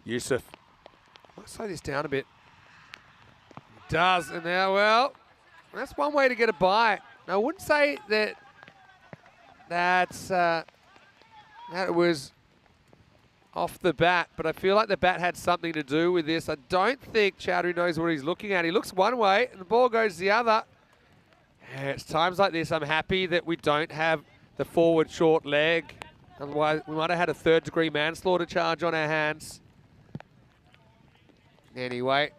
Yusuf. Let's slow this down a bit. He does, and now, well, that's one way to get a bite. Now, I wouldn't say that it was off the bat, but I feel like the bat had something to do with this. I don't think Chowdhury knows what he's looking at. He looks one way, and the ball goes the other. Yeah, it's times like this I'm happy that we don't have the forward short leg. Otherwise, we might have had a third-degree manslaughter charge on our hands. Anyway.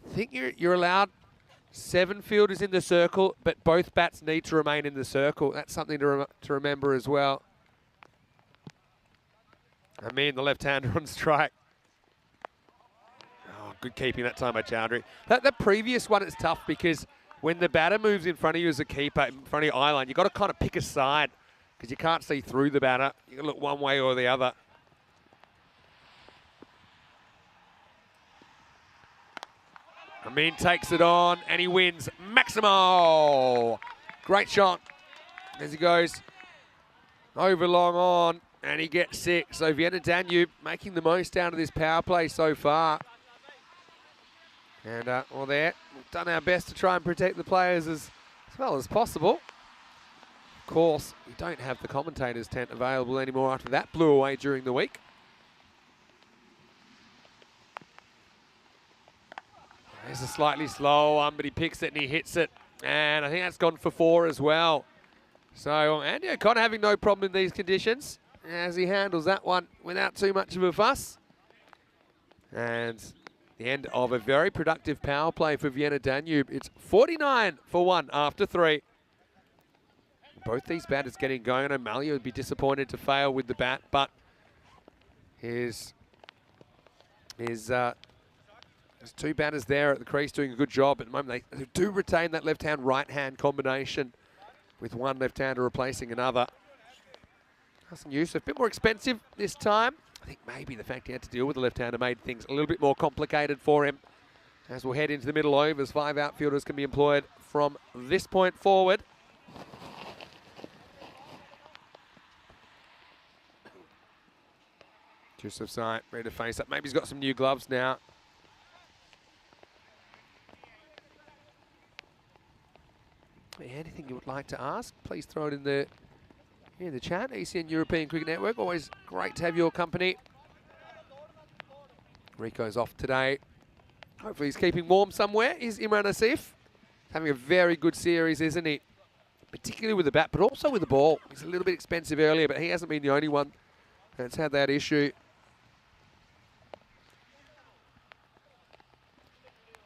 I think you're allowed 7 fielders in the circle, but both bats need to remain in the circle. That's something to remember as well. I mean, the left-hander on strike. Oh, good keeping that time by Chowdhury. That previous one is tough because when the batter moves in front of you as a keeper, in front of your eye line, you've got to kind of pick a side because you can't see through the batter. You can look one way or the other. Amin takes it on and he wins. Maximo! Great shot as he goes over long on and he gets 6. So Vienna Danube making the most out of this power play so far. And well there, we've done our best to try and protect the players as well as possible. Of course, we don't have the commentators' tent available anymore after that blew away during the week. There's a slightly slow one, but he picks it and he hits it. And I think that's gone for 4 as well. So Andy O'Connor having no problem in these conditions as he handles that one without too much of a fuss. And The end of a very productive power play for Vienna Danube. It's 49 for 1 after 3. Both these batters getting going. O'Malley would be disappointed to fail with the bat, but there's two batters there at the crease doing a good job at the moment. They do retain that left-hand, right-hand combination with one left-hander replacing another. Hassan Yusuf, a bit more expensive this time. I think maybe the fact he had to deal with the left-hander made things a little bit more complicated for him. As we'll head into the middle overs, 5 outfielders can be employed from this point forward. Yusuf Sai ready to face up. Maybe he's got some new gloves now. Anything you would like to ask, please throw it in the chat. ECN European Cricket Network, always great to have your company. Rico's off today. Hopefully he's keeping warm somewhere. Is Imran Asif having a very good series, isn't he? Particularly with the bat, but also with the ball. He's a little bit expensive earlier, but he hasn't been the only one that's had that issue.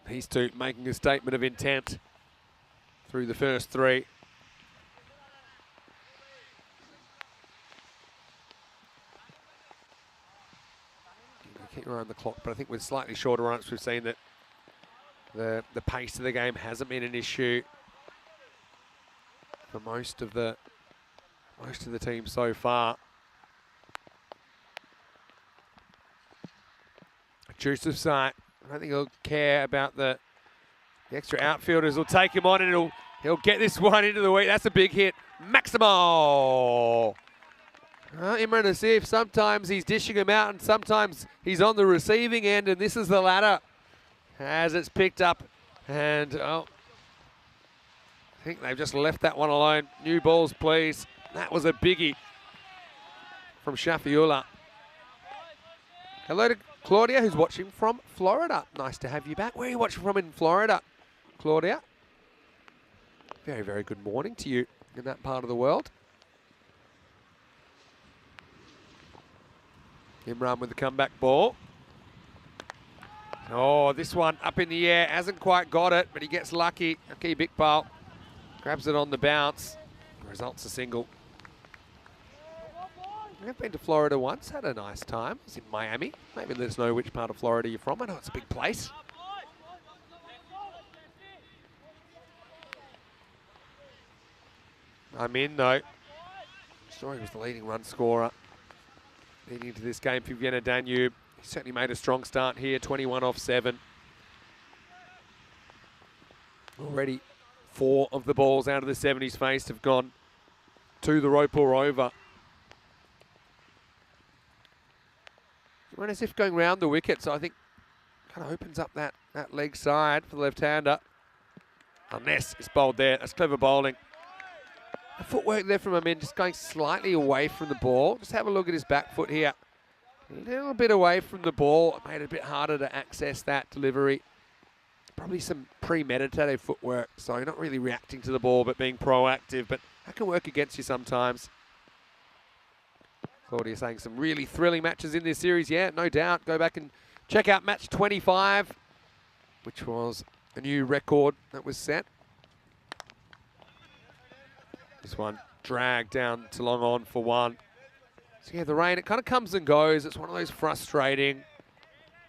These two making a statement of intent through the first 3. Keep your eye on the clock, but I think with slightly shorter runs, we've seen that the pace of the game hasn't been an issue for most of the team so far. Yusuf Sai, I don't think he'll care about the extra outfielders. Will take him on and he'll get this one into the week. That's a big hit. Maximo! Imran Asif, sometimes he's dishing him out and sometimes he's on the receiving end, and this is the latter as it's picked up. And I think they've just left that one alone. New balls, please. That was a biggie from Shafiullah. Hello to Claudia, who's watching from Florida. Nice to have you back. Where are you watching from in Florida, Claudia? Very, very good morning to you in that part of the world. Imran with the comeback ball. Oh, this one up in the air. Hasn't quite got it, but he gets lucky. Okay, Bikpal grabs it on the bounce. Results a single. I've been to Florida once, had a nice time. I was in Miami. Maybe let us know which part of Florida you're from. I know it's a big place. I'm in though. Story was the leading run scorer leading into this game for Vienna Danube. He certainly made a strong start here, 21 off 7. Already 4 of the balls out of the 70s faced have gone to the rope or over. As if going round the wicket, so I think kind of opens up that leg side for the left-hander. Ness is bowled there. That's clever bowling. The footwork there from Amin, just going slightly away from the ball. Just have a look at his back foot here. A little bit away from the ball. It made it a bit harder to access that delivery. Probably some premeditated footwork, so you're not really reacting to the ball, but being proactive. But that can work against you sometimes. Claudia saying some really thrilling matches in this series. Yeah, no doubt. Go back and check out match 25, which was a new record that was set. This one dragged down to long on for 1. So yeah, the rain, it kind of comes and goes. It's one of those frustrating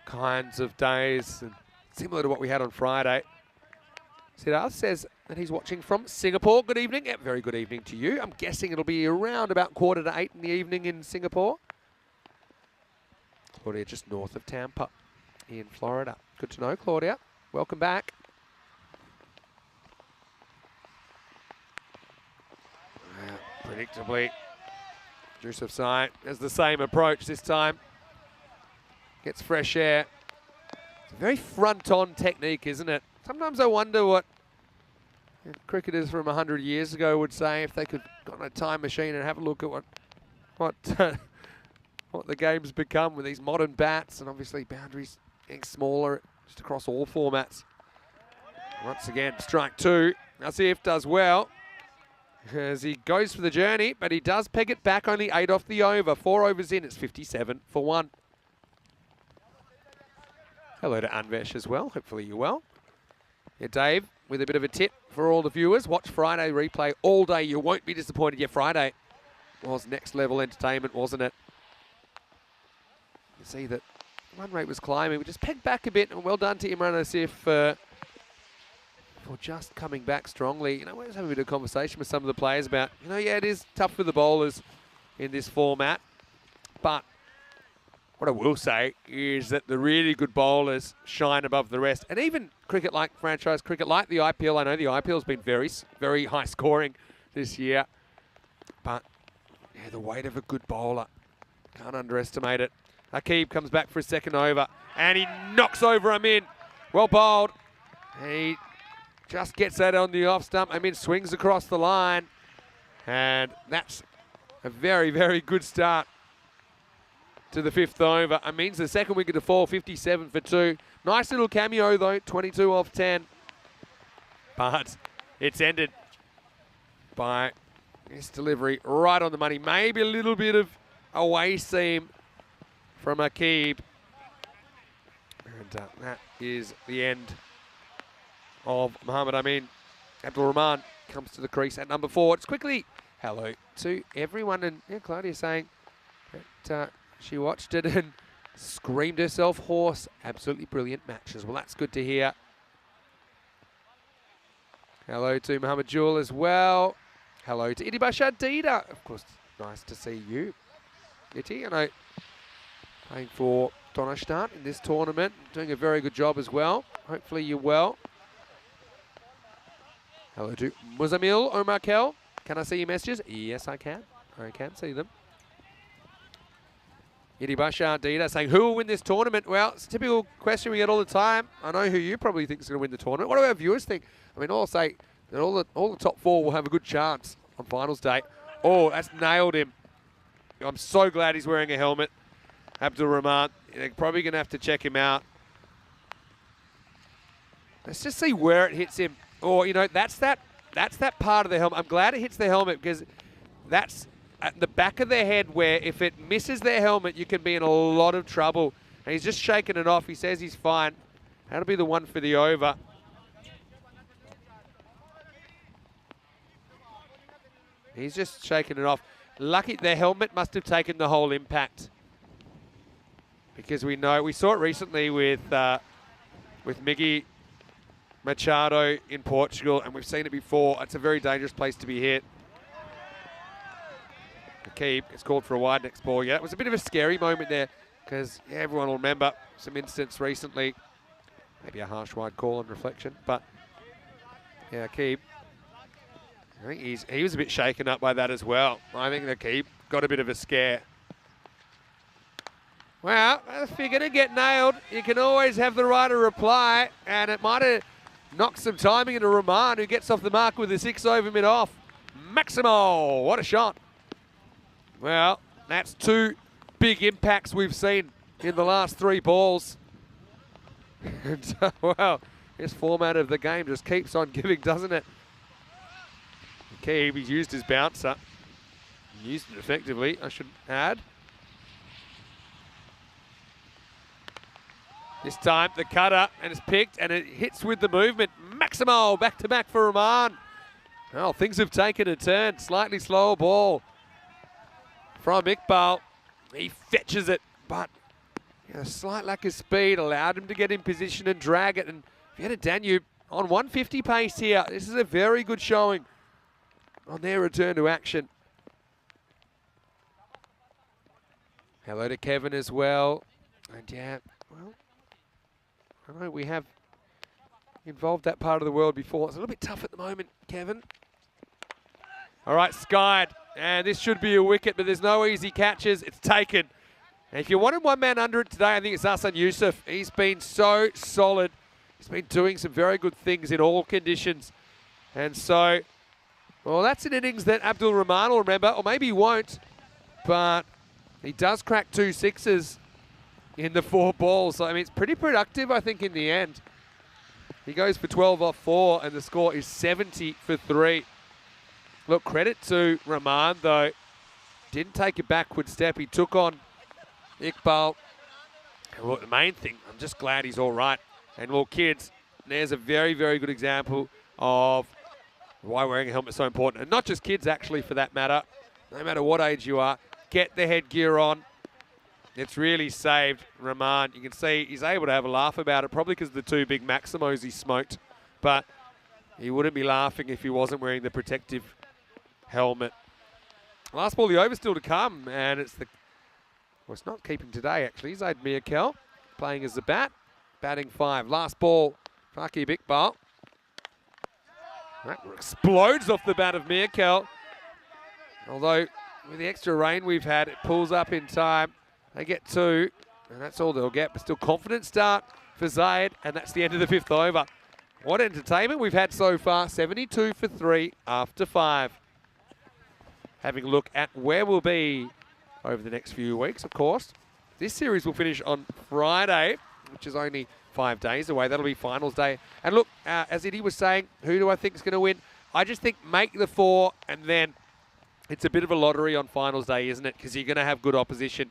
kinds of days, and similar to what we had on Friday. Siddharth says that he's watching from Singapore. Good evening. Yeah, very good evening to you. I'm guessing it'll be around about 7:45 in the evening in Singapore. Claudia just north of Tampa in Florida. Good to know, Claudia. Welcome back. Predictably, Yusuf Sai has the same approach this time. Gets fresh air. It's a very front-on technique, isn't it? Sometimes I wonder what cricketers from 100 years ago would say if they could go on a time machine and have a look at what the game's become with these modern bats, and obviously boundaries getting smaller just across all formats. Once again, strike 2. Asif does well as he goes for the journey, but he does peg it back, only 8 off the over. 4 overs in, it's 57 for 1. Hello to Anvesh as well. Hopefully you're well. Yeah, Dave, with a bit of a tip for all the viewers, watch Friday replay all day. You won't be disappointed. Yeah, Friday was next level entertainment, wasn't it? You see that run rate was climbing. We just pegged back a bit, and well done to Imran Asif for just coming back strongly. You know, we was having a bit of conversation with some of the players about, you know, yeah, it is tough for the bowlers in this format, but what I will say is that the really good bowlers shine above the rest. And even cricket like franchise cricket, like the IPL, I know the IPL's been very, very high scoring this year. But, yeah, the weight of a good bowler, can't underestimate it. Aqib comes back for a second over, and he knocks over Amin. Well bowled. He just gets that on the off stump. Amin swings across the line. And that's a very, very good start to the 5th over. It means the second wicket to fall, 57 for 2. Nice little cameo though, 22 off 10. But it's ended by this delivery right on the money. Maybe a little bit of away seam from Aqib. And that is the end of Muhammad Amin. Abdul Rahman comes to the crease at number 4. It's quickly hello to everyone. And yeah, Claudia saying that she watched it and screamed herself hoarse. Absolutely brilliant matches. Well, that's good to hear. Hello to Muhammad Jewel as well. Hello to Iti Bashadida. Of course, nice to see you, Iti. I know playing for Donnerstadt in this tournament. Doing a very good job as well. Hopefully you're well. Hello to Muzamil Omarkel. Can I see your messages? Yes, I can. I can see them. Iti Bashadida saying, who will win this tournament? Well, it's a typical question we get all the time. I know who you probably think is going to win the tournament. What do our viewers think? I mean, I'll say that all the top 4 will have a good chance on finals day. Oh, that's nailed him. I'm so glad he's wearing a helmet. Abdul Rahman. They're probably going to have to check him out. Let's just see where it hits him. Oh, you know, that's that part of the helmet. I'm glad it hits the helmet because that's at the back of their head where if it misses their helmet, you can be in a lot of trouble. And he's just shaking it off. He says he's fine. That'll be the one for the over. He's just shaking it off. Lucky their helmet must have taken the whole impact. Because we saw it recently with Miggy Machado in Portugal, and we've seen it before. It's a very dangerous place to be hit. Aqib is called for a wide next ball. Yeah, it was a bit of a scary moment there because yeah, everyone will remember some incidents recently. Maybe a harsh wide call on reflection, but yeah, Aqib, I think he was a bit shaken up by that as well. I think Aqib got a bit of a scare. Well, if you're going to get nailed, you can always have the right to reply, and it might have knocked some timing into Rahman, who gets off the mark with a 6 over mid-off. Maximo, what a shot. Well, that's 2 big impacts we've seen in the last 3 balls. And, well, this format of the game just keeps on giving, doesn't it? Aqib, he's used his bouncer. He used it effectively, I should add. This time, the cutter, and it's picked, and it hits with the movement. Maximo, back-to-back for Rahman. Well, things have taken a turn. Slightly slower ball from Iqbal. He fetches it, but a slight lack of speed allowed him to get in position and drag it. And Vienna Danube on 150 pace here. This is a very good showing on their return to action. Hello to Kevin as well. And yeah, well, I know we have involved that part of the world before. It's a little bit tough at the moment, Kevin. All right, skied. And this should be a wicket, but there's no easy catches. It's taken. And if you wanted one man under it today, I think it's Hassan Yusuf. He's been so solid. He's been doing some very good things in all conditions. And so, well, that's an innings that Abdul Rahman will remember, or maybe he won't. But he does crack 2 sixes in the 4 balls. So, I mean, it's pretty productive, I think, in the end. He goes for 12 off 4, and the score is 70 for 3. Look, credit to Rahman, though. Didn't take a backward step. He took on Iqbal. And look, the main thing, I'm just glad he's all right. And look, kids, there's a very, very good example of why wearing a helmet is so important. And not just kids, actually, for that matter. No matter what age you are, get the headgear on. It's really saved Rahman. You can see he's able to have a laugh about it, probably because of the two big Maximos he smoked. But he wouldn't be laughing if he wasn't wearing the protective helmet. Last ball, the over still to come, and it's the... Well, it's not keeping today, actually. Zaid Mirkel playing as the bat. Batting 5. Last ball, Faki Bikbal. That explodes off the bat of Mirkel. Although, with the extra rain we've had, it pulls up in time. They get 2, and that's all they'll get. But still confident start for Zaid, and that's the end of the 5th over. What entertainment we've had so far. 72 for 3 after 5. Having a look at where we'll be over the next few weeks, of course. This series will finish on Friday, which is only 5 days away. That'll be finals day. And look, as Eddie was saying, who do I think is going to win? I just think make the 4, and then it's a bit of a lottery on finals day, isn't it? Because you're going to have good opposition.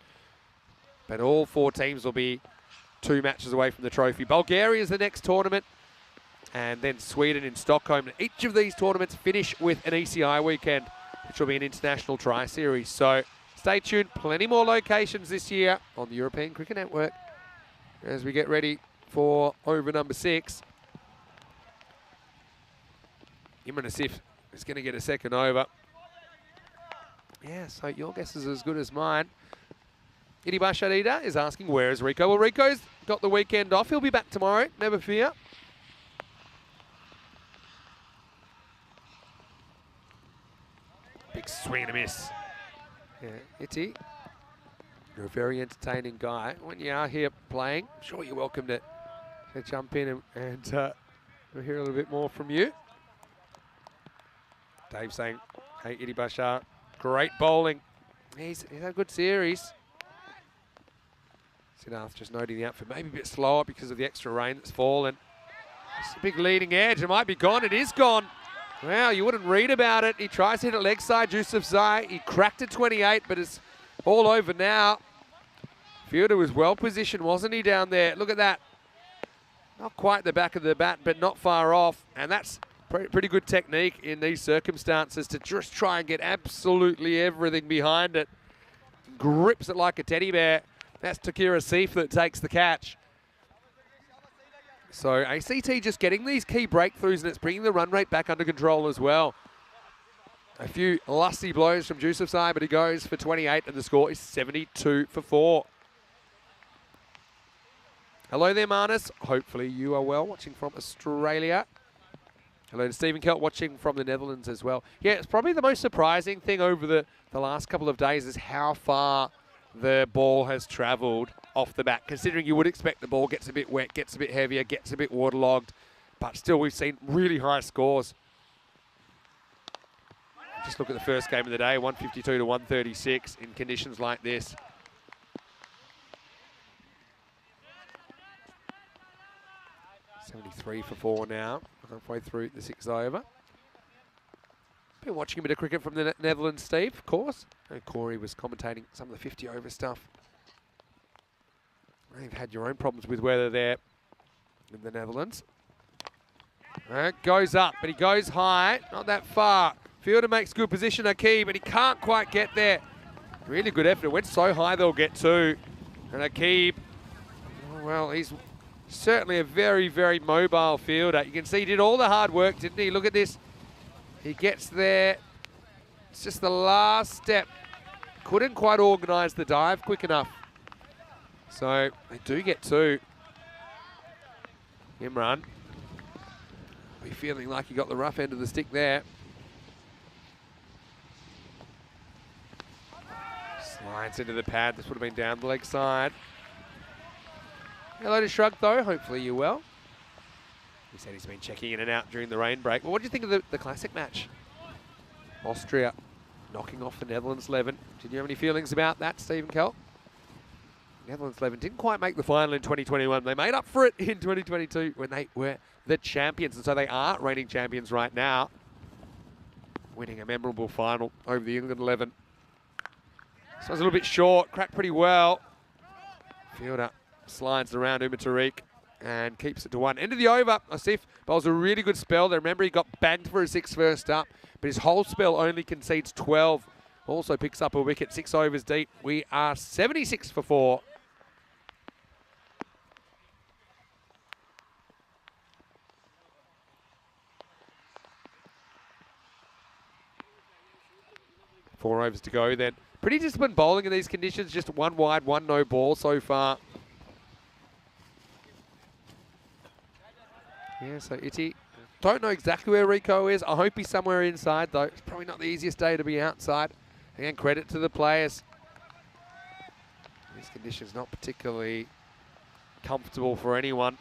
But all 4 teams will be 2 matches away from the trophy. Bulgaria is the next tournament, and then Sweden in Stockholm. Each of these tournaments finish with an ECI weekend, which will be an international tri-series. So stay tuned. Plenty more locations this year on the European Cricket Network as we get ready for over number 6. Imran Asif is going to get a second over. Yeah, so your guess is as good as mine. Idi Bashadida is asking, where is Rico? Well, Rico's got the weekend off. He'll be back tomorrow, never fear. Big swing and a miss. Yeah, Iti, you're a very entertaining guy. When you are here playing, I'm sure you're welcome to jump in and we'll hear a little bit more from you. Dave saying, hey, Idi Bashar, great bowling. He's had a good series. Siddharth just noting the outfit, maybe a bit slower because of the extra rain that's fallen. It's a big leading edge. It might be gone. It is gone. Wow, you wouldn't read about it. He tries to hit it leg side, Yusuf Zai. He cracked it 28, but it's all over now. Fielder was well positioned, wasn't he, down there? Look at that. Not quite the back of the bat, but not far off. And that's pretty good technique in these circumstances to just try and get absolutely everything behind it. Grips it like a teddy bear. That's Takira Seif that takes the catch. So ACT just getting these key breakthroughs, and it's bringing the run rate back under control as well. A few lusty blows from Yusuf Zai, but he goes for 28, and the score is 72 for 4. Hello there, Marnus. Hopefully you are well, watching from Australia. Hello to Stephen Kelt, watching from the Netherlands as well. Yeah, it's probably the most surprising thing over the last couple of days is how far the ball has travelled off the bat, considering you would expect the ball gets a bit wet, gets a bit heavier, gets a bit waterlogged, but still we've seen really high scores. Just look at the first game of the day, 152 to 136 in conditions like this. .73 for 4 now, halfway through the 6th over. Been watching a bit of cricket from the Netherlands, Steve, of course. And Corey was commentating some of the 50 over stuff. You've had your own problems with weather there in the Netherlands. It goes up, but he goes high, not that far. Fielder makes good position, Akib, but he can't quite get there. Really good effort. It went so high they'll get 2. And Akib, well, he's certainly a very, very mobile fielder. You can see he did all the hard work, didn't he? Look at this. He gets there. It's just the last step. Couldn't quite organise the dive quick enough. So they do get 2. Imran. Be feeling like he got the rough end of the stick there. Slides into the pad. This would have been down the leg side. Hello to Shrug, though. Hopefully you're well. He said he's been checking in and out during the rain break. Well, what do you think of the classic match? Austria knocking off the Netherlands 11. Did you have any feelings about that, Stephen Kell? Netherlands 11 didn't quite make the final in 2021. They made up for it in 2022 when they were the champions. And so they are reigning champions right now, winning a memorable final over the England 11. So it was a little bit short, cracked pretty well. Fielder slides around Uma Tariq and keeps it to 1. End of the over. Asif bowls a really good spell there. Remember, he got banged for a 6 first up, but his whole spell only concedes 12. Also picks up a wicket, 6 overs deep. We are 76 for 4. Four overs to go then. Pretty disciplined bowling in these conditions. Just 1 wide, 1 no ball so far. Yeah, so Itty. Don't know exactly where Rico is. I hope he's somewhere inside though. It's probably not the easiest day to be outside. Again, credit to the players. These conditions not particularly comfortable for anyone.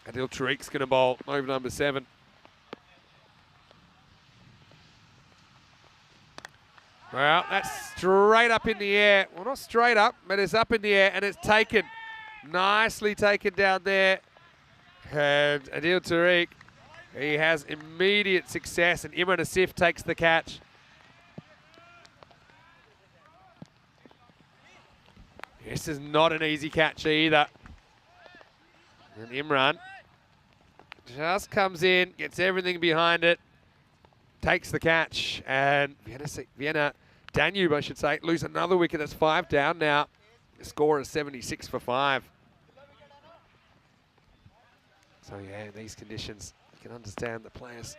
Adil Tariq's going to bowl over number 7. Well, that's straight up in the air. Well, not straight up, but it's up in the air and it's taken. Nicely taken down there. And Adil Tariq, he has immediate success and Imran Asif takes the catch. This is not an easy catch either. And Imran just comes in, gets everything behind it, takes the catch, and Vienna Danube, I should say, lose another wicket. That's 5 down now. The score is 76 for 5. So yeah, in these conditions, you can understand the players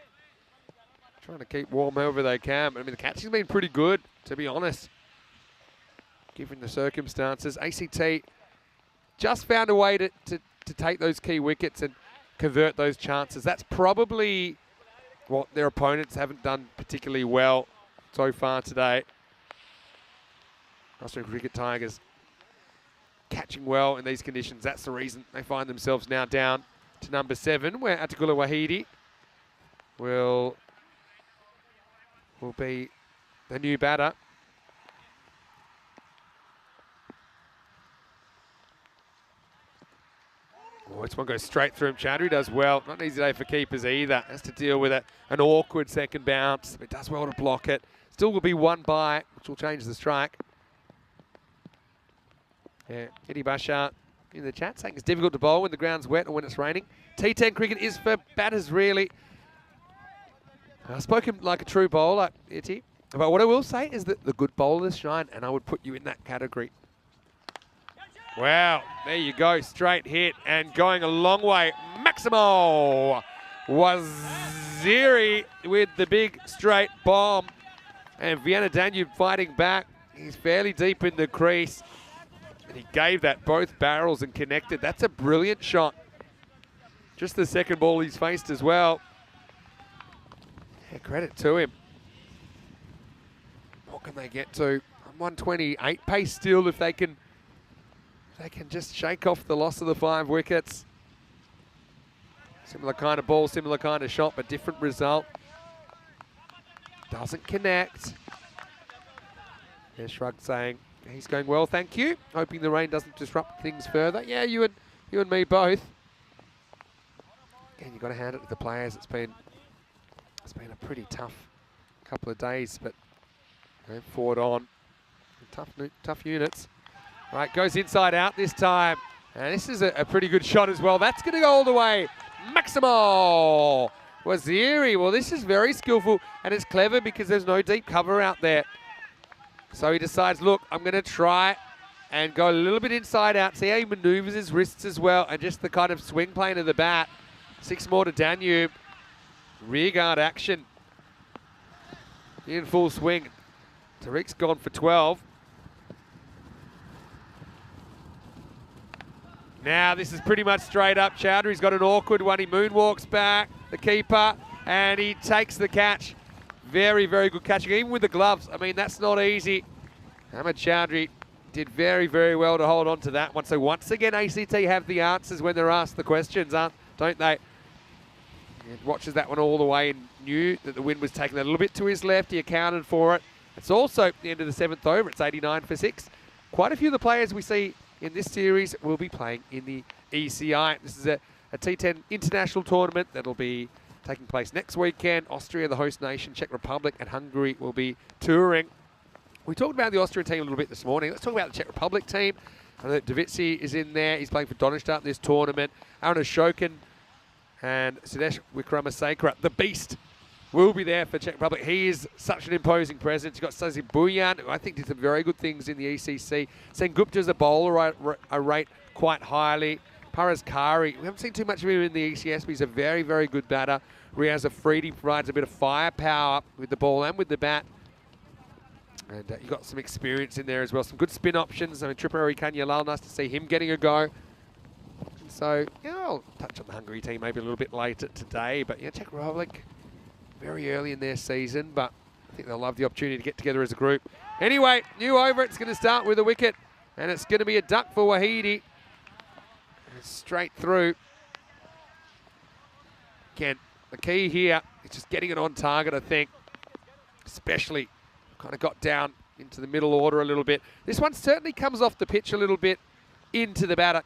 trying to keep warm however they can. I mean, the catching's been pretty good, to be honest, given the circumstances. ACT just found a way to take those key wickets and convert those chances. That's probably what their opponents haven't done particularly well so far today. Australian Cricket Tigers catching well in these conditions. That's the reason they find themselves now down to number 7, where Atagullah Wahidi will be the new batter. Oh, this one goes straight through him. Chowdhury does well. Not an easy day for keepers either. Has to deal with an awkward second bounce. But does well to block it. Still will be 1 by, which will change the strike. Yeah, Eddie Bashar in the chat saying it's difficult to bowl when the ground's wet or when it's raining. T10 cricket is for batters, really. I've spoken like a true bowler, Itty. But what I will say is that the good bowlers shine, and I would put you in that category. Wow, there you go, straight hit and going a long way. Maximo Waziri with the big straight bomb. And Vienna Danube fighting back. He's fairly deep in the crease. And he gave that both barrels and connected. That's a brilliant shot. Just the second ball he's faced as well. Yeah, credit to him. What can they get to? 128 pace still if they can just shake off the loss of the 5 wickets. Similar kind of ball, similar kind of shot, but different result. Doesn't connect. There's Shrug saying he's going well, thank you. Hoping the rain doesn't disrupt things further. Yeah, you and me both. Again, you've got to hand it to the players. It's been a pretty tough couple of days, but forward on. Tough units. Right, goes inside out this time. And this is a pretty good shot as well. That's going to go all the way. Maximo Waziri. Well, this is very skillful, and it's clever because there's no deep cover out there. So he decides, look, I'm going to try and go a little bit inside out, see how he maneuvers his wrists as well, and just the kind of swing plane of the bat. 6 more to Danube. Rear guard action. In full swing. Tariq's gone for 12. Now this is pretty much straight up. Chowdhury's got an awkward one. He moonwalks back, the keeper, and he takes the catch. Very, very good catching, even with the gloves. I mean, that's not easy. Ahmed Chowdhury did very, very well to hold on to that one. So once again, ACT have the answers when they're asked the questions, don't they? And watches that one all the way and knew that the wind was taking a little bit to his left. He accounted for it. It's also the end of the 7th over. It's 89 for 6. Quite a few of the players we see in this series will be playing in the ECI. This is a T10 international tournament that'll be taking place next weekend. Austria, the host nation, Czech Republic and Hungary will be touring. We talked about the Austrian team a little bit this morning. Let's talk about the Czech Republic team. I know that Davitsi is in there. He's playing for Donnerstadt this tournament. Aaron Ashokin and Sudesh Wickramasekara, the beast, will be there for Czech Republic. He is such an imposing presence. You've got Sazi Buyan, who I think did some very good things in the ECC. Sengupta's a bowler I rate quite highly. Paras Kari, we haven't seen too much of him in the ECS, but he's a very, very good batter. Riaz Afridi provides a bit of firepower with the ball and with the bat. And you've got some experience in there as well. Some good spin options. I mean, Tripuri Kanyalal, nice to see him getting a go. So, yeah, I'll touch on the Hungary team maybe a little bit later today. But, yeah, Czech Republic, very early in their season. But I think they'll love the opportunity to get together as a group. Anyway, new over. It's going to start with a wicket. And it's going to be a duck for Wahidi. Straight through. Again, the key here is just getting it on target, I think. Especially kind of got down into the middle order a little bit. This one certainly comes off the pitch a little bit into the batter.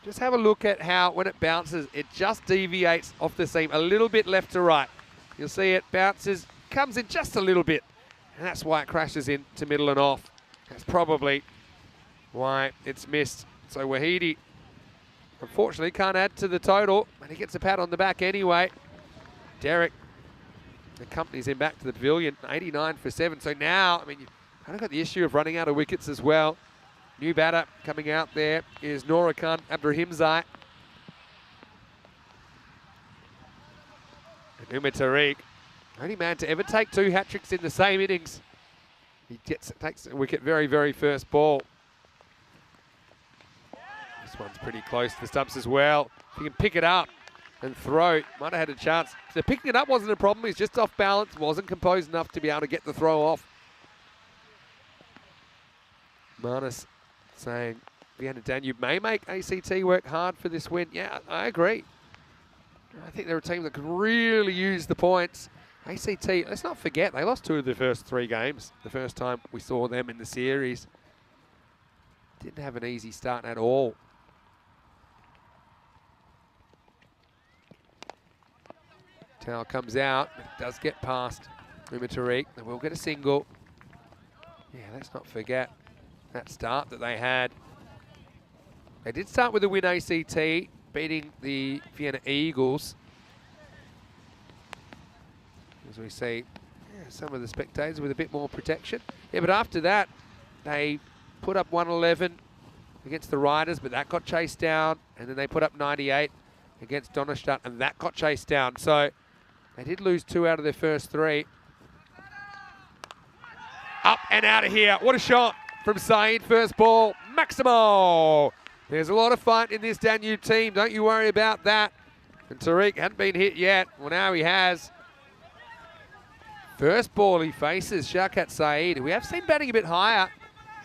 Just have a look at how, when it bounces, it just deviates off the seam a little bit left to right. You'll see it bounces, comes in just a little bit, and that's why it crashes into middle and off. That's probably why it's missed. So Wahidi, unfortunately, can't add to the total, and he gets a pat on the back anyway. Derek accompanies him back to the pavilion, 89 for 7. So now, I mean, you've kind of got the issue of running out of wickets as well. New batter coming out there is Norakan Abdurahimzai. And Umar Tariq, only man to ever take 2 hat-tricks in the same innings. He takes a wicket very, very first ball. This one's pretty close to the stumps as well. If he can pick it up and throw, might have had a chance. So picking it up wasn't a problem. He's just off balance, wasn't composed enough to be able to get the throw off. Manus saying Vienna Danube may make ACT work hard for this win. Yeah, I agree. I think they're a team that could really use the points. ACT, let's not forget, they lost 2 of the first 3 games. The first time we saw them in the series. Didn't have an easy start at all. Towel comes out, but it does get past Umar Tariq. They will get a single. Yeah, let's not forget that start that they had. They did start with a win ACT, beating the Vienna Eagles. As we see, yeah, some of the spectators with a bit more protection. Yeah, but after that, they put up 111 against the Riders, but that got chased down. And then they put up 98 against Donnerstadt, and that got chased down. So they did lose 2 out of their first 3. Up and out of here. What a shot from Saeed. First ball, Maximo. There's a lot of fight in this Danube team. Don't you worry about that. And Tariq hadn't been hit yet. Well, now he has. First ball he faces Shaukat Saeed, who we have seen batting a bit higher.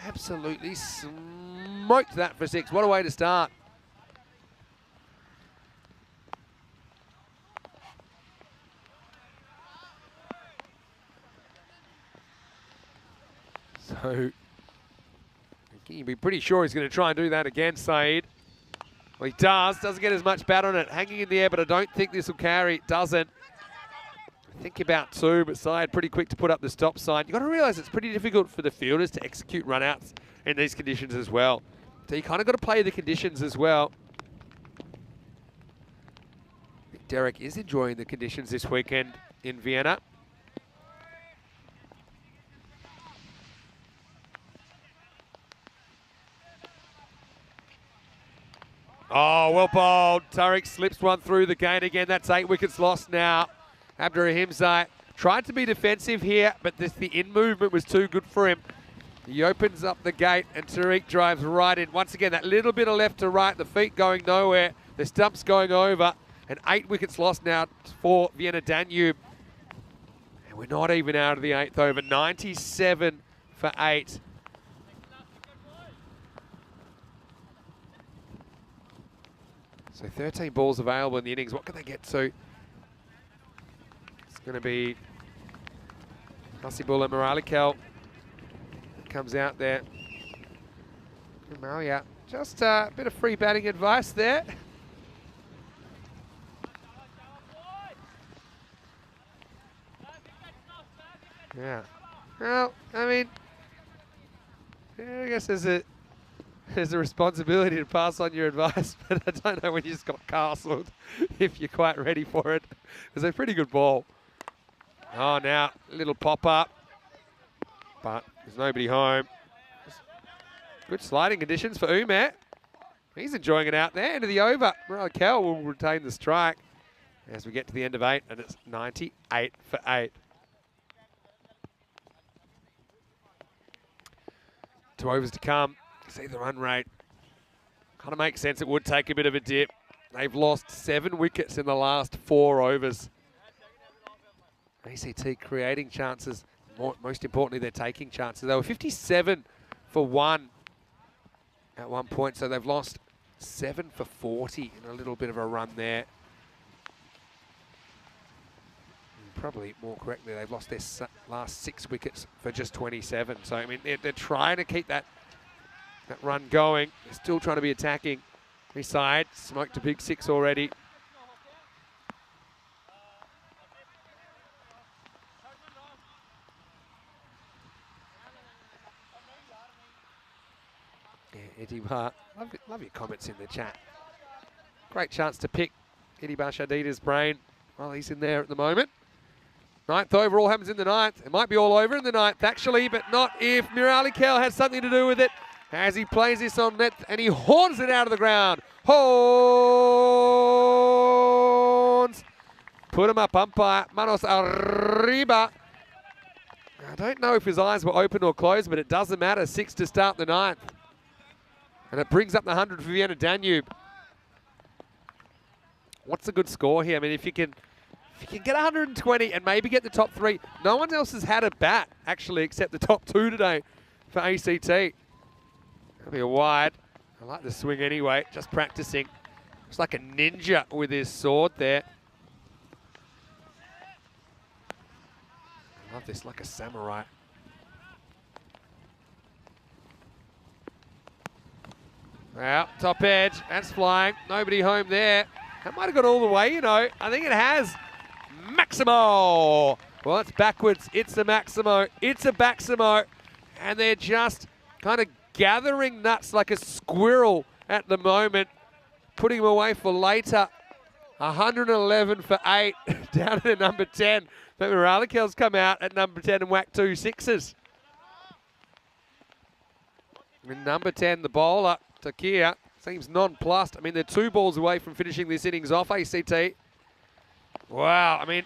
Absolutely smoked that for 6. What a way to start. So, you'd be pretty sure he's going to try and do that again, Saeed. Well, he does. Doesn't get as much bat on it. Hanging in the air, but I don't think this will carry. It doesn't. I think about 2, but Saeed pretty quick to put up the stop sign. You've got to realise it's pretty difficult for the fielders to execute runouts in these conditions as well. So you kind of got to play the conditions as well. I think Derek is enjoying the conditions this weekend in Vienna. Oh, well bowled. Tariq slips one through the gate again. That's 8 wickets lost now. Abdurahimzai tried to be defensive here, but the in movement was too good for him. He opens up the gate and Tariq drives right in. Once again, that little bit of left to right, the feet going nowhere, the stumps going over, and 8 wickets lost now for Vienna Danube. And we're not even out of the 8th over. 97 for 8. So 13 balls available in the innings. What can they get to? It's going to be Hasibullah Moralikel comes out there. Maria, just a bit of free batting advice there. Yeah, Well, I mean, yeah, I guess there's a responsibility to pass on your advice, but I don't know when you just got castled if you're quite ready for it. It was a pretty good ball. Oh, now a little pop up, but there's nobody home. Good sliding conditions for Umet. He's enjoying it out there. Into the over. Raquel will retain the strike as we get to the end of 8, and it's 98 for 8. 2 overs to come. See the run rate. Kind of makes sense. It would take a bit of a dip. They've lost 7 wickets in the last 4 overs. ACT creating chances. Most importantly, they're taking chances. They were 57 for 1 at one point, so they've lost 7 for 40 in a little bit of a run there. And probably more correctly, they've lost their last 6 wickets for just 27. So, I mean, they're trying to keep that run going. They're still trying to be attacking. This side smoked a big 6 already. Yeah, Eddie Bar, love your comments in the chat. Great chance to pick Eddie Bashadita's brain while he's in there at the moment. 9th over, all happens in the 9th. It might be all over in the 9th, actually, but not if Mirali Kel has something to do with it as he plays this on net and he horns it out of the ground. Horns! Put him up, umpire. Manos arriba. I don't know if his eyes were open or closed, but it doesn't matter. 6 to start the 9th. And it brings up the 100 for Vienna Danube. What's a good score here? I mean, if you can get 120 and maybe get the top 3, no one else has had a bat, actually, except the top 2 today for ACT. That'll be a wide. I like the swing anyway, just practicing. Looks like a ninja with his sword there. I love this, like a samurai. Well, top edge, that's flying. Nobody home there. That might have got all the way, you know. I think it has. Maximo! Well, it's backwards. It's a Maximo. It's a Baximo. And they're just kind of gathering nuts like a squirrel at the moment. Putting them away for later. 111 for 8. Down to number 10. But Moralikel's come out at number 10 and whacked 2 sixes. And number 10, the bowler, Takia, seems nonplussed. I mean, they're 2 balls away from finishing this innings off, ACT. Wow, I mean,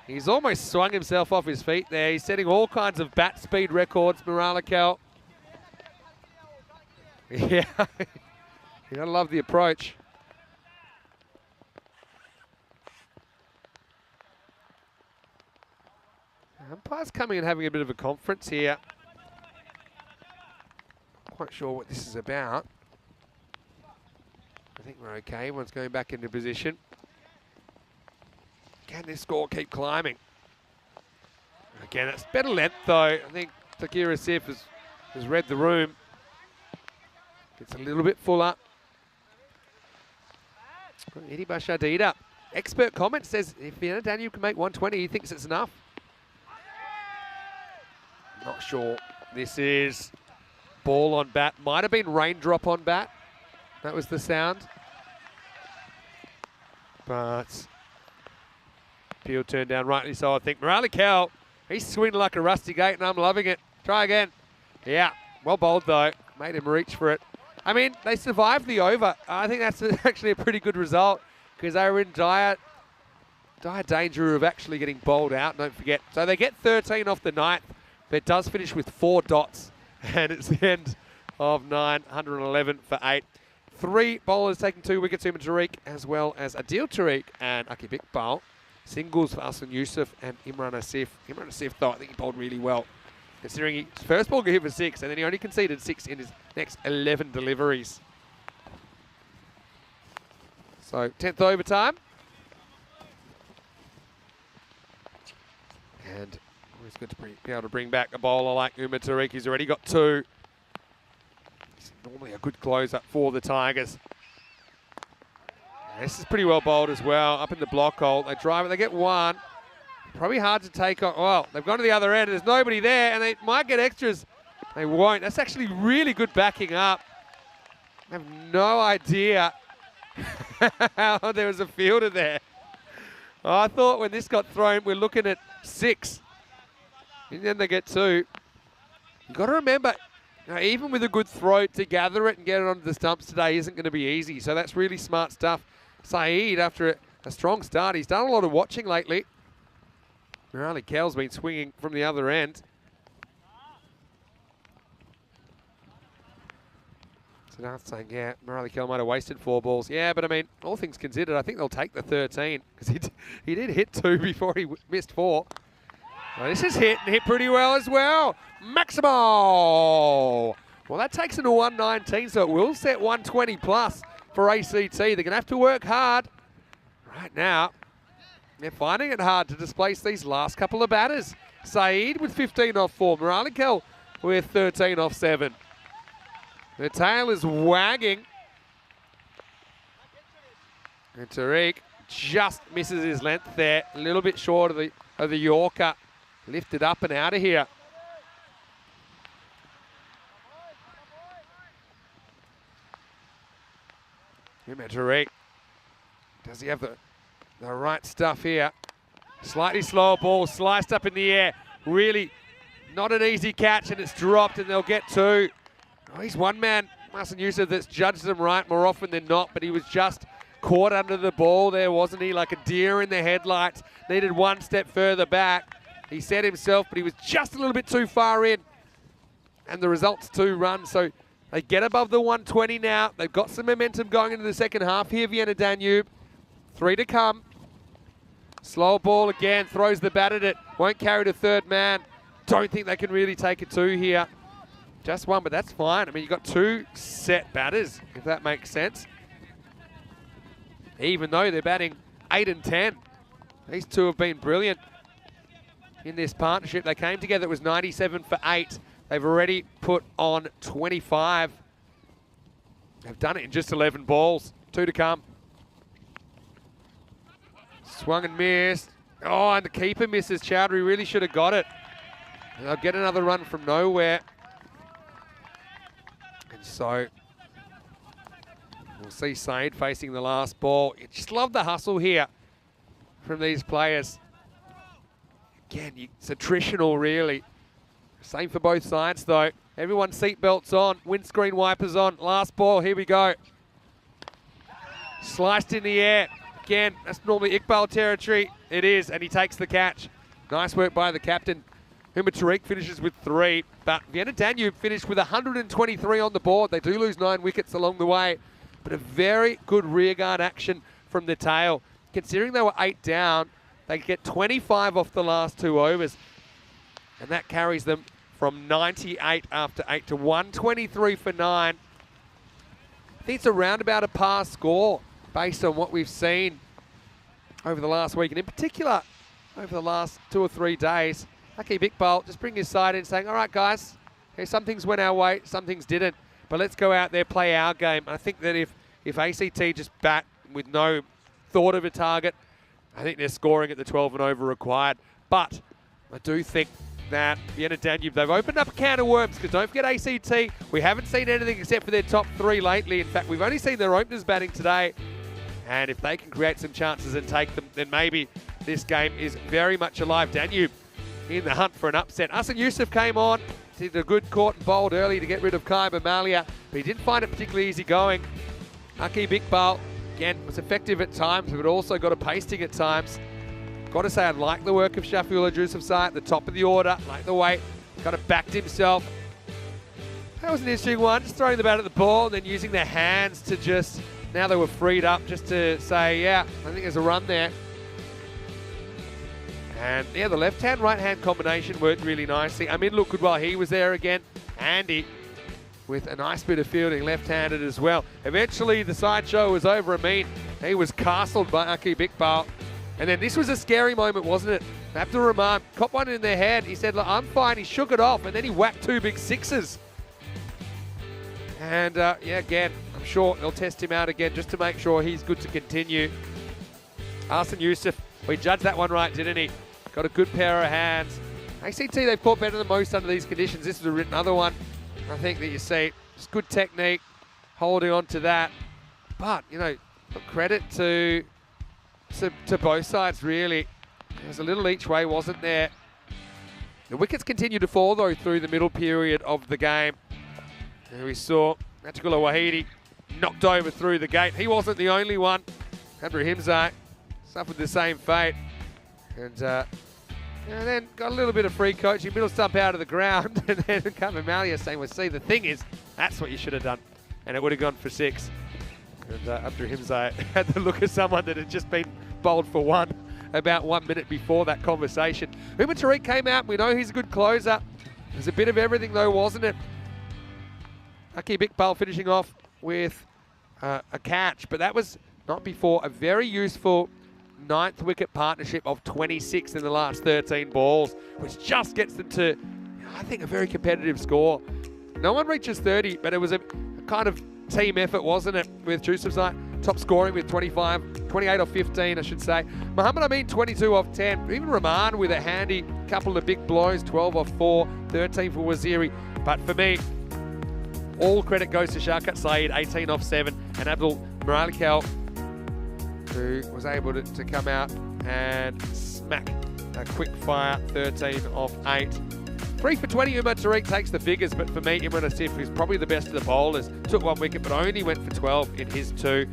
he's almost swung himself off his feet there. He's setting all kinds of bat speed records, Moralikel. Yeah, you gotta love the approach. Umpire's coming and having a bit of a conference here. Quite sure what this is about. I think we're okay. Everyone's going back into position. Can this score keep climbing? Again, that's better length though. I think Takira Sif has read the room. Gets a little bit fuller. Eddie Bashadita. Expert comment says if Vienna Danube can make 120, he thinks it's enough. Not sure. This is ball on bat. Might have been raindrop on bat. That was the sound. But field turned down rightly so, I think. Moralikel, he's swinging like a rusty gate and I'm loving it. Try again. Yeah, well bowled though. Made him reach for it. I mean, they survived the over. I think that's actually a pretty good result because they were in dire danger of actually getting bowled out, don't forget. So they get 13 off the 9th. It does finish with 4 dots, and it's the end of 9, 111 for 8. 3 bowlers taking 2 wickets, Umar Tariq, as well as Adil Tariq and Akib Iqbal. Singles for Hassan Yusuf and Imran Asif. Imran Asif, though, I think he bowled really well, considering his first ball got hit for 6, and then he only conceded 6 in his next 11 deliveries. So, 10th overtime. And it's good to be able to bring back a bowler like Umar Tariq. He's already got 2. He's normally a good closer for the Tigers. And this is pretty well bowled as well. Up in the block hole. They drive it. They get 1. probably hard to take on. Well, they've gone to the other end. There's nobody there, and they might get extras. They won't. That's actually really good backing up. I have no idea how there was a fielder there. Oh, I thought when this got thrown, we're looking at 6. And then they get 2. You've got to remember, even with a good throw, to gather it and get it onto the stumps today isn't going to be easy. So that's really smart stuff. Saeed, after a strong start, he's done a lot of watching lately. Morali Kell's been swinging from the other end. So now it's saying, yeah, Morali Kell might have wasted 4 balls. Yeah, but I mean, all things considered, I think they'll take the 13 because he did hit 2 before he missed 4. Well, this is hit and hit pretty well as well. Maximo! Well, that takes it to 119, so it will set 120 plus for ACT. They're going to have to work hard. Right now, they're finding it hard to displace these last couple of batters. Saeed with 15 off 4. Morali Kell with 13 off 7. The tail is wagging. And Tariq just misses his length there. A little bit short of the Yorker. Lifted up and out of here. Tariq. Does he have the right stuff here? Slightly slower ball, sliced up in the air. Really not an easy catch, and it's dropped, and they'll get 2. Oh, he's one man, Marcin Yusuf, that's judged them right more often than not, but he was just caught under the ball there, wasn't he? Like a deer in the headlights. Needed one step further back. He said himself, but he was just a little bit too far in. And the result's 2 runs, so they get above the 120 now. They've got some momentum going into the second half here, Vienna Danube. 3 to come. Slow ball again, throws the bat at it. Won't carry to third man. Don't think they can really take a 2 here. Just 1, but that's fine. I mean, you've got 2 set batters, if that makes sense. Even though they're batting 8 and 10. These 2 have been brilliant in this partnership. They came together, it was 97 for 8. They've already put on 25. They've done it in just 11 balls. 2 to come. Swung and missed. Oh, and the keeper misses. Chowdhury really should have got it. And they'll get another run from nowhere. And so we'll see Saeed facing the last ball. You just love the hustle here from these players. Again, it's attritional, really. Same for both sides, though. Everyone's seatbelts on, windscreen wipers on. Last ball, here we go. Sliced in the air. Again, that's normally Iqbal territory. It is, and he takes the catch. Nice work by the captain. Huma Tariq finishes with 3, but Vienna Danube finished with 123 on the board. They do lose 9 wickets along the way, but a very good rearguard action from the tail. Considering they were 8 down, they get 25 off the last 2 overs, and that carries them from 98 after 8 to 123 for 9. I think it's around about a par score based on what we've seen over the last week, and in particular over the last 2 or 3 days. Hakeem Iqbal just bring his side in saying, all right, guys, okay, some things went our way, some things didn't, but let's go out there, play our game. And I think that if ACT just bat with no thought of a target, I think they're scoring at the 12 and over required. But I do think that Vienna Danube, they've opened up a can of worms, because don't forget ACT, we haven't seen anything except for their top 3 lately. In fact, we've only seen their openers batting today. And if they can create some chances and take them, then maybe this game is very much alive. Danube in the hunt for an upset. Marcin Yusuf came on, did a good court and bowled early to get rid of Kaiba Malia, but he didn't find it particularly easy going. Hakeem Iqbal, again, was effective at times, but also got a pasting at times. Got to say, I like the work of Shafiullah Yousafzai at the top of the order. Like the way he kind of backed himself. That was an interesting one, just throwing the bat at the ball and then using their hands to just, now they were freed up just to say, yeah, I think there's a run there. And yeah, the left-hand, right-hand combination worked really nicely. Amin looked good while he was there again. Andy with a nice bit of fielding, left-handed as well. Eventually, the sideshow was over. Amin, he was castled by Hakeem Iqbal. And then this was a scary moment, wasn't it? Abdul Rahman caught one in their head. He said, look, I'm fine. He shook it off, and then he whacked 2 big 6s. And yeah, again, I'm sure they'll test him out again just to make sure he's good to continue. Marcin Yusuf, we judged that one right, didn't he? got a good pair of hands. ACT, they've fought better than most under these conditions. This is another one, I think, that you see. Just good technique, holding on to that. But, you know, credit to both sides, really. There was a little each way, wasn't there? The wickets continued to fall, though, through the middle period of the game. And we saw Magicula Wahidi knocked over through the gate. He wasn't the only one. Hamza suffered the same fate. And then got a little bit of free coaching, middle stump out of the ground. And then Kamamalia saying, well, see, the thing is, that's what you should have done. And it would have gone for 6. And Abdur Himza had the look of someone that had just been bowled for 1 about 1 minute before that conversation. Umar Tariq came out. We know he's a good closer. There's a bit of everything, though, wasn't it? Akib Iqbal finishing off with a catch, but that was not before a very useful 9th wicket partnership of 26 in the last 13 balls, which just gets them to, I think, a very competitive score. No one reaches 30, but it was a kind of team effort, wasn't it? With Yusufzai top scoring with 28 off 15, I should say. Muhammad Amin 22 off 10. Even Rahman with a handy couple of big blows, 12 off 4, 13 for Waziri. But for me, all credit goes to Sharkat Saeed, 18 off 7, and Abdul Muralikal, who was able to come out and smack a quick fire, 13 off 8. 3 for 20, Umar Tariq takes the figures, but for me, Imran Asif is probably the best of the bowlers. Took 1 wicket, but only went for 12 in his 2.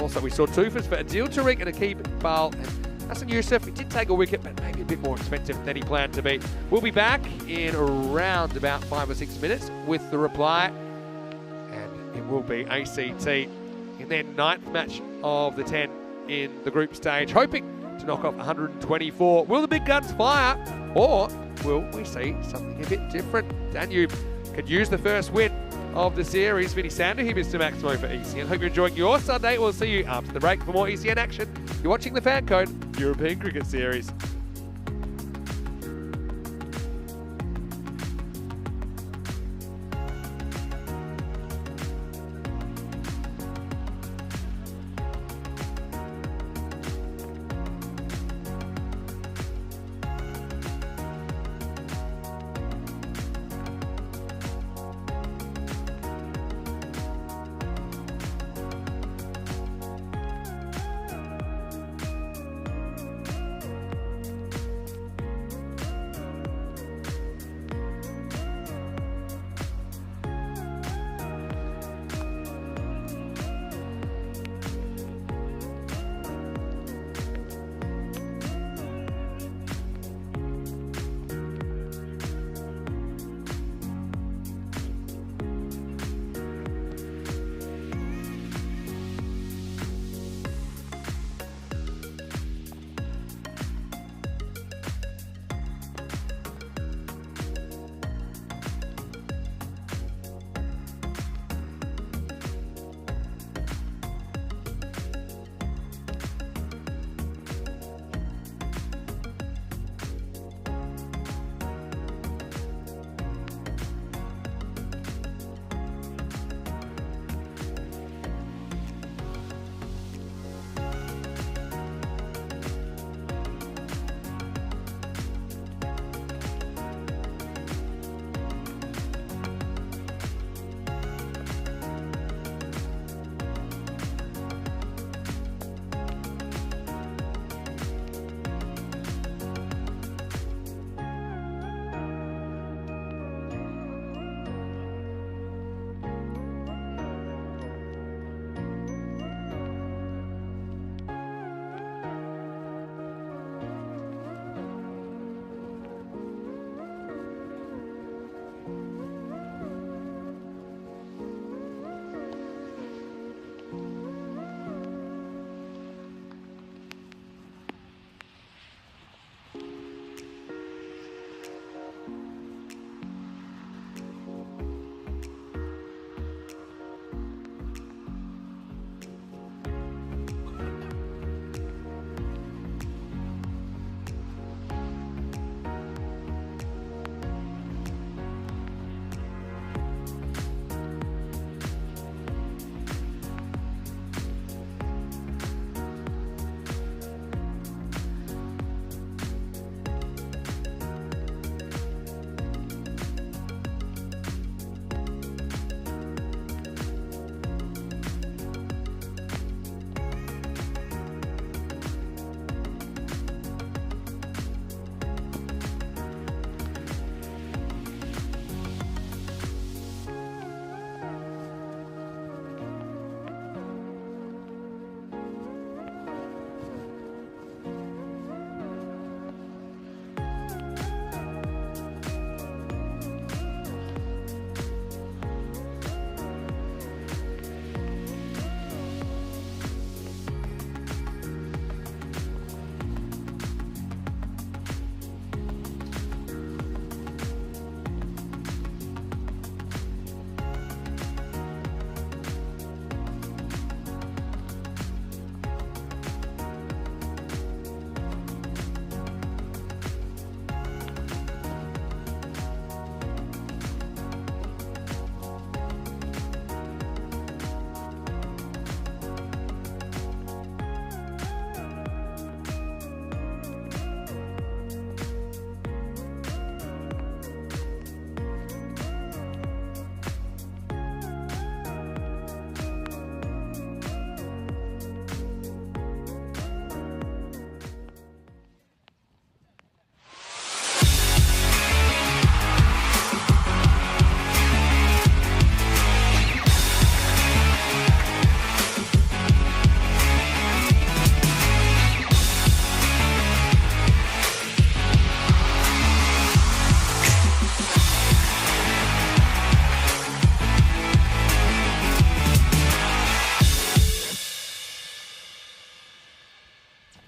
Also, we saw 2 for Adil Tariq and Akib Iqbal. And Hassan Yusuf, he did take a wicket, but maybe a bit more expensive than he planned to be. We'll be back in around about 5 or 6 minutes with the reply. And it will be ACT in their 9th match of the 10 in the group stage, hoping to knock off 124. Will the big guns fire, or will we see something a bit different? Danube could use the first win of the series. Vinny Sander here, Mr. Maximo for ECN. Hope you're enjoying your Sunday. We'll see you after the break for more ECN action. You're watching the Fan Code European Cricket Series.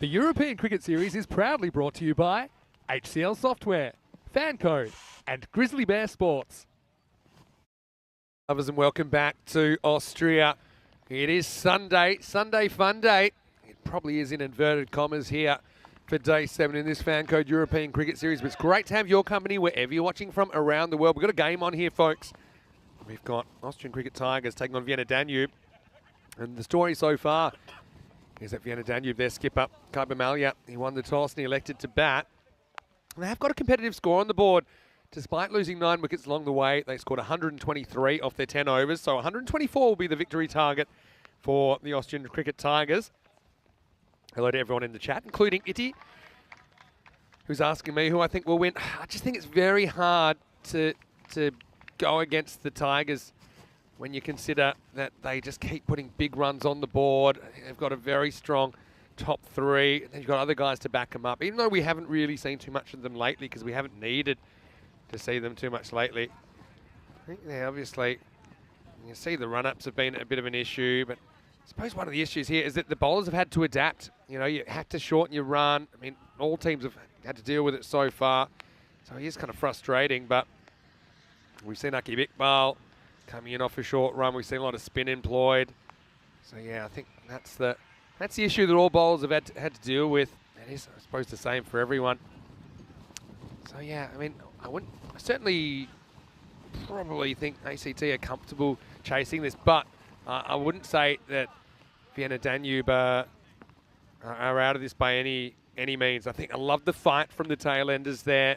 The European Cricket Series is proudly brought to you by HCL Software, Fan Code, and Grizzly Bear Sports. Lovers, and welcome back to Austria. It is Sunday fun day. It probably is in inverted commas here for day 7 in this Fan Code European Cricket Series, but it's great to have your company wherever you're watching from around the world. We've got a game on here, folks. We've got Austrian Cricket Tigers taking on Vienna Danube, and the story so far is that Vienna Danube, their skipper, Kaiber Malya, he won the toss and he elected to bat. And they have got a competitive score on the board. Despite losing 9 wickets along the way, they scored 123 off their 10 overs. So 124 will be the victory target for the Austrian Cricket Tigers. Hello to everyone in the chat, including Itty, who's asking me who I think will win. I just think it's very hard to go against the Tigers when you consider that they just keep putting big runs on the board. They've got a very strong top 3. They've got other guys to back them up, even though we haven't really seen too much of them lately because we haven't needed to see them too much lately. I think they obviously, you see the run-ups have been a bit of an issue, but I suppose one of the issues here is that the bowlers have had to adapt. You know, you have to shorten your run. I mean, all teams have had to deal with it so far. So it is kind of frustrating, but we've seen Akib Iqbal coming in off a short run. We've seen a lot of spin employed. So yeah, I think that's the issue that all bowlers have had to deal with. It is, I suppose, the same for everyone. So yeah, I mean, I certainly probably think ACT are comfortable chasing this, but I wouldn't say that Vienna Danube are out of this by any means. I love the fight from the tail enders there.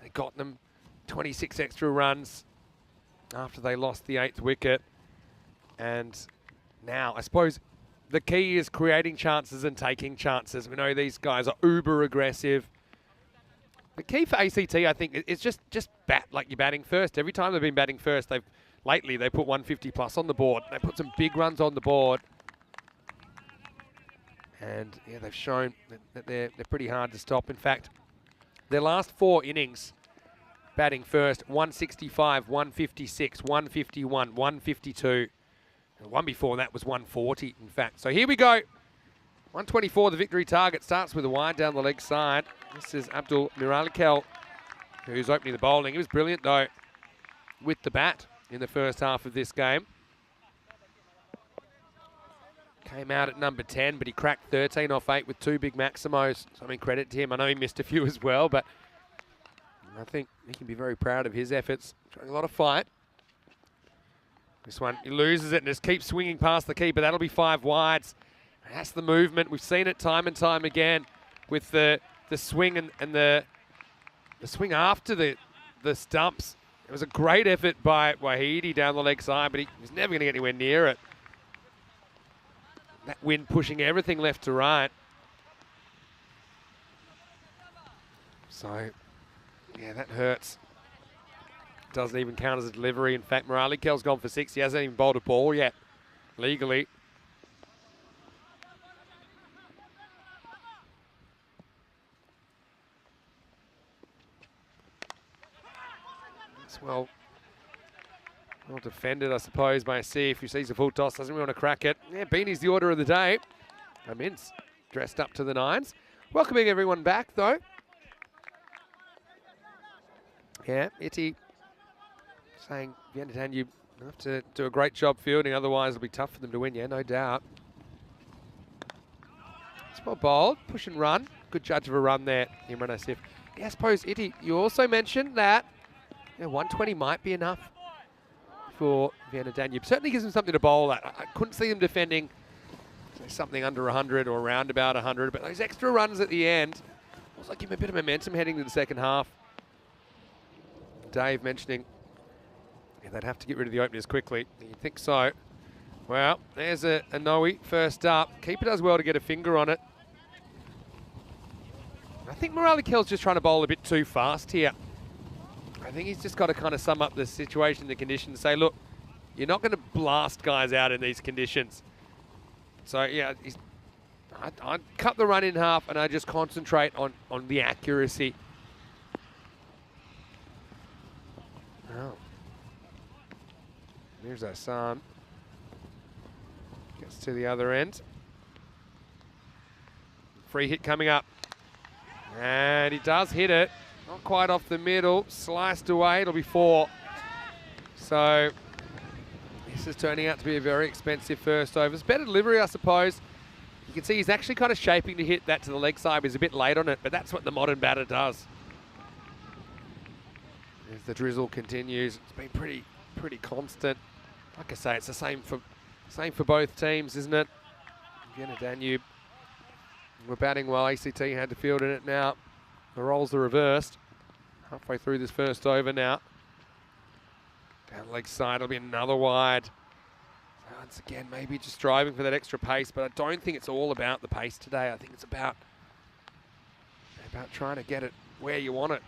They got them 26 extra runs after they lost the 8th wicket. And now, I suppose, the key is creating chances and taking chances. We know these guys are uber aggressive. The key for ACT, I think, is just bat like you're batting first. Every time they've been batting first, lately they put 150 plus on the board. They put some big runs on the board. And yeah, they've shown that they're pretty hard to stop. In fact, their last 4 innings, batting first, 165, 156, 151, 152. And the one before that was 140, in fact. So here we go. 124, the victory target, starts with a wide down the leg side. This is Abdul Miralikel, who's opening the bowling. He was brilliant, though, with the bat in the first half of this game. Came out at number 10, but he cracked 13 off 8 with 2 big maximos. So, I mean, credit to him. I know he missed a few as well, but I think he can be very proud of his efforts. Showing a lot of fight. This one, he loses it and just keeps swinging past the keeper. That'll be 5 wides. That's the movement. We've seen it time and time again with the swing and the swing after the stumps. It was a great effort by Wahidi down the leg side, but he was never going to get anywhere near it. That wind pushing everything left to right. So, yeah, that hurts. Doesn't even count as a delivery. In fact, Miralikel's gone for 6. He hasn't even bowled a ball yet, legally. Well defended, I suppose, by Asif, who sees the full toss, doesn't really want to crack it. Yeah, Beanie's the order of the day. Mintz dressed up to the 9s. Welcoming everyone back, though. Yeah, Itty saying Vienna Danube have to do a great job fielding, otherwise it'll be tough for them to win, yeah, no doubt. It's well bowled, push and run. Good judge of a run there, Imran Asif. Yeah, I suppose, Itty, you also mentioned that 120 might be enough for Vienna Danube. Certainly gives them something to bowl at. I couldn't see them defending something under 100 or around about 100, but those extra runs at the end also give them a bit of momentum heading to the second half. Dave mentioning they'd have to get rid of the openers quickly. You think so? Well, there's a Noe first up. Keeper does well to get a finger on it. I think Miralikel's just trying to bowl a bit too fast here. I think he's just got to kind of sum up the situation, the conditions, and say, look, you're not going to blast guys out in these conditions. So, yeah, I'd cut the run in half and I just concentrate on the accuracy. Oh. There's Hassan. Gets to the other end. Free hit coming up. And he does hit it. Not quite off the middle. Sliced away. It'll be 4. So this is turning out to be a very expensive first over. It's better delivery, I suppose. You can see he's actually kind of shaping to hit that to the leg side. He's a bit late on it, but that's what the modern batter does. As the drizzle continues, it's been pretty constant. Like I say, it's the same for both teams, isn't it? Vienna Danube. We're batting while ACT had to field in it now. The roles are reversed. Halfway through this first over now. Down leg side, it'll be another wide. Once again, maybe just driving for that extra pace, but I don't think it's all about the pace today. I think it's about trying to get it where you want it.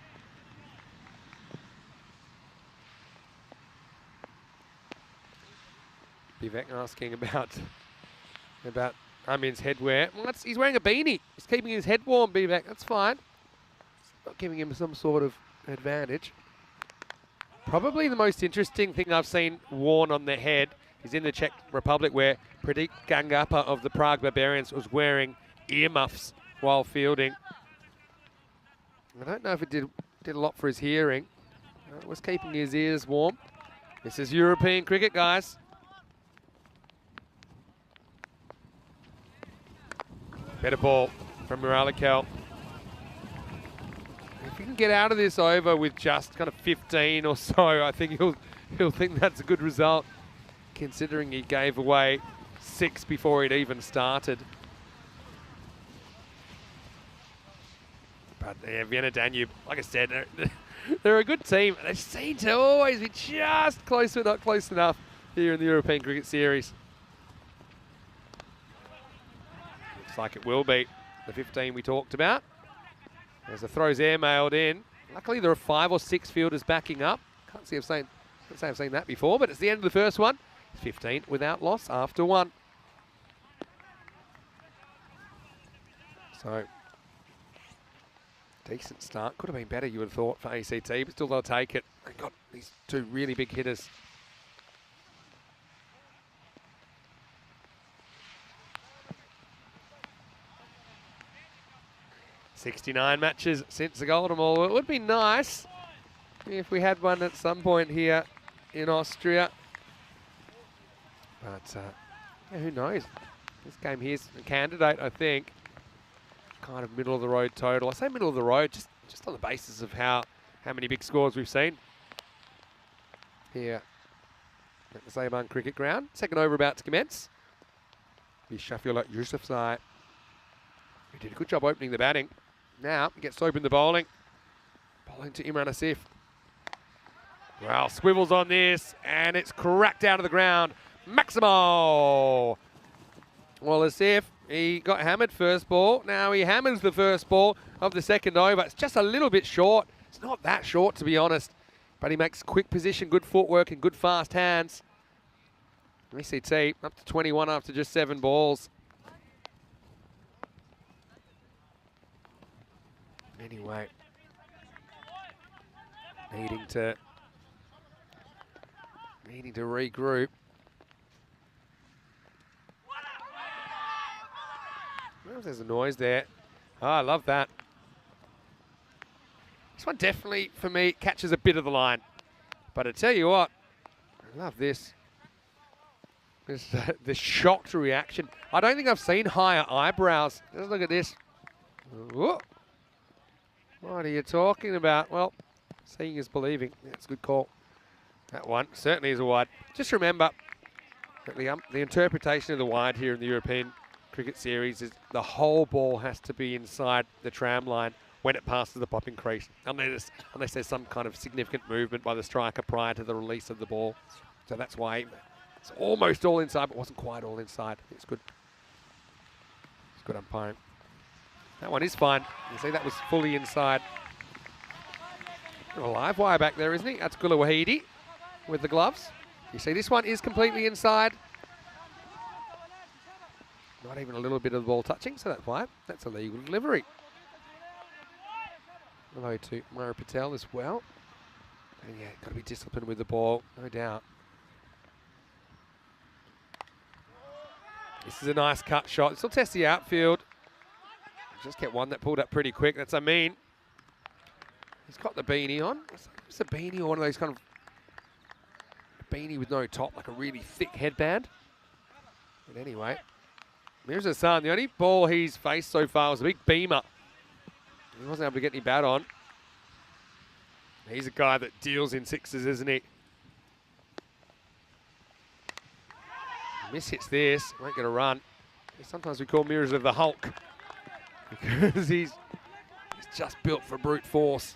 Vivek asking about Amin's headwear. Well, he's wearing a beanie. He's keeping his head warm, Vivek. That's fine. It's not giving him some sort of advantage. Probably the most interesting thing I've seen worn on the head is in the Czech Republic, where Pradeep Gangappa of the Prague Barbarians was wearing earmuffs while fielding. I don't know if it did a lot for his hearing. It was keeping his ears warm. This is European cricket, guys. Better ball from Muralikel. If he can get out of this over with just kind of 15 or so, I think he'll think that's a good result, considering he gave away 6 before he'd even started. But yeah, Vienna Danube, like I said, they're a good team. They seem to always be just close but not close enough here in the European Cricket Series. Looks like it will be the 15 we talked about. As the throw's airmailed in. Luckily, there are 5 or 6 fielders backing up. Can't say I've seen that before, but it's the end of the first one. 15 without loss after 1. So, decent start. Could have been better, you would have thought, for ACT, but still they'll take it. They've got these 2 really big hitters. "69 matches since the Golden Ball." It would be nice if we had one at some point here in Austria. But yeah, who knows? This game here's a candidate, I think. Kind of middle of the road total. I say middle of the road just on the basis of how many big scores we've seen here at the Sabang Cricket Ground. Second over about to commence. Be Shaffiullah Yousafzai, who did a good job opening the batting. Now he gets to open the bowling. Bowling to Imran Asif. Well, swivels on this, and it's cracked out of the ground. Maximo! Well, Asif, he got hammered first ball. Now he hammers the first ball of the second over. It's just a little bit short. It's not that short, to be honest. But he makes quick position, good footwork, and good fast hands. ECT up to 21 after just 7 balls. Anyway, needing to regroup. Well, there's a noise there. Oh, I love that. This one definitely, for me, catches a bit of the line. But I tell you what, I love this. The shocked reaction. I don't think I've seen higher eyebrows. Just look at this. Whoa. What are you talking about? Well, seeing is believing. That's a good call. That one certainly is a wide. Just remember that the interpretation of the wide here in the European Cricket Series is the whole ball has to be inside the tram line when it passes the popping crease, unless there's some kind of significant movement by the striker prior to the release of the ball. So that's why it's almost all inside, but wasn't quite all inside. It's good. It's good umpiring. That one is fine. You see that was fully inside. A live wire back there, isn't he? That's Gula Wahidi with the gloves. You see this one is completely inside. Not even a little bit of the ball touching, so that's why. That's a legal delivery. Hello to Mara Patel as well. And yeah, got to be disciplined with the ball, no doubt. This is a nice cut shot. This will test the outfield. Just get one that pulled up pretty quick. That's Amin. He's got the beanie on. It's a beanie or one of those kind of beanie with no top, like a really thick headband. But anyway, Mirza Hassan, the only ball he's faced so far was a big beamer. He wasn't able to get any bat on. He's a guy that deals in sixes, isn't he? Miss hits this, won't get a run. Sometimes we call Mirza the Hulk because he's just built for brute force.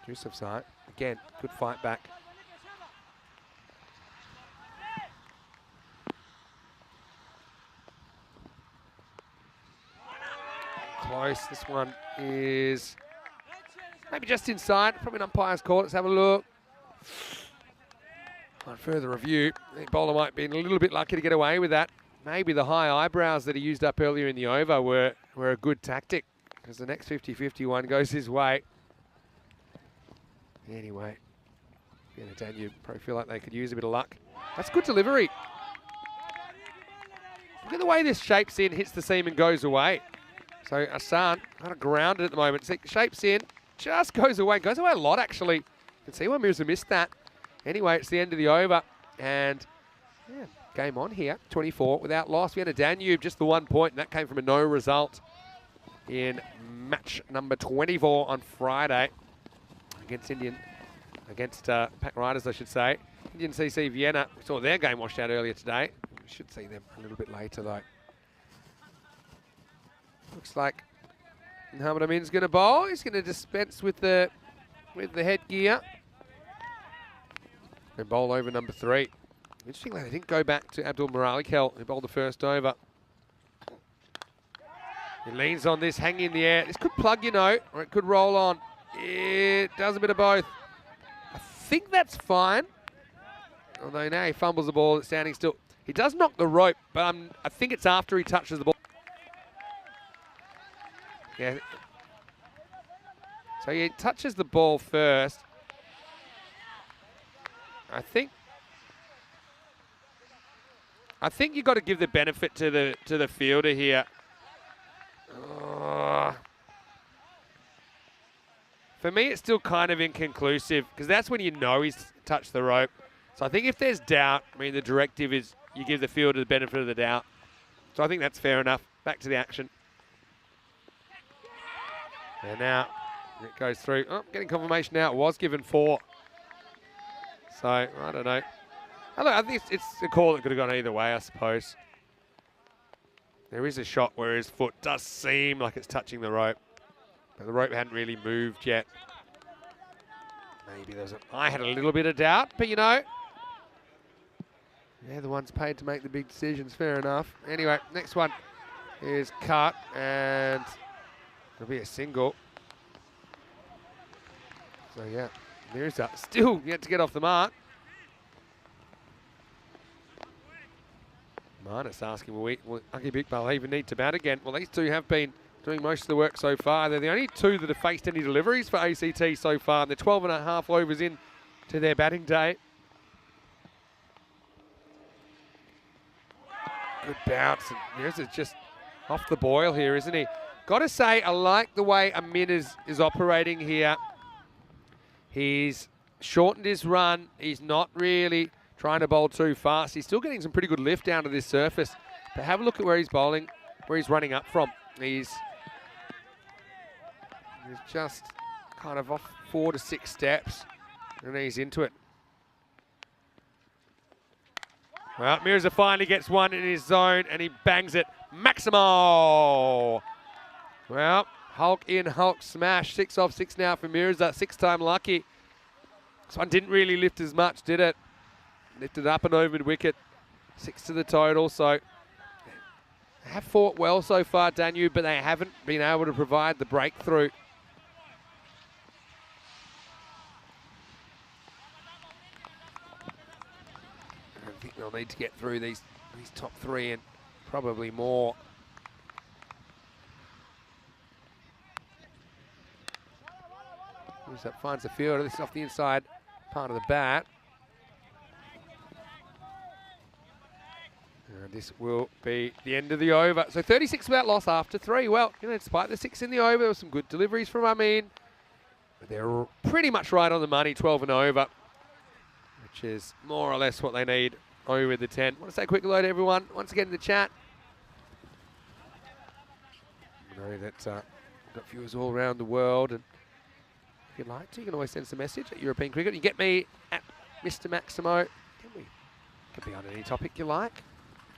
Yusuf Site, again, good fight back. Close, this one is maybe just inside, probably an umpire's call. Let's have a look. On further review, I think bowler might be a little bit lucky to get away with that. Maybe the high eyebrows that he used up earlier in the over were a good tactic because the next 50-50 one goes his way. Anyway, Danube probably feel like they could use a bit of luck. That's good delivery. Look at the way this shapes in, hits the seam and goes away. So Hassan kind of grounded at the moment. See, shapes in, just goes away. Goes away a lot, actually. You can see why Mirza missed that. Anyway, it's the end of the over. And yeah, game on here, 24 without loss. We had a Danube, just the 1 point, and that came from a no result in match number 24 on Friday against Pack Riders, I should say. Indian CC Vienna. We saw their game washed out earlier today. We should see them a little bit later, though. Looks like Muhammad Amin's going to bowl. He's going to dispense with the headgear and bowl over number 3. Interestingly, they didn't go back to Abdul Muralikel, who bowled the first over. He leans on this, hanging in the air. This could plug, you know, or it could roll on. It does a bit of both. I think that's fine. Although now he fumbles the ball, it's standing still. He does knock the rope, but I think it's after he touches the ball. Yeah. So he touches the ball first. I think you've got to give the benefit to the fielder here. For me, it's still kind of inconclusive because that's when you know he's touched the rope. So I think if there's doubt, I mean, the directive is you give the fielder the benefit of the doubt. So I think that's fair enough. Back to the action. And now it goes through. Oh, getting confirmation now. It was given 4. So, I don't know. Look, I think it's a call that could have gone either way, I suppose. There is a shot where his foot does seem like it's touching the rope. But the rope hadn't really moved yet. Maybe there's I had a little bit of doubt, but you know. They're the ones paid to make the big decisions, fair enough. Anyway, next one is cut, and it'll be a single. So yeah, Mirza still yet to get off the mark. Marnus asking, will Aki Bikbal even need to bat again? Well, these two have been doing most of the work so far. They're the only two that have faced any deliveries for ACT so far. And they're 12.5 overs in to their batting day. Good bounce. And Mirza's just off the boil here, isn't he? Got to say, I like the way Amin is operating here. He's shortened his run. He's not really trying to bowl too fast. He's still getting some pretty good lift down to this surface. But have a look at where he's bowling, where he's running up from. He's just kind of off 4 to 6 steps, and he's into it. Well, Mirza finally gets one in his zone, and he bangs it. Maximo! Well, Hulk in, Hulk smash. 6 off 6 now for Mirza. 6-time lucky. This one didn't really lift as much, did it? Lifted up and over mid-wicket. 6 to the total, so they have fought well so far, Danube, but they haven't been able to provide the breakthrough. I think they'll need to get through these top 3 and probably more. That finds the fielder. This is off the inside part of the bat. And This will be the end of the over. So 36 without loss after 3. Well, despite the 6 in the over, there were some good deliveries from Amin. But they're pretty much right on the money, 12 and over, which is more or less what they need over the 10. I want to say a quick hello to everyone once again in the chat. I know that we've got viewers all around the world, and if you'd like to, you can always send us a message at European Cricket. You can get me at Mr. Maximo. Can be on any topic you like.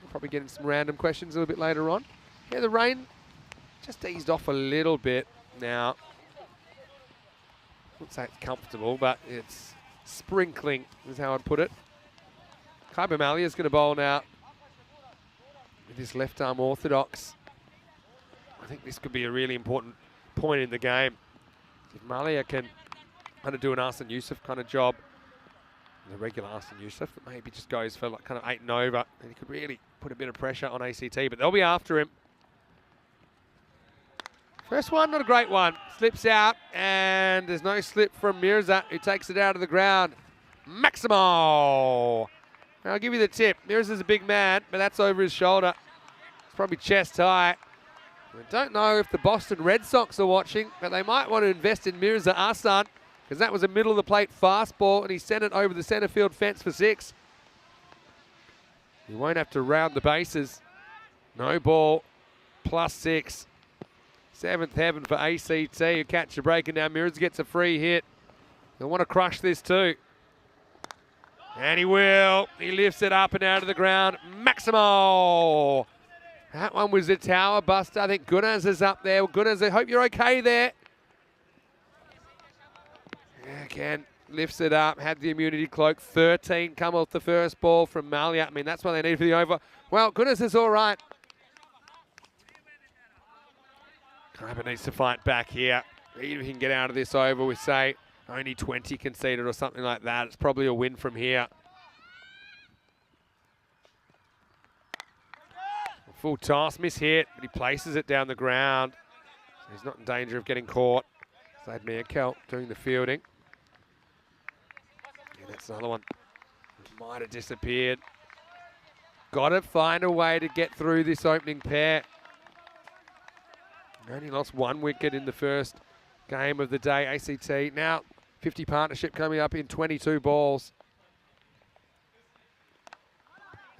We'll probably get in some random questions a little bit later on. Yeah, the rain just eased off a little bit now. I wouldn't say it's comfortable, but it's sprinkling is how I'd put it. Khyber Malia is going to bowl now with his left arm orthodox. I think this could be a really important point in the game. If Malia can kind of do an Arsene Youssef kind of job, the regular Arsene Youssef that maybe just goes for like kind of 8 and over, and he could really put a bit of pressure on ACT, but they'll be after him. First one, not a great one. Slips out, and there's no slip from Mirza, who takes it out of the ground. Maximo! Now, I'll give you the tip. Mirza's a big man, but that's over his shoulder. It's probably chest high. I don't know if the Boston Red Sox are watching, but they might want to invest in Mirza Ahsan, because that was a middle-of-the-plate fastball, and he sent it over the centre field fence for 6. He won't have to round the bases. No ball, +6. 7th heaven for ACT, who catch a break, and now Mirza gets a free hit. They'll want to crush this too. And he will. He lifts it up and out of the ground. Maximo! That one was a tower buster. I think Gunners is up there. Gunners, I hope you're okay there. Again, lifts it up, had the immunity cloak. 13 come off the first ball from Malia. I mean, that's what they need for the over. Well, goodness is all right. Khyber needs to fight back here. Even if he can get out of this over with, say, only 20 conceded or something like that, it's probably a win from here. A full toss, miss hit, but he places it down the ground. So he's not in danger of getting caught. Slade Meerkel doing the fielding. That's another one. Might have disappeared. Got to find a way to get through this opening pair. Only lost 1 wicket in the first game of the day. ACT now 50 partnership coming up in 22 balls.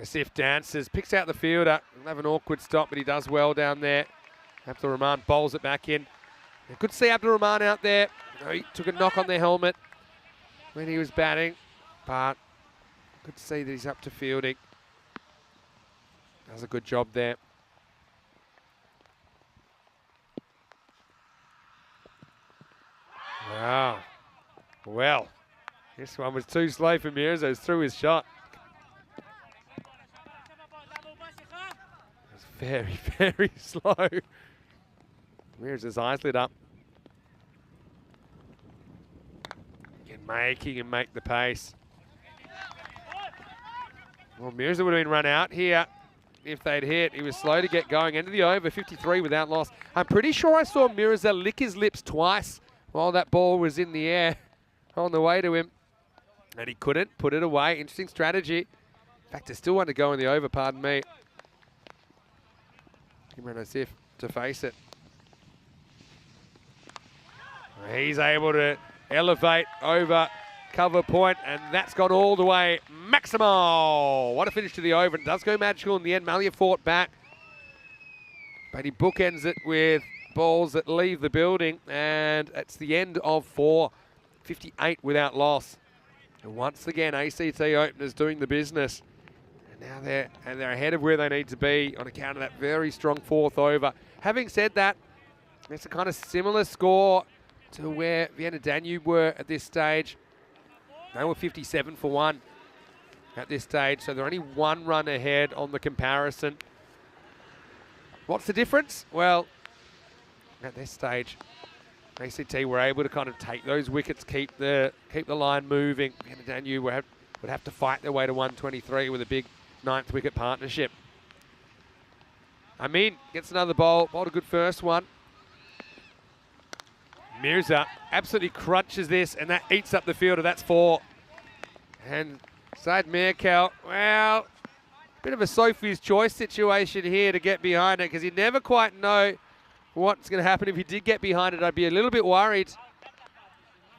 Asif dances, picks out the fielder. He'll have an awkward stop, but he does well down there. Abdul Rahman bowls it back in. You could see Abdul Rahman out there. He took a knock on their helmet when he was batting, but good to see that he's up to fielding. Does a good job there. Wow. Well, this one was too slow for Mirza. It was through his shot. It was very, very slow. Mirza's eyes lit up. He can make the pace. Well, Mirza would have been run out here if they'd hit. He was slow to get going. End of the over, 53 without loss. I'm pretty sure I saw Mirza lick his lips twice while that ball was in the air on the way to him. And he couldn't put it away. Interesting strategy. In fact, there's still one to go in the over, pardon me. Imran Asif to face it. He's able to elevate over cover point, and that's gone all the way. Maximo! What a finish to the over. It does go magical in the end. Malia fought back, but he bookends it with balls that leave the building, and it's the end of 4. 58 without loss. And once again, ACT openers doing the business. And now they're ahead of where they need to be on account of that very strong 4th over. Having said that, it's a kind of similar score to where Vienna Danube were at this stage. They were 57 for 1 at this stage, so they're only 1 run ahead on the comparison. What's the difference? Well, at this stage, ACT were able to kind of take those wickets, keep the line moving. Vienna Danube would have to fight their way to 123 with a big 9th wicket partnership. Amin gets another bowl, bowled a good first one. Mirza absolutely crunches this, and that eats up the fielder. That's 4. And Slade Meerkel, well, Bit of a Sophie's choice situation here to get behind it because you never quite know what's going to happen. If he did get behind it, I'd be a little bit worried.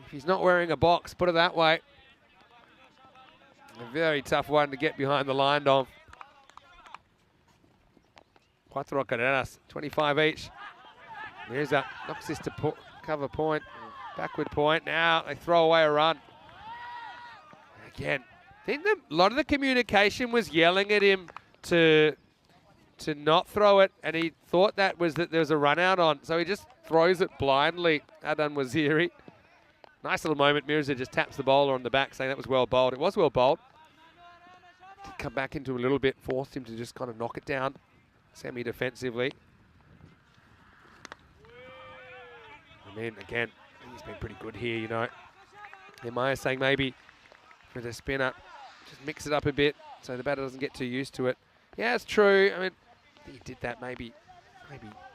If he's not wearing a box, put it that way. A very tough one to get behind the line of. Cuatro carreras, 25 each. There's that, knocks this to cover point, backward point. Now they throw away a run. Again, I think a lot of the communication was yelling at him to not throw it, and he thought that there was a run out on, so he just throws it blindly. Adan Waziri. Nice little moment. Mirza just taps the bowler on the back, saying that was well bowled. It was well bowled. Did come back into a little bit, forced him to just kind of knock it down semi-defensively. I mean, again, he's been pretty good here, you know. Maya saying maybe with a spinner, just mix it up a bit so the batter doesn't get too used to it. Yeah, it's true. I mean, he did that maybe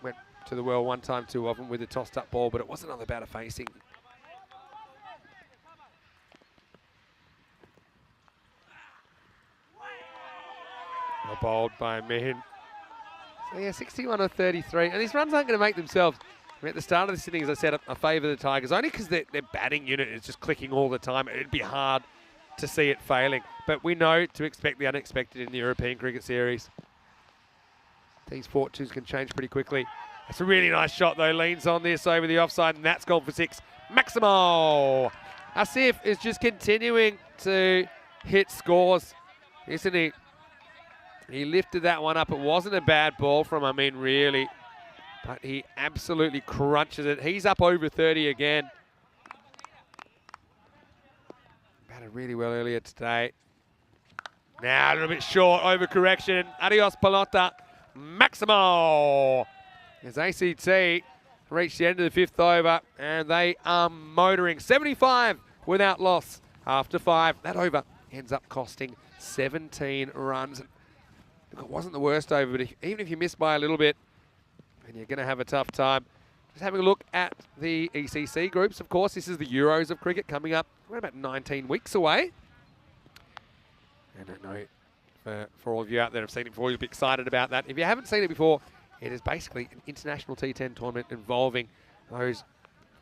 went to the well one time too often with a tossed up ball, but it wasn't on the batter facing. Well bowled by Mehin. So yeah, 61 or 33, and these runs aren't going to make themselves. I mean, at the start of this inning, as I said, I favour the Tigers, only because their batting unit is just clicking all the time. It'd be hard to see it failing. But we know to expect the unexpected in the European Cricket Series. These fortunes can change pretty quickly. That's a really nice shot, though. Leans on this over the offside, and that's gone for 6. Maximo! Asif is just continuing to hit scores, isn't he? He lifted that one up. It wasn't a bad ball from Amin, really. But he absolutely crunches it. He's up over 30 again. Batted really well earlier today. Now a little bit short, overcorrection. Adios pelota, Maximo. As ACT reached the end of the 5th over, and they are motoring 75 without loss after 5. That over ends up costing 17 runs. Look, it wasn't the worst over, but even if you miss by a little bit, and you're going to have a tough time. Just having a look at the ECC groups, of course. This is the Euros of cricket coming up. We're about 19 weeks away. I don't know, for all of you out there who have seen it before, you'll be excited about that. If you haven't seen it before, it is basically an international T10 tournament involving those,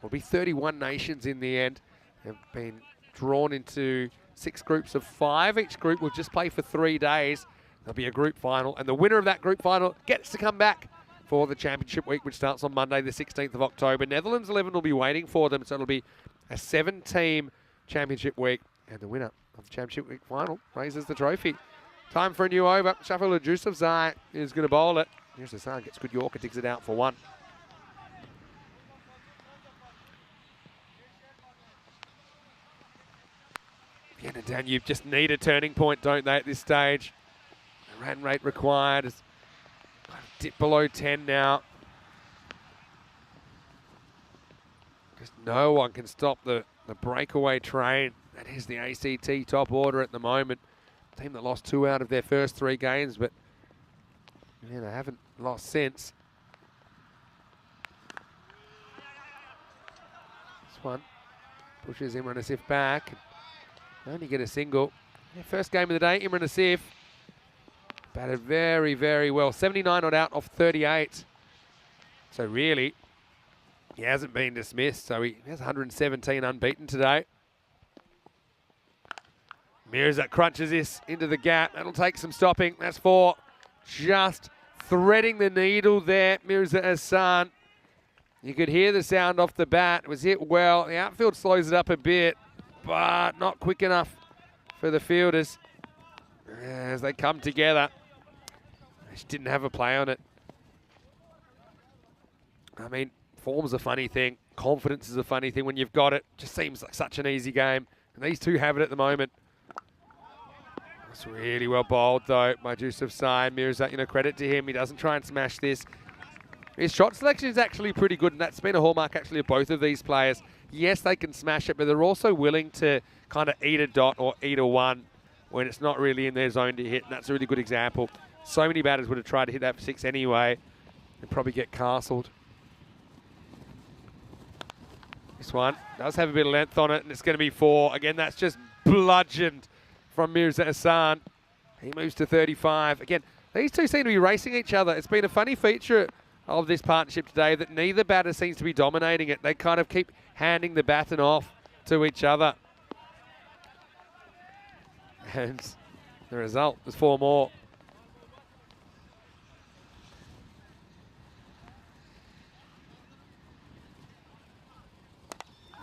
will be 31 nations in the end. They've been drawn into 6 groups of 5. Each group will just play for 3 days. There'll be a group final, and the winner of that group final gets to come back for the Championship Week, which starts on Monday, the 16th of October. Netherlands 11 will be waiting for them, so it'll be a 7-team Championship Week, and the winner of the Championship Week final raises the trophy. Time for a new over. Shafil Jusufzai is going to bowl it. Here's the sun, gets good Yorker, digs it out for 1. Vienna Danube just need a turning point, don't they, at this stage? The run rate required is dip below 10 now. Just no one can stop the breakaway train. That is the ACT top order at the moment. Team that lost 2 out of their first 3 games, but yeah, they haven't lost since. This one pushes Imran Asif back. Only get a single. Yeah, first game of the day, Imran Asif batted very, very well. 79 not out off 38. So really, he hasn't been dismissed. So he has 117 unbeaten today. Mirza crunches this into the gap. That'll take some stopping. That's 4. Just threading the needle there, Mirza Hassan. You could hear the sound off the bat. It was hit well. The outfield slows it up a bit, but not quick enough for the fielders as they come together. They just didn't have a play on it. I mean, form's a funny thing. Confidence is a funny thing when you've got it. Just seems like such an easy game. And these two have it at the moment. That's really well bowled, though, by Jusufzai. Mirza, credit to him. He doesn't try and smash this. His shot selection is actually pretty good, and that's been a hallmark, actually, of both of these players. Yes, they can smash it, but they're also willing to kind of eat a dot or eat a 1 when it's not really in their zone to hit, and that's a really good example. So many batters would have tried to hit that for 6 anyway and probably get castled. This one does have a bit of length on it, and it's going to be 4. Again, that's just bludgeoned from Mirza Hassan. He moves to 35. Again, these two seem to be racing each other. It's been a funny feature of this partnership today that neither batter seems to be dominating it. They kind of keep handing the baton off to each other. And the result is 4 more.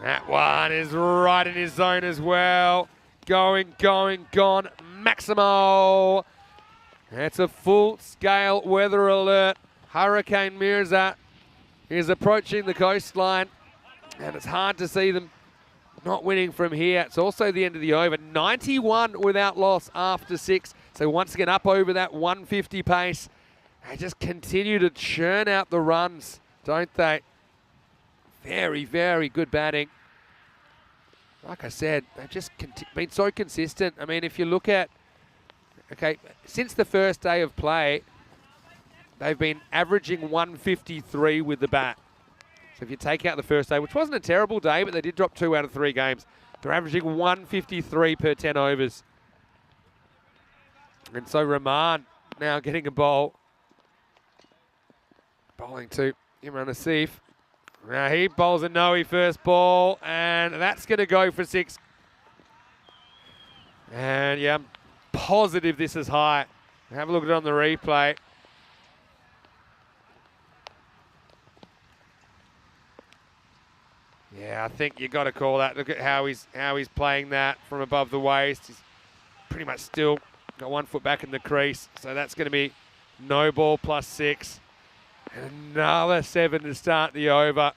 That one is right in his zone as well. Going, gone. Maximo. That's a full-scale weather alert. Hurricane Mirza is approaching the coastline, and it's hard to see them not winning from here. It's also the end of the over. 91 without loss after 6. So once again up over that 150 pace. They just continue to churn out the runs, don't they? Very, very good batting. Like I said, they've just been so consistent. I mean, if you look at, okay, since the first day of play, they've been averaging 153 with the bat. So if you take out the first day, which wasn't a terrible day, but they did drop 2 out of 3 games, they're averaging 153 per 10 overs. And so Rahman now getting a bowl. Bowling to Imran Asif. Now he bowls a no-he first ball, and that's going to go for 6. And yeah, I'm positive this is high. Have a look at it on the replay. Yeah, I think you got to call that. Look at how he's playing that from above the waist. He's pretty much still got 1 foot back in the crease, so that's going to be no ball plus 6. And another 7 to start the over.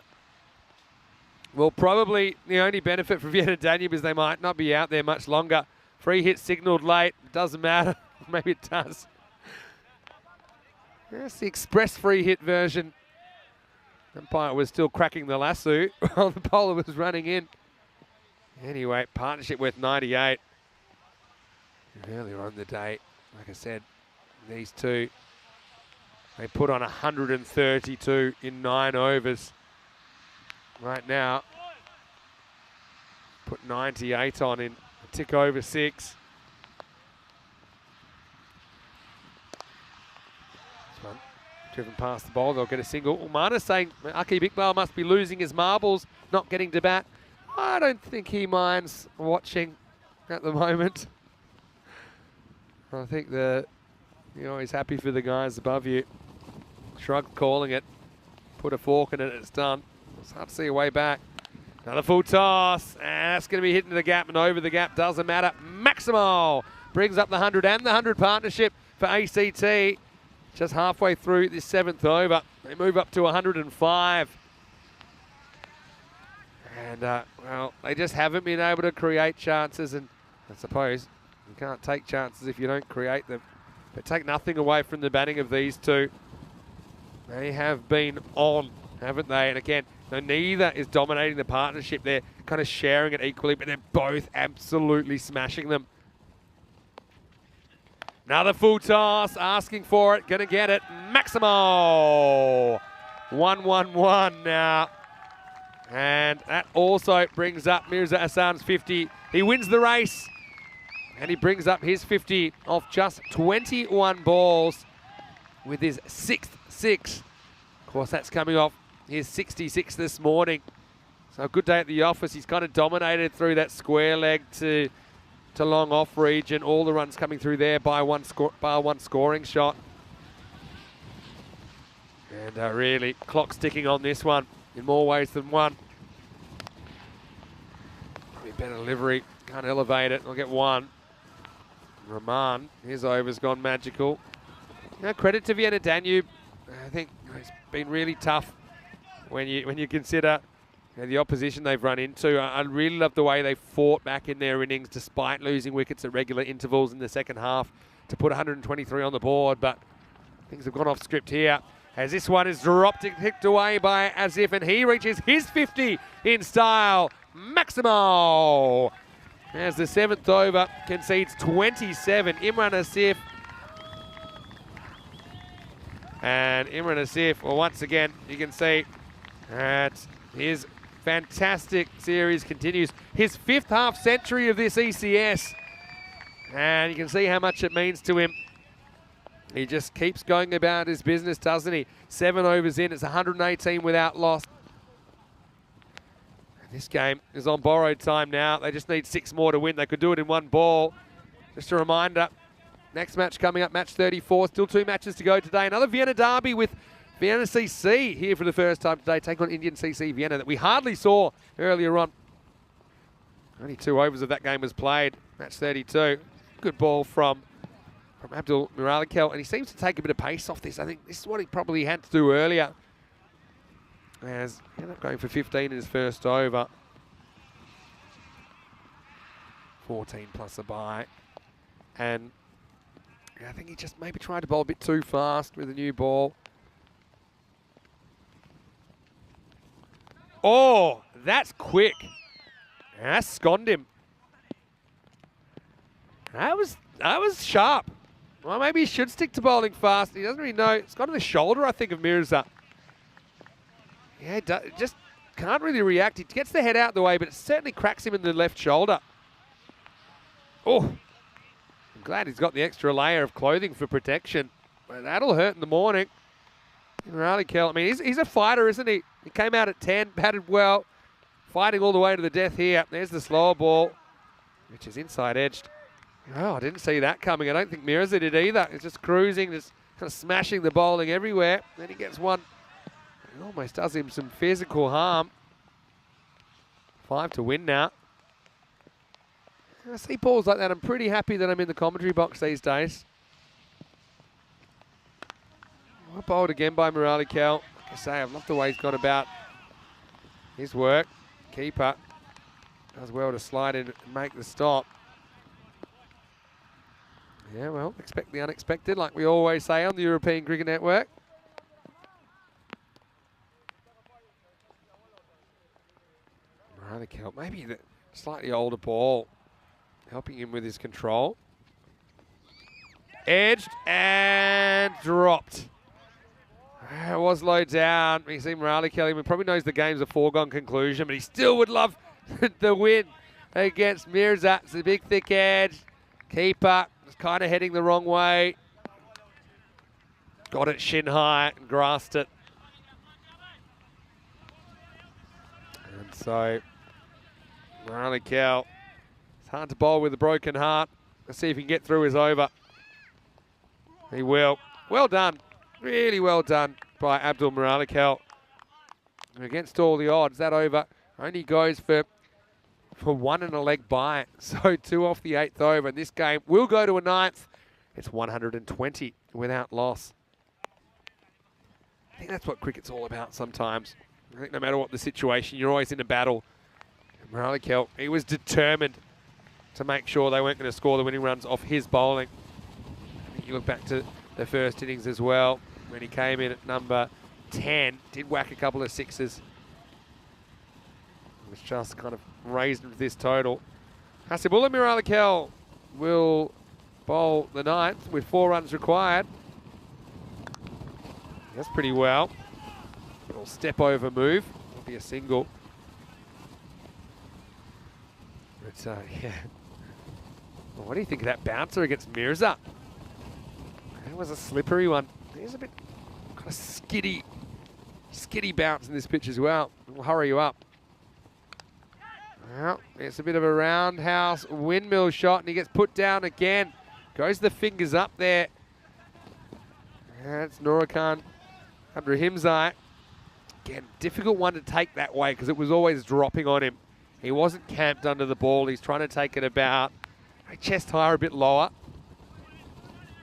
Well, probably the only benefit for Vienna Danube is they might not be out there much longer. Free hit signalled late. Doesn't matter. Maybe it does. That's the express free hit version. Umpire was still cracking the lasso while the bowler was running in. Anyway, partnership worth 98. Earlier on the day, like I said, these two, they put on 132 in 9 overs. Right now, put 98 on in a tick over 6. This one, driven past the ball, they'll get a single. Umana's saying Akib Iqbal must be losing his marbles, not getting to bat. I don't think he minds watching at the moment. I think he's happy for the guys above you. Shrug calling it, put a fork in it, it's done. It's hard to see a way back. Another full toss, and that's going to be hitting the gap and over the gap, doesn't matter. Maximo brings up the 100 and the 100 partnership for ACT. Just halfway through this 7th over. They move up to 105. And, well, they just haven't been able to create chances, and I suppose you can't take chances if you don't create them. But take nothing away from the batting of these two. They have been on, haven't they? And again, neither is dominating the partnership. They're kind of sharing it equally, but they're both absolutely smashing them. Another full toss, asking for it, gonna get it. Maximo! 1-1-1 now. And that also brings up Mirza Hassan's 50. He wins the race, and he brings up his 50 off just 21 balls with his 6th 6. Of course, that's coming off his 66 this morning. So a good day at the office. He's kind of dominated through that square leg to long off region. All the runs coming through there by one scoring shot. And really, clock's ticking on this one in more ways than one. Probably better delivery. Can't elevate it. I'll get 1. Rahman, his over's gone magical. Credit to Vienna Danube. I think it's been really tough when you consider the opposition they've run into. I really love the way they fought back in their innings despite losing wickets at regular intervals in the second half to put 123 on the board, but things have gone off script here as this one is dropped and kicked away by Asif, and he reaches his 50 in style. Maximo, as the 7th over, concedes 27. Imran Asif. And Imran Asif, well, once again, you can see that his fantastic series continues. His 5th half century of this ECS. And you can see how much it means to him. He just keeps going about his business, doesn't he? 7 overs in, it's 118 without loss. This game is on borrowed time now. They just need 6 more to win. They could do it in 1 ball. Just a reminder, next match coming up, match 34. Still 2 matches to go today. Another Vienna derby with Vienna CC here for the first time today, taking on Indian CC Vienna that we hardly saw earlier on. Only 2 overs of that game was played. Match 32. Good ball from Abdul Muralikel, and he seems to take a bit of pace off this. I think this is what he probably had to do earlier. As he ended up going for 15 in his first over. 14 plus a bye. And I think he just maybe tried to bowl a bit too fast with a new ball. Oh, that's quick. That sconned him. That was sharp. Well, maybe he should stick to bowling fast. He doesn't really know. It's got on the shoulder, I think, of Mirza. Yeah, just can't really react. He gets the head out the way, but it certainly cracks him in the left shoulder. Oh, I'm glad he's got the extra layer of clothing for protection. But that'll hurt in the morning. Muralikel, I mean, he's a fighter, isn't he? He came out at 10, batted well, fighting all the way to the death here. There's the slower ball, which is inside edged. Oh, I didn't see that coming. I don't think Mirza did either. He's just cruising, just kind of smashing the bowling everywhere. Then he gets one. It almost does him some physical harm. 5 to win now. I see balls like that. I'm pretty happy that I'm in the commentary box these days. Well bowled again by Muralikel. Like I say, I love the way he's gone about his work. Keeper does well to slide in and make the stop. Yeah, well, expect the unexpected, like we always say on the European Cricket Network. Muralikel, maybe the slightly older ball, helping him with his control. Edged and dropped. It was low down. You see Muralikel, he probably knows the game's a foregone conclusion, but he still would love the win against Mirza. It's a big, thick edge. Keeper was kind of heading the wrong way. Got it shin high and grasped it. And so, Muralikel, it's hard to bowl with a broken heart. Let's see if he can get through his over. He will. Well done. Really well done by Abdul Muralikel. Against all the odds, that over only goes for 1 and a leg bye. So 2 off the 8th over. And this game will go to a 9th. It's 120 without loss. I think that's what cricket's all about sometimes. I think no matter what the situation, you're always in a battle. Muralikel, he was determined to make sure they weren't going to score the winning runs off his bowling. I think you look back to the first innings as well, when he came in at number 10, did whack a couple of sixes. It was just kind of raised with this total. Hasibullah Muralikel will bowl the 9th with 4 runs required. That's pretty well. Little step over move. Will be a single. But yeah. Well, what do you think of that bouncer against Mirza? That was a slippery one. There's a bit kind of skiddy bounce in this pitch as well. We'll hurry you up. Well, it's a bit of a roundhouse windmill shot, and he gets put down again. Goes the fingers up there. That's Nurakan Abdurahimzai. Again, difficult one to take that way because it was always dropping on him. He wasn't camped under the ball. He's trying to take it about chest high or a bit lower.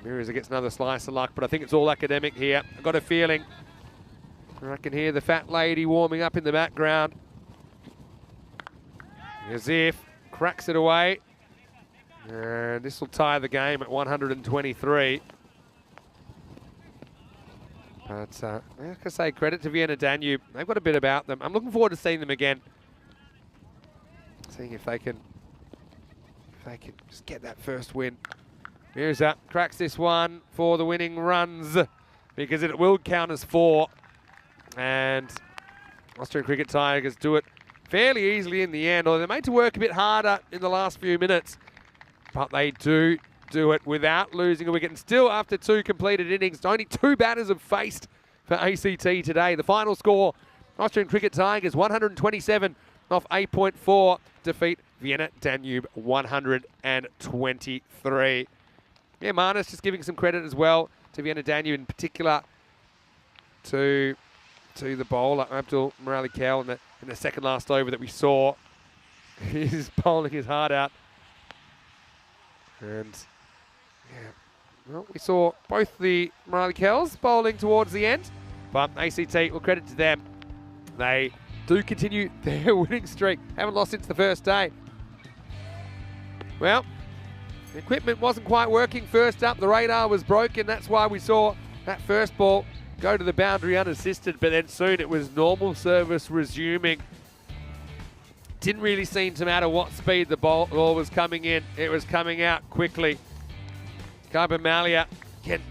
Mirza gets another slice of luck, but I think it's all academic here. I've got a feeling. I can hear the fat lady warming up in the background. Yazif cracks it away. And this will tie the game at 123. But like I say, credit to Vienna Danube. They've got a bit about them. I'm looking forward to seeing them again. Seeing if they can just get that first win. Mirza cracks this one for the winning runs because it will count as 4. And Austrian Cricket Tigers do it fairly easily in the end, although they're made to work a bit harder in the last few minutes. but they do it without losing a wicket. And still, after 2 completed innings, only 2 batters have faced for ACT today. The final score, Austrian Cricket Tigers 127 off 8.4, defeat Vienna Danube 123. Yeah, Marnus just giving some credit as well to Vienna Danube, in particular to the bowler, Abdul Murali-Kel, in the second last over that we saw. He's bowling his heart out. And, yeah, well, we saw both the Murali-Kels bowling towards the end, but ACT, well, credit to them. They do continue their winning streak. Haven't lost since the first day. Well, the equipment wasn't quite working first up. The radar was broken. That's why we saw that first ball go to the boundary unassisted, but then soon it was normal service resuming. Didn't really seem to matter what speed the ball was coming in. It was coming out quickly. Carbon Malia, again,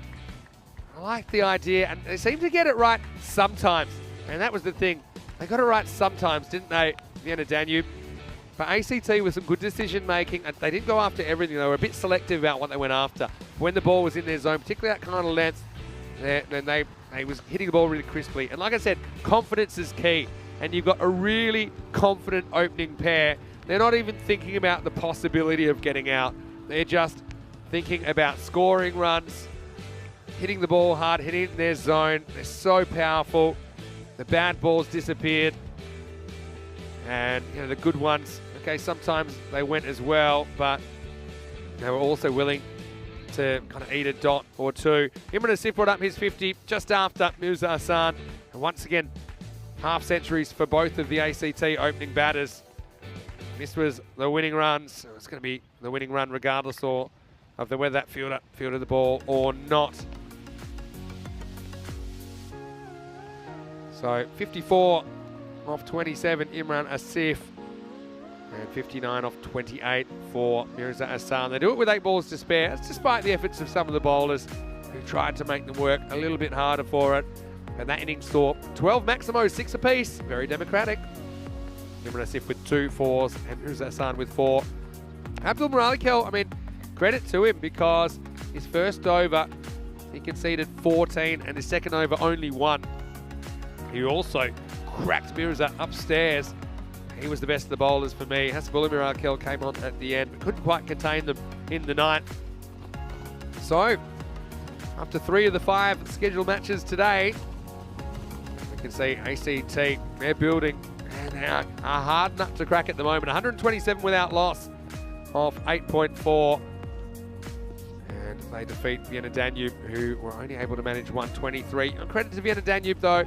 I like the idea, and they seem to get it right sometimes. And that was the thing. They got it right sometimes, didn't they, Vienna Danube? But ACT with some good decision making. They didn't go after everything. They were a bit selective about what they went after. When the ball was in their zone, particularly that kind of length, then they was hitting the ball really crisply. And like I said, confidence is key. And you've got a really confident opening pair. They're not even thinking about the possibility of getting out. They're just thinking about scoring runs, hitting the ball hard, hitting it in their zone. They're so powerful. The bad balls disappeared. And, you know, the good ones, okay, sometimes they went as well, but they were also willing to kind of eat a dot or two. Imran Asif brought up his 50 just after Mirza Hassan. And once again, half centuries for both of the ACT opening batters. This was the winning run, so it's going to be the winning run regardless of whether that fielder fielded the ball or not. So 54 off 27, Imran Asif, and 59 off 28 for Mirza Hassan. They do it with 8 balls to spare. That's despite the efforts of some of the bowlers who tried to make them work a little bit harder for it. And that innings saw 12 Maximos, 6 apiece. Very democratic. Imran Asif with 2 4s and Mirza Hassan with 4. Abdul Murali-Kel, I mean, credit to him because his first over, he conceded 14 and his second over only 1. He also cracked Mirza upstairs. He was the best of the bowlers for me. Hasbullah Murali-Kel came on at the end, but couldn't quite contain them in the ninth. So, after 3 of the 5 scheduled matches today, we can see ACT, they're building, and they are a hard nut to crack at the moment. 127 without loss off 8.4. And they defeat Vienna Danube, who were only able to manage 123. Credit to Vienna Danube, though.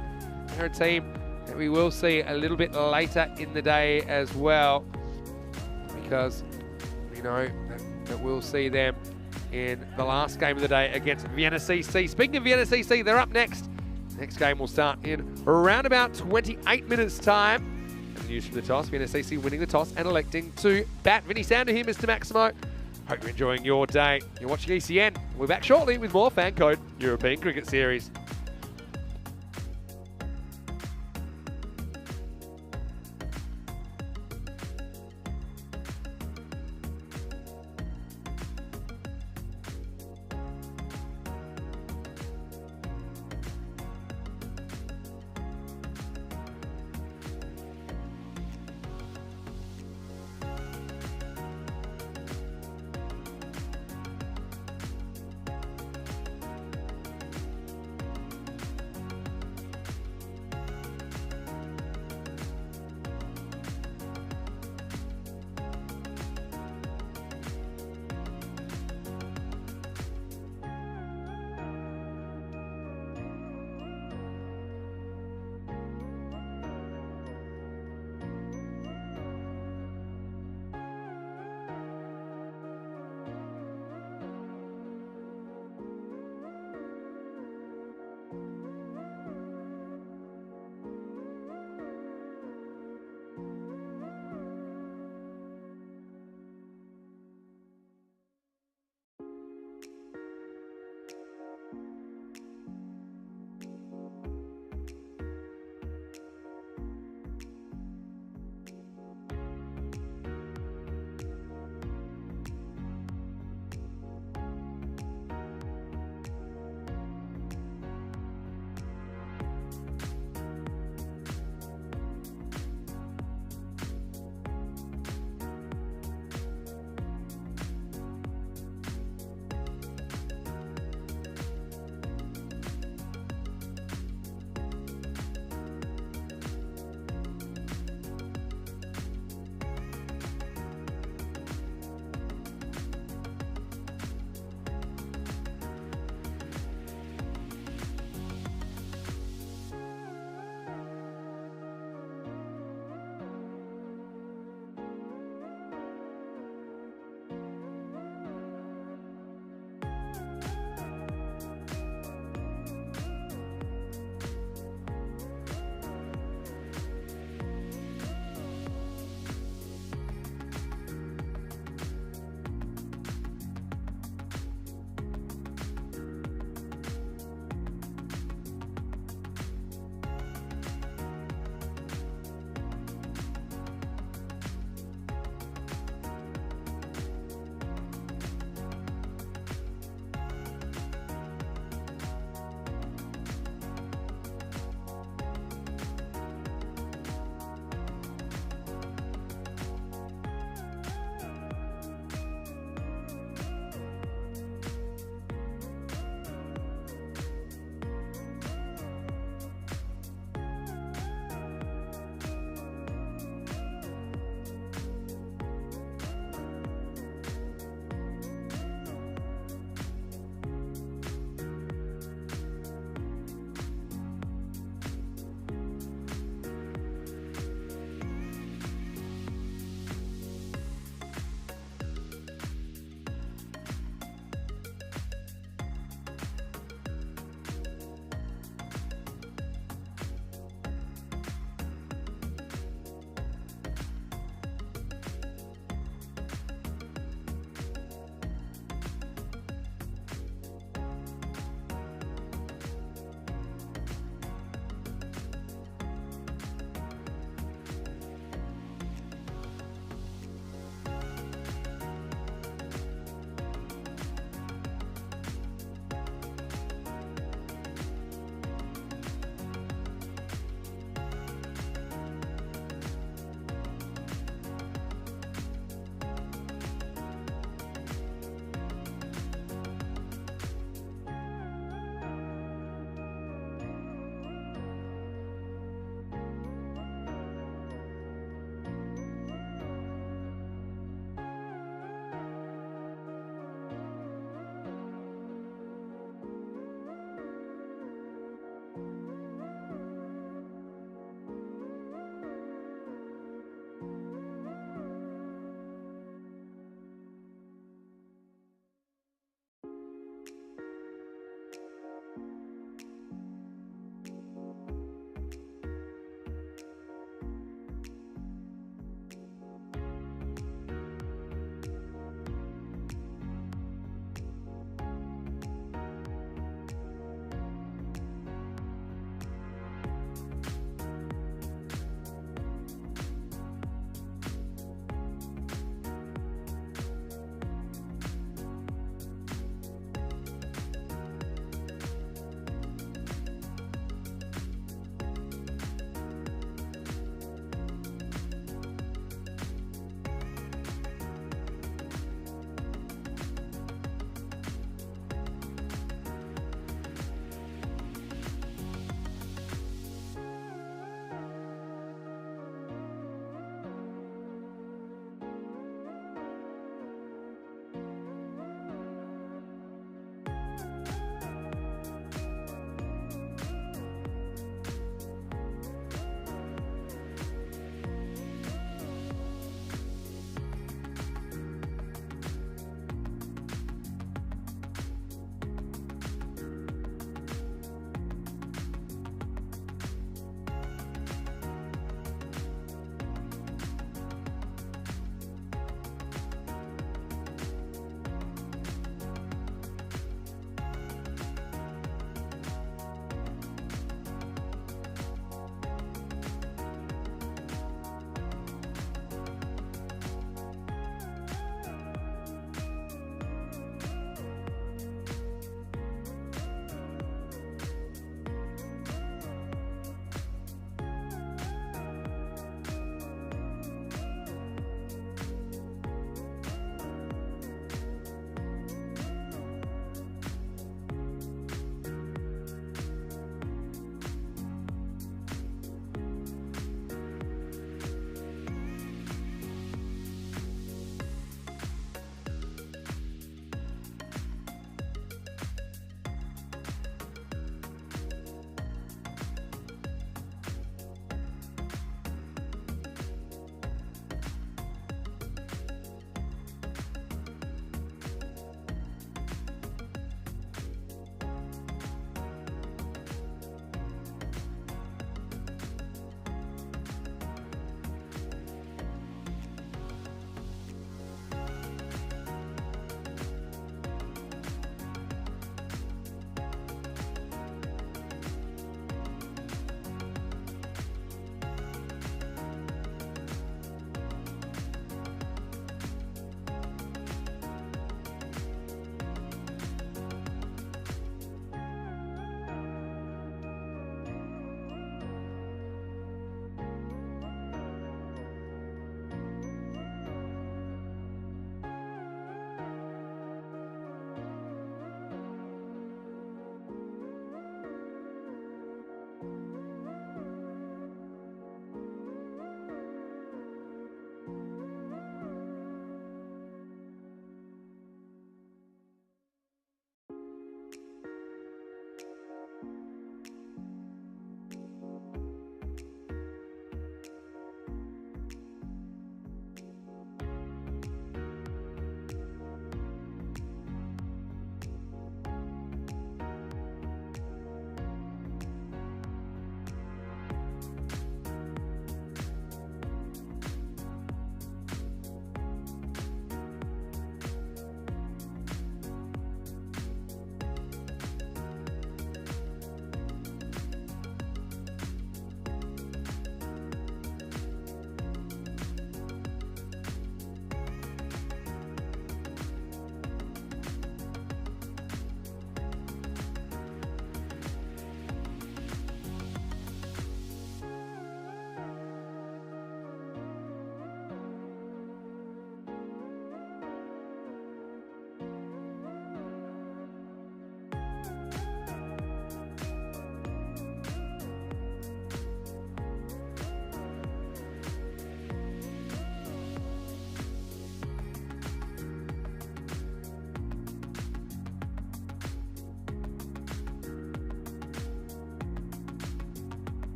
They're a team that we will see a little bit later in the day as well, because we know that we'll see them in the last game of the day against Vienna CC. Speaking of Vienna CC, they're up next. Next game will start in around about 28 minutes' time. And news from the toss, Vienna CC winning the toss and electing to bat. Vinny Sander here, Mr. Maximo. Hope you're enjoying your day. You're watching ECN. We'll be back shortly with more Fan Code European Cricket Series.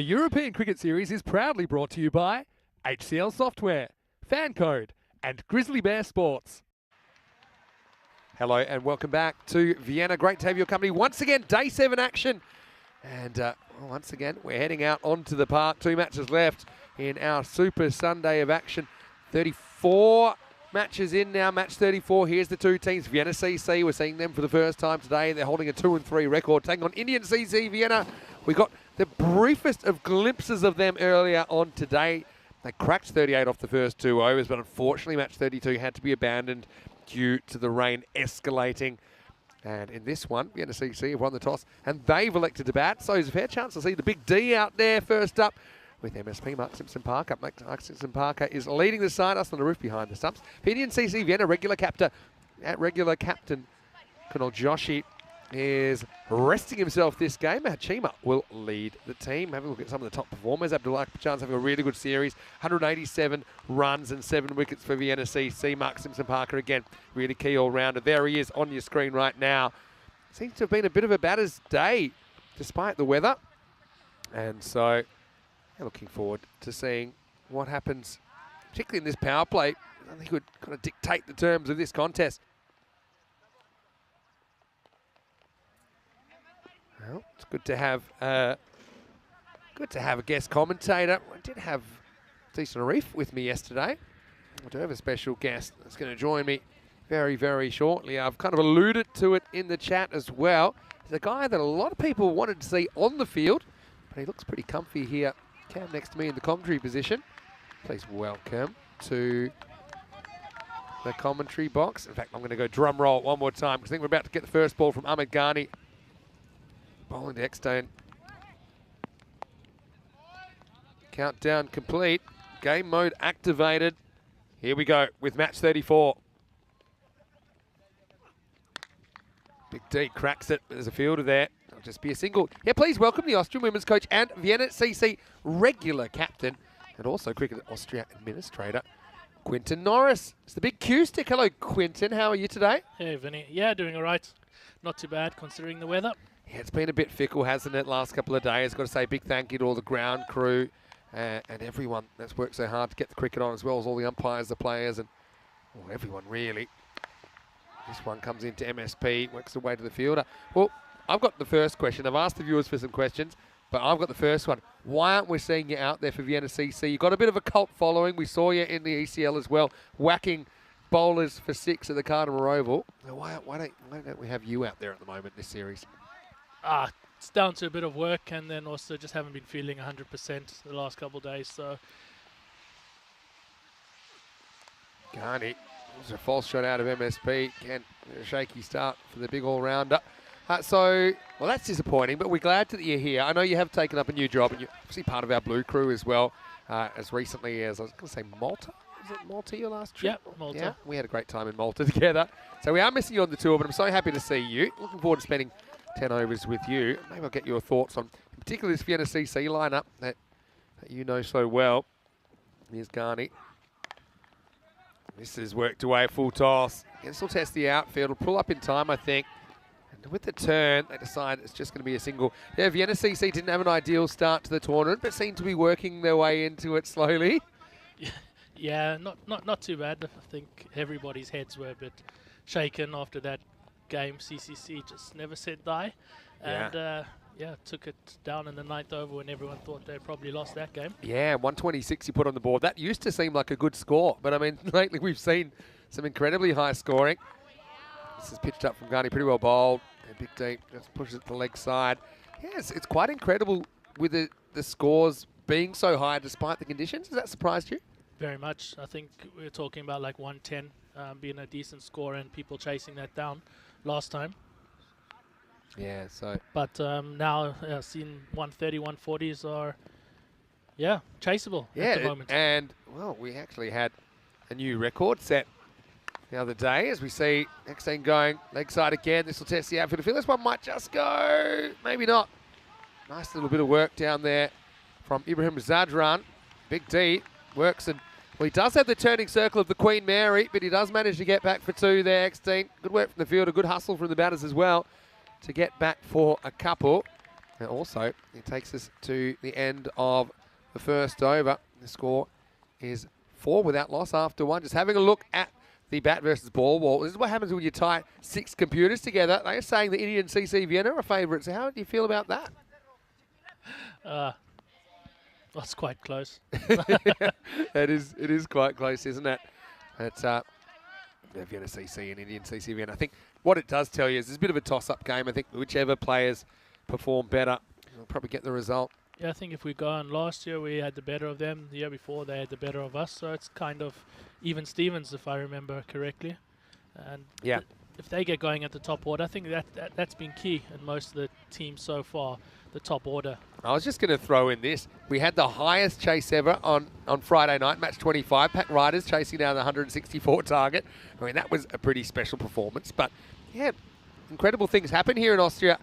The European Cricket Series is proudly brought to you by HCL Software, Fan Code, and Grizzly Bear Sports. Hello and welcome back to Vienna. Great to have your company. Once again, day 7 action. And once again, we're heading out onto the park. 2 matches left in our Super Sunday of action. 34 matches in now, match 34. Here's the 2 teams. Vienna CC, we're seeing them for the first time today. They're holding a 2-3 record, taking on Indian CC Vienna. We got the briefest of glimpses of them earlier on today. They cracked 38 off the first 2 overs, but unfortunately match 32 had to be abandoned due to the rain escalating. And in this one, Vienna CC have won the toss, and they've elected to bat. So there's a fair chance to see the big D out there first up with MSP, Mark Simpson-Parker. Mark Simpson-Parker is leading the side, us on the roof behind the stumps. Indian CC Vienna regular captain Kunal Joshi is resting himself this game. Hachima will lead the team. Having a look at some of the top performers. Abdullah Pachan's having a really good series. 187 runs and 7 wickets for Vienna CC. Mark Simpson-Parker again, really key all-rounder. There he is on your screen right now. Seems to have been a bit of a batter's day despite the weather. And so looking forward to seeing what happens, particularly in this power play. I think it would kind of dictate the terms of this contest. Well, it's good to have a guest commentator. I did have Decent Arif with me yesterday. I do have a special guest that's going to join me very, very shortly. I've kind of alluded to it in the chat as well. He's a guy that a lot of people wanted to see on the field, but he looks pretty comfy here. Cam next to me in the commentary position. Please welcome to the commentary box. In fact, I'm going to go drum roll one more time because I think we're about to get the first ball from Ahmed Ghani. Bowling to Eckstone. Countdown complete. Game mode activated. Here we go with match 34. Big D cracks it. There's a fielder there. It'll just be a single. Yeah, please welcome the Austrian women's coach and Vienna CC regular captain and also Cricket Austria administrator, Quinton Norris. It's the big Q stick. Hello, Quinton. How are you today? Hey, Vinny. Yeah, doing all right. Not too bad considering the weather. Yeah, it's been a bit fickle, hasn't it, last couple of days. Got to say big thank you to all the ground crew and everyone that's worked so hard to get the cricket on, as well as all the umpires, the players, and everyone really. This one comes into MSP, works the way to the fielder. Well, I've got the first question. I've asked the viewers for some questions, but I've got the first one. Why aren't we seeing you out there for Vienna CC? You've got a bit of a cult following. We saw you in the ECL as well, whacking bowlers for 6 at the Carter Oval. Why don't we have you out there at the moment this series? It's down to a bit of work, and then also just haven't been feeling 100% the last couple of days. So Ghani, there's a false shot out of MSP. Again, a shaky start for the big all-rounder. Well, that's disappointing, but we're glad that you're here. I know you have taken up a new job, and you're obviously part of our Blue Crew as well, as recently as, I was going to say, Malta. Was it Malta your last trip? Yeah, Malta. Yeah, we had a great time in Malta together. So we are missing you on the tour, but I'm so happy to see you. Looking forward to spending 10 overs with you. Maybe I'll get your thoughts on, in particular, this Vienna CC lineup that you know so well. Here's Ghani. This has worked away full toss. This will test the outfield. It'll pull up in time, I think. And with the turn, they decide it's just going to be a single. Yeah, Vienna CC didn't have an ideal start to the tournament, but seemed to be working their way into it slowly. Yeah, not too bad. I think everybody's heads were a bit shaken after that game. CCC just never said die. And took it down in the 9th over when everyone thought they'd probably lost that game. Yeah, 126 you put on the board. That used to seem like a good score, but I mean, lately we've seen some incredibly high scoring. This is pitched up from Ghani, pretty well bowled. And Big D just pushes it to the leg side. Yes, it's quite incredible with the scores being so high despite the conditions. Has that surprised you? Very much. I think we were talking about like 110 being a decent score and people chasing that down last time. Yeah, so. But now seeing 130, 140s are, chaseable at the moment. And, well, we actually had a new record set the other day as we see Eckstein going leg side again. This will test the outfield. I feel this one might just go. Maybe not. Nice little bit of work down there from Ibrahim Zadran. Big D works, and well, he does have the turning circle of the Queen Mary, but he does manage to get back for 2 there, Eckstein. Good work from the field, a good hustle from the batters as well to get back for a couple. And also, it takes us to the end of the first over. The score is 4 without loss after 1. Just having a look at the bat versus ball wall. This is what happens when you tie 6 computers together. They are saying the Indian CC Vienna are favourites. So how do you feel about that? That's quite close. It is quite close, isn't it? It's Vienna CC and Indian CC Vienna. I think what it does tell you is it's a bit of a toss-up game. I think whichever players perform better will probably get the result. Yeah, I think if we go on last year, we had the better of them. The year before, they had the better of us. So it's kind of even Stevens, if I remember correctly. And yeah, if they get going at the top order, I think that's been key in most of the teams so far, the top order. I was just going to throw in this. We had the highest chase ever on Friday night, match 25. Pack Riders chasing down the 164 target. I mean, that was a pretty special performance. But, yeah, incredible things happen here in Austria.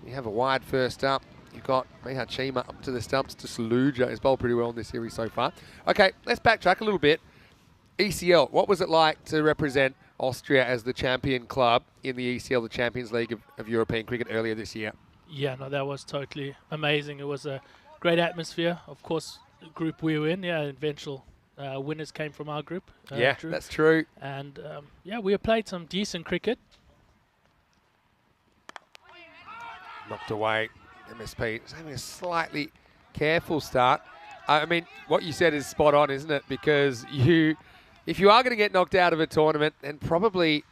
You have a wide first up. You've got Mihachima up to the stumps to Saluja. He's bowled pretty well in this series so far. Okay, let's backtrack a little bit. ECL, what was it like to represent Austria as the champion club in the ECL, the Champions League of European cricket earlier this year? Yeah, no, that was totally amazing. It was a great atmosphere. Of course, the group we were in, eventual winners came from our group. Yeah, Drew. that's true. And, we played some decent cricket. Knocked away. MSP is having a slightly careful start. I mean, what you said is spot on, isn't it? Because if you are going to get knocked out of a tournament, then probably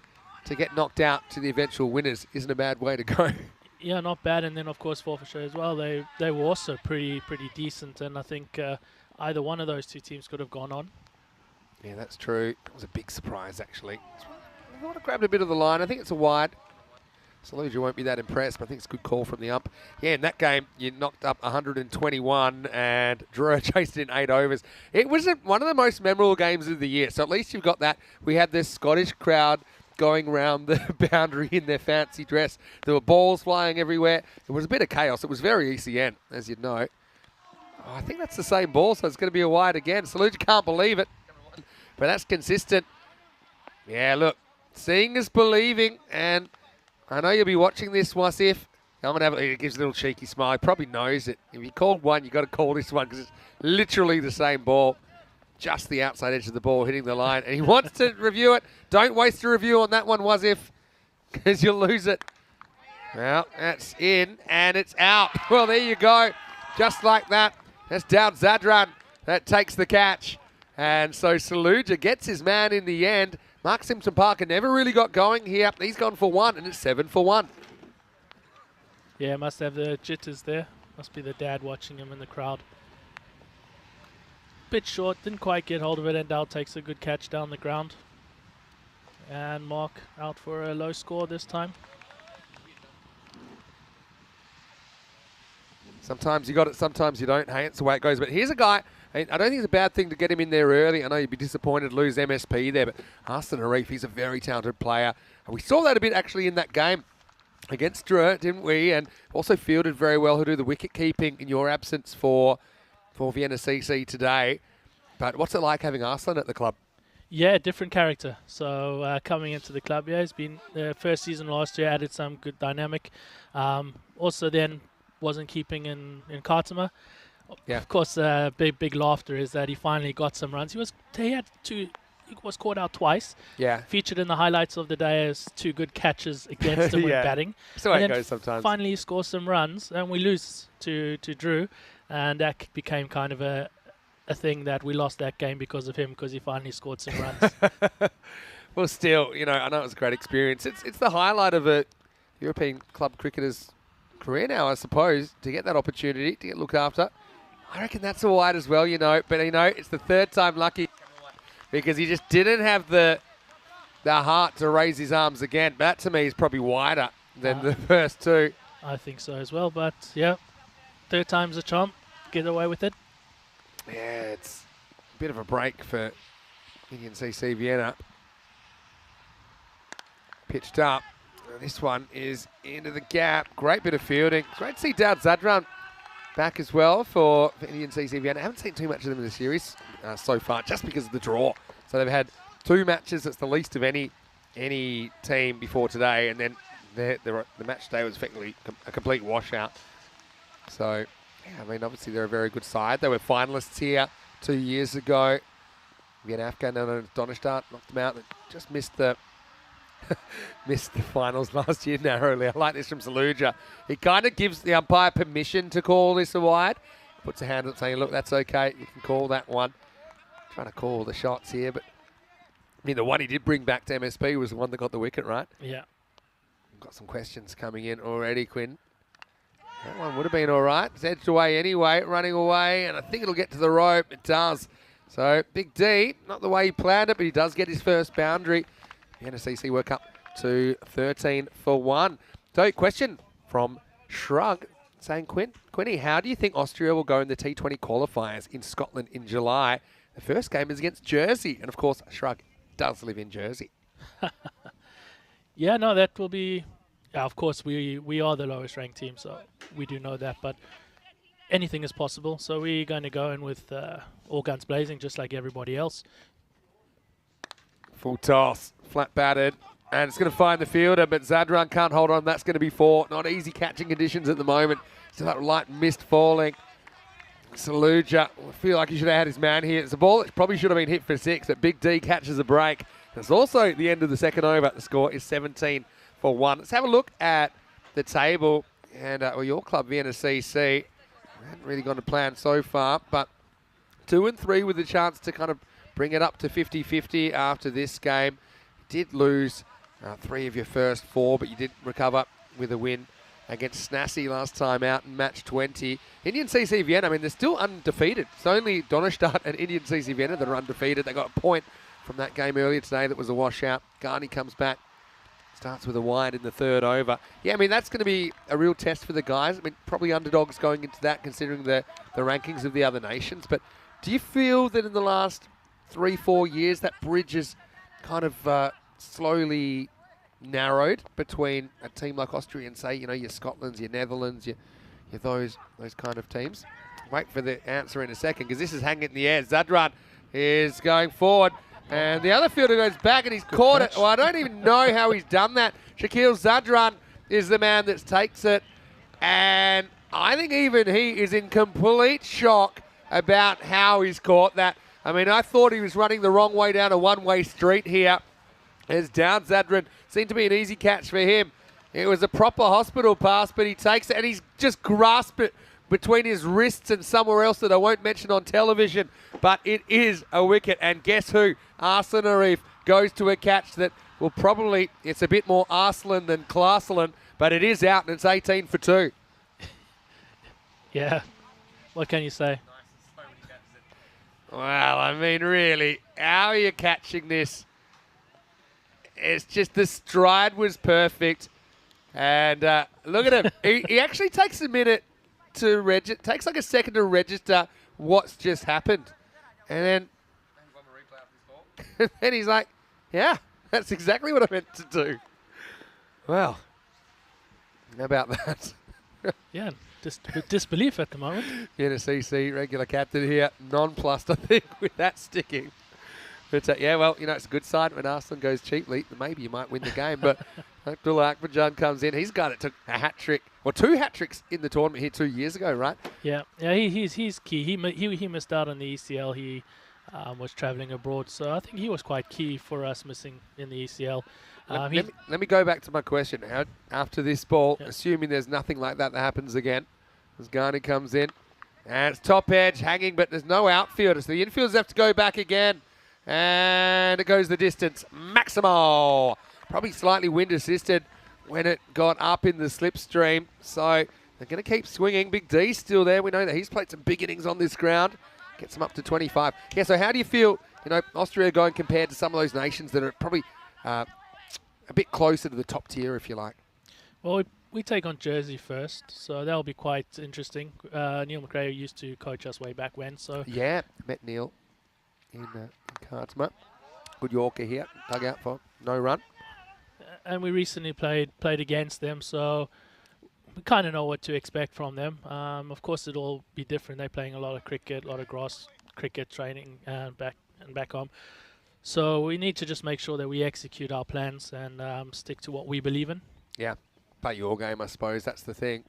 to get knocked out to the eventual winners isn't a bad way to go. Yeah, not bad. And then, of course, Forfeiture as well. They were also pretty decent. And I think either one of those two teams could have gone on. Yeah, that's true. It was a big surprise, actually. I thought I grabbed a bit of the line. I think it's a wide. Saluja won't be that impressed, but I think it's a good call from the ump. Yeah, in that game, you knocked up 121 and Drew chased it in 8 overs. It was one of the most memorable games of the year, so at least you've got that. We had this Scottish crowd going around the boundary in their fancy dress. There were balls flying everywhere. It was a bit of chaos. It was very ECN, as you'd know. Oh, I think that's the same ball, so it's going to be a wide again. Saluja can't believe it, but that's consistent. Yeah, look, seeing is believing, and I know you'll be watching this, Wasif. I'm going to have it. It gives a little cheeky smile. He probably knows it. If you called one, you've got to call this one because it's literally the same ball. Just the outside edge of the ball hitting the line. And he wants to review it. Don't waste a review on that one, Wasif, because you'll lose it. Well, that's in and it's out. Well, there you go. Just like that. That's Daud Zadran that takes the catch. And so Saluja gets his man in the end. Mark Simpson-Parker never really got going here. He's gone for 1, and it's 7 for 1. Yeah, must have the jitters there. Must be the dad watching him in the crowd. Bit short, didn't quite get hold of it, and Daud takes a good catch down the ground. And Mark out for a low score this time. Sometimes you got it, sometimes you don't. Hey, it's the way it goes. But here's a guy. I don't think it's a bad thing to get him in there early. I know you'd be disappointed to lose MSP there, but Arsene Arif, he's a very talented player. And we saw that a bit actually in that game against Drew, didn't we? And also fielded very well. Who do the wicket keeping in your absence for Vienna CC today. But what's it like having Arslan at the club? Yeah, different character. So coming into the club, he's been the first season last year, added some good dynamic. Also then wasn't keeping in Khartoum. Yeah. Of course, big laughter is that he finally got some runs. He was caught out twice. Yeah. Featured in the highlights of the day as 2 good catches against him when batting. That's the way it goes sometimes. Finally, he scores some runs, and we lose to Drew, and that became kind of a thing that we lost that game because of him, because he finally scored some runs. Well, still, I know it was a great experience. It's the highlight of a European club cricketer's career now, I suppose, to get that opportunity to get looked after. I reckon that's a wide as well, but it's the 3rd time lucky because he just didn't have the heart to raise his arms again. That to me is probably wider than the first 2. I think so as well, but yeah, 3rd time's a charm. Get away with it. Yeah, it's a bit of a break for Indian CC Vienna. Pitched up. This one is into the gap. Great bit of fielding. Great to see Daud Zadran back as well for Indian CC Vienna. I haven't seen too much of them in the series so far, just because of the draw. So they've had 2 matches. That's the least of any team before today, and then the match today was effectively a complete washout. So, yeah, I mean, obviously they're a very good side. They were finalists here 2 years ago. Again, Afghan and Donnerstadt knocked them out. They just missed the missed the finals last year narrowly. I like this from Saluja. He kind of gives the umpire permission to call this a wide. Puts a hand up saying, look, that's okay. You can call that one. Trying to call the shots here, but I mean, the one he did bring back to MSP was the one that got the wicket, right? Yeah. Got some questions coming in already, Quinn. That one would have been all right. It's edged away anyway, running away, and I think it'll get to the rope. It does. So, Big D, not the way he planned it, but he does get his first boundary. The NSCC work up to 13 for 1. So, question from Shrug saying, Quinny, how do you think Austria will go in the T20 qualifiers in Scotland in July? The first game is against Jersey, and of course, Shrug does live in Jersey. Yeah, no, that will be... of course, we are the lowest ranked team, so we do know that, but anything is possible. So we're going to go in with all guns blazing, just like everybody else. Full toss, flat batted, and it's going to find the fielder, but Zadran can't hold on. That's going to be 4. Not easy catching conditions at the moment. So that light mist falling. Saluja, I feel like he should have had his man here. It's a ball that probably should have been hit for 6, but Big D catches a break. It's also the end of the second over. The score is 17 for 1. Let's have a look at the table. And your club, Vienna CC, haven't really gone to plan so far, but 2 and 3 with a chance to kind of bring it up to 50-50 after this game. You did lose 3 of your first 4, but you did recover with a win against Snassi last time out in match 20. Indian CC Vienna, I mean, they're still undefeated. It's only Donnerstadt and Indian CC Vienna that are undefeated. They got a point from that game earlier today that was a washout. Garni comes back, starts with a wide in the third over. Yeah, I mean, that's going to be a real test for the guys. I mean, probably underdogs going into that considering the rankings of the other nations. But do you feel that in the last 3-4 years that bridge has kind of slowly narrowed between a team like Austria and, say, you know, your Scotlands, your Netherlands, your those kind of teams? Wait for the answer in a second because this is hanging in the air. Zadran is going forward. And the other fielder goes back and he's caught it. Well, I don't even know how he's done that. Shaquille Zadran is the man that takes it. And I think even he is in complete shock about how he's caught that. I mean, I thought he was running the wrong way down a one-way street here. As down Zadran. Seemed to be an easy catch for him. It was a proper hospital pass, but he takes it and he's just grasped it between his wrists and somewhere else that I won't mention on television. But it is a wicket. And guess who? Arslan Arif goes to a catch that will probably, it's a bit more Arslan than Clarslan, but it is out and it's 18 for 2. Yeah. What can you say? Well, I mean, really, how are you catching this? It's just the stride was perfect. And look at him. He actually takes a minute to register, takes like a second to register what's just happened. And then he's like, yeah, that's exactly what I meant to do. Well, how about that? Yeah, just with disbelief at the moment. NSCC regular captain here, nonplussed, I think, with that sticking. But yeah, well, you know, it's a good side when Arslan goes cheaply. Maybe you might win the game. But Abdullah Akbarjan comes in. He's got it, took a hat trick, or 2 hat tricks in the tournament here 2 years ago, right? Yeah, he's key. He missed out on the ECL. He was travelling abroad, so I think he was quite key for us missing in the ECL. Let me go back to my question. After this ball, assuming there's nothing like that happens again, as Garni comes in, and it's top edge hanging, but there's no outfielder, so the infielders have to go back again. And it goes the distance. Maximo. Probably slightly wind assisted when it got up in the slipstream. So they're going to keep swinging. Big D's still there. We know that he's played some big innings on this ground. Gets them up to 25. Yeah, so how do you feel, you know, Austria going compared to some of those nations that are probably a bit closer to the top tier, if you like? Well, we take on Jersey first, so that'll be quite interesting. Neil McRae used to coach us way back when. So yeah, met Neil in Cardsma. Good Yorker here, dug out for no run. And we recently played against them, so we kind of know what to expect from them. Of course, it'll be different. They're playing a lot of cricket, a lot of grass cricket training and back home. So we need to just make sure that we execute our plans and stick to what we believe in. Yeah, play your game, I suppose. That's the thing.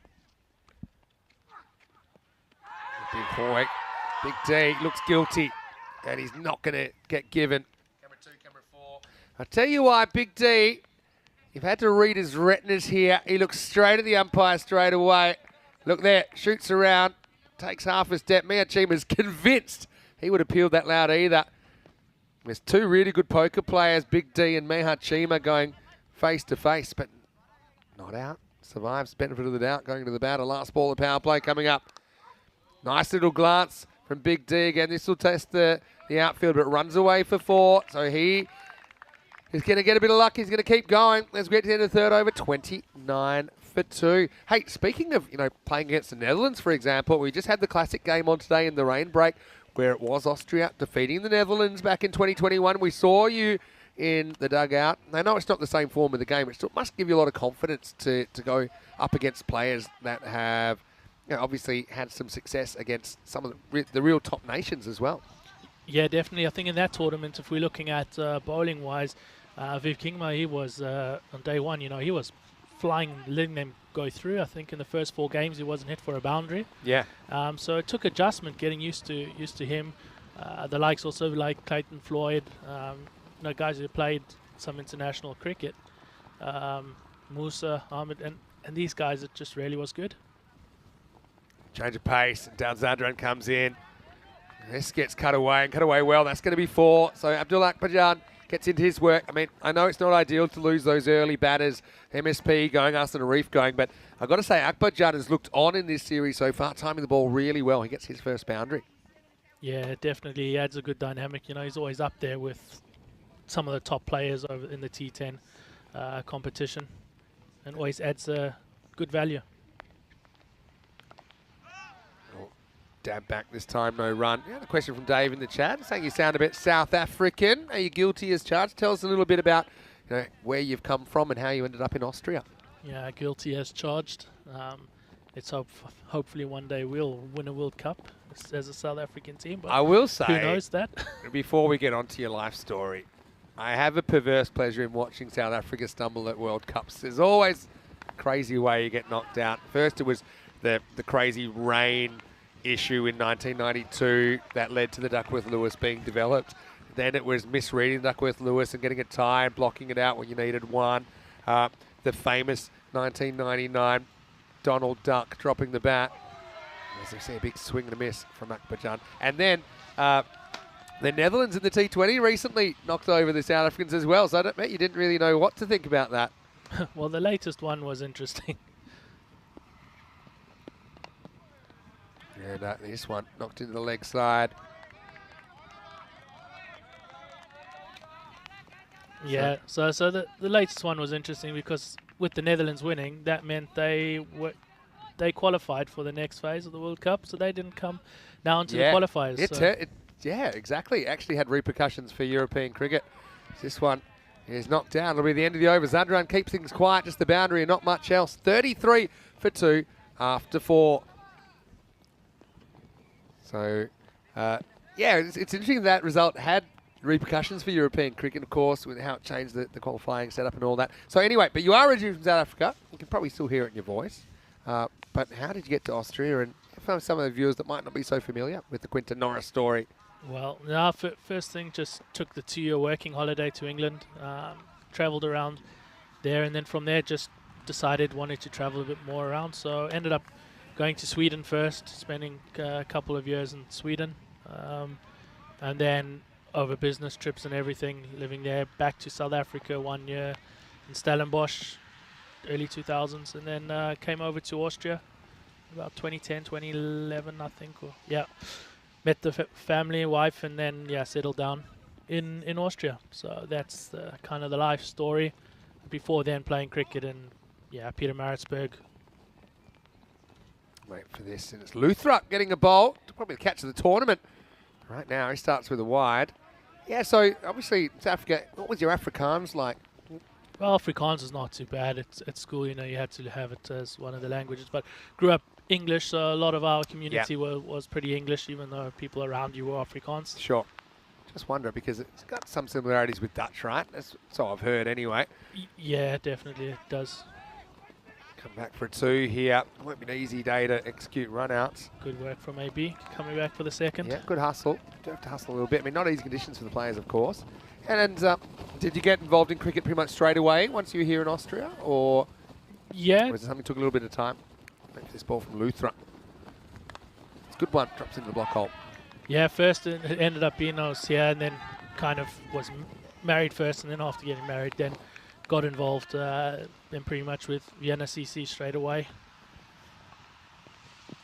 Big point. Big D looks guilty, and he's not going to get given. Camera 2, camera 4. I'll tell you why, Big D, you've had to read his retinas here. He looks straight at the umpire straight away. Look there, shoots around, takes half a step. Miyachima's convinced he would have peeled that loud either. There's two really good poker players, Big D and Mihachima, going face to face, but not out. Survives, benefit of the doubt, going to the batter. Last ball of power play coming up. Nice little glance from Big D again. This will test the outfield, but runs away for 4. So he is going to get a bit of luck. He's going to keep going. Let's get to the end of the third over. 29 for 2. Hey, speaking of, playing against the Netherlands, for example, we just had the classic game on today in the rain break, where it was Austria defeating the Netherlands back in 2021. We saw you in the dugout. I know it's not the same form of the game. It still must give you a lot of confidence to go up against players that have obviously had some success against some of the real top nations as well. Yeah, definitely. I think in that tournament, if we're looking at bowling-wise, Viv Kingma, he was, on day one, he was flying, letting them go through. I think in the first 4 games, he wasn't hit for a boundary. Yeah. So it took adjustment, getting used to him. The likes also like Clayton Floyd, guys who played some international cricket. Musa, Ahmed, and these guys, it just really was good. Change of pace, and down Zadran comes in. This gets cut away, and cut away well. That's going to be 4. So Abdul Akbarjan gets into his work. I mean, I know it's not ideal to lose those early batters, MSP going, Arsene Arif going, but I've got to say, Akbarjan has looked on in this series so far, timing the ball really well. He gets his first boundary. Yeah, definitely. He adds a good dynamic. He's always up there with some of the top players over in the T10 competition, and always adds good value. Dab back this time, no run. Yeah, a question from Dave in the chat saying you sound a bit South African. Are you guilty as charged? Tell us a little bit about where you've come from and how you ended up in Austria. Yeah, guilty as charged. It's hopefully one day we'll win a World Cup as a South African team. But I will say, who knows that? Before we get on to your life story, I have a perverse pleasure in watching South Africa stumble at World Cups. There's always a crazy way you get knocked out. First it was the crazy rain issue in 1992 that led to the Duckworth-Lewis being developed. Then it was misreading Duckworth-Lewis and getting a tie and blocking it out when you needed one. The famous 1999 Donald Duck dropping the bat. As you see, a big swing and a miss from Akbarjan. And then the Netherlands in the T20 recently knocked over the South Africans as well, so I bet you didn't really know what to think about that. Well, the latest one was interesting. And this one knocked into the leg side. Yeah, so the latest one was interesting because with the Netherlands winning, that meant they qualified for the next phase of the World Cup, so they didn't come down to the qualifiers. Yeah, exactly. Actually had repercussions for European cricket. This one is knocked down. It'll be the end of the over. Zadran keeps things quiet, just the boundary and not much else. 33 for 2 after 4. So, it's interesting that result had repercussions for European cricket, of course, with how it changed the qualifying setup and all that. So anyway, but you are originally from South Africa. You can probably still hear it in your voice. But how did you get to Austria? And for some of the viewers that might not be so familiar with the Quinton Norris story. Well, no, first thing, just took the 2-year working holiday to England, travelled around there, and then from there just wanted to travel a bit more around. So ended up going to Sweden first, spending a couple of years in Sweden, and then over business trips and everything, living there, back to South Africa 1 year in Stellenbosch, early 2000s, and then came over to Austria about 2010, 2011, I think. Met the family, wife, and then settled down in Austria. So that's kind of the life story. Before then, playing cricket in Pietermaritzburg. Wait for this, and it's Luthrup getting a bowl. Probably the catch of the tournament. Right now, he starts with a wide. Yeah, so obviously, South Africa, what was your Afrikaans like? Well, Afrikaans is not too bad. At school, you had to have it as one of the languages. But grew up English, so a lot of our community was pretty English, even though people around you were Afrikaans. Sure. Just wonder, because it's got some similarities with Dutch, right? That's so I've heard anyway. Yeah, definitely it does. Come back for a 2 here. Won't be an easy day to execute run-outs. Good work from AB, coming back for the second. Yeah, good hustle. Do have to hustle a little bit. I mean, not easy conditions for the players, of course. And did you get involved in cricket pretty much straight away once you were here in Austria? Or Yeah, was it something that took a little bit of time? Maybe this ball from Luthra. It's a good one. Drops into the block hole. yeah. First it ended up being I was here, and then kind of was married first, and then after getting married, then got involved then pretty much with Vienna CC straight away. Yeah,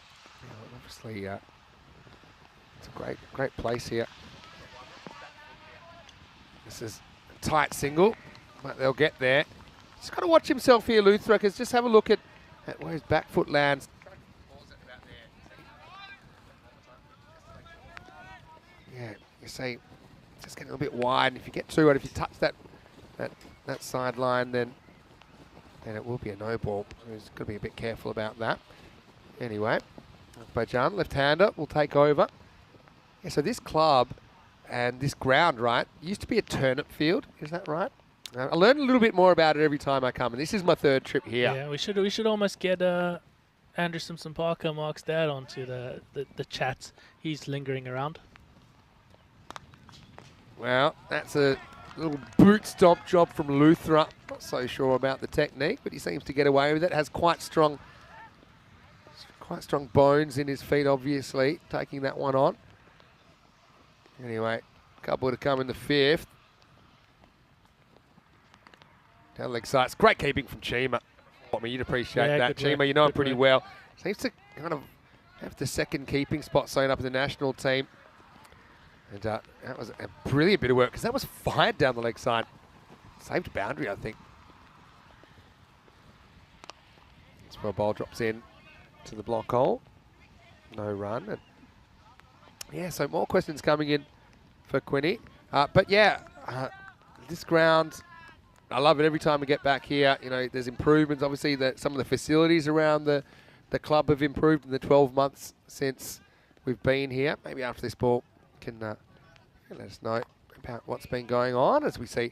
well, obviously, it's a great place here. This is a tight single, but they'll get there. Just got to watch himself here, Luthra, because just have a look at where his back foot lands. Yeah, you see, just getting a little bit wide. And if you get too wide, if you touch that sideline, then it will be a no ball. So he's got to be a bit careful about that. Anyway, Bajan, left-hander, will take over. Yeah, so this club and this ground, right, used to be a turnip field. Is that right? I learn a little bit more about it every time I come, and this is my 3rd trip here. Yeah, we should almost get Andrew Simpson-Parker, Mark's dad, onto the chat. He's lingering around. Well, that's a little boot stomp job from Luthra. Not so sure about the technique, but he seems to get away with it. Has quite strong bones in his feet, obviously, taking that one on. Anyway, a couple to come in the 5th. Down leg sides. Great keeping from Chima. I mean, you'd appreciate that. Chima, you know him pretty well. Seems to kind of have the 2nd keeping spot sewn up in the national team. And that was a brilliant bit of work, because that was fired down the leg side. Saved boundary, I think. That's where a ball drops in to the block hole. No run. And yeah, so more questions coming in for Quinny. But yeah, this ground, I love it every time we get back here. You know, there's improvements. Obviously, some of the facilities around the club have improved in the 12 months since we've been here. Maybe after this ball can let us know about what's been going on, as we see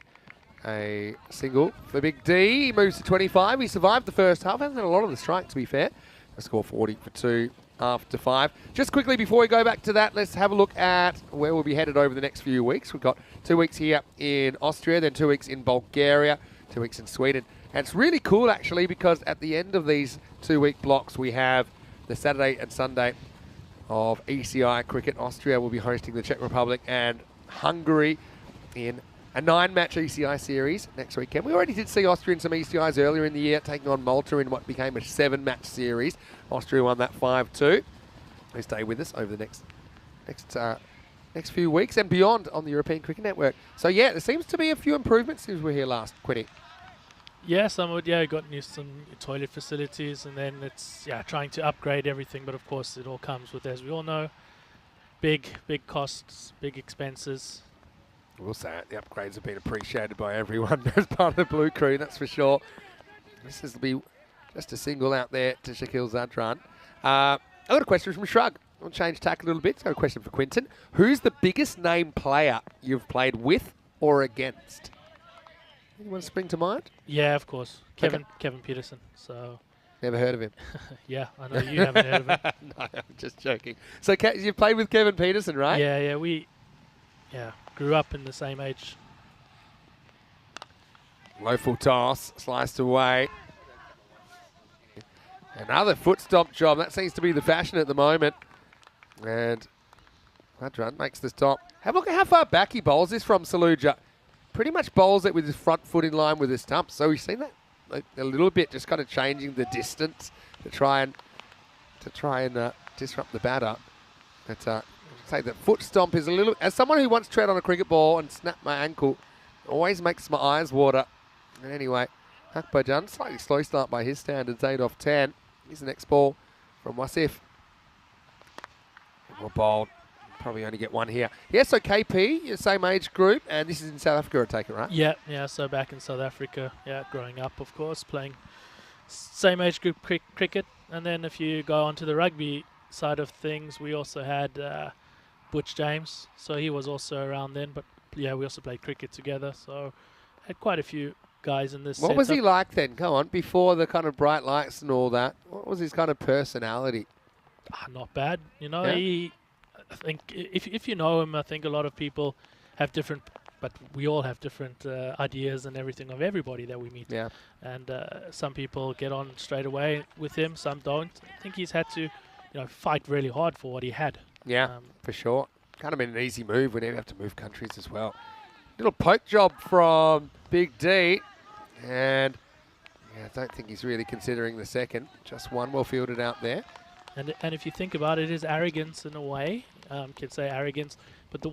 a single for Big D. He moves to 25. He survived the first half. Hasn't had a lot of the strike, to be fair. A score 40 for 2 after 5. Just quickly before we go back to that, let's have a look at where we'll be headed over the next few weeks. We've got 2 weeks here in Austria, then 2 weeks in Bulgaria, 2 weeks in Sweden. And it's really cool, actually, because at the end of these 2-week blocks, we have the Saturday and Sunday of ECI cricket. Austria will be hosting the Czech Republic and Hungary in a 9-match ECI series next weekend. We already did see Austria in some ECIs earlier in the year, taking on Malta in what became a 7-match series. Austria won that 5-2. They stay with us over the next few weeks and beyond on the European Cricket Network. So yeah, there seems to be a few improvements since we were here last, Quinny. Yeah, got some toilet facilities, and then it's trying to upgrade everything. But of course, it all comes with, as we all know, big costs, big expenses. We'll say it, the upgrades have been appreciated by everyone as part of the Blue Crew, that's for sure. This will be just a single out there to Shaquille Zadran. I've got a question from Shrug. I'll change tack a little bit. I've got a question for Quinton. Who's the biggest name player you've played with or against? Anyone spring to mind? Yeah, of course. Kevin Peterson. So never heard of him. Yeah, I know you haven't heard of him. No, I'm just joking. So you've played with Kevin Peterson, right? Yeah, we grew up in the same age. Low full toss, sliced away. Another foot stomp job. That seems to be the fashion at the moment. And Quadran makes the stop. Have a look at how far back he bowls this from Saluja. Pretty much bowls it with his front foot in line with his stump. So we've seen that a little bit, just kind of changing the distance to try and disrupt the batter. But I'd say that foot stomp is a little, as someone who once tread on a cricket ball and snapped my ankle, always makes my eyes water. And anyway, Akbarjan, slightly slow start by his standards, 8 off 10. Here's the next ball from Wasif. Well bowled. Probably only get one here. Yeah, so KP, your same age group, and this is in South Africa, I take it, right? Yeah, so back in South Africa, growing up, of course, playing same age group cricket. And then if you go on to the rugby side of things, we also had Butch James, so he was also around then. But yeah, we also played cricket together, so had quite a few guys in this What was he setup. like then? Go on, before the kind of bright lights and all that. What was his kind of personality? Not bad. You know, Yeah. I think if you know him, I think a lot of people have different, but we all have different ideas and everything of everybody that we meet. Yeah. And some people get on straight away with him, some don't. I think he's had to, you know, fight really hard for what he had. Yeah, Um, for sure. Kind of been an easy move when you have to move countries as well. Little poke job from Big D. And yeah, I don't think he's really considering the second. Just one well fielded out there. And if you think about it, it is arrogance in a way. Kids say arrogance, but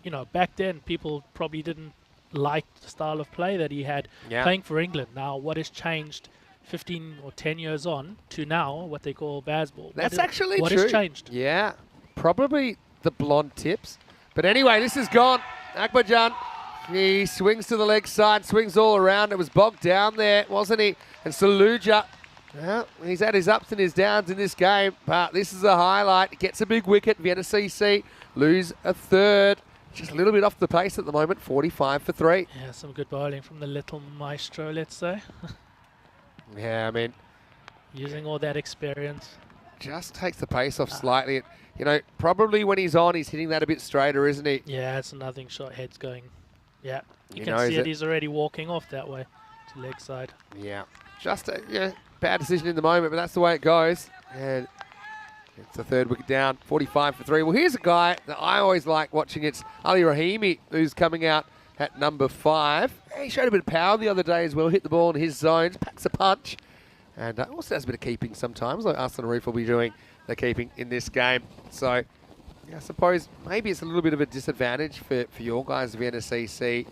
you know, back then people probably didn't like the style of play that he had playing for England. Now, what has changed 15 or 10 years on to now, what they call baseball? That's actually what true. has changed? Yeah, probably the blonde tips. But anyway, this is gone. Akbarjan, he swings to the leg side, swings all around. It was bogged down there, wasn't he? And Saluja, well, he's had his ups and his downs in this game, but this is a highlight. Gets a big wicket. Vienna CC lose a third. Just a little bit off the pace at the moment, 45 for 3. Yeah, some good bowling from the little maestro, let's say. Yeah, I mean, Using all that experience. just takes the pace off slightly. You know, probably when he's on, he's hitting that a bit straighter, isn't he? Yeah, it's a nothing shot. Head's going. Yeah, you He can knows see it. it. He's already walking off that way to leg side. Yeah. Just a bad decision in the moment, but that's the way it goes. And it's the third wicket down, 45 for 3. Well, here's a guy that I always like watching. It's Ali Rahimi, who's coming out at number 5. He showed a bit of power the other day as well, hit the ball in his zones, packs a punch. And also does a bit of keeping sometimes, like Arsene Arif will be doing the keeping in this game. So yeah, I suppose maybe it's a little bit of a disadvantage for your guys, Vienna CC,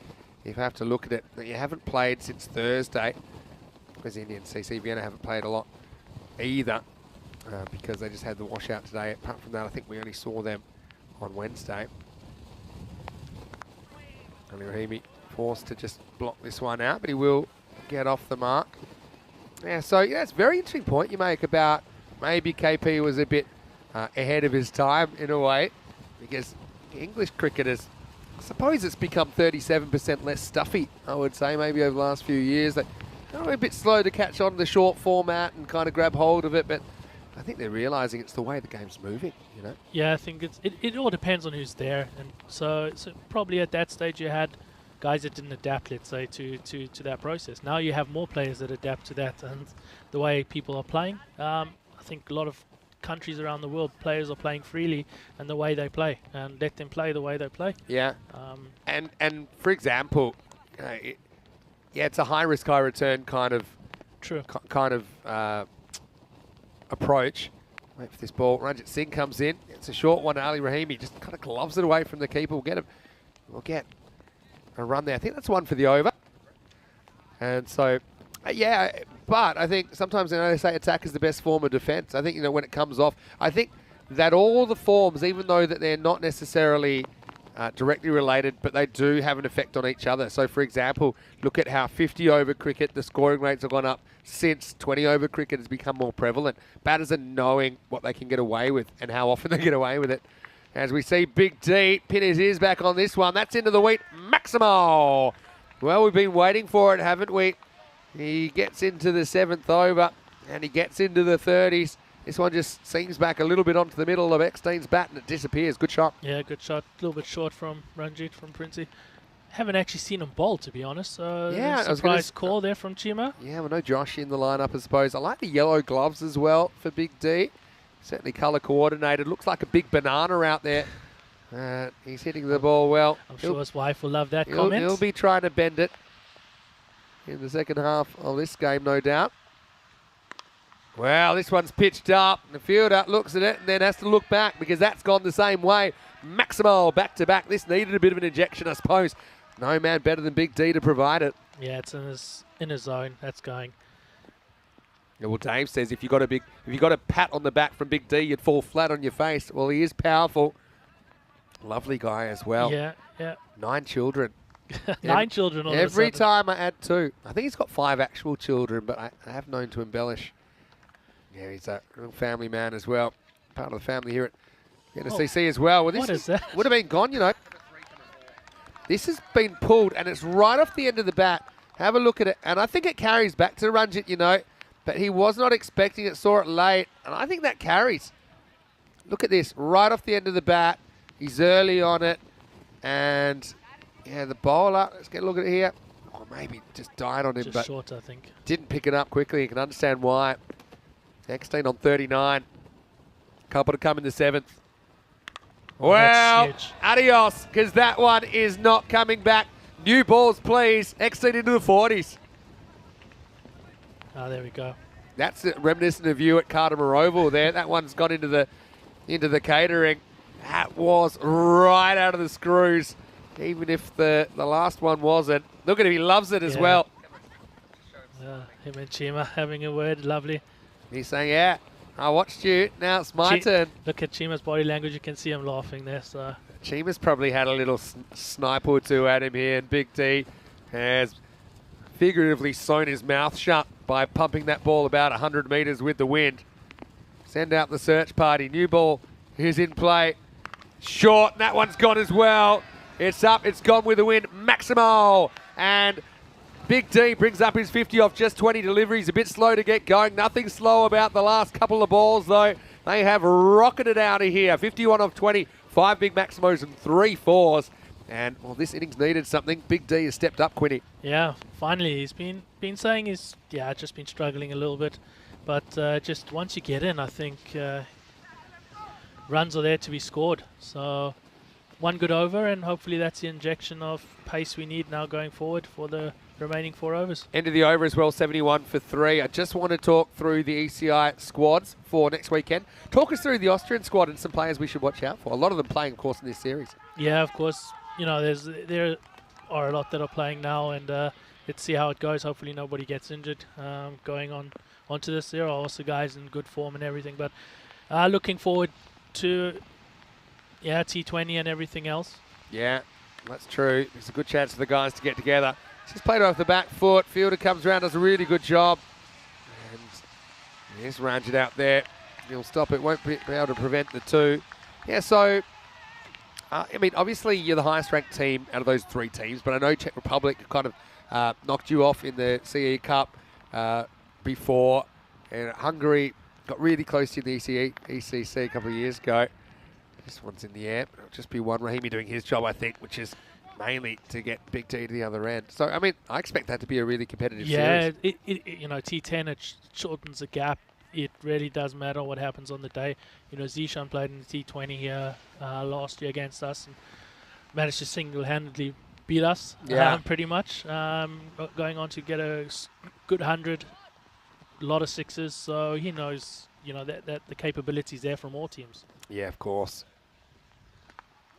if you have to look at it, that you haven't played since Thursday, because Indian CC Vienna haven't played a lot either, because they just had the washout today. Apart from that, I think we only saw them on Wednesday. Ali Rahimi forced to just block this one out, but he will get off the mark. Yeah, so yeah, it's a very interesting point you make about maybe KP was a bit ahead of his time in a way, because English cricketers, I suppose it's become 37% less stuffy, I would say, maybe over the last few years. They're a bit slow to catch on the short format and kind of grab hold of it, but I think they're realising it's the way the game's moving, you know? Yeah, I think it all depends on who's there, and so probably at that stage you had guys that didn't adapt, let's say, to that process. Now you have more players that adapt to that and the way people are playing. I think a lot of countries around the world, players are playing freely and the way they play, and let them play the way they play. Yeah. And for example, it's a high risk, high return kind of approach. Wait for this ball. Ranjit Singh comes in. It's a short one. Ali Rahimi just kind of gloves it away from the keeper. We'll get a run there. I think that's one for the over. And so, yeah, but I think sometimes they say attack is the best form of defense. I think, when it comes off, I think that all the forms, even though that they're not necessarily directly related, but they do have an effect on each other. So, for example, look at how 50-over cricket, the scoring rates have gone up since 20-over cricket has become more prevalent. Batters are knowing what they can get away with and how often they get away with it. As we see Big D pin his ears back on this one. That's into the wheat. Maximo. Well, we've been waiting for it, haven't we? He gets into the 7th over and he gets into the 30s. This one just seams back a little bit onto the middle of Eckstein's bat and it disappears. Good shot. Yeah, good shot. A little bit short from Ranjit, from Princey. Haven't actually seen him bowl, to be honest. So Yeah, I was surprise call there from Chima. Yeah, well, no Josh in the lineup, I suppose. I like the yellow gloves as well for Big D. Certainly colour coordinated. Looks like a big banana out there. He's hitting the ball well. I'm sure his wife will love that comment. He'll be trying to bend it in the second half of this game, no doubt. Well, this one's pitched up. The fielder looks at it and then has to look back because that's gone the same way. Maximo back-to-back. This needed a bit of an injection, I suppose. No man better than Big D to provide it. Yeah, it's in his zone. That's going. Yeah, well, Dave says if you got a pat on the back from Big D, you'd fall flat on your face. Well, he is powerful. Lovely guy as well. Yeah. 9 children. 9 children all Every of a sudden. time I add 2. I think he's got 5 actual children, but I have known to embellish. Yeah, he's a real family man as well. Part of the family here at NSCC as well. Well, this what is that? would have been gone, This has been pulled, and it's right off the end of the bat. Have a look at it. And I think it carries back to Ranjit, you know. But he was not expecting it, saw it late. And I think that carries. Look at this, right off the end of the bat. He's early on it. And, yeah, the bowler, let's get a look at it here. Oh, maybe just died on him, Just but short, I think. didn't pick it up quickly. You can understand why. Eckstein on 39. Couple to come in the 7th. Oh, Well, that's huge. adios, because that one is not coming back. New balls, please. Eckstein into the 40s. Oh, there we go. That's reminiscent of you at Carter Oval there. That one's got into the catering. That was right out of the screws, even if the last one wasn't. Look at him, he loves it as Yeah. well. Him and Chima having a word, lovely. He's saying, yeah, I watched you, now it's my turn. Look at Chima's body language, you can see him laughing there. So Chima's probably had a little snipe or two at him here, and Big D has figuratively sewn his mouth shut by pumping that ball about 100 metres with the wind. Send out the search party. New ball is in play. Short, and that one's gone as well. It's up, it's gone with the wind. Maximo, and Big D brings up his 50 off just 20 deliveries. A bit slow to get going. Nothing slow about the last couple of balls, though. They have rocketed out of here. 51 off 20, 5 big Maximos and 3 4s. And, well, this innings needed something. Big D has stepped up, Quinny. yeah, finally he's been saying he's just been struggling a little bit, but just once you get in, I think runs are there to be scored. So one good over, and hopefully that's the injection of pace we need now going forward for the remaining 4 overs. End of the over as well, 71 for 3. I just want to talk through the ECI squads for next weekend. Talk us through the Austrian squad and some players we should watch out for. A lot of them playing, of course, in this series. Yeah, of course. You know, there are a lot that are playing now, and let's see how it goes. Hopefully nobody gets injured going onto this. There are also guys in good form and everything, but looking forward to T20 and everything else. Yeah, that's true. It's a good chance for the guys to get together. Just played off the back foot. Fielder comes around, does a really good job. And here's Ranjit out there. He'll stop it, won't be able to prevent the 2. Yeah, so, I mean, obviously you're the highest ranked team out of those 3 teams, but I know Czech Republic kind of knocked you off in the CE Cup before. And Hungary got really close to the ECC a couple of years ago. This one's in the air. It'll just be one Rahimi doing his job, I think, which is mainly to get Big T to the other end. So, I mean, I expect that to be a really competitive series. Yeah, you know, T10, it shortens the gap. It really does matter what happens on the day. You know, Zishan played in the T20 here last year against us and managed to single-handedly beat us, pretty much. Going on to get a good 100, a lot of 6s, so he knows, you know, that the capabilities there from all teams. Yeah, of course.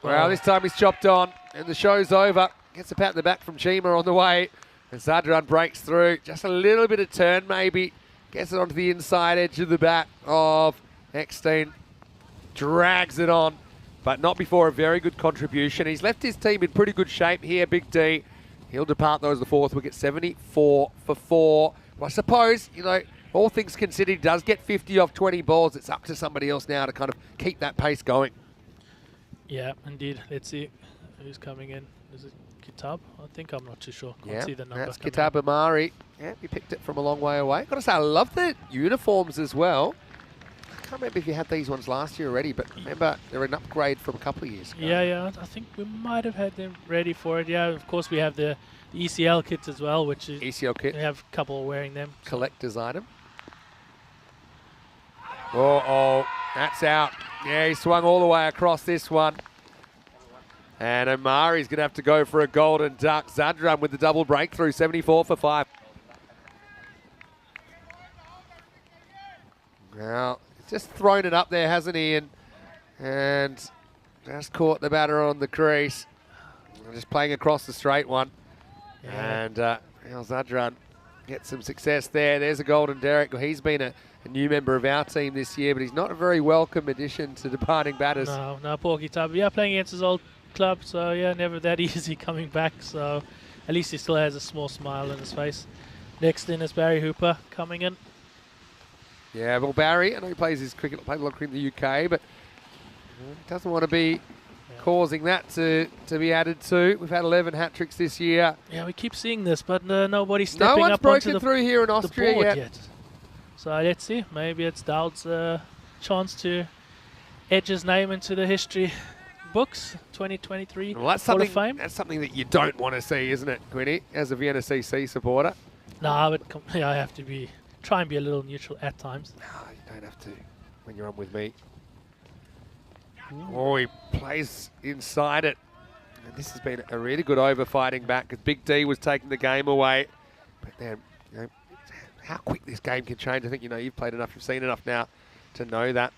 Well, this time he's chopped on, and the show's over. Gets a pat in the back from Chima on the way. And Zadran breaks through. Just a little bit of turn, maybe. Gets it onto the inside edge of the bat of Eckstein. Drags it on, but not before a very good contribution. He's left his team in pretty good shape here, Big D. He'll depart those the 4th wicket, 74 for 4. Well, I suppose, you know, all things considered, he does get 50 off 20 balls. It's up to somebody else now to kind of keep that pace going. Yeah, indeed. Let's see who's coming in. Is it Kitab? I think I'm not too sure. Can't see the number. That's Kitab Amari. Yeah, he picked it from a long way away. Got to say, I love the uniforms as well. I can't remember if you had these ones last year already, but remember, they're an upgrade from a couple of years ago. Yeah, I think we might have had them ready for it. Yeah, of course we have the ECL kits as well, which is ECL kit. we have a couple wearing them. Collector's item. Oh, that's out. Yeah, he swung all the way across this one. And Omari's going to have to go for a golden duck. Zadran with the double breakthrough, 74 for 5. Now, he's just thrown it up there, hasn't he? And just caught the batter on the crease. Just playing across the straight one. Yeah. And Zadran gets some success there. There's a golden Derek. He's been a new member of our team this year, but he's not a very welcome addition to departing batters. No, poor Kitab. Yeah, playing against his old club, so yeah, never that easy coming back. So at least he still has a small smile on his face. Next in is Barry Hooper coming in. Yeah, well, Barry, I know he plays his cricket, played a lot of cricket in the UK, but doesn't want to be causing that to be added to. We've had 11 hat-tricks this year. Yeah, we keep seeing this, but nobody's No stepping one's up onto broken the, through here in the Austria board yet. yet. So let's see. Maybe it's Dowd's chance to edge his name into the history books. 2023 Well, that's Hall of something. Fame. That's something that you don't want to see, isn't it, Quinny? As a Vienna CC supporter. No, I would. I have to try and be a little neutral at times. No, you don't have to when you're on with me. Oh, he plays inside it. And this has been a really good over fighting back because Big D was taking the game away. But then, you know, how quick this game can change. I think, you know, you've played enough, you've seen enough now to know that.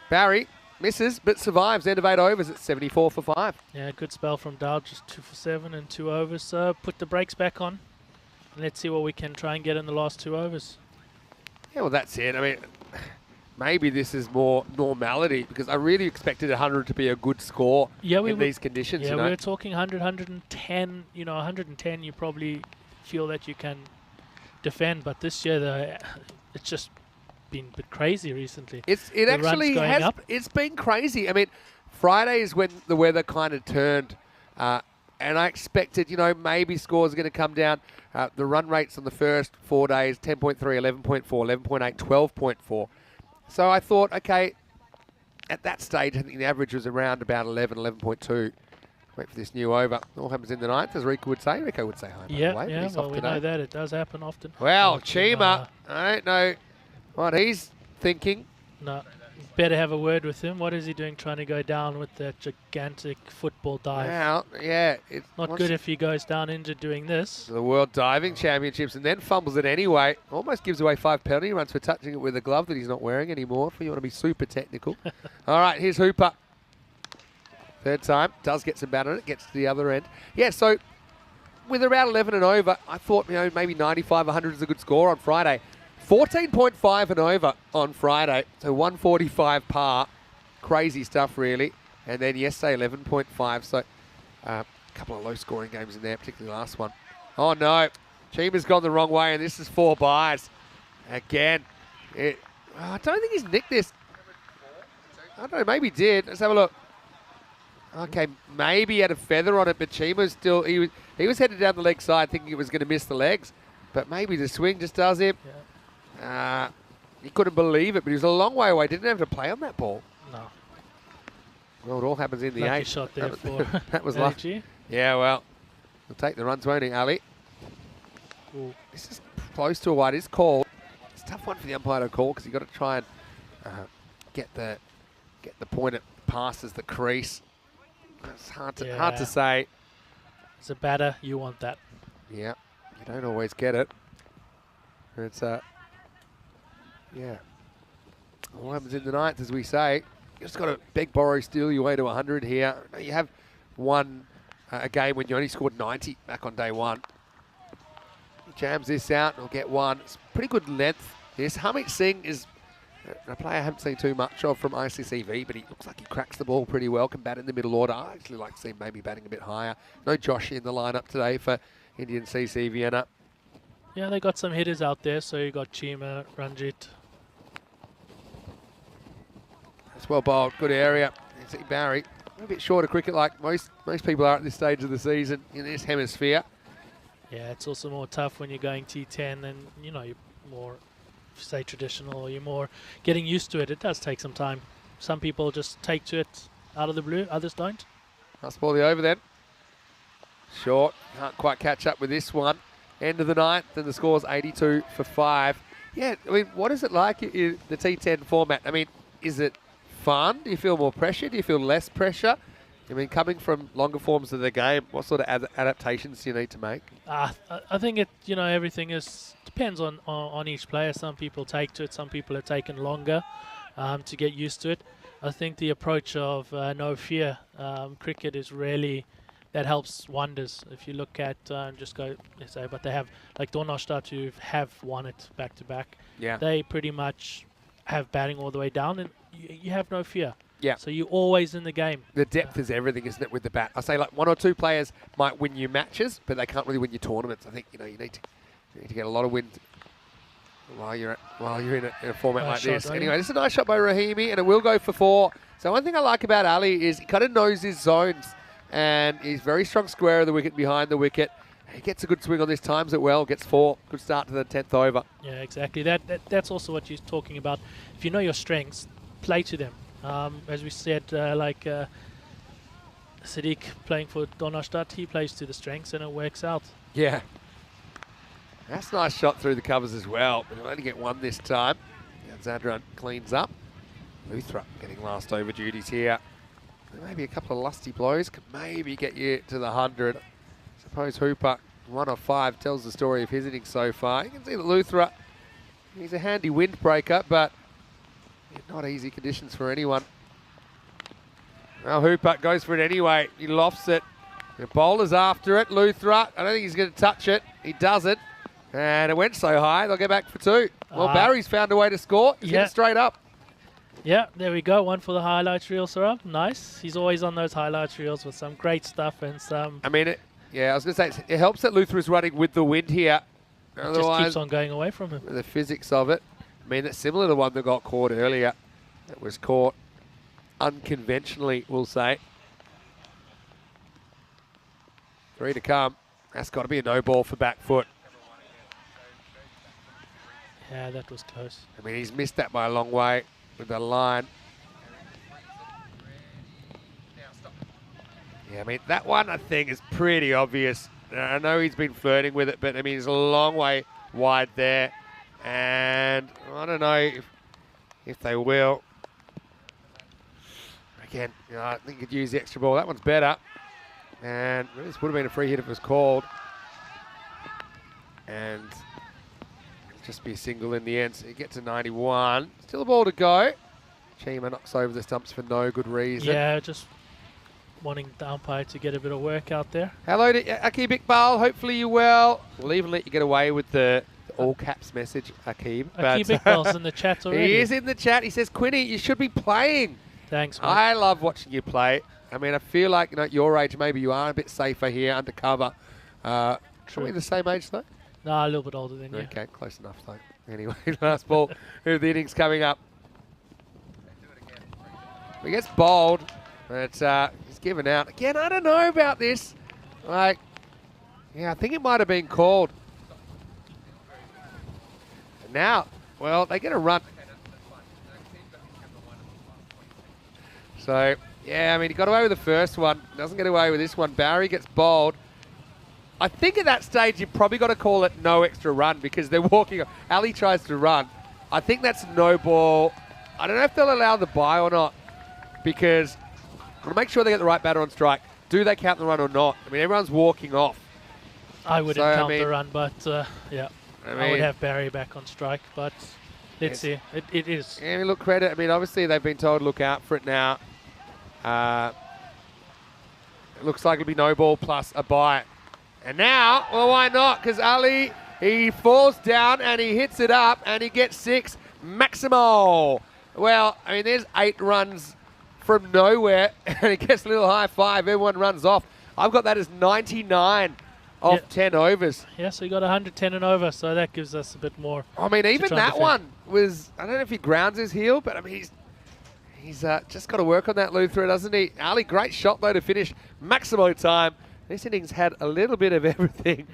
Barry misses but survives. End of 8 overs at 74 for 5. Yeah, good spell from Dowd, just 2 for 7 and 2 overs. So put the brakes back on. And let's see what we can try and get in the last 2 overs. Yeah, well, that's it. I mean, maybe this is more normality because I really expected 100 to be a good score in these conditions. Yeah, you know? we were talking 100, 110. You know, 110 you probably feel that you can defend. But this year, it's just been a bit crazy recently. It actually has. Up. It's been crazy. I mean, Friday is when the weather kind of turned. And I expected, you know, maybe scores are going to come down. The run rates on the first 4 days, 10.3, 11.4, 11.8, 12.4. So I thought, okay, at that stage, I think the average was around about 11, 11.2. Wait for this new over. All happens in the ninth, as Rico would say. Rico would say hi, by the way. Yeah, well, we know that. It does happen often. Well, Chima, I don't know what he's thinking. No, better have a word with him. What is he doing trying to go down with that gigantic football dive? Well, yeah. It's not good if he goes down injured doing this. The World Diving Championships and then fumbles it anyway. Almost gives away 5 penalty runs for touching it with a glove that he's not wearing anymore if you want to be super technical. All right, here's Hooper. Third time. Does get some bat on it. Gets to the other end. Yeah, so with around 11 and over, I thought, you know, maybe 95, 100 is a good score on Friday. 14.5 and over on Friday, so 145 par. Crazy stuff, really. And then yesterday, 11.5, so a couple of low-scoring games in there, particularly the last one. Oh, no. Chima's gone the wrong way, and this is 4 buys. Again. I don't think he's nicked this. I don't know, maybe he did. Let's have a look. Okay, maybe he had a feather on it, but Chima's still... He was headed down the leg side thinking it was going to miss the legs, but maybe the swing just does him. Yeah. He couldn't believe it, but he was a long way away. Didn't have to play on that ball. No. Well, it all happens in the Lucky 8. Shot there for that was lucky. Yeah, well, we'll take the runs, won't he, Ali? Ooh. This is close to a wide. It's called. It's a tough one for the umpire to call because you've got to try and get the point it passes the crease. It's hard to say. As a batter, you want that. Yeah, you don't always get it. It's yeah. All happens in the ninth, as we say. You just got to beg, borrow, steal your way to 100 here. You have won a game when you only scored 90 back on day 1. He jams this out and he'll get 1. It's pretty good length. This Harmeet Singh is a player I haven't seen too much of from ICCV, but he looks like he cracks the ball pretty well, can bat in the middle order. I actually like to see him maybe batting a bit higher. No Josh in the lineup today for Indian CC Vienna. Yeah, they got some hitters out there, so you got Chima, Ranjit. That's well bowled, good area. You see Barry, a bit short of cricket like most people are at this stage of the season in this hemisphere. Yeah, it's also more tough when you're going T10 and, you know, you're more, say, traditional, or you're more getting used to it. It does take some time. Some people just take to it out of the blue, others don't. Nice ball the over then. Short, can't quite catch up with this one. End of the ninth, and the score's 82 for 5. Yeah, I mean, what is it like in the T10 format? I mean, is it fun? Do you feel more pressure? Do you feel less pressure? I mean, coming from longer forms of the game, what sort of adaptations do you need to make? I think it, you know, everything depends on each player. Some people take to it, some people are taken longer to get used to it. I think the approach of no fear cricket is really... that helps wonders. If you look at just go, let's say, but they have like Donnerstadt who have won it back to back. Yeah. They pretty much have batting all the way down, and you have no fear. Yeah. So you're always in the game. The depth is everything, isn't it, with the bat? I say like 1 or 2 players might win you matches, but they can't really win you tournaments. I think you need to get a lot of wins while you're in a format like this. Anyway, this is a nice shot by Rahimi, and it will go for 4. So one thing I like about Ali is he kind of knows his zones, and he's very strong square of the wicket behind the wicket. He gets a good swing on this, times it well, gets 4. Good start to the 10th over. Yeah, exactly. That's also what you're talking about. If you know your strengths, play to them. As we said, Sadiq playing for Donnerstadt, he plays to the strengths and it works out. Yeah. That's a nice shot through the covers as well, but he'll only get 1 this time. Now Zadran cleans up. Luthra getting last over duties here. Maybe a couple of lusty blows could maybe get you to the 100. Suppose Hooper, 1 of 5, tells the story of his innings so far. You can see that Luthra, he's a handy windbreaker, but not easy conditions for anyone. Well, Hooper goes for it anyway. He lofts it. The bowler's after it. Luthra, I don't think he's going to touch it. He doesn't. And it went so high, they'll go back for 2. Well, Barry's found a way to score. He's getting straight up. Yeah, there we go. 1 for the highlights reel, Saurabh. Nice. He's always on those highlights reels with some great stuff and some... I mean, I was going to say, it helps that Luthra is running with the wind here. It just keeps on going away from him. The physics of it. I mean, it's similar to the one that got caught earlier. It was caught unconventionally, we'll say. 3 to come. That's got to be a no ball for back foot. Yeah, that was close. I mean, he's missed that by a long way with the line. Yeah, I mean, that one, I think, is pretty obvious. I know he's been flirting with it, but, I mean, he's a long way wide there. And I don't know if they will. Again, I think you could use the extra ball. That one's better. And this would have been a free hit if it was called. And it'll just be a single in the end. So you get to 91. Still a ball to go. Chima knocks over the stumps for no good reason. Yeah, just wanting the umpire to get a bit of work out there. Hello to Akib Iqbal. Hopefully you well. We'll even let you get away with the all caps message, Akib. Akib Iqbal's in the chat already. He is in the chat. He says, Quinny, you should be playing. Thanks, mate. I love watching you play. I mean, I feel like, at your age, maybe you are a bit safer here, undercover. Are we the same age, though? No, a little bit older than you. Okay, close enough, though. Anyway, last ball of the innings coming up. He gets bowled, but he's given out. Again, I don't know about this. I think it might have been called. Now, well, they get a run. So, yeah, I mean, he got away with the first one. Doesn't get away with this one. Barry gets bowled. I think at that stage, you've probably got to call it no extra run because they're walking. Ali tries to run. I think that's no ball. I don't know if they'll allow the bye or not because I want to make sure they get the right batter on strike. Do they count the run or not? I mean, everyone's walking off. I wouldn't count the run, but yeah. I would have Barry back on strike, but let's see. It is. Yeah, I mean, look, credit. I mean, obviously they've been told to look out for it now. It looks like it'll be no ball plus a bye. And now, well, why not? Because Ali, he falls down and he hits it up and he gets 6. Maximo. Well, I mean, there's 8 runs from nowhere and he gets a little high 5. Everyone runs off. I've got that as 99 off 10 overs. Yeah, so you got 110 and over, so that gives us a bit more. I mean, even that one was, I don't know if he grounds his heel, but I mean, he's just got to work on that, Luthra, doesn't he? Ali, great shot, though, to finish. Maximo time. This innings had a little bit of everything.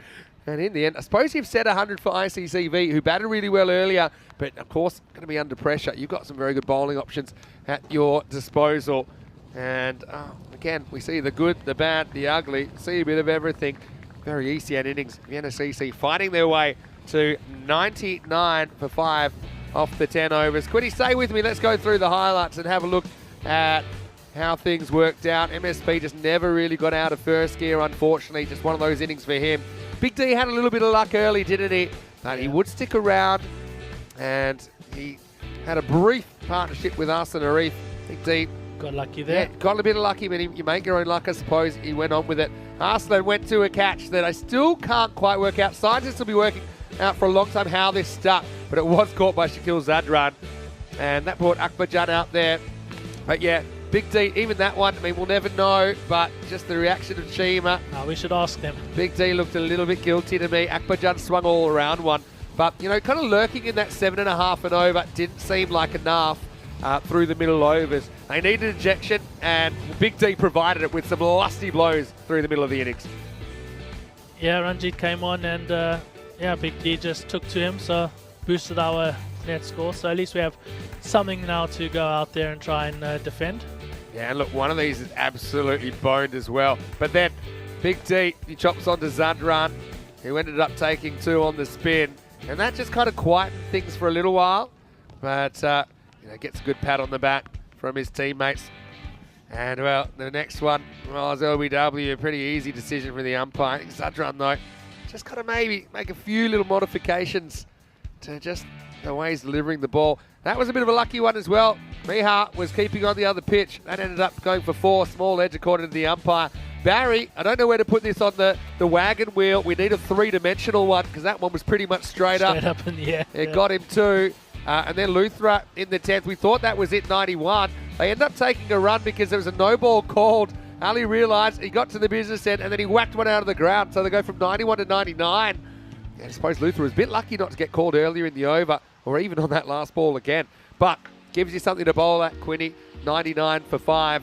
And in the end, I suppose you've set 100 for ICCV, who batted really well earlier, but of course, going to be under pressure. You've got some very good bowling options at your disposal. And again, we see the good, the bad, the ugly, see a bit of everything. Very ECN innings. The NSCC fighting their way to 99 for 5 off the 10 overs. Quiddy, stay with me. Let's go through the highlights and have a look at how things worked out. MSP just never really got out of first gear, unfortunately. Just one of those innings for him. Big D had a little bit of luck early, didn't he? But he would stick around, and he had a brief partnership with Arsene Arif. Big D got lucky there. Yeah, got a bit of lucky, but you make your own luck, I suppose. He went on with it. Arslan went to a catch that I still can't quite work out. Scientists will be working out for a long time how this stuck, but it was caught by Shakil Zadran, and that brought Akbarjan out there. But yeah, Big D, even that one, I mean, we'll never know, but just the reaction of Chima. We should ask them. Big D looked a little bit guilty to me. Akbarjan swung all around one, but, kind of lurking in that 7.5 and over didn't seem like enough. through the middle overs. They needed ejection, and Big D provided it with some lusty blows through the middle of the innings. Yeah, Ranjit came on and yeah, Big D just took to him, so boosted our net score. So at least we have something now to go out there and try and defend. Yeah, and look, one of these is absolutely boned as well. But then Big D, he chops onto Zadran, who ended up taking 2 on the spin. And that just kind of quietened things for a little while. But, you know, gets a good pat on the back from his teammates. And, well, the next one was LBW. A pretty easy decision for the umpire. I think Zadran, though, just got to maybe make a few little modifications to just the way he's delivering the ball. That was a bit of a lucky one as well. Miha was keeping on the other pitch. That ended up going for 4, small edge according to the umpire. Barry, I don't know where to put this on the wagon wheel. We need a 3-dimensional one because that one was pretty much straight up. Straight up in the air. It got him 2. And then Luthra in the 10th. We thought that was it, 91. They end up taking a run because there was a no ball called. Ali realised he got to the business end and then he whacked one out of the ground. So they go from 91 to 99. And I suppose Luthra was a bit lucky not to get called earlier in the over or even on that last ball again. But gives you something to bowl at, Quinny. 99 for 5.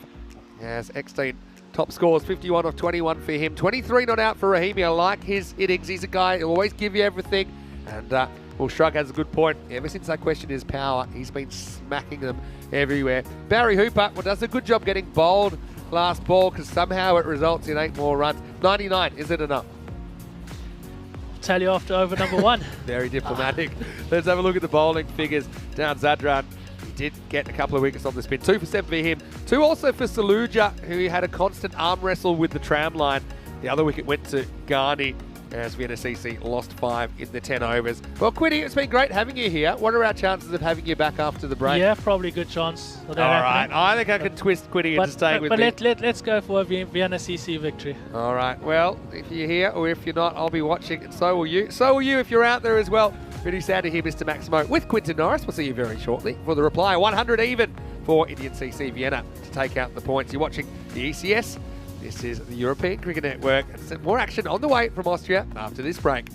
As Eckstein top scores, 51 off 21 for him. 23 not out for Rahimi. I like his innings. He's a guy who'll always give you everything. And Will Shrug has a good point. Ever since I questioned his power, he's been smacking them everywhere. Barry Hooper does a good job getting bowled last ball because somehow it results in 8 more runs. 99, is it enough? Tell you after over number 1. Very diplomatic. Let's have a look at the bowling figures. Down Zadran. He did get a couple of wickets on the spin. 2 for 7 for him. 2 also for Saluja, who had a constant arm wrestle with the tram line. The other wicket went to Ghani as Vienna CC lost 5 in the 10 overs. Well, Quinny, it's been great having you here. What are our chances of having you back after the break? Yeah, probably a good chance. All right. I think I can twist Quinny into staying with me. But let's go for a Vienna CC victory. All right. Well, if you're here or if you're not, I'll be watching, and so will you. So will you if you're out there as well. Really sad to hear Mr. Maximo with Quinton Norris. We'll see you very shortly for the reply. 100 even for Indian CC Vienna to take out the points. You're watching the ECS. This is the European Cricket Network. And more action on the way from Austria after this break.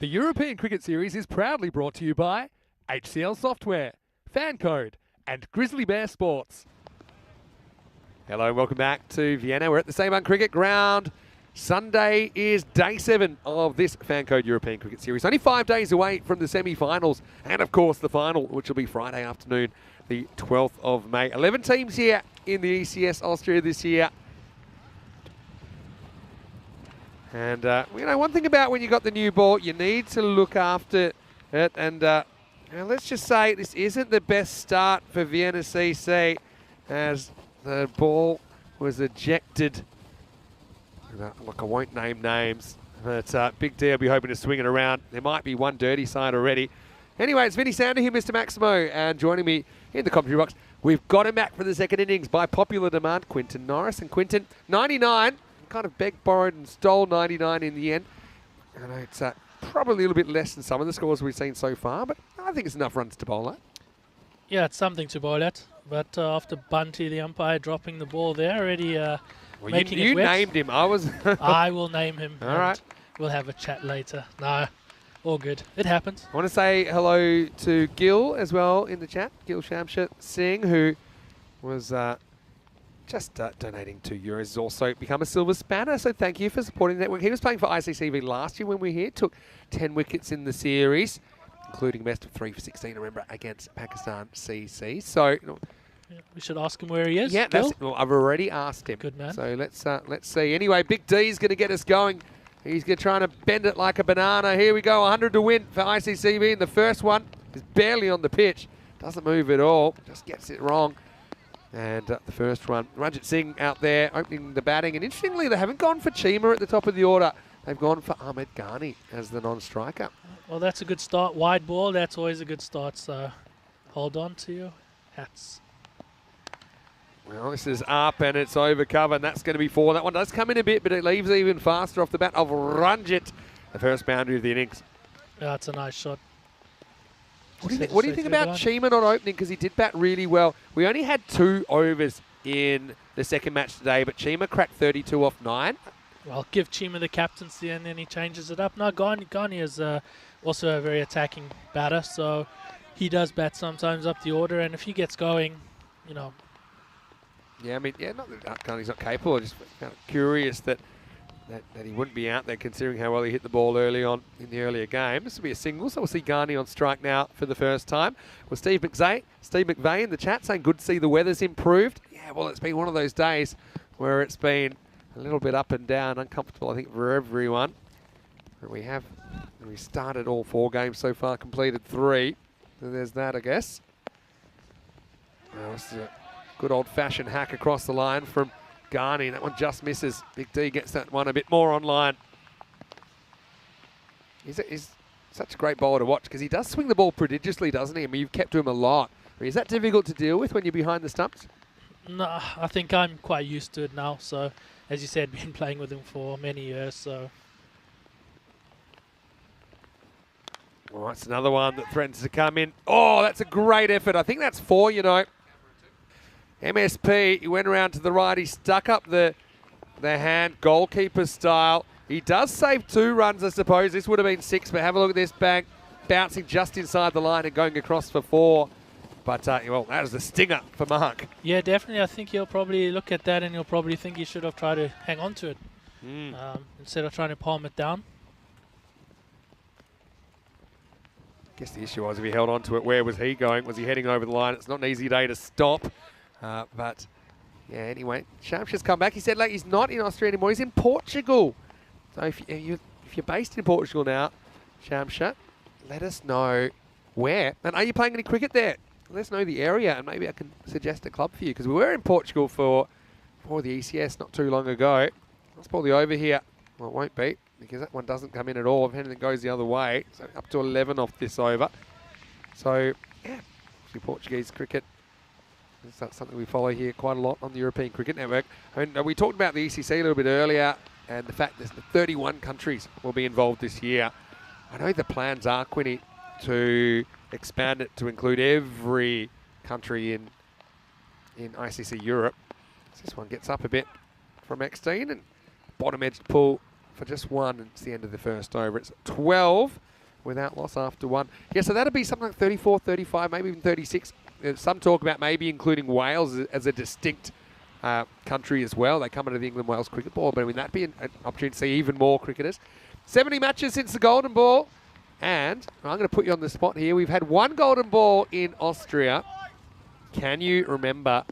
The European Cricket Series is proudly brought to you by HCL Software, Fan Code, and Grizzly Bear Sports. Hello and welcome back to Vienna. We're at the Sabun Cricket Ground. Sunday is day 7 of this Fan Code European Cricket Series. Only 5 days away from the semi-finals and, of course, the final, which will be Friday afternoon, the 12th of May. 11 teams here in the ECS Austria this year. And, you know, one thing about when you got the new ball, you need to look after it. And let's just say this isn't the best start for Vienna CC as the ball was ejected. Look, I won't name names, but Big D will be hoping to swing it around. There might be one dirty side already. Anyway, it's Vinny Sander here, Mr. Maximo, and joining me in the commentary box, we've got him back for the second innings by popular demand, Quinton Norris. And Quinton, 99, kind of begged, borrowed and stole 99 in the end. I know it's probably a little bit less than some of the scores we've seen so far, but I think it's enough runs to bowl at. Yeah, it's something to bowl at. But after Bunty, the umpire, dropping the ball there, already Well, making you it wet. named him. I was. I will name him. All right. We'll have a chat later. No, all good. It happens. I want to say hello to Gil as well in the chat. Gil Shamsha Singh, who was just donating €2. Has also become a silver spanner. So thank you for supporting the network. He was playing for ICCV last year when we were here. Took 10 wickets in the series, including best of 3 for 16, remember, against Pakistan CC. So Yeah, we should ask him where he is. yeah, Bill? that's it. Well, I've already asked him. Good man. So let's see. Anyway, Big D's going to get us going. He's going to try to bend it like a banana. Here we go, 100 to win for ICCV. And the first one is barely on the pitch. Doesn't move at all. Just gets it wrong. And the first one, Ranjit Singh out there opening the batting. And interestingly, they haven't gone for Chima at the top of the order. They've gone for Ahmed Ghani as the non-striker. Well, that's a good start. Wide ball, that's always a good start. So hold on to your hats. Well, this is up and it's over cover, and that's going to be 4. That one does come in a bit, but it leaves even faster off the bat of Ranjit, the first boundary of the innings. That's a nice shot. What do you think about Chima not opening? Because he did bat really well. We only had 2 overs in the second match today, but Chima cracked 32 off 9. Well, give Chima the captaincy and then he changes it up. No, Ghani is also a very attacking batter, so he does bat sometimes up the order, and if he gets going, you know. Yeah, I mean, yeah, not that Ghani's not capable. I just found it curious that he wouldn't be out there considering how well he hit the ball early on in the earlier game. This will be a single, so we'll see Ghani on strike now for the first time. Well, Steve McVeigh in the chat saying good to see the weather's improved. Yeah, well, it's been one of those days where it's been a little bit up and down, uncomfortable, I think, for everyone. But we started all 4 games so far, completed 3. So there's that, I guess. Well, this is a good old-fashioned hack across the line from Ghani. That one just misses. Big D gets that one a bit more online. He's such a great bowler to watch because he does swing the ball prodigiously, doesn't he? I mean, you've kept to him a lot. I mean, is that difficult to deal with when you're behind the stumps? No, I think I'm quite used to it now. So, as you said, been playing with him for many years. So, well, that's another one that threatens to come in. Oh, that's a great effort. I think that's 4, you know. MSP, he went around to the right. He stuck up the hand, goalkeeper style. He does save 2 runs, I suppose. This would have been 6, but have a look at this bang. Bouncing just inside the line and going across for 4. But, well, that was a stinger for Mark. yeah, definitely. I think he'll probably look at that and he'll probably think he should have tried to hang on to it instead of trying to palm it down. I guess the issue was if he held on to it, where was he going? Was he heading over the line? It's not an easy day to stop. But, yeah, anyway, Shamsha's come back. He said, like, he's not in Austria anymore. He's in Portugal. So if you're based in Portugal now, Shamsha, let us know where. And are you playing any cricket there? Let us know the area, and maybe I can suggest a club for you. Because we were in Portugal for the ECS not too long ago. Let's pull the over here. Well, it won't be, because that one doesn't come in at all. If anything goes the other way. So up to 11 off this over. So, yeah, Portuguese cricket. That's something we follow here quite a lot on the European Cricket Network. And we talked about the ECC a little bit earlier and the fact that 31 countries will be involved this year. I know the plans are, Quinny, to expand it to include every country in ICC Europe. So this one gets up a bit from Eckstein and bottom edge pull for just 1. And it's the end of the first over. It's 12 without loss after one. Yeah, so that'd be something like 34, 35, maybe even 36. There's some talk about maybe including Wales as a distinct country as well. They come into the England-Wales cricket ball, but I mean, that'd be an opportunity to see even more cricketers. 70 matches since the Golden Ball, and I'm going to put you on the spot here. We've had one Golden Ball in Austria. Can you remember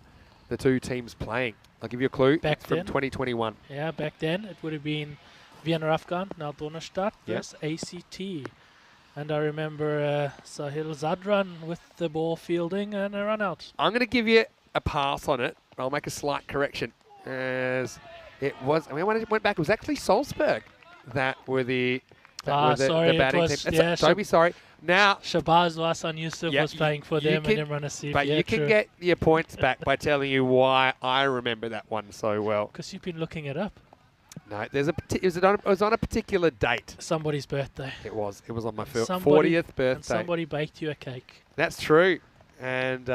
the two teams playing? I'll give you a clue. Back it's from then? 2021. Yeah, back then it would have been Vienna Afghan, now Donnerstadt, versus ACT. And I remember Sahil Zadran with the ball fielding and a run out. I'm going to give you a pass on it. I'll make a slight correction. As it was, I mean, when it went back, it was actually Salzburg that were the sorry, batting it was, team. yeah, Don't be sorry. Now, Shabazz Hassan Yusuf Yeah, was playing for you them can- and Imran Asif. but Yeah, you can true. get your points back by telling you why I remember that one so well. Because you've been looking it up. No, there's it was on a particular date. Somebody's birthday. It was on my Somebody- 40th And birthday. somebody baked you a cake. That's true, and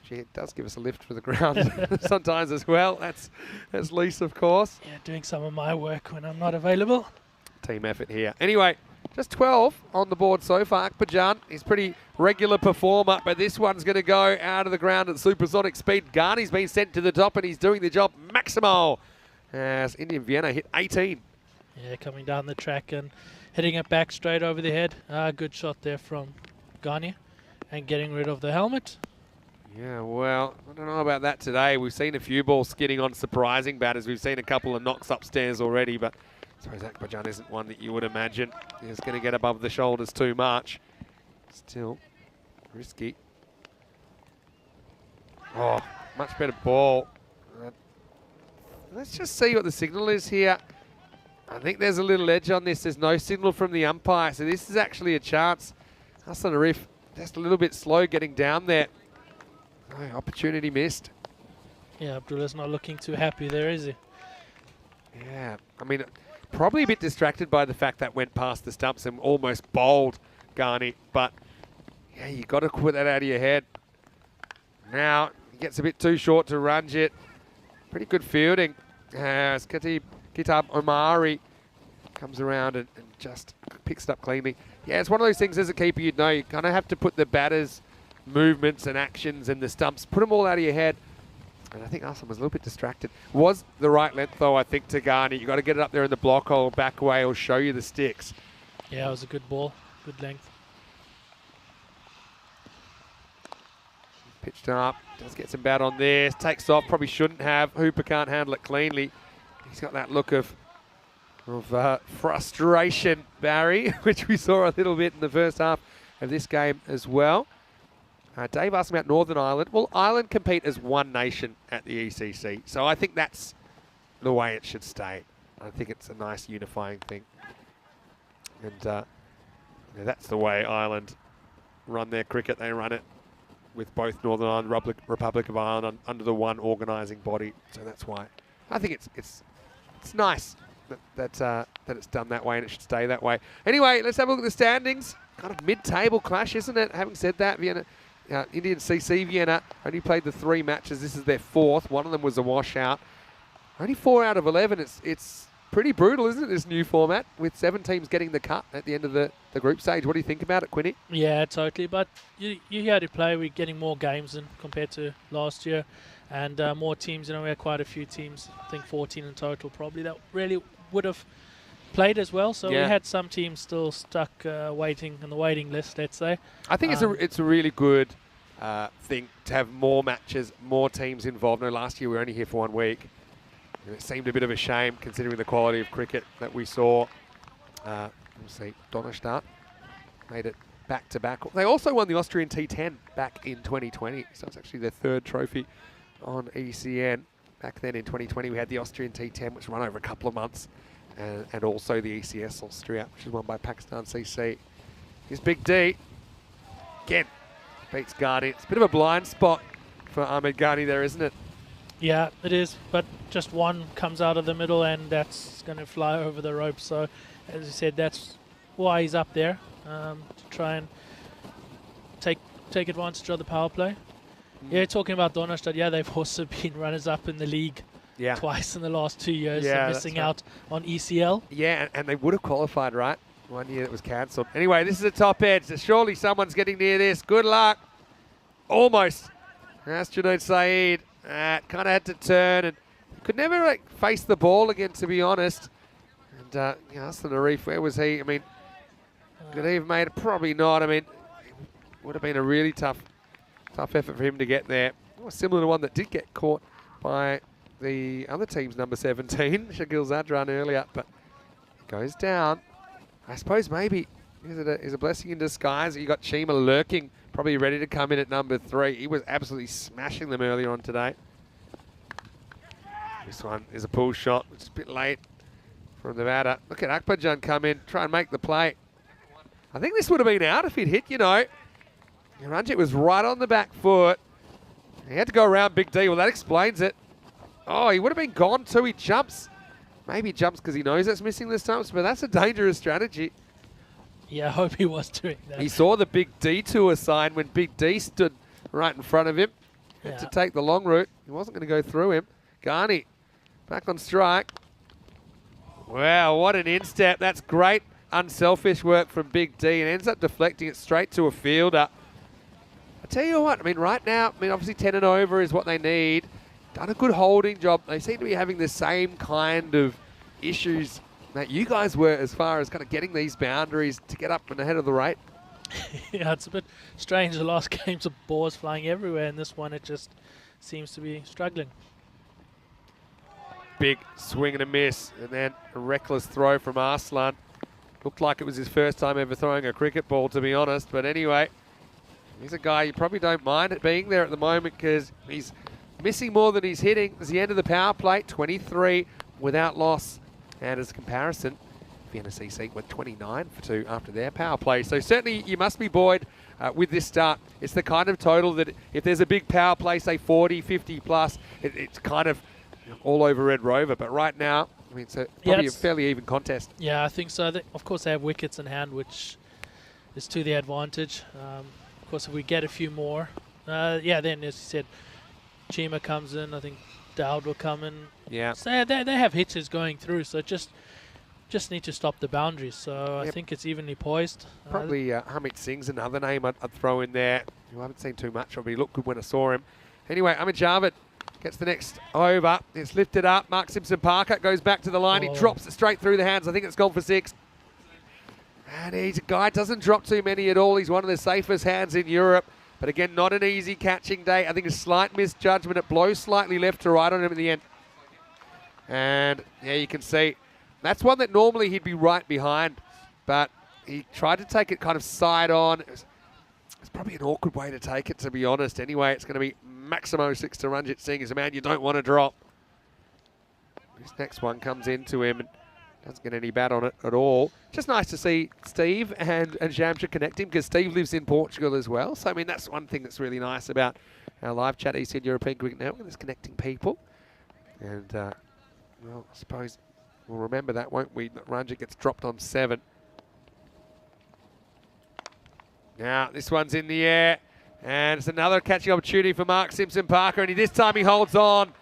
gee, it does give us a lift for the ground sometimes as well. That's Lisa, of course. Yeah, doing some of my work when I'm not available. Team effort here. Anyway, just 12 on the board so far. Akbarjan, he's pretty regular performer, but this one's going to go out of the ground at supersonic speed. Ghani's been sent to the top, and he's doing the job maximal as Indian Vienna hit 18. Yeah, coming down the track and hitting it back straight over the head. Good shot there from Ghani and getting rid of the helmet. Yeah, well, I don't know about that today. We've seen a few balls skidding on surprising batters. We've seen a couple of knocks upstairs already, but I suppose Akbarjan isn't one that you would imagine is going to get above the shoulders too much. Still risky. Oh, much better ball. Let's just see what the signal is here. I think there's a little edge on this. There's no signal from the umpire, so this is actually a chance. Hassan Arif just a little bit slow getting down there. Oh, opportunity missed. Yeah, Abdullah's not looking too happy there, is he? Yeah, I mean, probably a bit distracted by the fact that went past the stumps and almost bowled Ghani, but yeah, you got to put that out of your head. Now, he gets a bit too short to Ranjit. Pretty good fielding. As Kitab Omari comes around and just picks it up cleanly. Yeah, it's one of those things as a keeper you'd know. You kind of have to put the batter's movements and actions and the stumps, put them all out of your head. And I think Hassan was a little bit distracted. Was the right length, though, I think, to Ghani. You've got to get it up there in the block hole, back away, or show you the sticks. Yeah, it was a good ball, good length. Pitched up, does get some bat on there, takes off, probably shouldn't have. Hooper can't handle it cleanly. He's got that look of frustration, Barry, which we saw a little bit in the first half of this game as well. Dave asked about Northern Ireland. Well, Ireland compete as one nation at the ECC, so I think that's the way it should stay. I think it's a nice unifying thing. And that's the way Ireland run their cricket. They run it with both Northern Ireland and Republic of Ireland under the one organising body. So that's why I think it's nice that it's done that way, and it should stay that way. Anyway, let's have a look at the standings. Kind of mid-table clash, isn't it? Having said that, Vienna, Indian CC Vienna only played the 3 matches. This is their 4th. One of them was a washout. Only 4 out of 11. It's pretty brutal, isn't it, this new format, with 7 teams getting the cut at the end of the group stage. What do you think about it, Quinny? Yeah, totally. But you here to play, we're getting more games than compared to last year, and more teams. You know, we had quite a few teams. I think 14 in total, probably, that really would have played as well. So Yeah. we had some teams still stuck waiting on the waiting list, let's say. I think it's a really good thing to have more matches, more teams involved. No, last year we were only here for 1 week. And it seemed a bit of a shame considering the quality of cricket that we saw. We'll see, Donnerstadt made it back-to-back. They also won the Austrian T10 back in 2020, so it's actually their 3rd trophy on ECN. Back then in 2020 we had the Austrian T10, which ran over a couple of months, and also the ECS Austria, which is won by Pakistan CC. Here's Big D. Again, beats Ghani. It's a bit of a blind spot for Ahmed Ghani there, isn't it? Yeah, it is, but just one comes out of the middle and that's going to fly over the rope. So, as you said, that's why he's up there, to try and take advantage of the power play. Yeah, talking about Donnerstadt, yeah, they've also been runners-up in the league twice in the last 2 years, Yeah, and missing that's right. out on ECL. Yeah, and they would have qualified, right? 1 year that was cancelled. Anyway, this is a top edge. So surely someone's getting near this. Good luck. Almost. Astronaut Saeed kind of had to turn and could never face the ball again, to be honest. And Aslan Arif, where was he? I mean, could he have made it? Probably not. I mean, it would have been a really tough effort for him to get there. Similar to one that did get caught by the other team's number 17, Shakil Zadran earlier, but it goes down. I suppose maybe is a blessing in disguise. You got Chima lurking, probably ready to come in at number 3. He was absolutely smashing them earlier on today. This one is a pull shot, which is a bit late from Nevada. Look at Akbarjan come in, try and make the play. I think this would have been out if he'd hit, you know. Ranjit was right on the back foot. He had to go around Big D. Well, that explains it. Oh, he would have been gone too. He jumps. Maybe he jumps because he knows it's missing the stumps, but that's a dangerous strategy. Yeah, I hope he was doing that. He saw the Big Detour sign when Big D stood right in front of him. Had to take the long route. He wasn't going to go through him. Ghani back on strike. Wow, what an instep. That's great unselfish work from Big D and ends up deflecting it straight to a fielder. I tell you what, I mean, right now, I mean, obviously 10 and over is what they need. Done a good holding job. They seem to be having the same kind of issues that you guys were as far as kind of getting these boundaries to get up and ahead of the rate. Yeah, it's a bit strange. The last games of balls flying everywhere, and this one it just seems to be struggling. Big swing and a miss, and then a reckless throw from Arslan. Looked like it was his first time ever throwing a cricket ball, to be honest. But anyway, he's a guy you probably don't mind it being there at the moment because he's missing more than he's hitting. It's the end of the power play, 23 without loss. And as a comparison, Vienna CC went 29 for 2 after their power play. So certainly you must be buoyed with this start. It's the kind of total that if there's a big power play, say 40, 50 plus, it's kind of all over Red Rover. But right now, I mean, it's probably a fairly even contest. Yeah, I think so. Of course, they have wickets in hand, which is to their advantage. Of course, if we get a few more, then as you said, Chima comes in. I think Dowd will come in. Yeah. So they have hitters going through, so just need to stop the boundaries. So I think it's evenly poised. Probably Hamid Singh's another name I'd throw in there. I haven't seen too much of him. He looked good when I saw him. Anyway, Amit Javed gets the next over. It's lifted up. Mark Simpson-Parker goes back to the line. He drops it straight through the hands. I think it's gone for 6. And he's a guy, doesn't drop too many at all. He's one of the safest hands in Europe. But again, not an easy catching day. I think a slight misjudgment. It blows slightly left to right on him at the end. And yeah, you can see that's one that normally he'd be right behind. But he tried to take it kind of side on. It's probably an awkward way to take it, to be honest. Anyway, it's going to be Maximo 6 to Ranjit Singh. He's a man you don't want to drop. This next one comes into him and doesn't get any bat on it at all. Just nice to see Steve and Jamshid connecting because Steve lives in Portugal as well. So, I mean, that's one thing that's really nice about our live chat ECN European Cricket Network is connecting people. And, well, I suppose we'll remember that, won't we? That Ranjit gets dropped on 7. Now, this one's in the air. And it's another catching opportunity for Mark Simpson-Parker. And this time he holds on.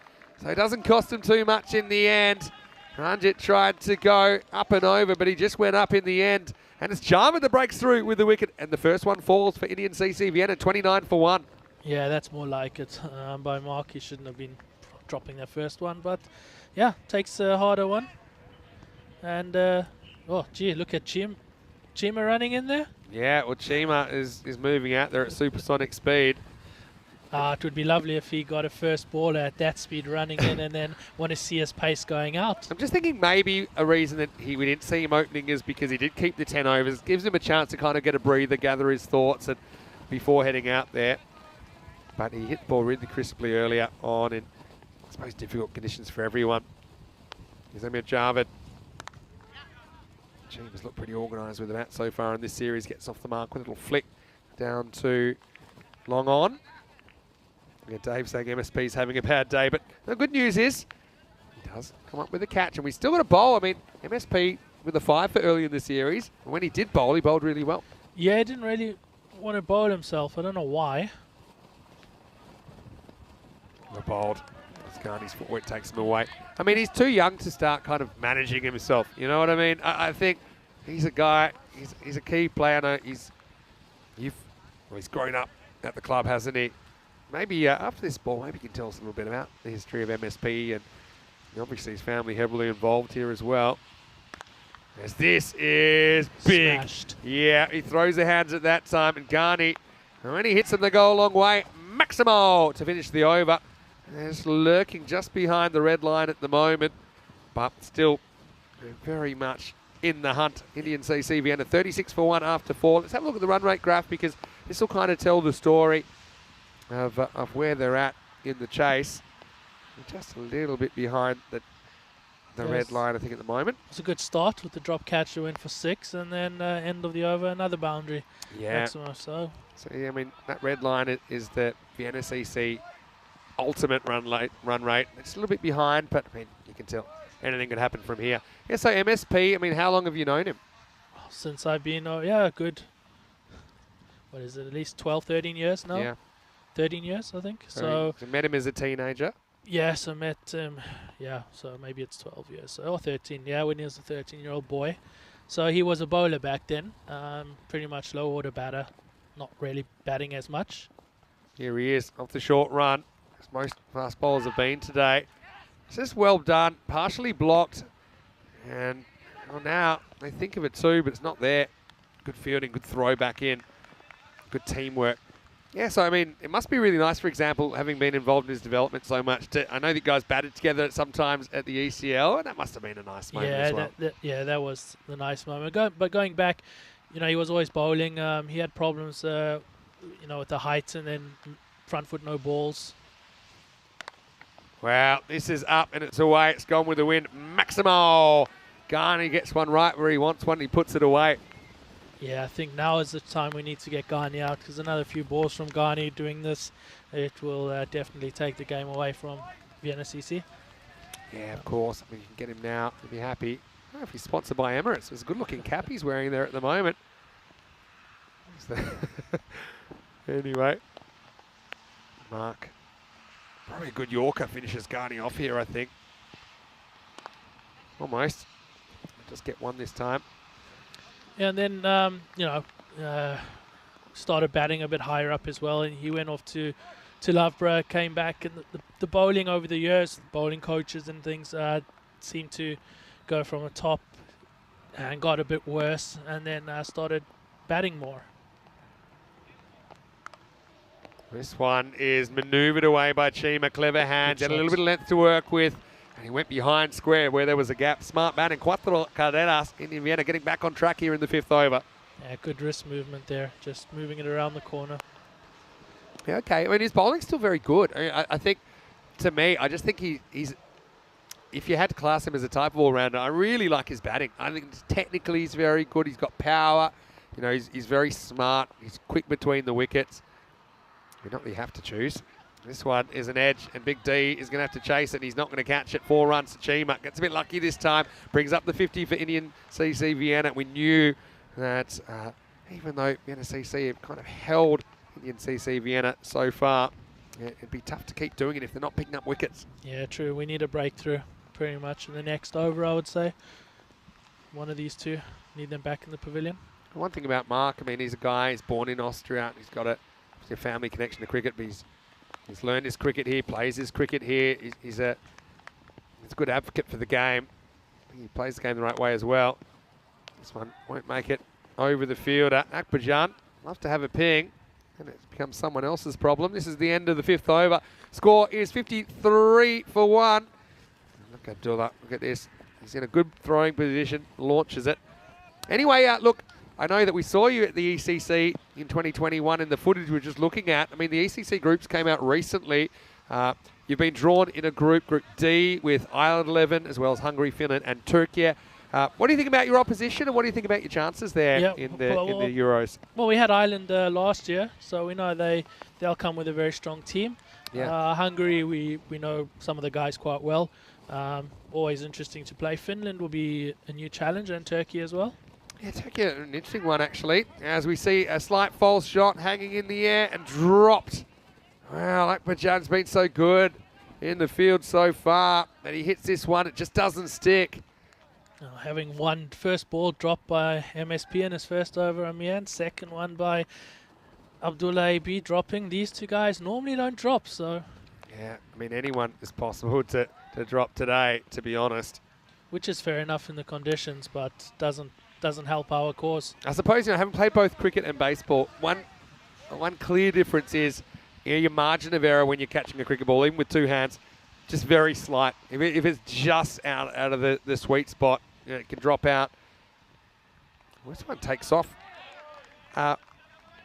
So it doesn't cost him too much in the end. Ranjit tried to go up and over, but he just went up in the end. And it's Jarman that breaks through with the wicket. And the first one falls for Indian CC Vienna, 29 for 1. Yeah, that's more like it by Mark. He shouldn't have been dropping that first one. But, yeah, takes a harder one. And, oh, gee, look at Chima running in there. Yeah, well, Chima is moving out there at supersonic speed. It would be lovely if he got a first ball at that speed running in and then want to see his pace going out. I'm just thinking maybe a reason that we didn't see him opening is because he did keep the 10 overs. Gives him a chance to kind of get a breather, gather his thoughts and before heading out there. But he hit the ball really crisply earlier on in, I suppose, difficult conditions for everyone. Here's Amir Javed. Chima's looked pretty organised with the bat so far in this series. Gets off the mark with a little flick down to long on. Yeah, Dave saying MSP's having a bad day, but the good news is he does come up with a catch, and we still got a bowl. I mean, MSP with a 5 for early in the series. And when he did bowl, he bowled really well. Yeah, he didn't really want to bowl himself. I don't know why. The bowled. Ghani's footwork takes him away. I mean, he's too young to start kind of managing himself. You know what I mean? I think he's a guy. He's a key player. I know he's grown up at the club, hasn't he? Maybe after this ball, maybe you can tell us a little bit about the history of MSP, and obviously his family heavily involved here as well. As this is big. Smashed. Yeah, he throws the hands at that time, and Garney, when he hits them, they go a long way. Maximo to finish the over. It's lurking just behind the red line at the moment, but still very much in the hunt. Indian CC Vienna 36 for 1 after 4. Let's have a look at the run rate graph, because this will kind of tell the story of where they're at in the chase. Just a little bit behind the red line, I think, at the moment. It's a good start with the drop catch to win for 6, and then end of the over, another boundary. Yeah. Maximo, so yeah, I mean, that red line is the Vienna CC ultimate run rate. It's a little bit behind, but I mean, you can tell anything could happen from here. Yeah, so MSP, I mean, how long have you known him? since I've been, good, what is it, at least 12, 13 years now? Yeah. 13 years, I think. So you met him as a teenager? Yes, I met him, so maybe it's 12 years, or 13, when he was a 13-year-old boy. So he was a bowler back then, pretty much low-order batter, not really batting as much. Here he is, off the short run, as most fast bowlers have been today. It's just well done, partially blocked, and now they think of it too, but it's not there. Good fielding, good throw back in, good teamwork. Yeah, so I mean, it must be really nice, for example, having been involved in his development so much. I know that you guys batted together sometimes at the ECL, and that must have been a nice moment as well. That was the nice moment. But going back, he was always bowling. He had problems, with the height and then front foot no balls. Wow, this is up and it's away. It's gone with the wind. Maximo! Garney gets one right where he wants one. He puts it away. Yeah, I think now is the time we need to get Garney out, because another few balls from Garney doing this, it will definitely take the game away from Vienna CC. Yeah, of course. We can get him now. He'll be happy. I don't know if he's sponsored by Emirates. It's a good-looking cap he's wearing there at the moment. Anyway, Mark. Probably a good Yorker finishes Garney off here, I think. Almost. Just get one this time. And then, started batting a bit higher up as well, and he went off to Loughborough, came back, and the bowling over the years, bowling coaches and things seemed to go from the top and got a bit worse, and then started batting more. This one is manoeuvred away by Chima. Clever hands, had a little bit of length to work with. And he went behind square where there was a gap. Smart batting. Cuatro carreras in Vienna, getting back on track here in the 5th over. Yeah, good wrist movement there, just moving it around the corner. Yeah, okay. I mean, his bowling's still very good. I think, to me, I just think he's... If you had to class him as a type of all-rounder, I really like his batting. I think technically he's very good. He's got power. He's very smart. He's quick between the wickets. You don't really have to choose. This one is an edge, and Big D is going to have to chase it, and he's not going to catch it. 4 runs to Chima. Gets a bit lucky this time. Brings up the 50 for Indian CC Vienna. We knew that even though Vienna CC have kind of held Indian CC Vienna so far, it'd be tough to keep doing it if they're not picking up wickets. Yeah, true. We need a breakthrough pretty much in the next over, I would say. One of these two. Need them back in the pavilion. One thing about Mark, I mean, he's a guy, he's born in Austria, and he's got a family connection to cricket, but he's learned his cricket here, plays his cricket here. He's a good advocate for the game. He plays the game the right way as well. This one won't make it over the fielder. Akbarjan, love to have a ping, and it's become someone else's problem. This is the end of the 5th over. Score is 53 for 1. Look at Abdullah, look at this. He's in a good throwing position, launches it. Anyway, look, I know that we saw you at the ECC in 2021 in the footage we were just looking at. I mean, the ECC groups came out recently. You've been drawn in a Group D, with Ireland 11, as well as Hungary, Finland, and Turkey. What do you think about your opposition, and what do you think about your chances there in the Euros? Well, we had Ireland last year, so we know they'll come with a very strong team. Yeah. Hungary, we know some of the guys quite well. Always interesting to play. Finland will be a new challenge, and Turkey as well. Yeah, Turkey, an interesting one, actually, as we see a slight false shot hanging in the air and dropped. Well, Akbarjan's been so good in the field so far that he hits this one. It just doesn't stick. Having one first ball dropped by MSP in his first over, and second one by Abdullah AB dropping. These two guys normally don't drop, so. Yeah, I mean, anyone is possible to drop today, to be honest. Which is fair enough in the conditions, but doesn't help our cause. I suppose, you know, having played both cricket and baseball, one clear difference is, you know, your margin of error when you're catching a cricket ball, even with two hands, just very slight. If it's just out of the sweet spot, you know, it can drop out. Well, this one takes off. And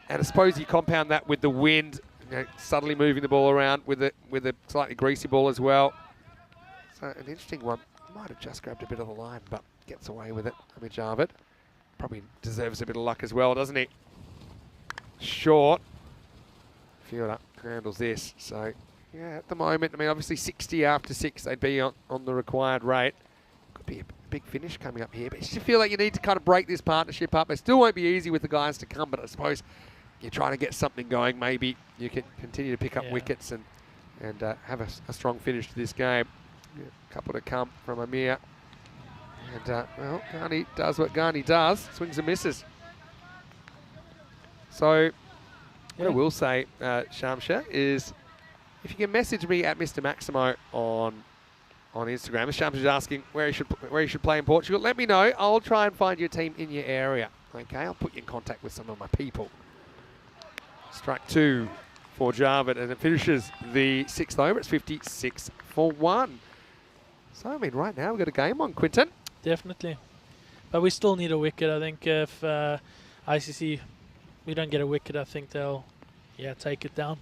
I suppose you compound that with the wind, you know, subtly moving the ball around with a slightly greasy ball as well. So an interesting one. Might have just grabbed a bit of the line, but gets away with it. Javid probably deserves a bit of luck as well, doesn't he? Short. Fielder handles this. So, yeah, at the moment, I mean, obviously 60 after 6, they'd be on the required rate. Could be a big finish coming up here, but you feel like you need to kind of break this partnership up. It still won't be easy with the guys to come, but I suppose you're trying to get something going. Maybe you can continue to pick up wickets and have a strong finish to this game. Yeah, a couple to come from Amir. And, well, Ghani does what Ghani does. Swings and misses. So, what I will say, Shamsha, is if you can message me at Mr. Maximo on Instagram. Shamsha's asking where you should play in Portugal. Let me know. I'll try and find you a team in your area. Okay, I'll put you in contact with some of my people. Strike 2 for Javid, and it finishes the 6th over. It's 56 for 1. So, I mean, right now we've got a game on, Quinton. Definitely. But we still need a wicket. I think if ICC, we don't get a wicket, I think they'll, take it down.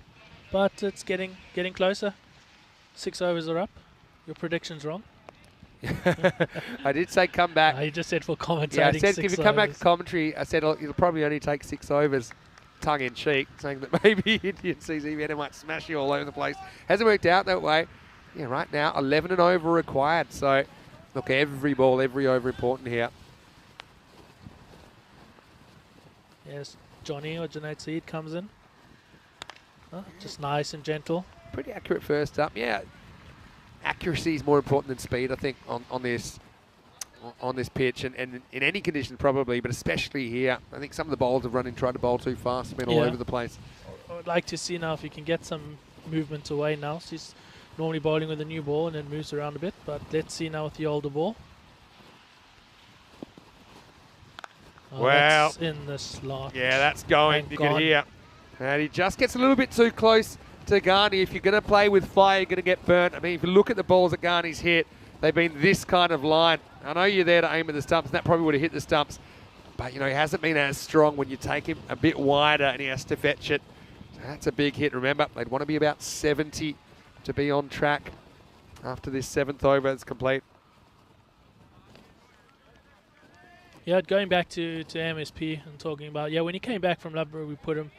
But it's getting closer. 6 overs are up. Your prediction's wrong. I did say come back. You just said for commentating. Yeah, I said if you come back overs. to commentary, I said it'll probably only take 6 overs, tongue in cheek, saying that maybe Indian CZVN might smash you all over the place. Hasn't worked out that way. Yeah, right now 11 and over required. So, look, every ball, every over important here. Yes, Johnny or Junaid Saeed comes in. Just nice and gentle. Pretty accurate first up. Yeah, accuracy is more important than speed, I think, on this pitch and in any conditions probably, but especially here. I think some of the bowlers have tried to bowl too fast, been all over the place. I would like to see now if you can get some movement away now. She's normally bowling with a new ball and then moves around a bit, but let's see now with the older ball. Wow. That's in the slot. Yeah, that's going. Thank You God. can hear. And he just gets a little bit too close to Ghani. If you're going to play with fire, you're going to get burnt. I mean, if you look at the balls that Ghani's hit, they've been this kind of line. I know you're there to aim at the stumps, and that probably would have hit the stumps. But, you know, he hasn't been as strong when you take him a bit wider and he has to fetch it. So that's a big hit. Remember, they'd want to be about 70 to be on track after this 7th over is complete. Yeah, going back to MSP and talking about, when he came back from Ladbroke, we put him,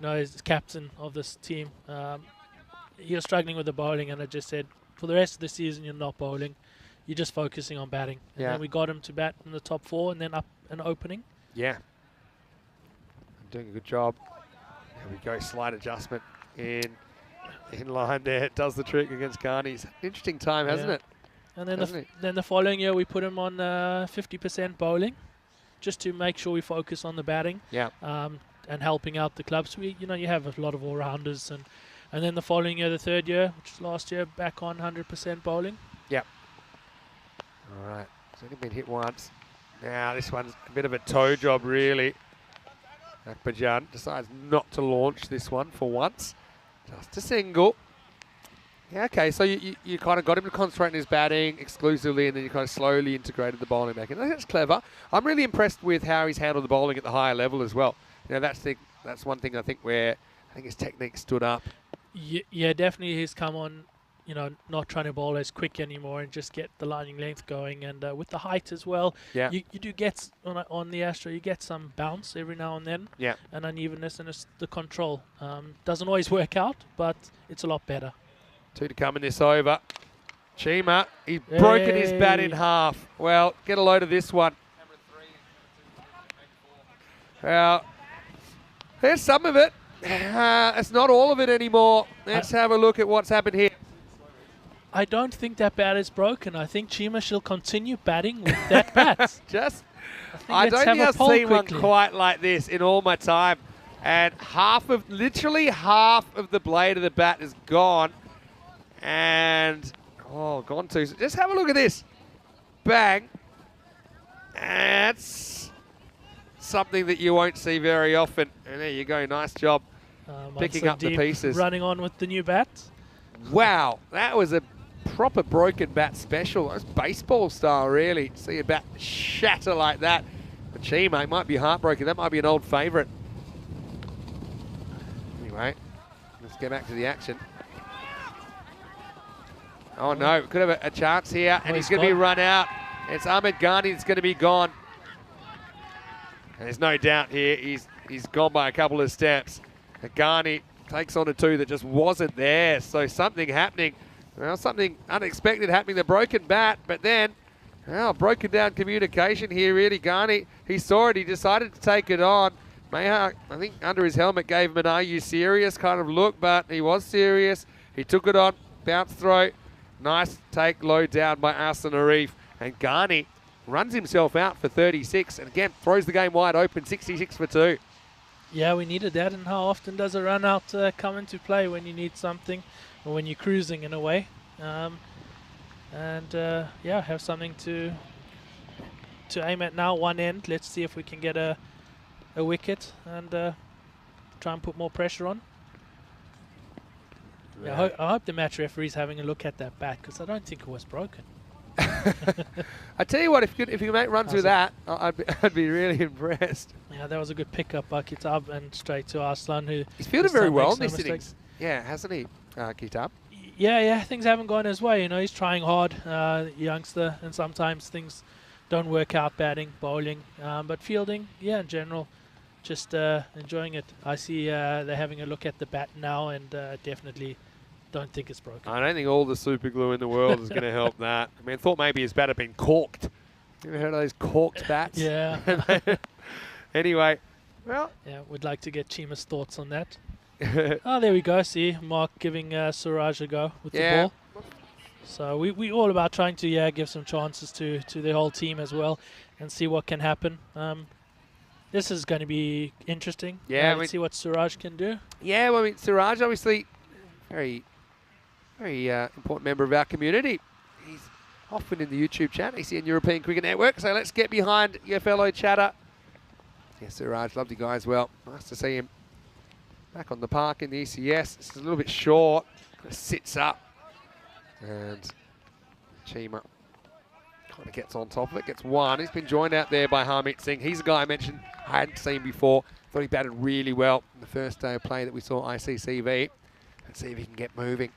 as captain of this team. He was struggling with the bowling, and I just said, for the rest of the season, you're not bowling. You're just focusing on batting. And then we got him to bat in the top 4 and then up and opening. Yeah. Doing a good job. There we go, slight adjustment in line there. It does the trick against Ghani. It's an interesting time, hasn't it? And then the following year, we put him on 50% bowling, just to make sure we focus on the batting. Yeah. And helping out the clubs. You have a lot of all-rounders. And then the following year, the 3rd year, which was last year, back on 100% bowling. Yep. All right. It's only been hit once. Now this one's a bit of a toe job, really. Akbarjan decides not to launch this one for once. Just a single. Yeah, okay, so you kind of got him to concentrate on his batting exclusively, and then you kind of slowly integrated the bowling back in. That's clever. I'm really impressed with how he's handled the bowling at the higher level as well. That's one thing I think where I think his technique stood up. Yeah, definitely he's come on, not trying to bowl as quick anymore and just get the lining length going. And with the height as well, you do get, on the Astro, you get some bounce every now and then, and unevenness, and it's the control. Doesn't always work out, but it's a lot better. 2 to come in this over. Chima, he's broken his bat in half. Well, get a load of this one. Well, here's some of it. It's not all of it anymore. Let's have a look at what's happened here. I don't think that bat is broken. I think Chima shall continue batting with that bat. Just, I I don't think I've seen one quite like this in all my time. And literally half of the blade of the bat is gone. And, gone too. So just have a look at this. Bang. That's something that you won't see very often. And there you go. Nice job picking up the pieces. Running on with the new bat. Wow. That was a proper broken bat special. That's baseball style, really. See a bat shatter like that. But Chima might be heartbroken. That might be an old favourite. Anyway, let's get back to the action. Oh no, could have a chance here, and he's going to be run out. It's Ahmed Ghani that's going to be gone. And there's no doubt here, he's gone by a couple of steps. Ghani takes on a 2 that just wasn't there, so something happening. Well, something unexpected happening, the broken bat, but then, broken down communication here really. Ghani, he saw it, he decided to take it on. Mayhawk, I think under his helmet gave him an "are you serious" kind of look, but he was serious. He took it on, bounce throw. Nice take low down by Arsene Arif. And Ghani runs himself out for 36 and again throws the game wide open, 66 for 2. Yeah, we needed that. And how often does a run out come into play when you need something or when you're cruising in a way? Have something to aim at now, one end. Let's see if we can get a wicket and try and put more pressure on. Yeah, I hope the match referee's having a look at that bat because I don't think it was broken. I tell you what, if you make runs with that, I'd be really impressed. Yeah, that was a good pickup by Kitab and straight to Arslan, he's fielded very well in this innings. Yeah, hasn't he, Kitab? Yeah, things haven't gone his way. You know, he's trying hard, youngster, and sometimes things don't work out, batting, bowling, but fielding, in general, just enjoying it. I see they're having a look at the bat now, and definitely don't think it's broken. I don't think all the super glue in the world is going to help that. I mean, I thought maybe his bat had been corked. You ever heard of those corked bats? Yeah. Anyway, well. Yeah, we'd like to get Chima's thoughts on that. Oh, there we go. See, Mark giving Suraj a go with the ball. So we all about trying to give some chances to the whole team as well and see what can happen. This is going to be interesting. Yeah, let's see what Suraj can do. Yeah, well, I mean, Suraj obviously very important member of our community. He's often in the YouTube chat, ECN European Cricket Network. So let's get behind your fellow chatter. Yeah, Suraj, lovely guy as well. Nice to see him back on the park in the ECS. This is a little bit short. Sits up. And Chima kind of gets on top of it, gets one. He's been joined out there by Harmeet Singh. He's a guy I mentioned I hadn't seen before. Thought he batted really well in the first day of play that we saw ICCV. Let's see if he can get moving.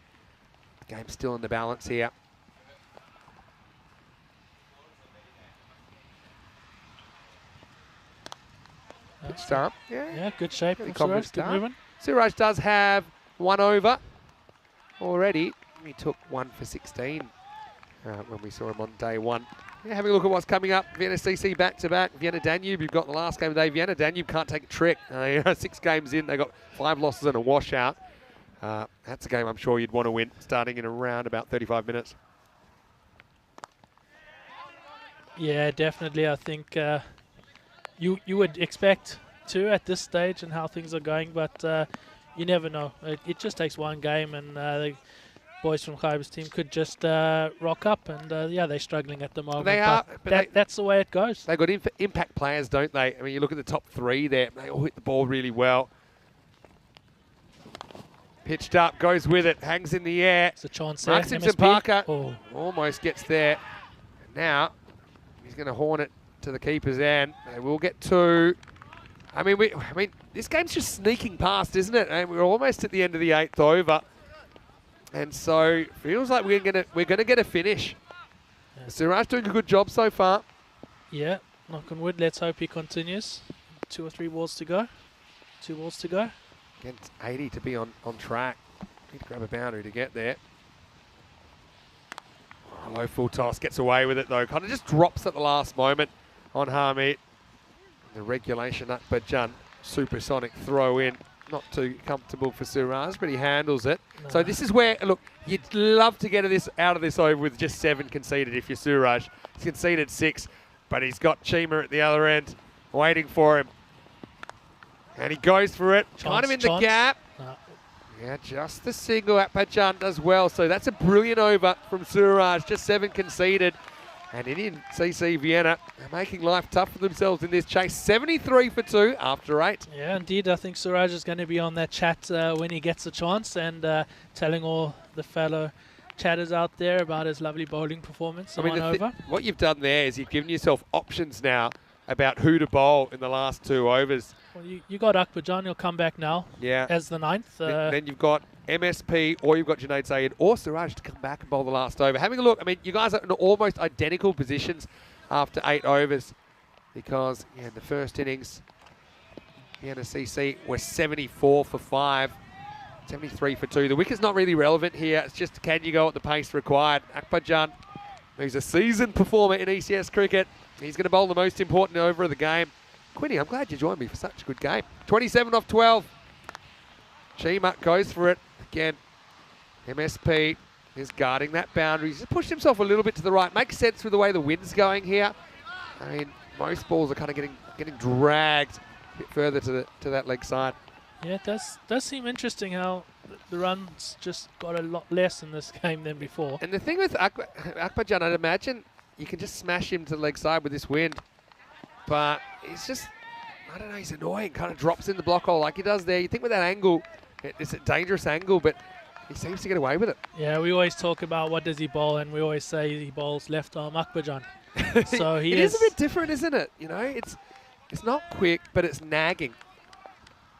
The game's still in the balance here. Good start. Yeah, good shape. Really From Suraj. Good movement. Suraj does have 1 over already. He took 1 for 16 when we saw him on day 1. Yeah, having a look at what's coming up. Vienna CC back-to-back. Vienna Danube, you've got the last game of the day. Vienna Danube can't take a trick. 6 games in, they got 5 losses and a washout. That's a game I'm sure you'd want to win, starting in around about 35 minutes. Yeah, definitely. I think you would expect to at this stage and how things are going, but you never know. It just takes one game, and the boys from Khyber's team could just rock up, and they're struggling at the moment. They are, but that's the way it goes. They've got impact players, don't they? I mean, you look at the top 3 there, they all hit the ball really well. Pitched up, goes with it, hangs in the air. It's a chance there. Simpson Parker almost gets there. And now he's going to horn it to the keeper's end. They will get 2. I mean, this game's just sneaking past, isn't it? And we're almost at the end of the 8th over. And so feels like we're gonna get a finish. Yeah. Suraj doing a good job so far. Yeah, knock on wood. Let's hope he continues. 2 or 3 balls to go. 2 balls to go. Against 80 to be on track. Need to grab a boundary to get there. Low full toss, gets away with it though. Kind of just drops at the last moment on Harmeet. The regulation Akbar Jan supersonic throw in. not too comfortable for Suraj, but he handles it. No. So this is where, look, you'd love to get out of this over with just 7 conceded if you're Suraj. He's conceded 6, but he's got Chima at the other end waiting for him. And he goes for it, kind of in the gap. No. Yeah, just the single. Akbajan does well. So that's a brilliant over from Suraj, just 7 conceded. And Indian CC Vienna are making life tough for themselves in this chase. 73 for 2 after 8. Yeah, indeed. I think Suraj is going to be on that chat when he gets a chance and telling all the fellow chatters out there about his lovely bowling performance. I mean, over. what you've done there is you've given yourself options now about who to bowl in the last 2 overs. Well, you got Akbajan. He'll come back now as the 9th. Then you've got MSP, or you've got Junaid Sayed or Suraj to come back and bowl the last over. Having a look, I mean, you guys are in almost identical positions after 8 overs because in the first innings, the NSCC were 74 for 5, 73 for 2. The wicket's not really relevant here. It's just can you go at the pace required. Akbajan, who's a seasoned performer in ECS cricket, he's going to bowl the most important over of the game. Quinny, I'm glad you joined me for such a good game. 27 off 12. Chima goes for it. Again, MSP is guarding that boundary. He's just pushed himself a little bit to the right. Makes sense with the way the wind's going here. I mean, most balls are kind of getting dragged a bit further to that leg side. Yeah, it does seem interesting how the runs just got a lot less in this game than before. And the thing with Akbajan, I'd imagine you can just smash him to the leg side with this wind. But he's just, I don't know, he's annoying. Kind of drops in the block hole like he does there. You think with that angle, it's a dangerous angle, but he seems to get away with it. Yeah, we always talk about what does he bowl, and we always say he bowls left arm Akbajan. So it is a bit different, isn't it? You know, it's not quick, but it's nagging.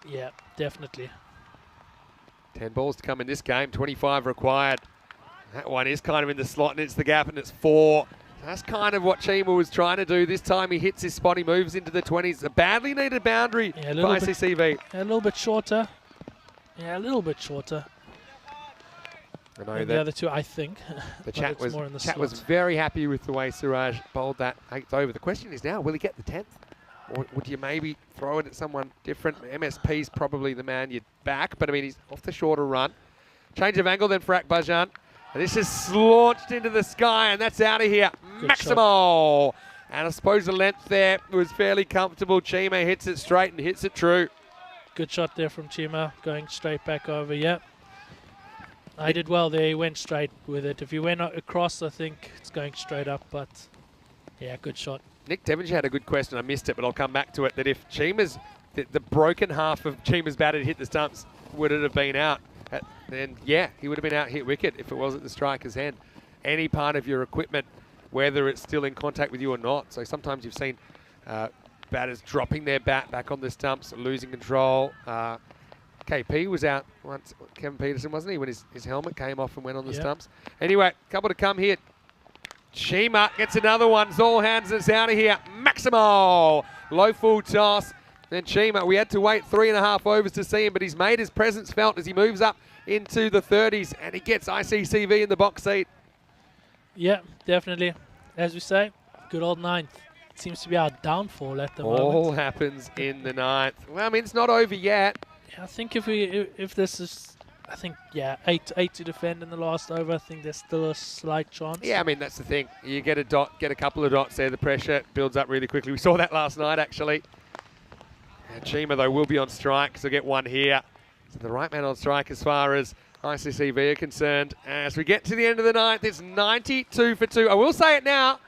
Yeah, definitely. 10 balls to come in this game, 25 required. That one is kind of in the slot, and it's the gap, and it's 4. That's kind of what Chima was trying to do. This time he hits his spot, he moves into the 20s. A badly needed boundary for ICCV. A little bit shorter. Yeah, a little bit shorter. I know than the other two, I think. The chat was very happy with the way Suraj bowled that 8th over. The question is now, will he get the 10th? Or would you maybe throw it at someone different? MSP's probably the man you'd back, but I mean, he's off the shorter run. Change of angle then for Akbajan. And this is launched into the sky, and that's out of here. Maximal. And I suppose the length there was fairly comfortable. Chima hits it straight and hits it true. Good shot there from Chima, going straight back over. Yep. I did well there. He went straight with it. If he went across, I think it's going straight up. But yeah, good shot. Nick Devonshire had a good question. I missed it, but I'll come back to it. That if Chima's, the broken half of Chima's bat had hit the stumps, would it have been out? Then yeah, he would have been out hit wicket if it wasn't the striker's hand. Any part of your equipment, whether it's still in contact with you or not. So sometimes you've seen batters dropping their bat back on the stumps, losing control. KP was out once, Kevin Peterson, wasn't he, when his helmet came off and went on the stumps. Anyway, a couple to come here. Chima gets another one. It's all hands and it's out of here. Maximal. Low full toss. Then Chima, we had to wait 3.5 overs to see him, but he's made his presence felt as he moves up into the 30s and he gets ICCV in the box seat. Yeah, definitely. As we say, good old 9th. It seems to be our downfall at the moment. All happens in the 9th. Well, I mean, it's not over yet. Yeah, I think if this is, I think, yeah, 8 to defend in the last over, I think there's still a slight chance. Yeah, I mean, that's the thing. You get a dot, get a couple of dots there. The pressure builds up really quickly. We saw that last night, actually. And Chima, though, will be on strike, so get one here. So the right man on strike as far as ICCV are concerned. As we get to the end of the 9th, it's 92 for 2. I will say it now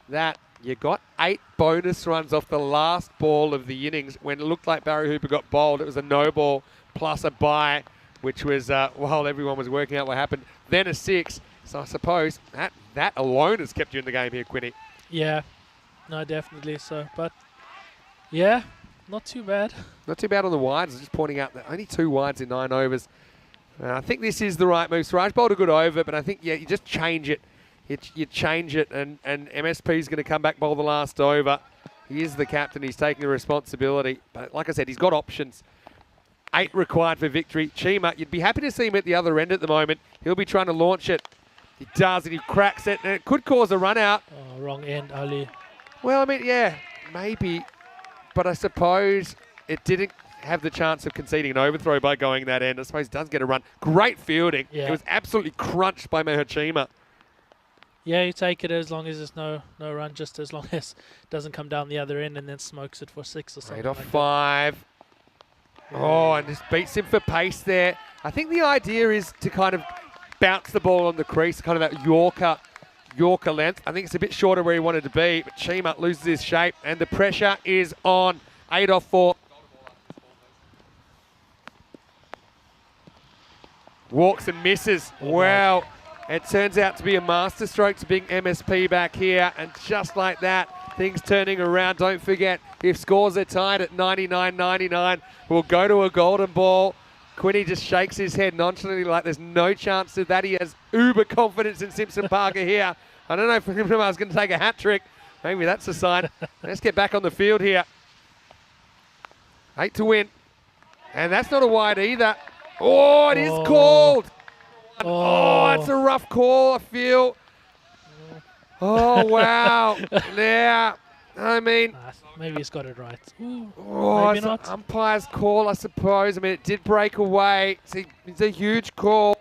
that you got 8 bonus runs off the last ball of the innings when it looked like Barry Hooper got bowled. It was a no ball plus a bye, which was while everyone was working out what happened. Then a 6. So I suppose that alone has kept you in the game here, Quinny. Yeah, no, definitely so. But yeah, not too bad. Not too bad on the wides. Just pointing out that only 2 wides in 9 overs. I think this is the right move. Suraj bowled a good over, but I think, yeah, you just change it. You change it, and MSP is going to come back, bowl the last over. He is the captain. He's taking the responsibility. But like I said, he's got options. 8 required for victory. Chima, you'd be happy to see him at the other end at the moment. He'll be trying to launch it. He does, and he cracks it, and it could cause a run out. Oh, wrong end, Ali. Well, I mean, yeah, maybe. But I suppose it didn't. have the chance of conceding an overthrow by going that end. I suppose does get a run. Great fielding. Yeah. It was absolutely crunched by Mahachima. Yeah, you take it as long as there's no run, just as long as it doesn't come down the other end and then smokes it for 6 or something. 8 off like 5. Oh, and just beats him for pace there. I think the idea is to kind of bounce the ball on the crease, kind of that Yorker length. I think it's a bit shorter where he wanted to be, but Chima loses his shape, and the pressure is on. 8 off 4. Walks and misses. Wow. It turns out to be a masterstroke to bring MSP back here, and just like that, things turning around. Don't forget, if scores are tied at 99-99, we'll go to a golden ball. Quinny just shakes his head nonchalantly like there's no chance of that. He has uber confidence in Simpson Parker here. I don't know if Rimmer's going to take a hat trick. Maybe that's a sign. Let's get back on the field here. 8 to win. And that's not a wide either. Oh, it is called. Oh, it's a rough call, I feel. Oh, wow. Yeah, I mean. Maybe he's got it right. Ooh, oh, maybe it's not. An umpire's call, I suppose. I mean, it did break away. It's a huge call.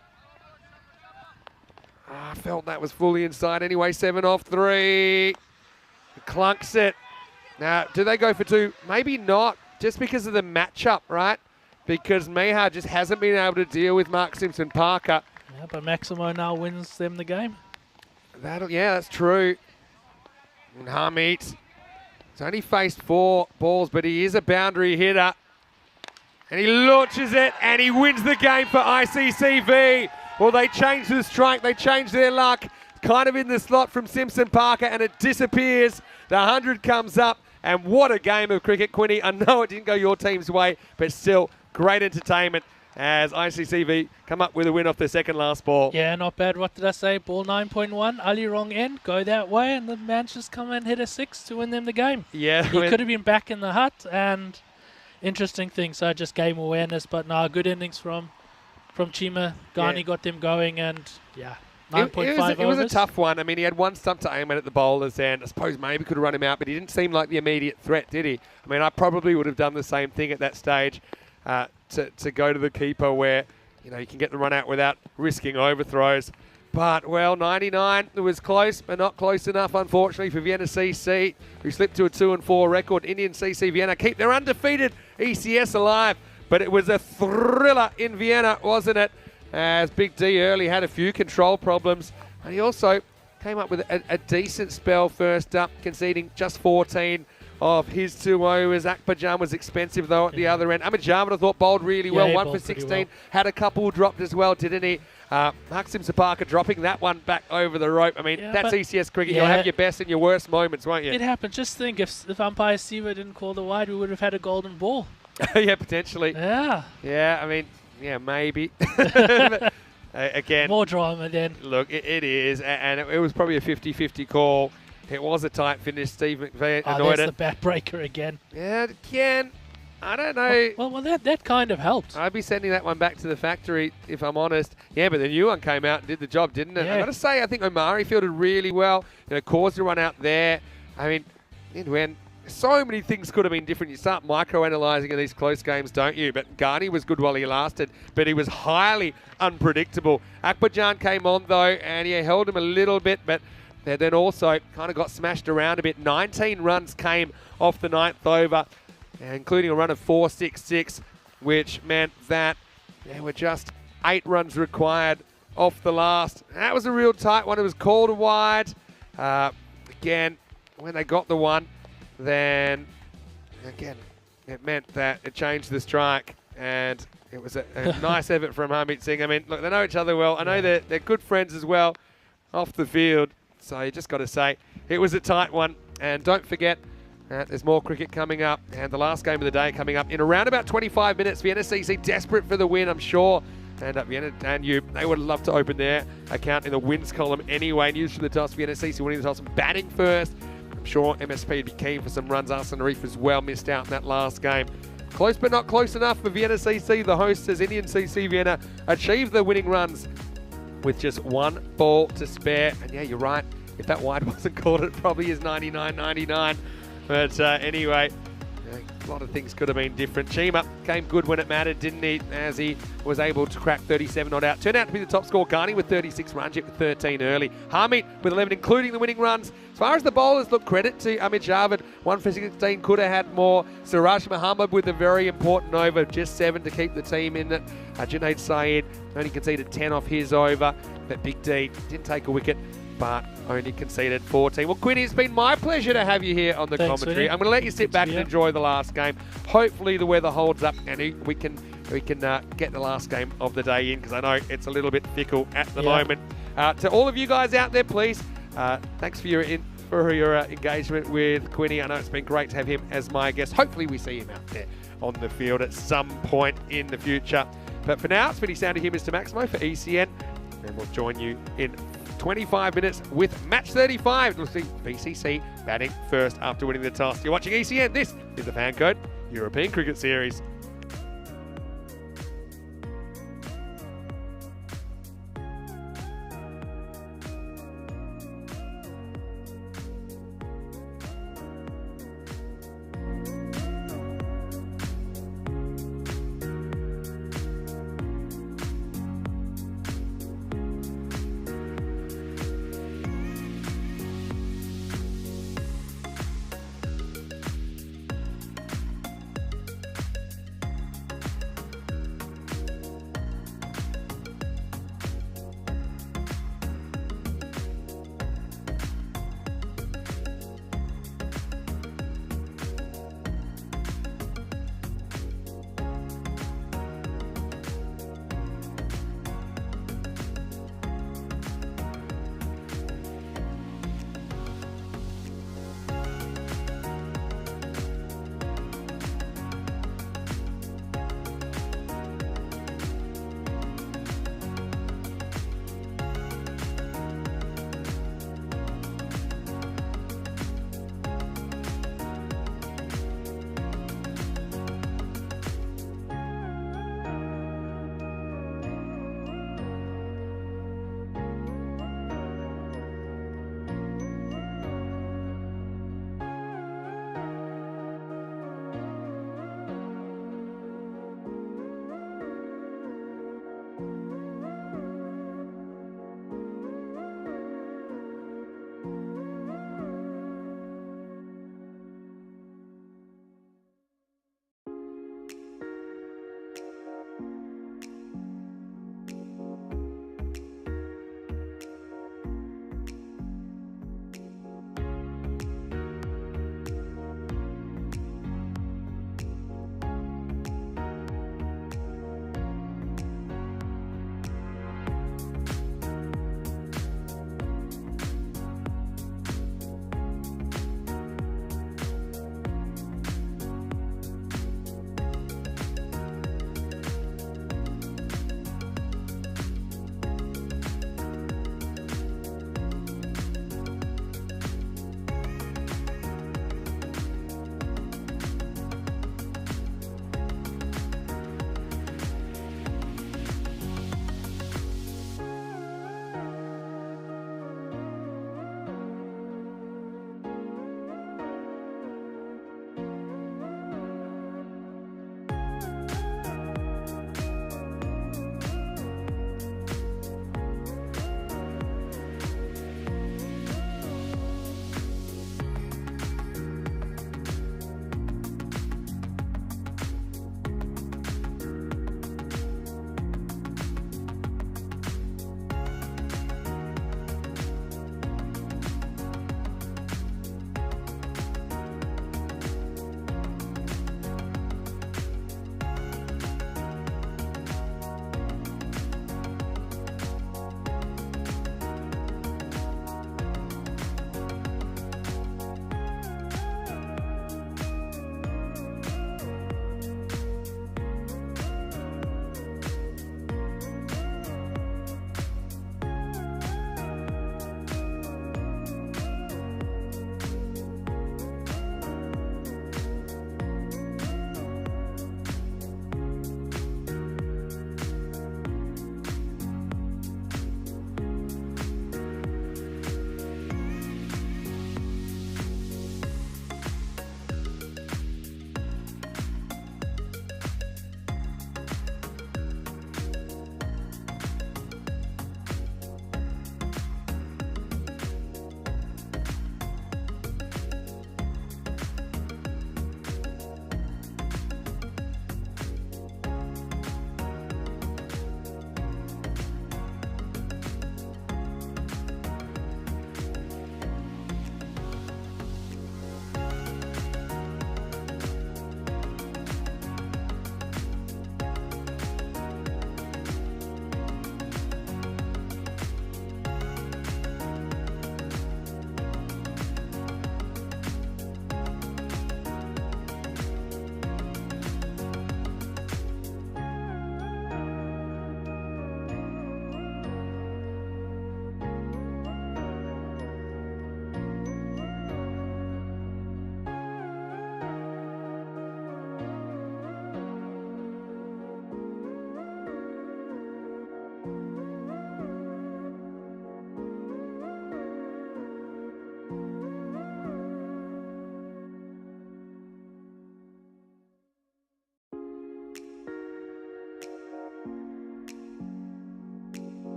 I felt that was fully inside anyway. 7 off 3. Clunks it. Now, do they go for 2? Maybe not, just because of the matchup, right? Because Meha just hasn't been able to deal with Mark Simpson Parker. Yeah, but Maximo now wins them the game. Yeah, that's true. And Hamid, he's only faced 4 balls, but he is a boundary hitter. And he launches it, and he wins the game for ICCV. Well, they changed the strike, they changed their luck. Kind of in the slot from Simpson Parker, and it disappears. The 100 comes up, and what a game of cricket, Quinny. I know it didn't go your team's way, but still, great entertainment as ICCV come up with a win off their second last ball. Yeah, not bad. What did I say? Ball 9.1, Ali wrong end, go that way, and the man just come and hit a 6 to win them the game. Yeah. He could have been back in the hut, and interesting thing, so just game awareness, but no, good innings from Chima. Ghani got them going, and yeah, 9.5 It was a tough one. I mean, he had one stump to aim at the bowlers, and I suppose maybe could have run him out, but he didn't seem like the immediate threat, did he? I mean, I probably would have done the same thing at that stage. To go to the keeper where, you know, you can get the run out without risking overthrows. But, well, 99, it was close, but not close enough, unfortunately, for Vienna CC, who slipped to a 2-4 record. Indian CC Vienna keep their undefeated ECS alive, but it was a thriller in Vienna, wasn't it? As Big D early had a few control problems, and he also came up with a decent spell first up, conceding just 14 of his 2 overs. Akbarjan was expensive, though, at the other end. Ahmedjaman, I thought, bowled really well. 1 for 16. Well. Had a couple dropped as well, didn't he? Mark Simpson Parker dropping that one back over the rope. I mean, that's ECS cricket. You'll have your best and your worst moments, won't you? It happened. Just think, if umpire Siva didn't call the wide, we would have had a golden ball. Yeah, potentially. Yeah. Yeah, I mean, yeah, maybe. Again. More drama then. Look, it is, and it was probably a 50-50 call. It was a tight finish. Steve McVeigh annoyed there's the bat breaker again. Yeah, again. I don't know. Well, that kind of helped. I'd be sending that one back to the factory, if I'm honest. Yeah, but the new one came out and did the job, didn't it? Yeah. I've got to say, I think Omari fielded really well. You know, caused a run out there. I mean, when so many things could have been different. You start micro-analysing in these close games, don't you? But Ghani was good while he lasted, but he was highly unpredictable. Akbarjan came on, though, and he held him a little bit, but then also kind of got smashed around a bit. 19 runs came off the 9th over, including a run of 4.66, which meant that there were just 8 runs required off the last. That was a real tight one. It was called wide. Again, when they got the one, then again, it meant that it changed the strike, and it was a nice effort from Harmeet Singh. I mean, look, they know each other well. I know they're good friends as well off the field. So you just got to say, it was a tight one. And don't forget, there's more cricket coming up. And the last game of the day coming up in around about 25 minutes. Vienna CC desperate for the win, I'm sure. And Vienna and they would love to open their account in the wins column anyway. News from the toss, Vienna CC winning the toss and batting first. I'm sure MSP would be keen for some runs. Arsenal Reef as well missed out in that last game. Close but not close enough for Vienna CC. The hosts as Indian CC Vienna achieved the winning runs with just 1 ball to spare. And yeah, you're right. If that wide wasn't called, it probably is 99-99. But anyway, Yeah, a lot of things could have been different. Chima came good when it mattered, didn't he? As he was able to crack 37 not out. Turned out to be the top score. Carney with 36 runs, yet with 13 early. Harmeet with 11, including the winning runs. As far as the bowlers, look, credit to Amit Javed. 1 for 16, could have had more. Siraj Muhammad with a very important over, just 7 to keep the team in it. Junaid Saeed only conceded 10 off his over. But Big D didn't take a wicket, but only conceded 14. Well, Quinny, it's been my pleasure to have you here on the Thanks, commentary. Vinny. I'm going to let you sit back and enjoy the last game. Hopefully the weather holds up and we can get the last game of the day in, because I know it's a little bit fickle at the moment. To all of you guys out there, please, thanks for your engagement with Quinny. I know it's been great to have him as my guest. Hopefully we see him out there on the field at some point in the future. But for now, it's Vinny Sounder here, Mr. Maximo for ECN. And we'll join you in 25 minutes with match 35. We'll see BCC batting first after winning the toss. You're watching ECN. This is the Fan Code European Cricket Series.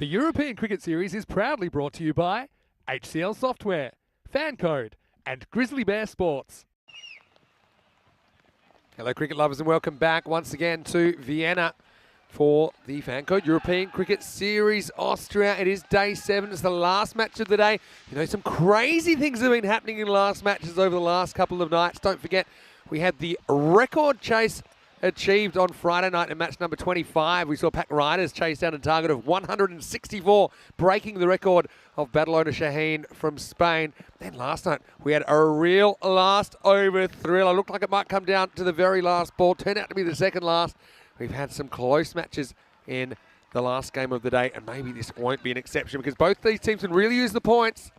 The European Cricket Series is proudly brought to you by HCL Software, Fan Code, and Grizzly Bear Sports. Hello, cricket lovers, and welcome back once again to Vienna for the Fan Code European Cricket Series Austria. It is day 7. It's the last match of the day. You know, some crazy things have been happening in last matches over the last couple of nights. Don't forget, we had the record chase achieved on Friday night in match number 25. We saw Pack Riders chase down a target of 164, breaking the record of Badalona Shaheen from Spain. Then last night, we had a real last over thriller. Looked like it might come down to the very last ball. Turned out to be the second last. We've had some close matches in the last game of the day, and maybe this won't be an exception because both these teams can really use the points.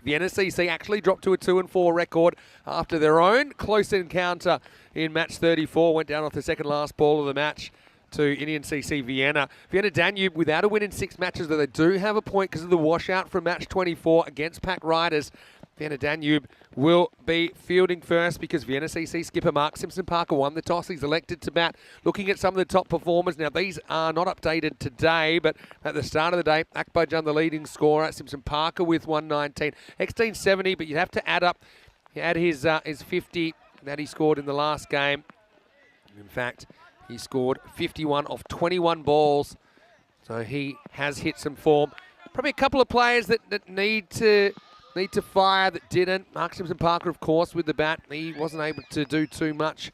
The NSCC actually dropped to a 2-4 record after their own close encounter in match 34. Went down off the second last ball of the match to Indian CC Vienna. Vienna Danube without a win in 6 matches, though they do have a point because of the washout from match 24 against Pack Riders. Vienna Danube will be fielding first because Vienna CC skipper Mark Simpson-Parker won the toss. He's elected to bat. Looking at some of the top performers. Now, these are not updated today, but at the start of the day, Akbarjan, the leading scorer, Simpson-Parker with 119. Exteen 70, but you'd have to add his 50 that he scored in the last game. In fact, he scored 51 off 21 balls, so he has hit some form. Probably a couple of players that need to fire that didn't. Mark Simpson-Parker, of course, with the bat. He wasn't able to do too much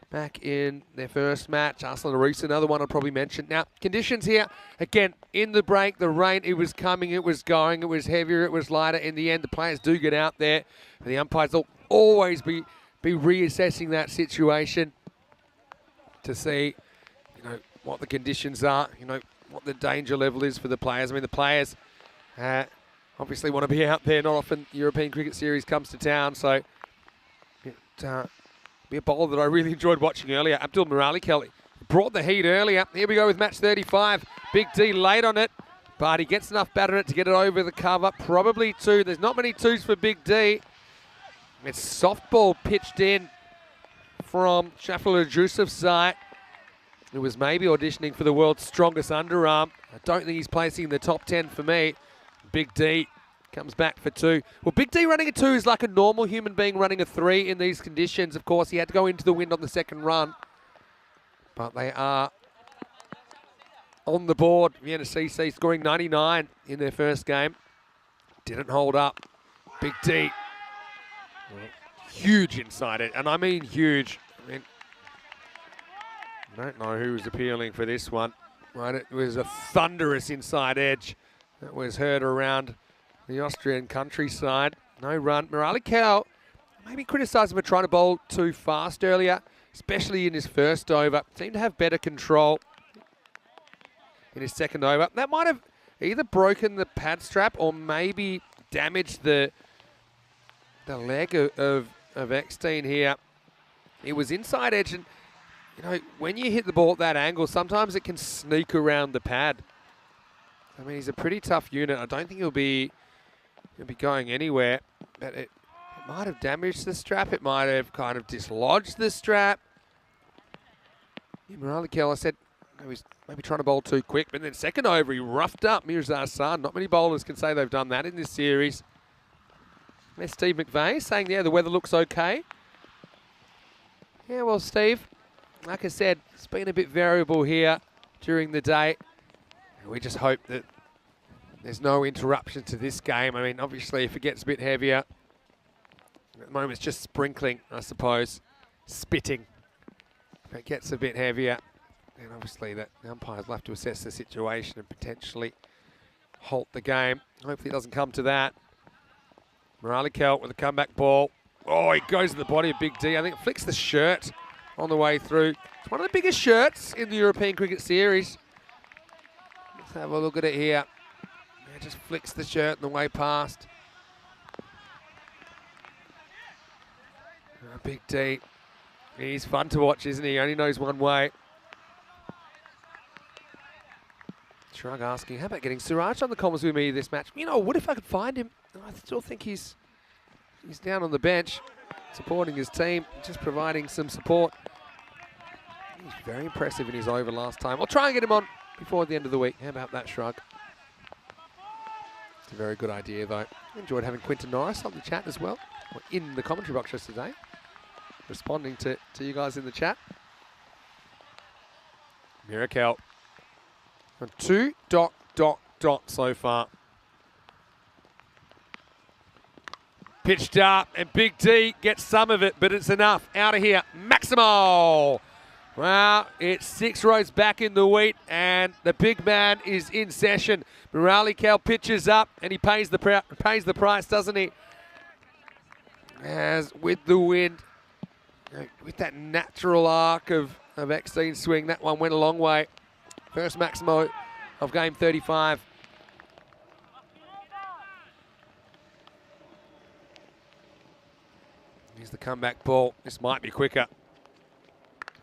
back in their first match. Arslan Arisa, another one I'll probably mention. Now, conditions here, again, in the break, the rain, it was coming, it was going, it was heavier, it was lighter. In the end, the players do get out there. The umpires will always be reassessing that situation to see, you know, what the conditions are, you know, what the danger level is for the players. I mean, the players obviously want to be out there. Not often the European Cricket Series comes to town, so be a bowler that I really enjoyed watching earlier. Abdul Murali Kelly brought the heat earlier. Here we go with match 35. Big D late on it, but he gets enough bat on it to get it over the cover. Probably 2. There's not many 2s for Big D. It's softball pitched in from Shafila Jusuf's side, who was maybe auditioning for the world's strongest underarm. I don't think he's placing in the top 10 for me. Big D comes back for 2. Well, Big D running a 2 is like a normal human being running a 3 in these conditions. Of course, he had to go into the wind on the second run. But they are on the board. Vienna CC scoring 99 in their first game. Didn't hold up. Big D. Huge inside it, and I mean huge. I mean, I don't know who was appealing for this one. Right, it was a thunderous inside edge that was heard around the Austrian countryside. No run. Murali Cow maybe criticised him for trying to bowl too fast earlier, especially in his first over. Seemed to have better control in his second over. That might have either broken the pad strap or maybe damaged the leg of Exteen here. It was inside edge, and you know, when you hit the ball at that angle, sometimes it can sneak around the pad. I mean, he's a pretty tough unit. I don't think he'll be going anywhere, but it might have damaged the strap. It might have kind of dislodged the strap. Murali Keller said he was maybe trying to bowl too quick, but then second over, he roughed up Mirza Hassan. Not many bowlers can say they've done that in this series. There's Steve McVeigh saying, yeah, the weather looks okay. Yeah, well, Steve, like I said, it's been a bit variable here during the day. We just hope that there's no interruption to this game. I mean, obviously, if it gets a bit heavier, at the moment it's just sprinkling, I suppose, spitting. If it gets a bit heavier, then obviously the umpires will have to assess the situation and potentially halt the game. Hopefully it doesn't come to that. Murali Kelt with a comeback ball. Oh, he goes to the body of Big D. I think it flicks the shirt on the way through. It's one of the biggest shirts in the European Cricket Series. Let's have a look at it here. It just flicks the shirt on the way past. Oh, Big D. He's fun to watch, isn't he? He only knows one way. Shrug asking, how about getting Suraj on the comms with me this match? You know, what if I could find him? I still think he's down on the bench, supporting his team, just providing some support. He's very impressive in his over last time. I'll try and get him on before the end of the week. How about that, Shrug? It's a very good idea, though. Enjoyed having Quinton Norris on the chat as well, or in the commentary box yesterday, responding to you guys in the chat. Mirakel on 2 ... so far. Pitched up, and Big D gets some of it, but it's enough. Out of here, Maximo. Well, it's 6 rows back in the wheat, and the big man is in session. Mirakel pitches up, and he pays the price, doesn't he? As with the wind, with that natural arc of Eckstein's swing, that one went a long way. First Maximo of game 35. Here's the comeback ball. This might be quicker.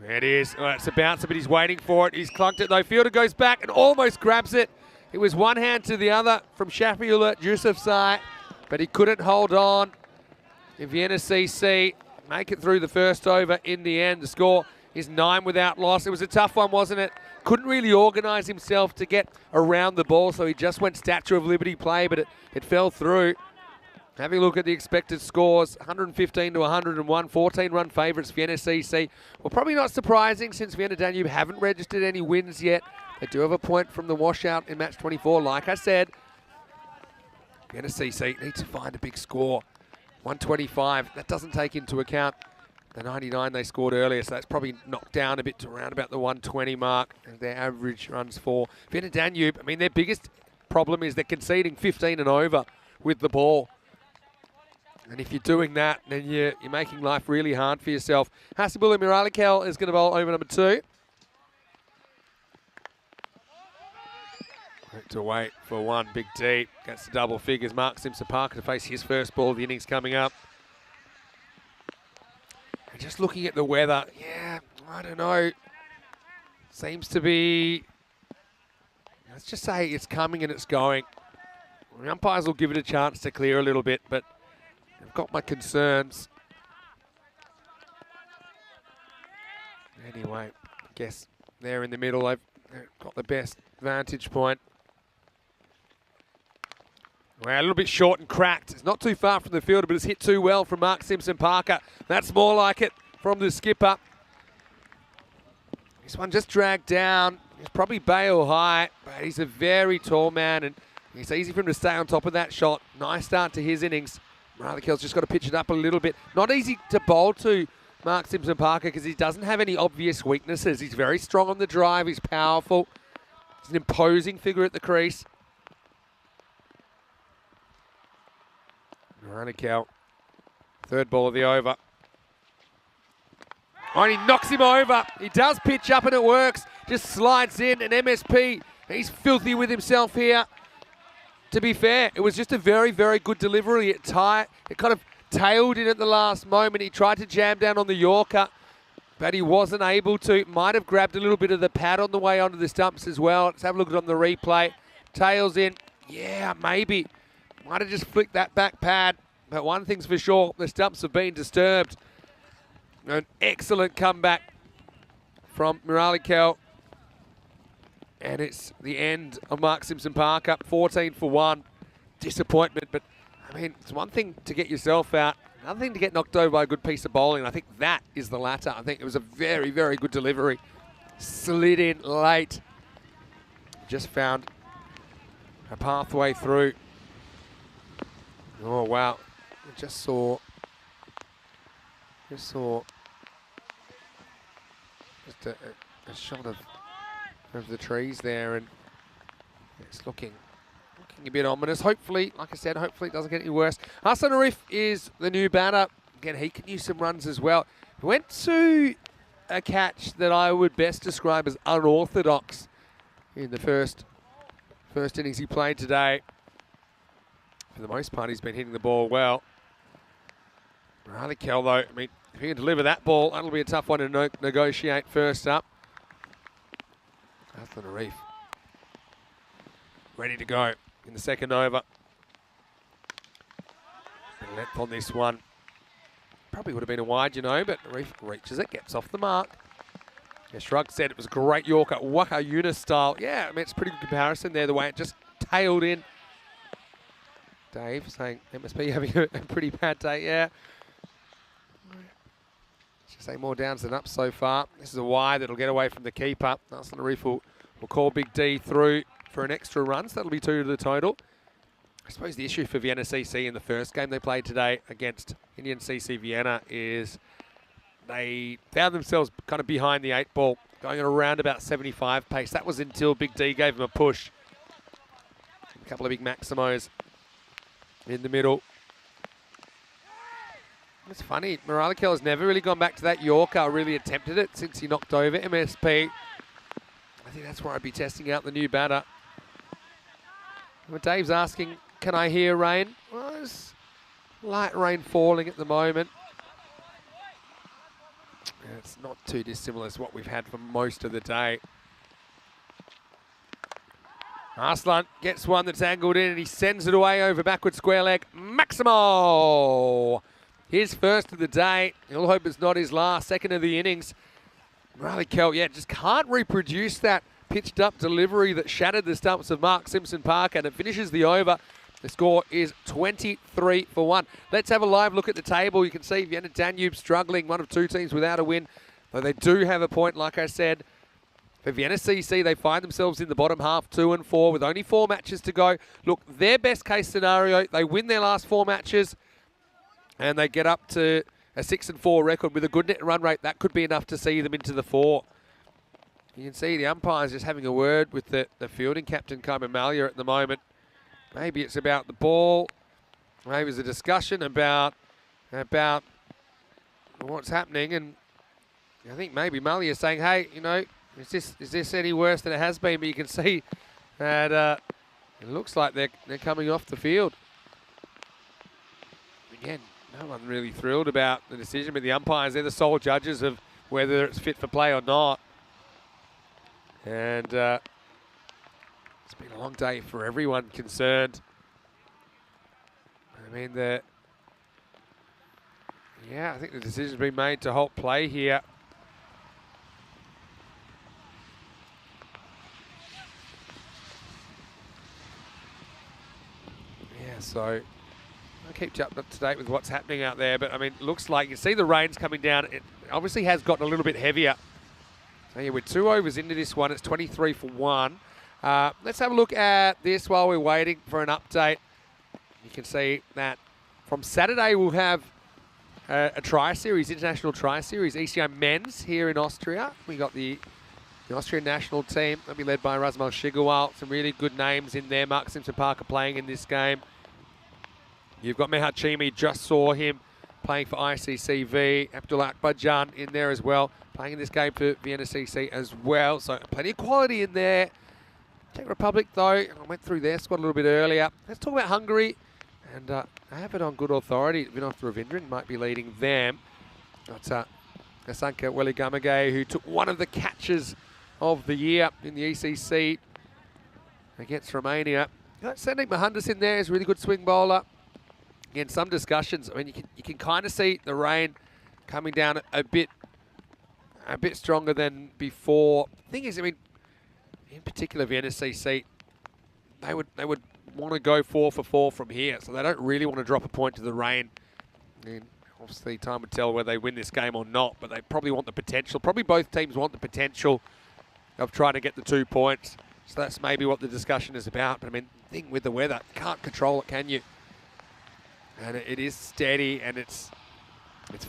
There it is. Oh, it's a bouncer, but he's waiting for it. He's clunked it though. Fielder goes back and almost grabs it. It was one hand to the other from Shafiullah Yousafzai, but he couldn't hold on. And Vienna CC make it through the first over in the end. The score is 9 without loss. It was a tough one, wasn't it? Couldn't really organise himself to get around the ball, so he just went Statue of Liberty play, but it fell through. Having a look at the expected scores, 115 to 101, 14-run favourites, Vienna CC. Well, probably not surprising since Vienna Danube haven't registered any wins yet. They do have a point from the washout in match 24. Like I said, Vienna CC needs to find a big score. 125, that doesn't take into account the 99 they scored earlier, so that's probably knocked down a bit to around about the 120 mark, and their average runs for Vienna Danube. I mean, their biggest problem is they're conceding 15 and over with the ball. And if you're doing that, then you're making life really hard for yourself. Hasibullah Mirakel is going to bowl over number 2. To wait for one. Big D gets the double figures. Mark Simpson-Parker to face his first ball of the innings coming up. And just looking at the weather, yeah, I don't know. Seems to be, let's just say it's coming and it's going. The umpires will give it a chance to clear a little bit, but I've got my concerns. Anyway, I guess they're in the middle. They've got the best vantage point. Well, a little bit short and cracked. It's not too far from the fielder, but it's hit too well from Mark Simpson-Parker. That's more like it from the skipper. This one just dragged down. He's probably bail high, but he's a very tall man, and it's easy for him to stay on top of that shot. Nice start to his innings. Mirakel's just got to pitch it up a little bit. Not easy to bowl to Mark Simpson-Parker because he doesn't have any obvious weaknesses. He's very strong on the drive. He's powerful. He's an imposing figure at the crease. Mirakel, third ball of the over. Oh, and he knocks him over. He does pitch up and it works. Just slides in, and MSP, he's filthy with himself here. To be fair, it was just a very, very good delivery. It kind of tailed in at the last moment. He tried to jam down on the Yorker, but he wasn't able to. Might have grabbed a little bit of the pad on the way onto the stumps as well. Let's have a look at it on the replay. Tails in. Yeah, maybe. Might have just flicked that back pad. But one thing's for sure, the stumps have been disturbed. An excellent comeback from Mirakel. And it's the end of Mark Simpson-Parker, 14 for 1. Disappointment, but I mean, it's one thing to get yourself out, another thing to get knocked over by a good piece of bowling. I think that is the latter. I think it was a very, very good delivery. Slid in late. Just found a pathway through. Oh, wow. I just saw just a shot of the trees there, and it's looking a bit ominous. Hopefully, like I said, hopefully it doesn't get any worse. Hassan Arif is the new batter. Again, he can use some runs as well. He went to a catch that I would best describe as unorthodox in the first innings he played today. For the most part, he's been hitting the ball well. Mirakel, though, I mean, if he can deliver that ball, that'll be a tough one to negotiate first up. Hassan Arif ready to go in the second over. And length on this one. Probably would have been a wide, you know, but Arif reaches it, gets off the mark. Yeah, Shrug said it was a great Yorker, Waka Yunus style. Yeah, I mean, it's a pretty good comparison there, the way it just tailed in. Dave saying MSP having a pretty bad day. Yeah. Should say more downs than ups so far. This is a wide that'll get away from the keeper. Arslan Arif will call Big D through for an extra run, so that'll be 2 to the total. I suppose the issue for Vienna CC in the first game they played today against Indian CC Vienna is they found themselves kind of behind the 8 ball, going at around about 75 pace. That was until Big D gave them a push. A couple of big Maximos in the middle. It's funny, Moralikel has never really gone back to that Yorker, really attempted it since he knocked over MSP. I think that's where I'd be testing out the new batter. Well, Dave's asking, can I hear rain? Well, there's light rain falling at the moment. Yeah, it's not too dissimilar to what we've had for most of the day. Arslan gets one that's angled in and he sends it away over backward square leg. Maximo! His first of the day. He'll hope it's not his last. Second of the innings. Moralikel, yeah, just can't reproduce that pitched up delivery that shattered the stumps of Mark Simpson Park, and it finishes the over. The score is 23 for 1. Let's have a live look at the table. You can see Vienna Danube struggling, one of 2 teams without a win. Though they do have a point, like I said. For Vienna CC, they find themselves in the bottom half, 2 and 4, with only 4 matches to go. Look, their best case scenario, they win their last 4 matches, and they get up to a 6 and 4 record with a good net run rate. That could be enough to see them into the 4. You can see the umpires just having a word with the fielding captain, Carmen Malia, at the moment. Maybe it's about the ball. Maybe it's a discussion about what's happening. And I think maybe Malia is saying, hey, you know, is this any worse than it has been? But you can see that it looks like they're coming off the field. Again, no one really thrilled about the decision, but the umpires, they're the sole judges of whether it's fit for play or not. And it's been a long day for everyone concerned. I mean, I think the decision's been made to halt play here. Yeah, so I'll keep you up to date with what's happening out there. But I mean, it looks like you see the rain's coming down. It obviously has gotten a little bit heavier. So yeah, we're 2 overs into this one. It's 23 for 1. Let's have a look at this while we're waiting for an update. You can see that from Saturday we'll have a tri-series, international tri-series, ECN men's here in Austria. We got the Austrian national team. They'll be led by Razmal Shigawal. Some really good names in there. Mark Simpson Parker playing in this game. You've got Mehat Chimi, just saw him playing for ICCV. Abdul Akbarjan in there as well, playing in this game for Vienna CC as well. So plenty of quality in there. Czech Republic, though, I went through their squad a little bit earlier. Let's talk about Hungary. And I have it on good authority. Vinod Ravindran might be leading them. Got Gasanka Weligamage, who took one of the catches of the year in the ECC against Romania. Got Sandeep Mohandas in there. He's a really good swing bowler. Again, some discussions. I mean, you can kind of see the rain coming down a bit stronger than before. The thing is, I mean, in particular, Vienna CC, they would want to go 4 for 4 from here, so they don't really want to drop a point to the rain. And obviously, time would tell whether they win this game or not, but they probably want the potential. Probably both teams want the potential of trying to get the 2 points. So that's maybe what the discussion is about. But I mean, the thing with the weather, you can't control it, can you? And it is steady, and it's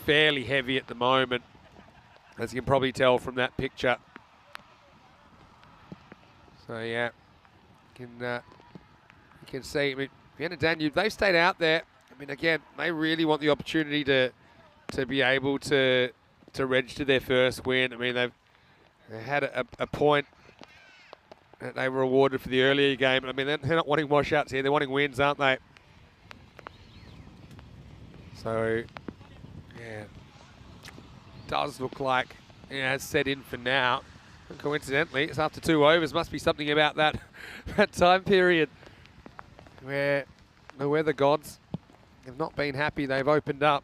fairly heavy at the moment, as you can probably tell from that picture. So yeah, you can see. I mean, Vienna Danube, they've stayed out there. I mean, again, they really want the opportunity to be able to register their first win. I mean, they had a point that they were awarded for the earlier game. But I mean, they're not wanting washouts here. They're wanting wins, aren't they? So, yeah, does look like it has set in for now. And coincidentally, it's after 2 overs. Must be something about that time period where the weather gods have not been happy. They've opened up.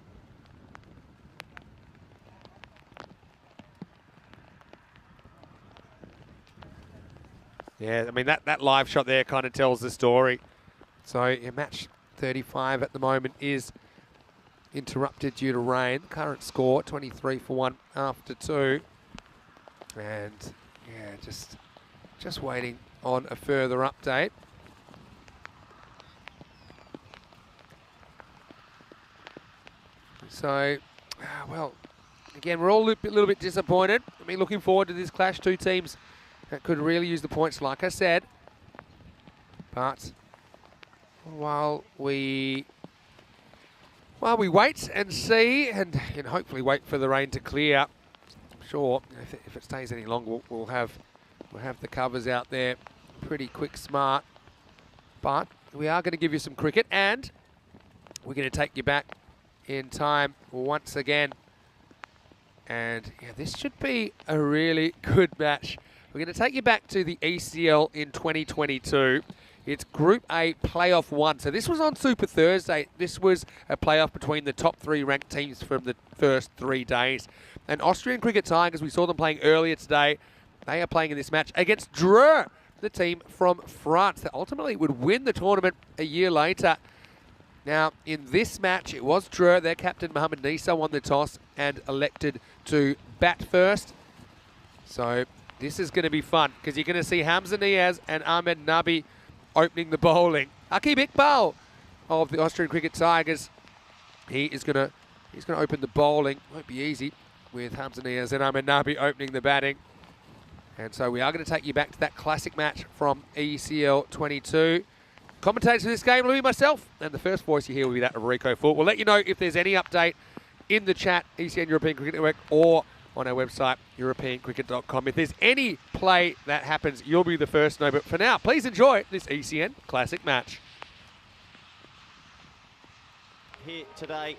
Yeah, I mean, that live shot there kind of tells the story. So, yeah, match 35 at the moment is interrupted due to rain. Current score 23 for 1 after 2. And yeah, just waiting on a further update. So, well, again, we're all a little bit disappointed. I mean, looking forward to this clash. Two teams that could really use the points, like I said. But while we wait and see, and hopefully wait for the rain to clear, I'm sure if it stays any longer, we'll have the covers out there pretty quick, smart. But we are going to give you some cricket, and we're going to take you back in time once again. And yeah, this should be a really good match. We're going to take you back to the ECL in 2022. It's Group A Playoff 1. So this was on Super Thursday. This was a playoff between the top 3 ranked teams from the first 3 days. And Austrian Cricket Tigers, we saw them playing earlier today. They are playing in this match against Dreux, the team from France that ultimately would win the tournament a year later. Now, in this match, it was Dreux. Their captain, Mohamed Nisa, won the toss and elected to bat first. So this is going to be fun because you're going to see Hamza Niaz and Ahmed Nabi opening the bowling. Aqib Iqbal of the Austrian Cricket Tigers, he's going to open the bowling. Won't be easy with Hamza Niaz and Ahmed Nabi opening the batting. And so we are going to take you back to that classic match from ECL 22. Commentators for this game will be myself, and the first voice you hear will be that of Rico Fort. We'll let you know if there's any update in the chat, ECN European Cricket Network, or on our website, europeancricket.com. If there's any play that happens, you'll be the first to know. But for now, please enjoy this ECN Classic match. Here today,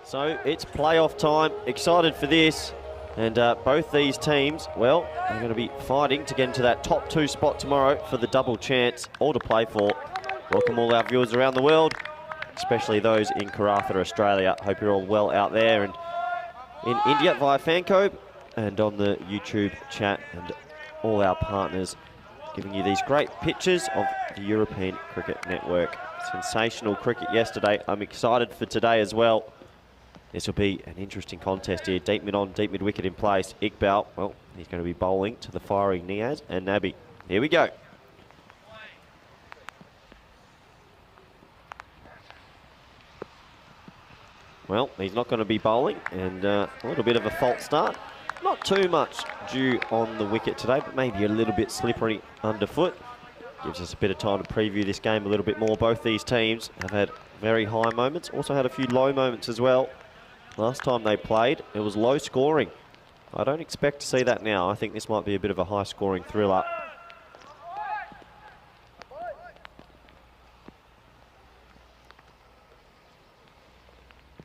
so it's playoff time. Excited for this. And both these teams, well, are going to be fighting to get into that top 2 spot tomorrow for the double chance, all to play for. Welcome all our viewers around the world, especially those in Karatha, Australia. Hope you're all well out there and in India via Fancode and on the YouTube chat, and all our partners giving you these great pictures of the European Cricket Network. Sensational cricket yesterday. I'm excited for today as well. This will be an interesting contest here. Deep mid on, deep mid wicket in place. Iqbal, well, he's going to be bowling to the firing Niaz and Nabi. Here we go. Well, he's not going to be bowling, and a little bit of a false start. Not too much dew on the wicket today, but maybe a little bit slippery underfoot. Gives us a bit of time to preview this game a little bit more. Both these teams have had very high moments, also had a few low moments as well. Last time they played, it was low scoring. I don't expect to see that now. I think this might be a bit of a high scoring thriller.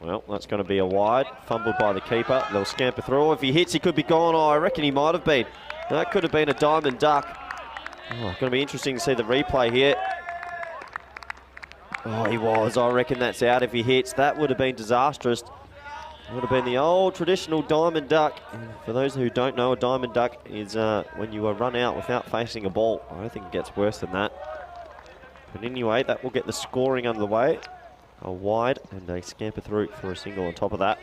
Well, that's going to be a wide. Fumbled by the keeper. They'll scamper through. If he hits, he could be gone. Oh, I reckon he might have been. That could have been a diamond duck. Oh, going to be interesting to see the replay here. Oh, he was. I reckon that's out if he hits. That would have been disastrous. It would have been the old traditional diamond duck. And for those who don't know, a diamond duck is when you run out without facing a ball. I don't think it gets worse than that. But anyway, that will get the scoring underway. A wide and a scamper through for a single on top of that.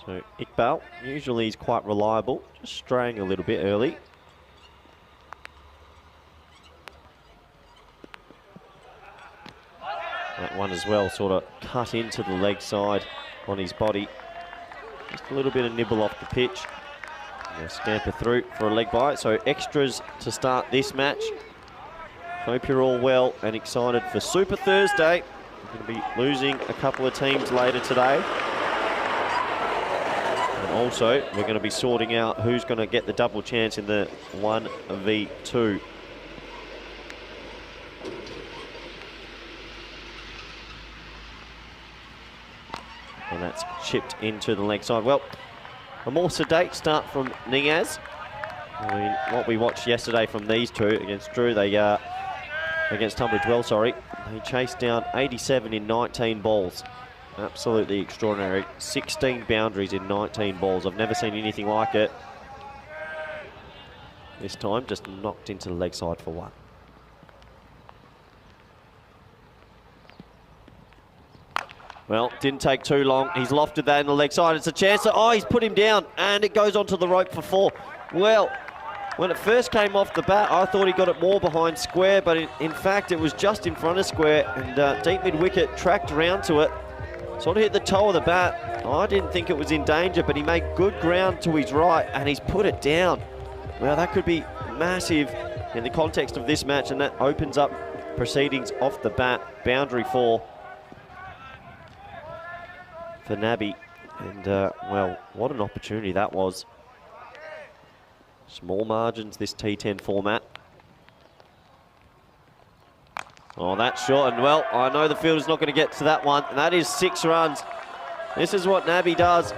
So Iqbal, usually he's quite reliable, just straying a little bit early. That one as well sort of cut into the leg side on his body. Just a little bit of nibble off the pitch. And a scamper through for a leg bite. So extras to start this match. Hope you're all well and excited for Super Thursday. We're going to be losing a couple of teams later today. And also, we're going to be sorting out who's going to get the double chance in the 1v2. And that's chipped into the leg side. Well, a more sedate start from Niaz. I mean, what we watched yesterday from these two against Dreux, against Tunbridge Wells, sorry. They chased down 87 in 19 balls. Absolutely extraordinary. 16 boundaries in 19 balls. I've never seen anything like it. This time, just knocked into the leg side for one. Well, didn't take too long. He's lofted that in the leg side. It's a chance. Oh, he's put him down, and it goes onto the rope for 4. Well, when it first came off the bat, I thought he got it more behind square, but in fact, it was just in front of square, and deep mid-wicket tracked around to it. Sort of hit the toe of the bat. I didn't think it was in danger, but he made good ground to his right, and he's put it down. Well, that could be massive in the context of this match, and that opens up proceedings off the bat. Boundary 4 for Nabby. And, well, what an opportunity that was. Small margins, this T10 format. Oh, that's short, and well, I know the fielder's not going to get to that one, and that is 6 runs. This is what Nabby does.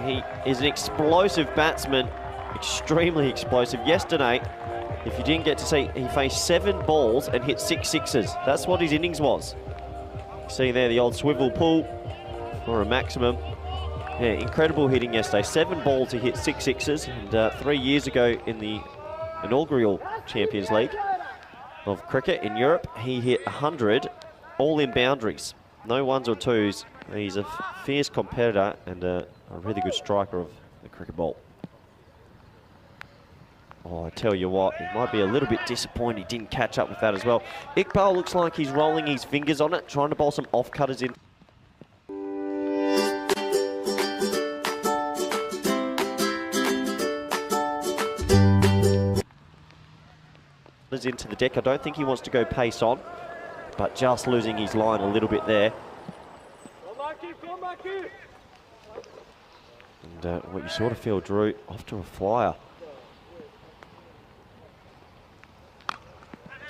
He is an explosive batsman, extremely explosive. Yesterday, if you didn't get to see, he faced 7 balls and hit 6 sixes. That's what his innings was. You see there the old swivel pull for a maximum. Yeah, incredible hitting yesterday. 7 balls to hit 6 sixes, and 3 years ago in the inaugural Champions League of cricket in Europe, he hit 100, all in boundaries. No 1s or 2s. He's a fierce competitor and a really good striker of the cricket ball. Oh, I tell you what, he might be a little bit disappointed he didn't catch up with that as well. Iqbal looks like he's rolling his fingers on it, trying to bowl some off-cutters in. Into the deck. I don't think he wants to go pace on, but just losing his line a little bit there. And what you sort of feel, Drew, off to a flyer.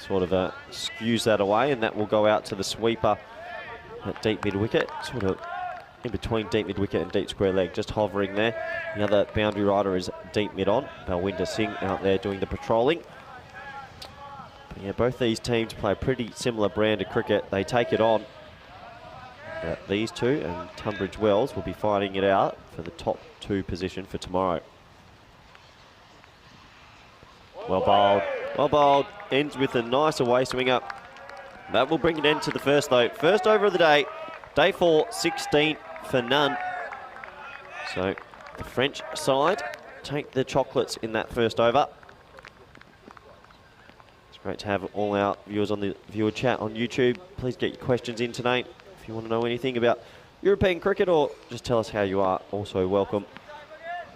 Sort of skews that away, and that will go out to the sweeper at deep mid-wicket, sort of in between deep mid-wicket and deep square leg, just hovering there. The other boundary rider is deep mid-on. Balwinder Singh out there doing the patrolling. Yeah, both these teams play a pretty similar brand of cricket. They take it on. These two and Tunbridge Wells will be fighting it out for the top 2 position for tomorrow. Well bowled, well bowled. Ends with a nice away swinger. That will bring an end to the first though. First over of the day. Day 4, 16 for none. So the French side take the chocolates in that first over. Great to have all our viewers on the viewer chat on YouTube. Please get your questions in tonight. If you want to know anything about European cricket or just tell us how you are, also welcome.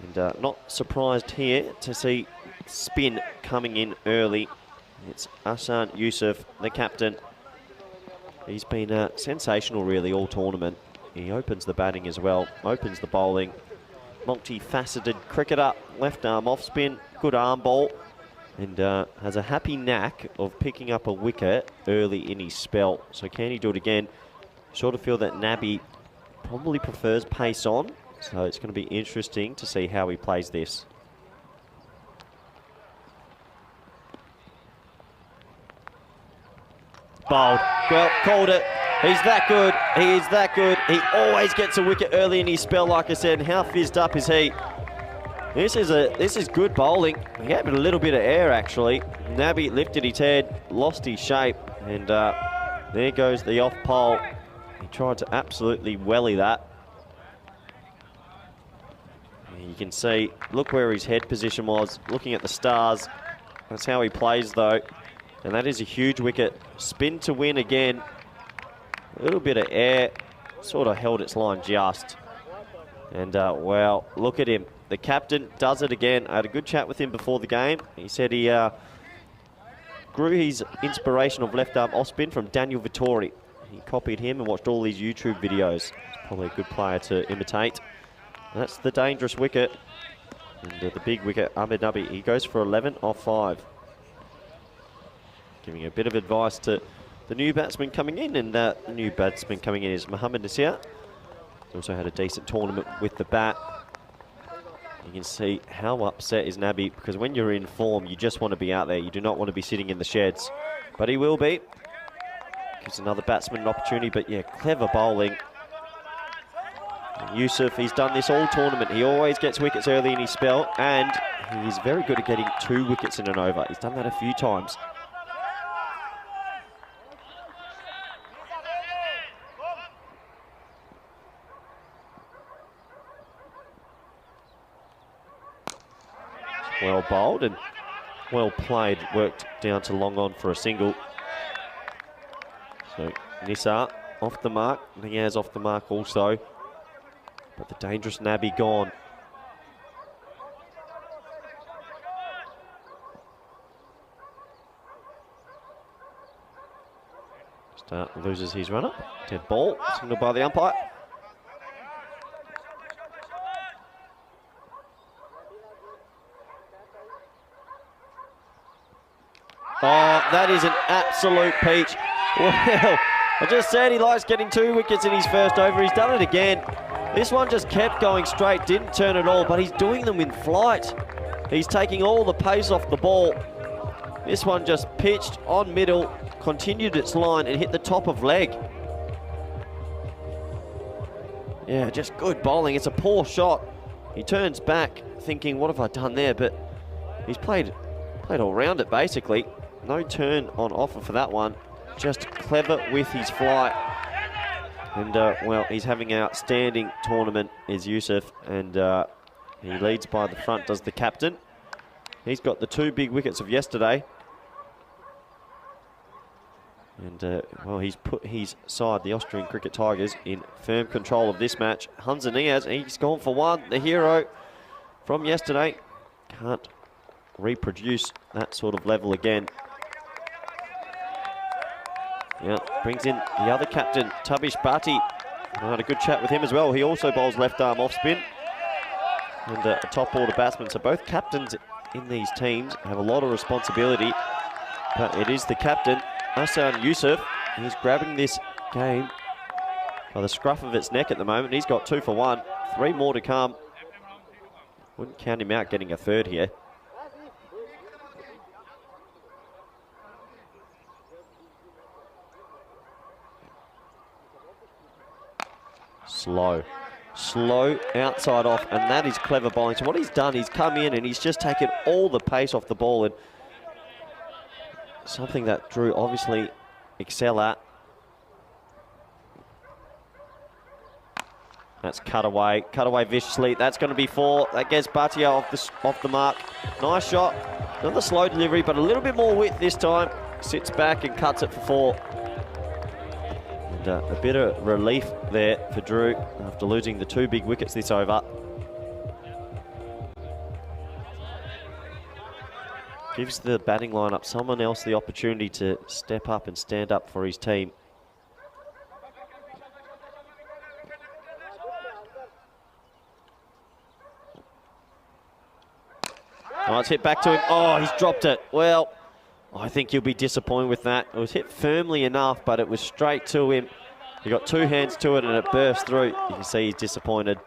And not surprised here to see spin coming in early. It's Ahsan Yusuf, the captain. He's been sensational really all tournament. He opens the batting as well, opens the bowling. Multifaceted cricketer, left arm off spin, good arm ball. And has a happy knack of picking up a wicket early in his spell. So can he do it again? Sort of feel that Nabby probably prefers pace on. So it's going to be interesting to see how he plays this. Bowled. Well, called it. He's that good. He is that good. He always gets a wicket early in his spell, like I said. And how fizzed up is he? This is good bowling. He gave it a little bit of air actually. Nabby lifted his head, lost his shape, and there goes the off pole. He tried to absolutely welly that. You can see, look where his head position was, looking at the stars. That's how he plays though. And that is a huge wicket. Spin to win again. A little bit of air, sort of held its line just. And well, look at him. The captain does it again. I had a good chat with him before the game. He said he grew his inspiration of left arm off spin from Daniel Vittori. He copied him and watched all these YouTube videos. He's probably a good player to imitate. That's the dangerous wicket. And the big wicket, Ahmed Nabi, he goes for 11 off 5. Giving a bit of advice to the new batsman coming in. And the new batsman coming in is Mohammad Nasir. He also had a decent tournament with the bat. You can see how upset is Nabby, because when you're in form, you just want to be out there. You do not want to be sitting in the sheds. But he will be. Gives another batsman an opportunity, but yeah, clever bowling. And Yusuf, he's done this all tournament. He always gets wickets early in his spell, and he is very good at getting 2 wickets in an over. He's done that a few times. Well bowled and well played. Worked down to long on for a single. So Nissa off the mark. Niaz off the mark also. But the dangerous Nabby gone. Start loses his runner. Dead ball. Signaled by the umpire. Oh, that is an absolute peach. Well, I just said he likes getting 2 wickets in his first over. He's done it again. This one just kept going straight, didn't turn at all, but he's doing them in flight. He's taking all the pace off the ball. This one just pitched on middle, continued its line and hit the top of leg. Yeah, just good bowling. It's a poor shot. He turns back thinking, what have I done there? But he's played all round it basically. No turn on offer for that one. Just clever with his flight. And, well, he's having an outstanding tournament, is Yusuf. And he leads by the front, does the captain. He's got the 2 big wickets of yesterday. And, well, he's put his side, the Austrian Cricket Tigers, in firm control of this match. Hamza Niaz, he's gone for 1. The hero from yesterday can't reproduce that sort of level again. Yeah, brings in the other captain, Tabish Bhatti. I had a good chat with him as well. He also bowls left arm off spin. And a top order batsman. So both captains in these teams have a lot of responsibility. But it is the captain, Hassan Yusuf. He's grabbing this game by the scruff of its neck at the moment. He's got 2 for 1. 3 more to come. Wouldn't count him out getting a third here. Slow outside off, and that is clever bowling. So what he's done, he's come in and he's just taken all the pace off the ball, and something that Drew obviously excel at. That's cut away viciously. That's going to be 4. That gets Bhatia off the mark. Nice shot. Another slow delivery, but a little bit more width this time. Sits back and cuts it for 4. And a bit of relief there for Drew after losing the 2 big wickets this over. Gives the batting lineup someone else the opportunity to step up and stand up for his team. Oh, it's hit back to him. Oh, he's dropped it. Well, I think he'll be disappointed with that. It was hit firmly enough, but it was straight to him. He got 2 hands to it and it burst through. You can see he's disappointed.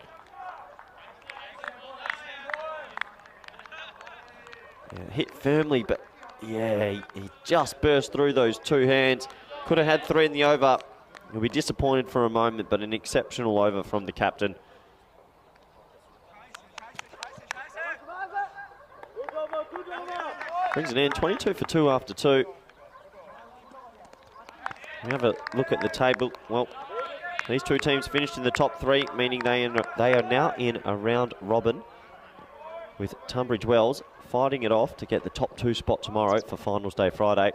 Yeah, hit firmly, but yeah, he just burst through those 2 hands. Could have had 3 in the over. He'll be disappointed for a moment, but an exceptional over from the captain. Brings it in, 22 for 2 after 2. We have a look at the table. Well, these 2 teams finished in the top 3, meaning they are now in a round robin with Tunbridge Wells fighting it off to get the top 2 spot tomorrow for Finals Day Friday.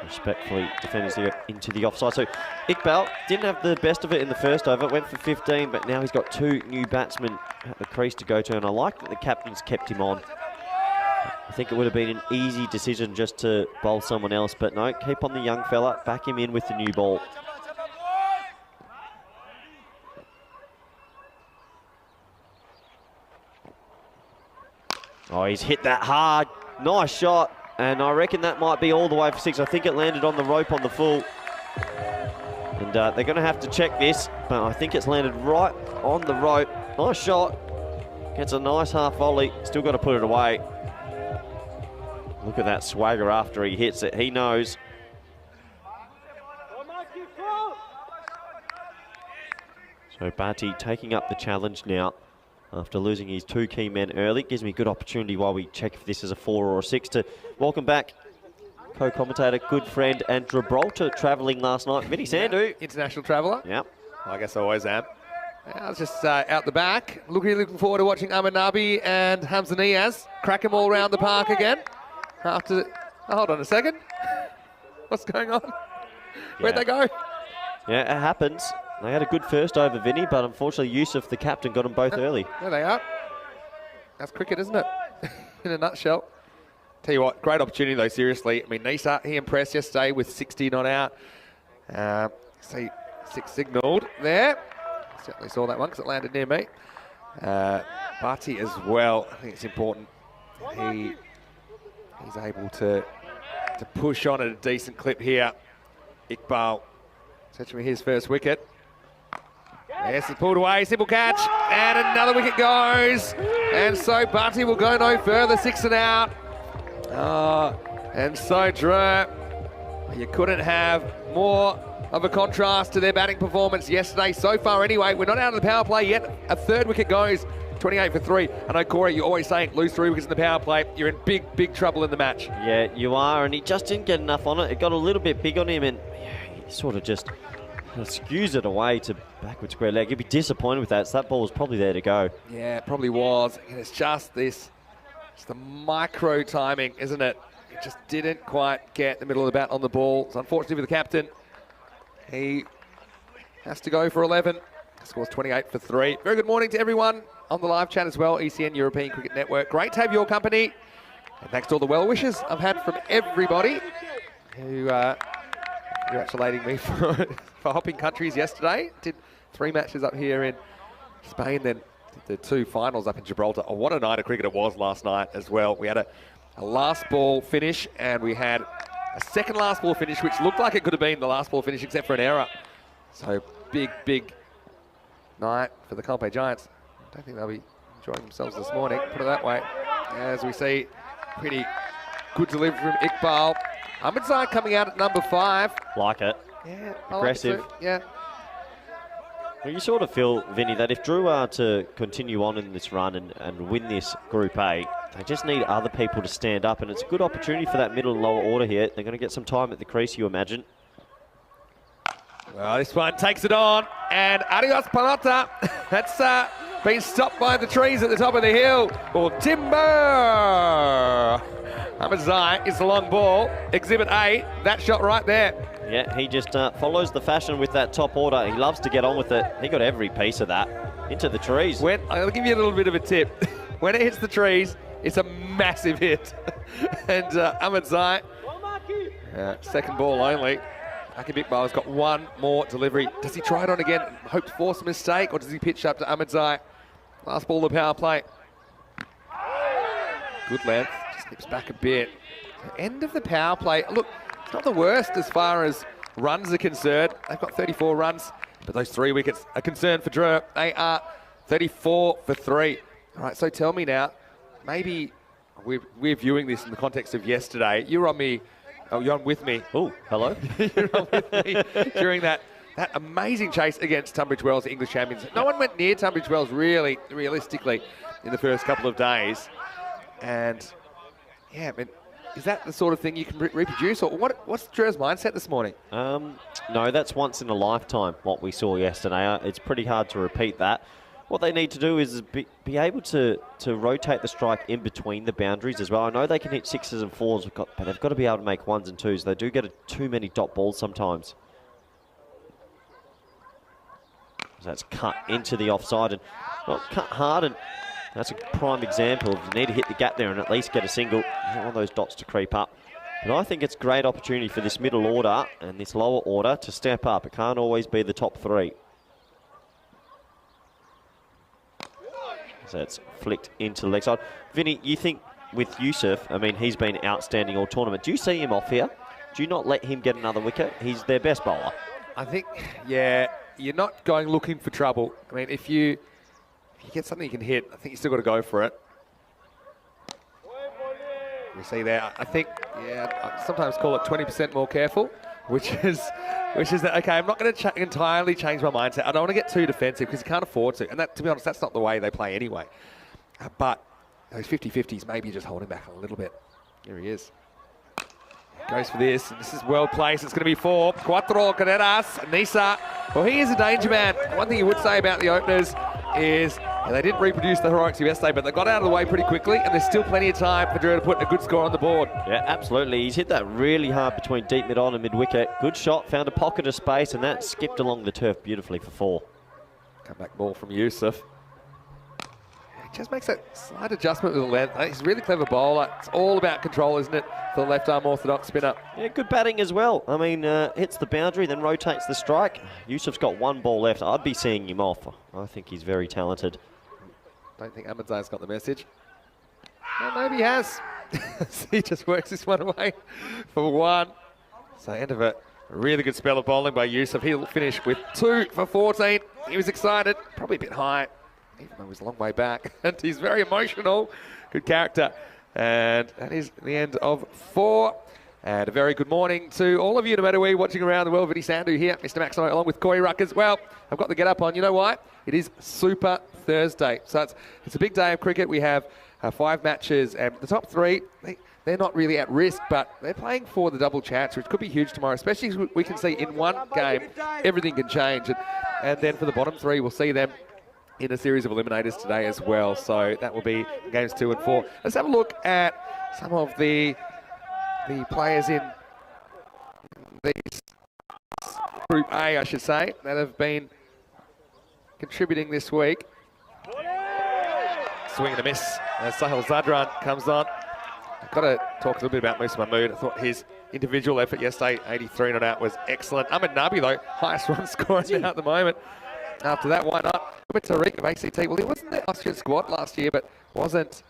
Respectfully, defenders into the offside. So Iqbal didn't have the best of it in the first over, went for 15, but now he's got 2 new batsmen at the crease to go to, and I like that the captain's kept him on. I think it would have been an easy decision just to bowl someone else, but no, keep on the young fella, back him in with the new ball. Oh, he's hit that hard. Nice shot. And I reckon that might be all the way for 6. I think it landed on the rope on the full. And they're going to have to check this, but I think it's landed right on the rope. Nice shot. Gets a nice half volley. Still got to put it away. Look at that swagger after he hits it. He knows. So Bhatti taking up the challenge now after losing his 2 key men early. Gives me a good opportunity while we check if this is a 4 or a 6 to welcome back co-commentator, good friend, and Gibraltar travelling last night, Vinny Sandu. International traveller. Yep. I guess I always am. I was just out the back. Looking forward to watching Ahmed Nabi and Hamza Niaz crack them all around the park again. After, hold on a second. What's going on? Where'd they go? Yeah, it happens. They had a good first over, Vinny, but unfortunately Yusuf, the captain, got them both early. There they are. That's cricket, isn't it? In a nutshell. Tell you what, great opportunity though, seriously. I mean, Nisa, he impressed yesterday with 60 not out. See, 6 signalled there. Certainly saw that one because it landed near me. Bhatti as well. I think it's important. He's able to push on at a decent clip here. Iqbal touching me his first wicket. Yes, he pulled away, simple catch, and another wicket goes. And so Bhatti will go no further, 6 and out. And so Drew, you couldn't have more of a contrast to their batting performance yesterday so far anyway. We're not out of the power play yet. A third wicket goes, 28 for 3. I know, Corey, you're always saying lose 3 wickets in the power play. You're in big trouble in the match. Yeah, you are, and he just didn't get enough on it. It got a little bit big on him, and he sort of just skews it away to backward square leg. He'd be disappointed with that, so that ball was probably there to go. Yeah, it probably was. And it's just this, it's the micro timing, isn't it? It just didn't quite get the middle of the bat on the ball. It's unfortunately for the captain. He has to go for 11. Scores 28 for 3. Very good morning to everyone on the live chat as well. ECN European Cricket Network. Great to have your company. And thanks to all the well wishes I've had from everybody who congratulating me for hopping countries yesterday. Did 3 matches up here in Spain, then did the 2 finals up in Gibraltar. Oh, what a night of cricket it was last night as well. We had a last ball finish, and we had a second last ball finish, which looked like it could have been the last ball finish except for an error. So big night for the Colombo Giants. I don't think they'll be enjoying themselves this morning, put it that way. As we see, pretty good delivery from Iqbal. Ahmedzai coming out at number 5. Like it. Yeah, aggressive. I like it too. Yeah. Well, you sort of feel, Vinny, that if Drew are to continue on in this run and win this Group A, they just need other people to stand up, and it's a good opportunity for that middle and lower order here. They're going to get some time at the crease, you imagine. Well, this one takes it on, and adios Panota. That's been stopped by the trees at the top of the hill. Or timber. Ahmedzai is the long ball. Exhibit A, that shot right there. Yeah, he just follows the fashion with that top order. He loves to get on with it. He got every piece of that into the trees. I'll give you a little bit of a tip. When it hits the trees, it's a massive hit. And Ahmedzai, second ball only. Akib Iqbal has got 1 more delivery. Does he try it on again and hope to force a mistake, or does he pitch up to Ahmedzai? Last ball of the power play. Good length, just slips back a bit. End of the power play. Look, it's not the worst as far as runs are concerned. They've got 34 runs, but those 3 wickets are concerned for Drew. They are 34 for 3. All right, so tell me now, maybe we're viewing this in the context of yesterday. You're on with me. Oh, hello. You're on with me during that amazing chase against Tunbridge Wells, the English champions. No one went near Tunbridge Wells really, realistically, in the first couple of days. And, yeah, I mean, is that the sort of thing you can reproduce? Or what's Drew's mindset this morning? No, that's once in a lifetime, what we saw yesterday. It's pretty hard to repeat that. What they need to do is be able to rotate the strike in between the boundaries as well. I know they can hit 6s and 4s, but they've got to be able to make 1s and 2s. They do get too many dot balls sometimes. So that's cut into the offside and cut hard, and that's a prime example of you need to hit the gap there and at least get a single. You don't want those dots to creep up. But I think it's a great opportunity for this middle order and this lower order to step up. It can't always be the top 3. So it's flicked into the leg side. Vinny, you think with Yusuf, I mean, he's been outstanding all tournament. Do you see him off here? Do you not let him get another wicket? He's their best bowler. I think, yeah, you're not going looking for trouble. I mean, if you get something you can hit, I think you still got to go for it. You see there, I think, yeah, I sometimes call it 20% more careful, which is that, okay, I'm not going to entirely change my mindset. I don't want to get too defensive because you can't afford to. And that, to be honest, that's not the way they play anyway. But those 50-50s, maybe you just hold him back a little bit. Here he is. Goes for this. This is well placed. It's going to be 4. Cuatro carreras. Nisa. Well, he is a danger man. One thing you would say about the openers is they didn't reproduce the heroics of yesterday, but they got out of the way pretty quickly, and there's still plenty of time for Drew to put a good score on the board. Yeah, absolutely. He's hit that really hard between deep mid-on and mid-wicket. Good shot, found a pocket of space, and that skipped along the turf beautifully for 4. Come back ball from Yusuf. He just makes that slight adjustment with the length. He's a really clever bowler. It's all about control, isn't it, for the left-arm orthodox spinner. Yeah, good batting as well. I mean, hits the boundary, then rotates the strike. Yusuf's got 1 ball left. I'd be seeing him off. I think he's very talented. Don't think Ahmedzai's got the message. Well, maybe he has. He just works this one away for 1. So end of it. A really good spell of bowling by Yusuf. He'll finish with 2 for 14. He was excited, probably a bit high, even though he was a long way back. And he's very emotional. Good character. And that is the end of 4. And a very good morning to all of you, no matter where you're watching around the world. Vinny Sandhu here, Mr. Maximo, along with Corey Ruckers. Well, I've got the get up on. You know why? It is Super Thursday. So it's a big day of cricket. We have 5 matches, and the top 3, they're not really at risk, but they're playing for the double chance, which could be huge tomorrow, especially as we can see in one game, everything can change. And then for the bottom 3, we'll see them in a series of eliminators today as well. So that will be games 2 and 4. Let's have a look at some of the players in this Group A, I should say, that have been contributing this week. Swing and a miss as Sahil Zadran comes on. I've got to talk a little bit about Musa Mahmood. I thought his individual effort yesterday, 83 not out, was excellent. Ahmed Nabi, though, highest run scorer now at the moment. After that, why not? But Tariq of ACT, well, he wasn't the Austrian squad last year, but wasn't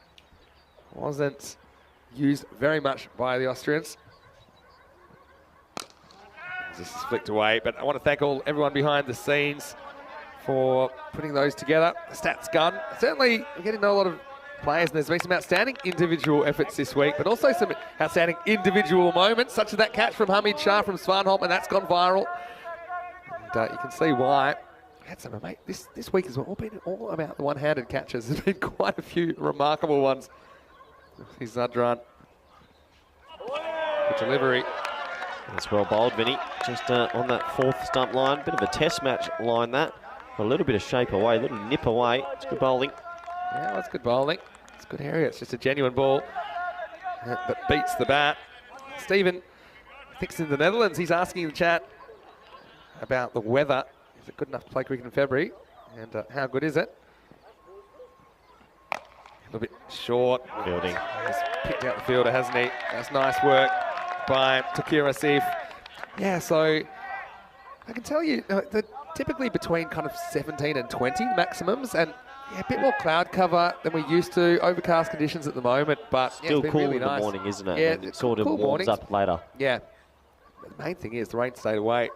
used very much by the Austrians. This is flicked away, but I want to thank everyone behind the scenes for putting those together. The stats gun. Certainly, we're getting a lot of players, and there's been some outstanding individual efforts this week, but also some outstanding individual moments, such as that catch from Hamid Shah from Svanholm, and that's gone viral. And you can see why. Mate, this week has all been all about the one-handed catches. There's been quite a few remarkable ones. Here's Zadran. Good delivery. That's well bowled, Vinny. Just on that 4th stump line. Bit of a test match line, that. A little bit of shape away, a little nip away. It's good bowling. Yeah, that's good bowling. It's a good area. It's just a genuine ball that beats the bat. Stephen thinks in the Netherlands. He's asking in the chat about the weather. Is it good enough to play cricket in February? And how good is it? A little bit short. Fielding. He's picked out the fielder, hasn't he? That's nice work by Takir Asif. Yeah, so I can tell you, they're typically between kind of 17 and 20 maximums, and yeah, a bit more cloud cover than we're used to. Overcast conditions at the moment, but still it's been cool really in nice. The morning, isn't it? Yeah, and it sort of cool warms mornings. Up later. Yeah. But the main thing is the rain stayed away.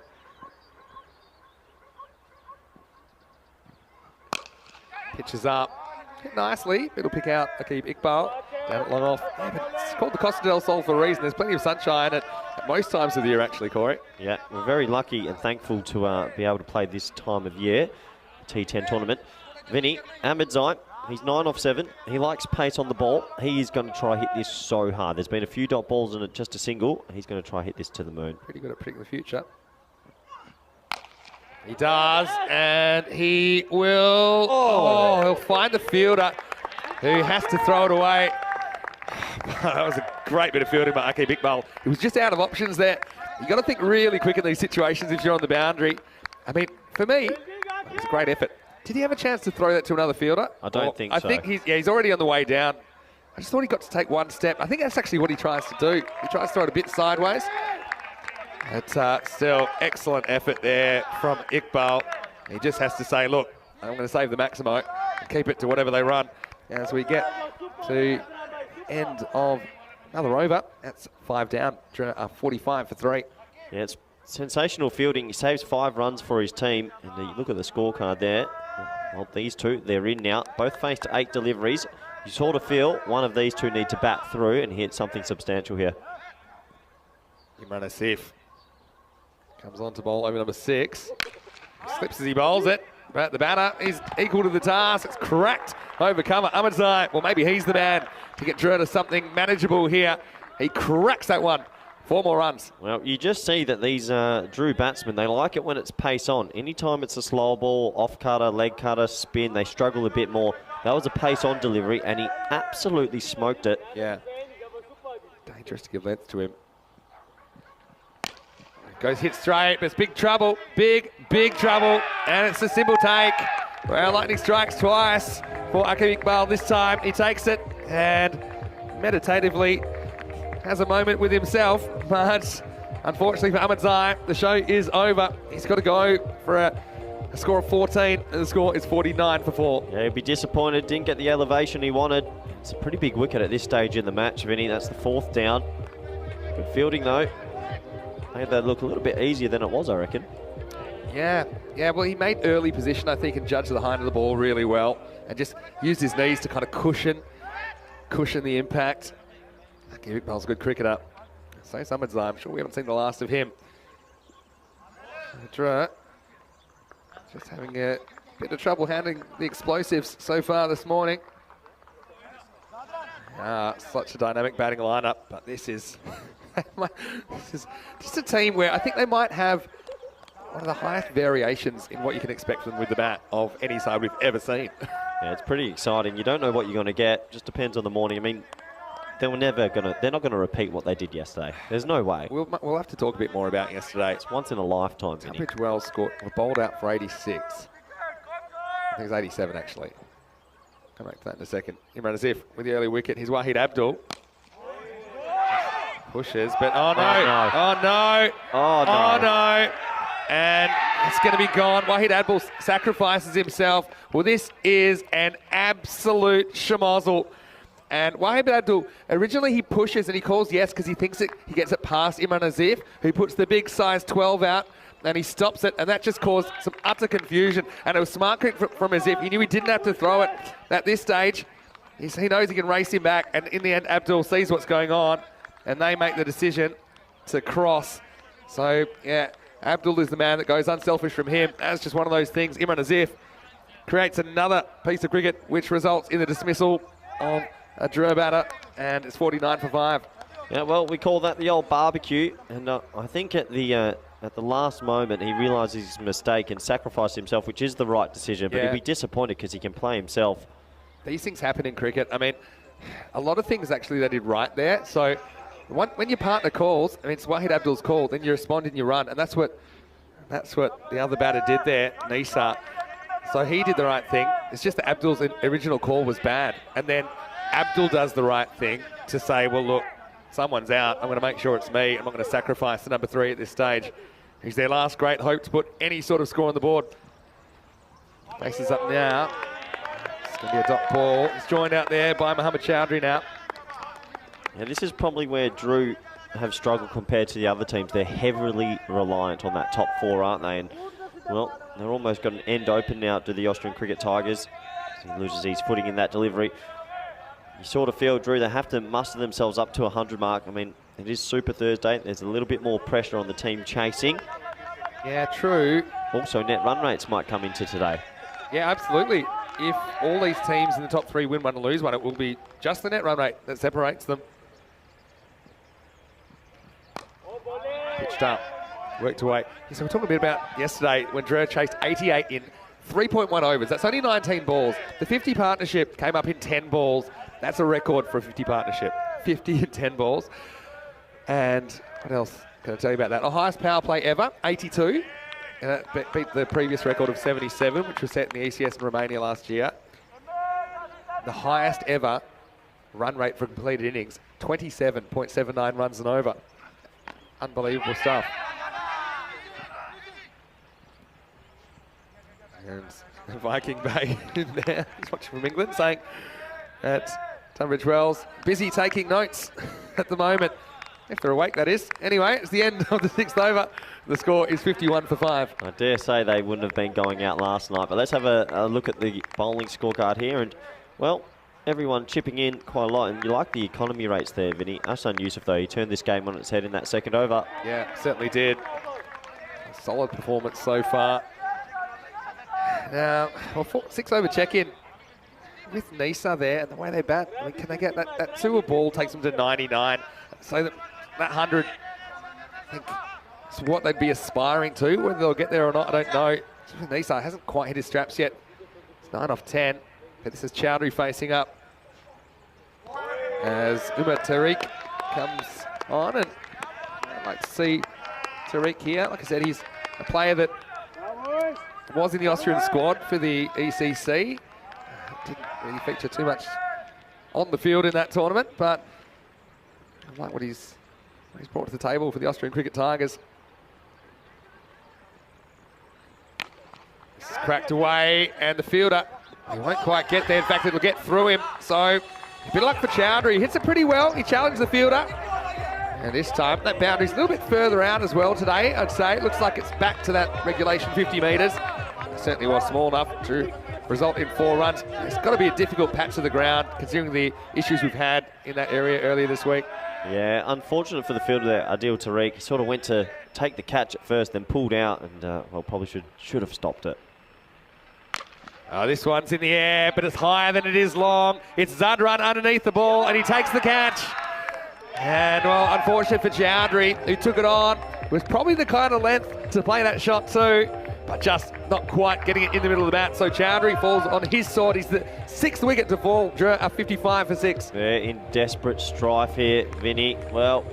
Pitches up. Hit nicely. It'll pick out Akib Iqbal. Down it long off. Yeah, but it's called the Costa del Sol for a reason. There's plenty of sunshine at most times of the year, actually, Corey. Yeah, we're very lucky and thankful to be able to play this time of year, T10 tournament. Vinny, Ahmedzai, he's 9 off 7. He likes pace on the ball. He is going to try hit this so hard. There's been a few dot balls in it, just a single. He's going to try hit this to the moon. Pretty good at predicting the future. He does, and he will. Oh, he'll find the fielder who has to throw it away. That was a great bit of fielding by Akib Iqbal. He was just out of options there. You've got to think really quick in these situations if you're on the boundary. I mean, for me, it was a great effort. Did he have a chance to throw that to another fielder? I don't think so. I think he's already on the way down. I just thought he got to take one step. I think that's actually what he tries to do. He tries to throw it a bit sideways. It's still excellent effort there from Iqbal. He just has to say, look, I'm going to save the Maximo and keep it to whatever they run. As we get to end of another over, that's 5 down, 45 for 3. Yeah, it's sensational fielding. He saves 5 runs for his team. And you look at the scorecard there. Well, these two, they're in now. Both faced 8 deliveries. You sort of feel one of these two need to bat through and hit something substantial here. Imran Asif comes on to bowl over number 6. Slips as he bowls it. But the batter is equal to the task. It's cracked over cover. Ahmedzai, well, maybe he's the man to get Drew to something manageable here. He cracks that one 4 more runs. Well, you just see that these Drew batsmen, they like it when it's pace on. Anytime it's a slow ball, off cutter, leg cutter, spin, they struggle a bit more. That was a pace on delivery, and he absolutely smoked it. Yeah. Dangerous to give length to him. Goes hit straight, but it's big trouble. Big trouble. And it's a simple take. Well, lightning strikes twice for Akeem Iqbal. This time he takes it and meditatively has a moment with himself. But unfortunately for Ahmed Zai, the show is over. He's got to go for a score of 14, and the score is 49 for 4. Yeah, he'd be disappointed. Didn't get the elevation he wanted. It's a pretty big wicket at this stage in the match, Vinny. That's the 4th down. Good fielding, though. Made that look a little bit easier than it was, I reckon. Yeah, well, he made early position, I think, and judged the height of the ball really well, and just used his knees to kind of cushion the impact. Akeem Iqbal's a good cricketer. So Ahmed Zai, I'm sure we haven't seen the last of him. Drew just having a bit of trouble handling the explosives so far this morning. Such a dynamic batting lineup, but this is just a team where I think they might have one of the highest variations in what you can expect from them with the bat of any side we've ever seen. Yeah, it's pretty exciting. You don't know what you're going to get. Just depends on the morning. I mean, they're not going to repeat what they did yesterday. There's no way. We'll have to talk a bit more about yesterday. It's once in a lifetime. Tunbridge Wells bowled out for 86. I think it's 87 actually. Come back to that in a second. Imran Azif with the early wicket. Here's Wahid Abdul. Pushes, but oh no. And it's going to be gone. Wahid Abdul sacrifices himself. Well, this is an absolute schmozzle. And Wahid Abdul, originally he pushes and he calls yes because he thinks he gets it past Imran Azif, who puts the big size 12 out, and he stops it, and that just caused some utter confusion. And it was smart cricket from Azif. He knew he didn't have to throw it at this stage. He knows he can race him back, and in the end, Abdul sees what's going on, and they make the decision to cross. So, yeah, Abdul is the man that goes unselfish from him. That's just one of those things. Imran Azif creates another piece of cricket, which results in the dismissal of a Drew batter, and it's 49 for 5. Yeah, well, we call that the old barbecue, and I think at the last moment he realises his mistake and sacrificed himself, which is the right decision, but he'll be disappointed because he can play himself. These things happen in cricket. I mean, a lot of things actually they did right there. So when your partner calls, I mean, it's Wahid Abdul's call, then you respond and you run, and that's what the other batter did there, Nisa. So he did the right thing. It's just that Abdul's original call was bad, and then Abdul does the right thing to say, well, look, someone's out. I'm going to make sure it's me. I'm not going to sacrifice the number 3 at this stage. He's their last great hope to put any sort of score on the board. Faces up now. It's going to be a dot ball. It's joined out there by Mohammad Chowdhury now. Yeah, this is probably where Drew have struggled compared to the other teams. They're heavily reliant on that top 4, aren't they? And, well, they're almost got an end open now to the Austrian Cricket Tigers. He loses his footing in that delivery. You sort of feel, Drew, they have to muster themselves up to 100 mark. I mean, it is Super Thursday. There's a little bit more pressure on the team chasing. Yeah, true. Also, net run rates might come into today. Yeah, absolutely. If all these teams in the top 3 win one and lose one, it will be just the net run rate that separates them. Pitched up, worked away. So we're talking a bit about yesterday when Drew chased 88 in 3.1 overs. That's only 19 balls. The 50 partnership came up in 10 balls. That's a record for a 50 partnership. 50 in 10 balls. And what else can I tell you about that? The highest power play ever, 82. And that beat the previous record of 77, which was set in the ECS in Romania last year. The highest ever run rate for completed innings, 27.79 runs and over. Unbelievable stuff. And Viking Bay in there, he's watching from England, saying that Tunbridge Wells busy taking notes at the moment. If they're awake, that is. Anyway, it's the end of the 6th over. The score is 51 for 5. I dare say they wouldn't have been going out last night, but let's have a look at the bowling scorecard here. And, well, everyone chipping in quite a lot, and you like the economy rates there, Vinny. Ahsan Yusuf, though, he turned this game on its head in that 2nd over. Yeah, certainly did. A solid performance so far. Now, well, 6 over check-in with Nisa there, and the way they bat, I mean, can they get that 2 a ball takes them to 99, so that 100 I think it's what they'd be aspiring to. Whether they'll get there or not, I don't know. Nisa hasn't quite hit his straps yet. It's 9 off 10. But this is Chowdhury facing up as Umar Tariq comes on, and I'd like to see Tariq here. Like I said, he's a player that was in the Austrian squad for the ECC. Didn't really feature too much on the field in that tournament, but I like what he's brought to the table for the Austrian Cricket Tigers. This is cracked away, and the fielder, he won't quite get there. In fact, it'll get through him. So, a bit of luck for Chowdhury. He hits it pretty well. He challenged the fielder. And this time, that boundary's a little bit further out as well today, I'd say. It looks like it's back to that regulation 50 metres. It certainly was small enough to result in 4 runs. It's got to be a difficult patch of the ground, considering the issues we've had in that area earlier this week. Yeah, unfortunate for the fielder there, Adil Tariq. He sort of went to take the catch at first, then pulled out, and well, probably should have stopped it. Oh, this one's in the air, but it's higher than it is long. It's Zadran underneath the ball, and he takes the catch. And, well, unfortunate for Chowdhury, who took it on. Was probably the kind of length to play that shot too, but just not quite getting it in the middle of the bat. So Chowdhury falls on his sword. He's the 6th wicket to fall, a 55 for 6. They're in desperate strife here, Vinny. Well,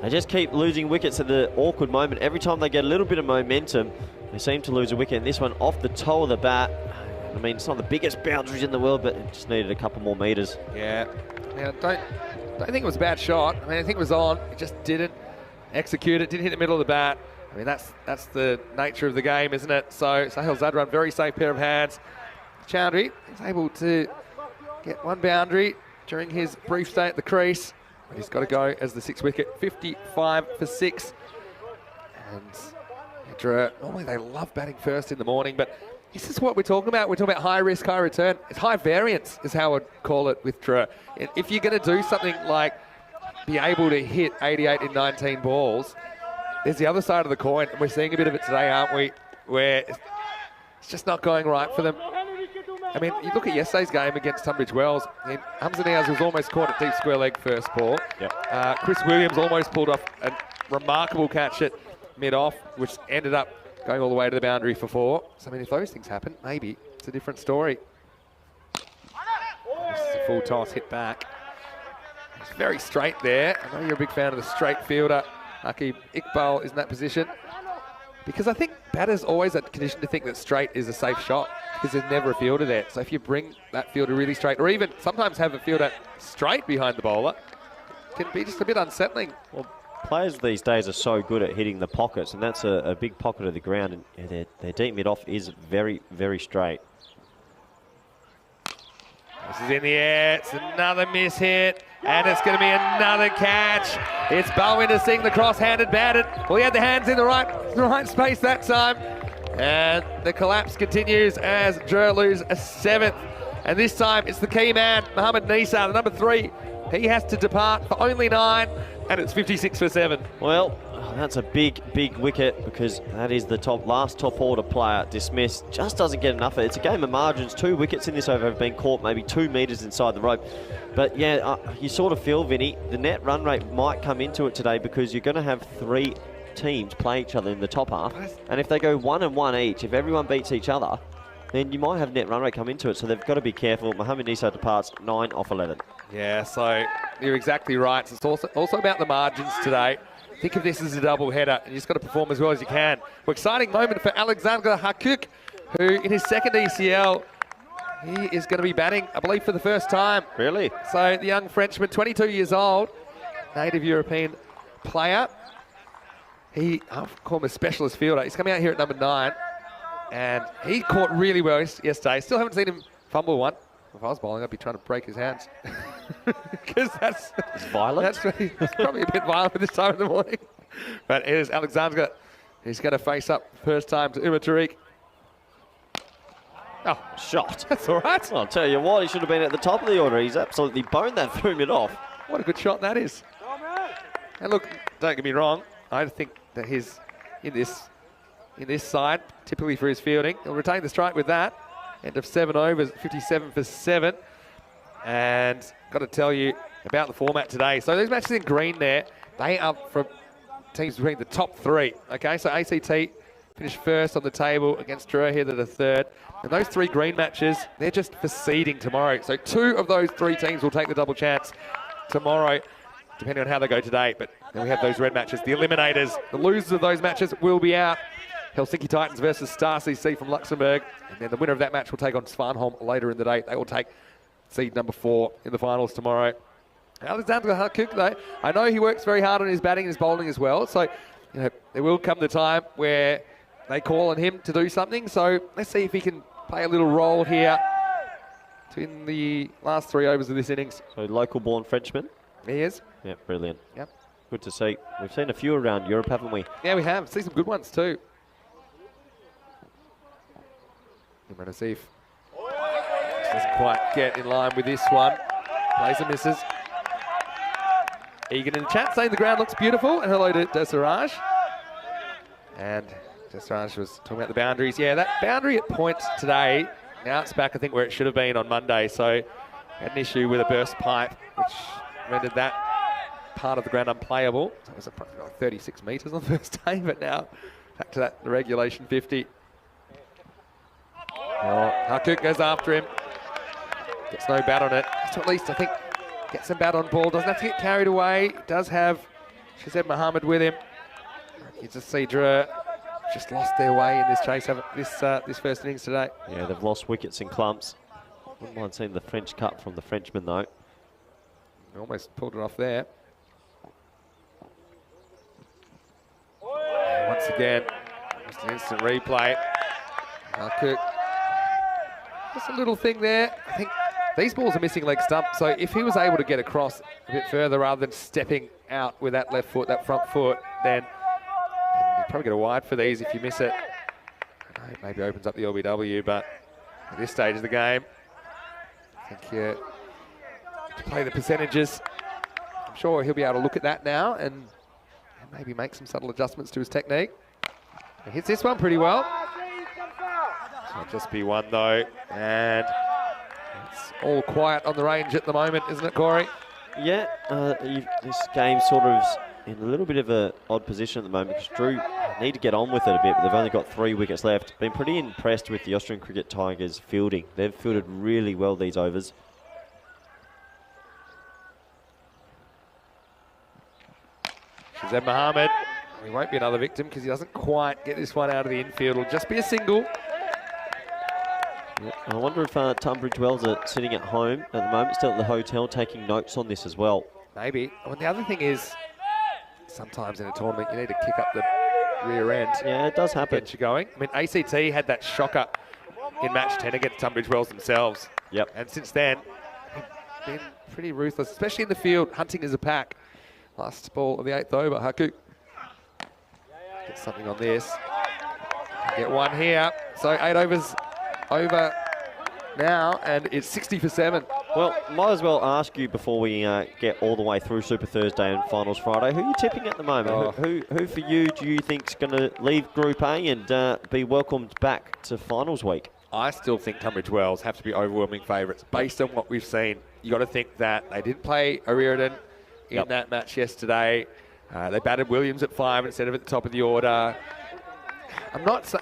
they just keep losing wickets at the awkward moment. Every time they get a little bit of momentum, they seem to lose a wicket. And this one off the toe of the bat. I mean, it's not the biggest boundaries in the world, but it just needed a couple more metres. Yeah, don't think it was a bad shot. I mean, I think it was on. It just didn't execute it, didn't hit the middle of the bat. I mean, that's the nature of the game, isn't it? So Sahil Zadran, very safe pair of hands. Chowdhury is able to get 1 boundary during his brief stay at the crease. But he's got to go as the 6th wicket, 55 for 6. And normally they love batting first in the morning, but this is what we're talking about. We're talking about high risk, high return. It's high variance is how I'd call it with Drew. If you're going to do something like be able to hit 88 in 19 balls, there's the other side of the coin, and we're seeing a bit of it today, aren't we? Where it's just not going right for them. I mean, you look at yesterday's game against Tunbridge Wells. Hamza Niaz was almost caught at deep square leg first ball. Yep. Chris Williams almost pulled off a remarkable catch at mid-off, which ended up going all the way to the boundary for 4. So, I mean, if those things happen, maybe it's a different story. This is a full toss, hit back. It's very straight there. I know you're a big fan of the straight fielder. Akib Iqbal is in that position. Because I think batters always are conditioned to think that straight is a safe shot, because there's never a fielder there. So if you bring that fielder really straight, or even sometimes have a fielder straight behind the bowler, it can be just a bit unsettling. Well, players these days are so good at hitting the pockets, and that's a big pocket of the ground, and their deep mid-off is very, very straight. This is in the air, it's another miss hit, and it's going to be another catch. It's Balwinder Singh, the cross-handed batted. Well, he had the hands in the right space that time. And the collapse continues as Drew lose a 7th. And this time it's the key man, Mohammad Nisa, the number 3. He has to depart for only 9, and it's 56 for 7. Well, that's a big, big wicket, because that is the last top order player dismissed. Just doesn't get enough. It's a game of margins. 2 wickets in this over have been caught maybe 2 metres inside the rope. But yeah, you sort of feel, Vinny, the net run rate might come into it today, because you're going to have 3 teams play each other in the top half. And if they go 1 and 1 each, if everyone beats each other, then you might have net run rate come into it. So they've got to be careful. Mohammad Nisa departs 9 off 11. Yeah, so you're exactly right. It's also about the margins today. Think of this as a double header, and you just got to perform as well as you can. Well, exciting moment for Alexander Hakuk, who in his 2nd ECL, he is going to be batting, I believe, for the first time. Really? So the young Frenchman, 22 years old, native European player. I'll call him a specialist fielder. He's coming out here at number 9, and he caught really well yesterday. Still haven't seen him fumble one. If I was bowling, I'd be trying to break his hands. Because that's violent. That's probably a bit violent at this time of the morning. But here's Alexander. He's going to face up first time to Umar Tariq. Oh, shot. That's all right. Well, I'll tell you what, he should have been at the top of the order. He's absolutely boned that through mid-off. What a good shot that is. And look, don't get me wrong, I think that he's in this side, typically for his fielding. He'll retain the strike with that. End of 7 overs, 57 for 7. And got to tell you about the format today. So those matches in green there, they are from teams between the top three. Okay, so ACT finished first on the table against Drua here, they're the third. And those three green matches, they're just for seeding tomorrow. So 2 of those 3 teams will take the double chance tomorrow, depending on how they go today. But then we have those red matches, the eliminators. The losers of those matches will be out. Helsinki Titans versus Star CC from Luxembourg. And then the winner of that match will take on Svanholm later in the day. They will take seed number 4 in the finals tomorrow. Alexander Hakuk, though, I know he works very hard on his batting and his bowling as well. So, you know, there will come the time where they call on him to do something. So let's see if he can play a little role here in the last 3 overs of this innings. So local-born Frenchman. He is. Yeah, brilliant. Yep. Good to see. We've seen a few around Europe, haven't we? Yeah, we have. See some good ones too. I'm going to see if doesn't quite get in line with this one. Plays and misses. Egan in the chat saying the ground looks beautiful, and hello to Desirage. And Desirage was talking about the boundaries. Yeah, that boundary at points today, now it's back I think where it should have been on Monday. So had an issue with a burst pipe, which rendered that part of the ground unplayable. So it was approximately like 36 metres on the first day, but now back to that regulation 50. Oh, Hakuk goes after him. Gets no bat on it. So at least I think gets some bat on ball. Doesn't have to get carried away. Does have Shazeb Mohammed with him. You just see Drua just lost their way in this chase, this first innings today. Yeah, they've lost wickets in clumps. Wouldn't mind seeing the French cut from the Frenchman, though. Almost pulled it off there. And once again, just an instant replay. Hakuk. Just a little thing there. I think these balls are missing leg stump, so if he was able to get across a bit further rather than stepping out with that left foot, that front foot, then you'd probably get a wide for these if you miss it. It maybe opens up the LBW, but at this stage of the game, I think to play the percentages, I'm sure he'll be able to look at that now and maybe make some subtle adjustments to his technique. He hits this one pretty well. It'll just be one though, and it's all quiet on the range at the moment, isn't it, Corey? Yeah, this game's sort of in a little bit of an odd position at the moment because Drew need to get on with it a bit, but they've only got 3 wickets left. Been pretty impressed with the Austrian Cricket Tigers fielding. They've fielded really well these overs. Shazeb Mohammed, he won't be another victim because he doesn't quite get this one out of the infield. It'll just be a single. Yeah, I wonder if Tunbridge Wells are sitting at home at the moment, still at the hotel, taking notes on this as well. Maybe. Well, the other thing is, sometimes in a tournament you need to kick up the rear end. Yeah, it does happen. Get you going. I mean, ACT had that shocker in match 10 against Tunbridge Wells themselves. Yep. And since then, been pretty ruthless, especially in the field, hunting as a pack. Last ball of the 8th over, Hakuk. Get something on this. Get one here. So 8 overs over now, and it's 60 for 7. Well, might as well ask you before we get all the way through Super Thursday and Finals Friday, who are you tipping at the moment? Oh. Who for you do you think is going to leave Group A and be welcomed back to Finals Week? I still think Tunbridge Wells have to be overwhelming favourites based on what we've seen. You got to think that they didn't play O'Riordan in that match yesterday. They batted Williams at 5 instead of at the top of the order.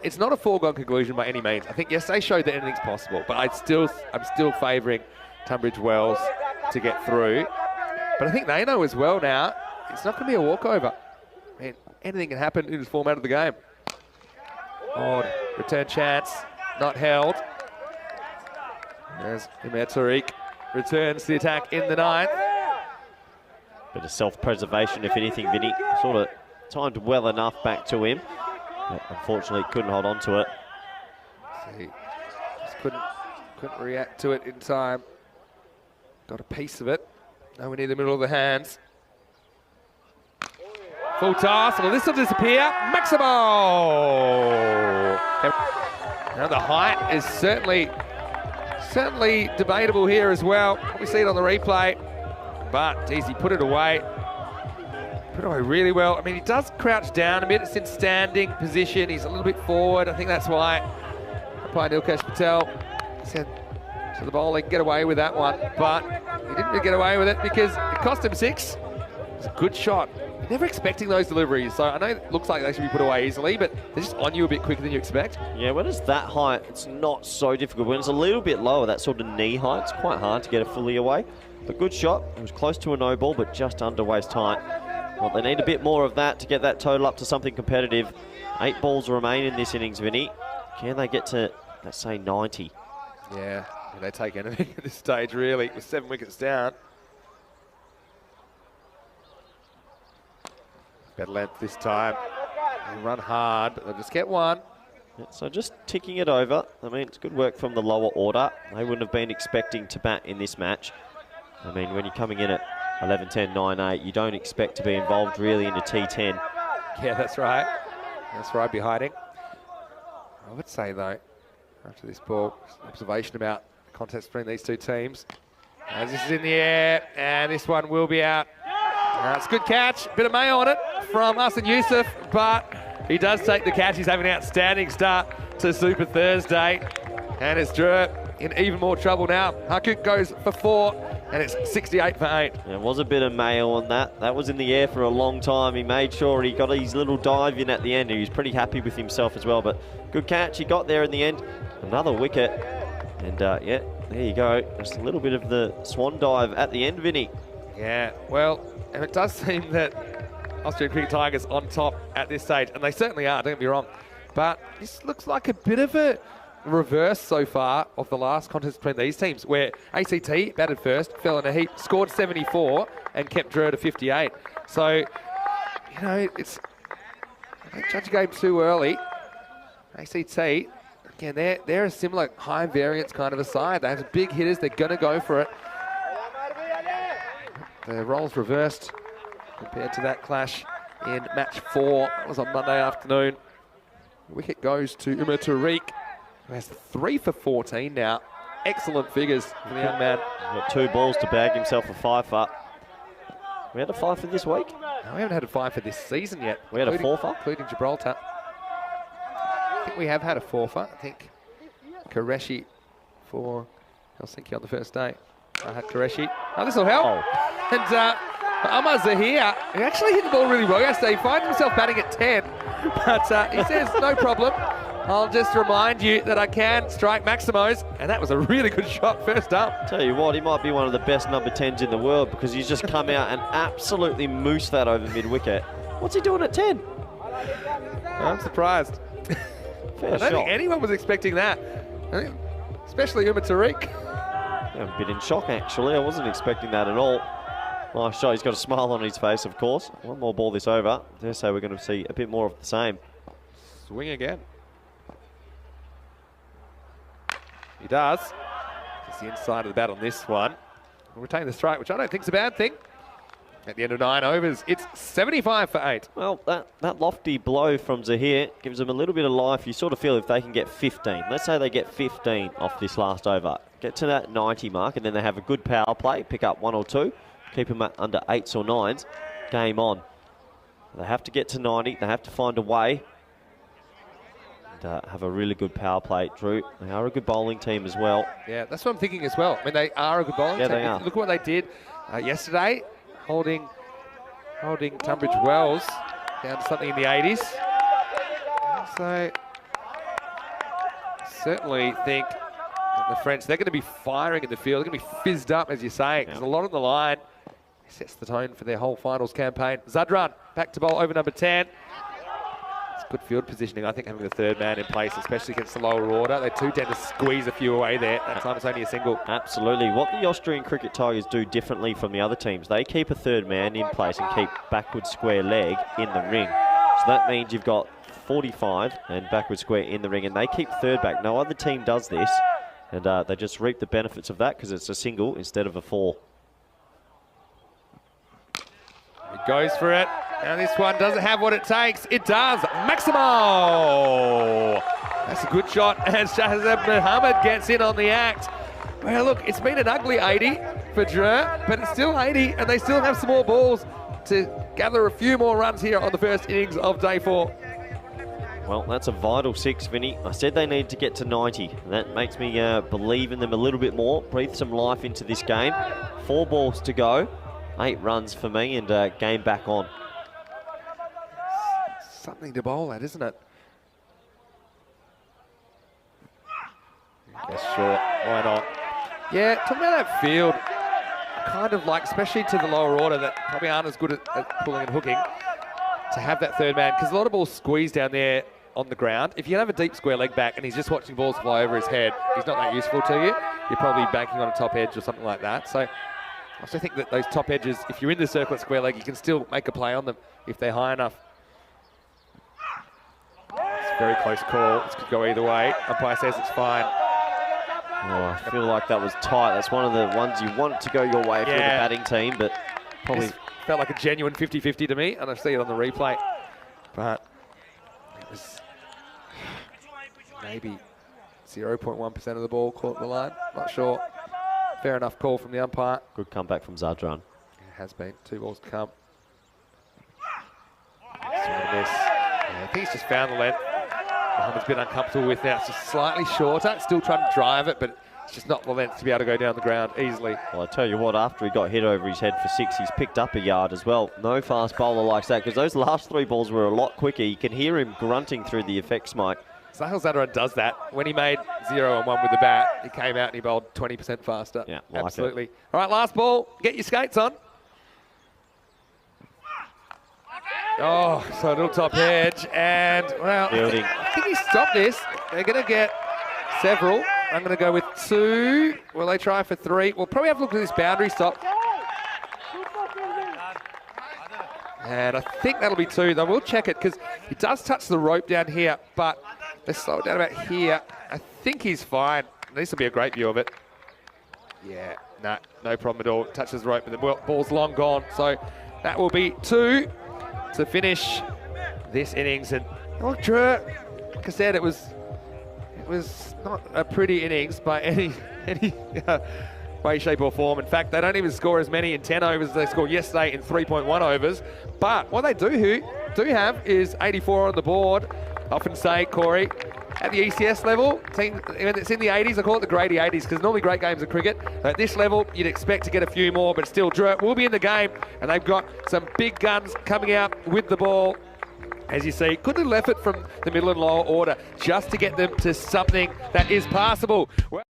It's not a foregone conclusion by any means. I think yesterday showed that anything's possible, but I'm still favouring Tunbridge Wells to get through. But I think they know as well now, it's not going to be a walkover. Man, anything can happen in this format of the game. Odd return chance, not held. There's Emir Tariq, returns the attack in the 9th. Bit of self-preservation, if anything, Vinny. Sort of timed well enough back to him. But unfortunately, couldn't hold on to it. See, just couldn't react to it in time. Got a piece of it. Nowhere near the middle of the hands. Full toss. Well, this will disappear. Maximo! Now the height is certainly debatable here as well. We see it on the replay. But, geez, he put it away. Put it away really well. I mean, he does crouch down a bit. It's in standing position. He's a little bit forward. I think that's why umpire Nilkesh Patel said to the bowler, he can get away with that one. But he didn't really get away with it because it cost him 6. It's a good shot you're never expecting those deliveries. So I know it looks like they should be put away easily, but they're just on you a bit quicker than you expect. Yeah, when it's that high, it's not so difficult. When it's a little bit lower, that sort of knee height, it's quite hard to get it fully away. But good shot. It was close to a no ball, but just under waist height. Well, they need a bit more of that to get that total up to something competitive. 8 balls remain in this innings, Vinny. Can they get to, let's say, 90? Yeah, they take anything at this stage, really, with 7 wickets down. Better length this time. They run hard, but they'll just get one. Yeah, so just ticking it over. I mean, it's good work from the lower order. They wouldn't have been expecting to bat in this match. I mean, when you're coming in at 11, 10, 9, 8, you don't expect to be involved really in a T10. Yeah, that's right. That's where I'd be hiding. I would say, though, after this ball, observation about the contest between these two teams. As this is in the air, and this one will be out. It's a good catch. Bit of mayo on it from Hassan Yusuf, but he does take the catch. He's having an outstanding start to Super Thursday. And it's Drew in even more trouble now. Hakuk goes for 4, and it's 68 for 8. There was a bit of mayo on that. That was in the air for a long time. He made sure he got his little dive in at the end. He was pretty happy with himself as well, but good catch. He got there in the end. Another wicket. And yeah, there you go. Just a little bit of the swan dive at the end, Vinny. Yeah, well, and it does seem that Australian Cricket Tigers on top at this stage, and they certainly are, don't get me wrong. But this looks like a bit of a reverse so far of the last contest between these teams, where ACT batted first, fell in a heap, scored 74, and kept Drew to 58. So, you know, it's... I don't judge a game too early. ACT, again, they're a similar high variance kind of a side. They have big hitters, they're going to go for it. The roles reversed compared to that clash in match 4. That was on Monday afternoon. The wicket goes to Umar Tariq, who has 3 for 14 now. Excellent figures for the young man. He's got 2 balls to bag himself a 5-for. We had a 5 for this week? No, we haven't had a 5 for this season yet. We had a 4-for? Including Gibraltar. I think we have had a 4-for. I think Qureshi for Helsinki on the first day. I had Qureshi. Oh, this will help. Oh. And Amar Zahir, he actually hit the ball really well yesterday. He finds himself batting at 10, but he says, no problem. I'll just remind you that I can strike Maximos, and that was a really good shot first up. Tell you what, he might be one of the best number 10s in the world because he's just come out and absolutely moosed that over mid-wicket. What's he doing at 10? I'm surprised. Fair I don't think anyone was expecting that, especially Umar Tariq. I'm a bit in shock, actually. I wasn't expecting that at all. Nice shot. He's got a smile on his face, of course. One more ball this over. Dare say we're going to see a bit more of the same. Swing again. He does. Just the inside of the bat on this one. We'll retain the strike, which I don't think is a bad thing. At the end of 9 overs, it's 75 for 8. Well, that lofty blow from Zahir gives them a little bit of life. You sort of feel if they can get 15. Let's say they get 15 off this last over. Get to that 90 mark, and then they have a good power play, pick up 1 or 2, keep them at under 8s or 9s. Game on. They have to get to 90. They have to find a way. And have a really good power play, Drew. They are a good bowling team as well. Yeah, that's what I'm thinking as well. I mean, they are a good bowling team. They are. Look at what they did yesterday. Holding Tunbridge Wells down to something in the 80s. So, certainly think that the French, they're going to be firing in the field. They're going to be fizzed up, as you're saying. There's a lot on the line. Sets the tone for their whole finals campaign. Zadran back to bowl over number 10. It's good field positioning, I think, having the third man in place, especially against the lower order. They tend to squeeze a few away there. That time it's only a single. Absolutely. What the Austrian Cricket Tigers do differently from the other teams, they keep a third man in place and keep backward square leg in the ring. So that means you've got 45 and backward square in the ring, and they keep third back. No other team does this, and they just reap the benefits of that because it's a single instead of a 4. He goes for it. Now this one doesn't have what it takes. It does. Maximo! That's a good shot as Shahzad Muhammad gets in on the act. Well, look, it's been an ugly 80 for Drew, but it's still 80, and they still have some more balls to gather a few more runs here on the first innings of day 4. Well, that's a vital 6, Vinny. I said they need to get to 90. That makes me believe in them a little bit more, breathe some life into this game. 4 balls to go, 8 runs for me, and game back on. something to bowl at, isn't it? Guess short. Why not? Yeah, talking about that field, kind of like, especially to the lower order that probably aren't as good at pulling and hooking, to have that third man, because a lot of balls squeeze down there on the ground. If you have a deep square leg back and he's just watching balls fly over his head, he's not that useful to you. You're probably banking on a top edge or something like that. So I also think that those top edges, if you're in the circle at square leg, you can still make a play on them if they're high enough. It's a very close call. This could go either way. Umpire says it's fine. Oh, I feel like that was tight. That's one of the ones you want to go your way if you're the batting team, but probably this felt like a genuine 50-50 to me, and I see it on the replay. But it was maybe 0.1% of the ball caught the line. Not sure. Fair enough call from the umpire. good comeback from Zadran. It has been 2 balls to come. Swing and a miss. Yeah, I think he's just found the length. Muhammad's been uncomfortable with that. It's just slightly shorter. Still trying to drive it, but it's just not the length to be able to go down the ground easily. Well, I tell you what, after he got hit over his head for 6, he's picked up a yard as well. No fast bowler likes that, because those last 3 balls were a lot quicker. You can hear him grunting through the effects mic. Sahil Zadran does that. When he made 0 and 1 with the bat, he came out and he bowled 20% faster. Yeah, like absolutely. All right, last ball. Get your skates on. Oh, so a little top edge, and, well, I think he stopped this. They're going to get several. I'm going to go with 2. Will they try for 3? We'll probably have a look at this boundary stop. And I think that'll be 2, though. We'll check it, because he does touch the rope down here, but let's slow it down about here. I think he's fine. This will be a great view of it. Yeah, no problem at all. Touches the rope, and the ball's long gone. So that will be 2 to finish this innings. And oh, Drew, like I said, it was not a pretty innings by any way, shape or form. In fact, they don't even score as many in 10 overs as they scored yesterday in 3.1 overs. But what they do have is 84 on the board. I often say, Corey, at the ECS level, when it's in the 80s, I call it the Grady 80s, because normally great games of cricket. At this level, you'd expect to get a few more, but still, Drew will be in the game, and they've got some big guns coming out with the ball. As you see, good little effort from the middle and lower order just to get them to something that is passable. Well,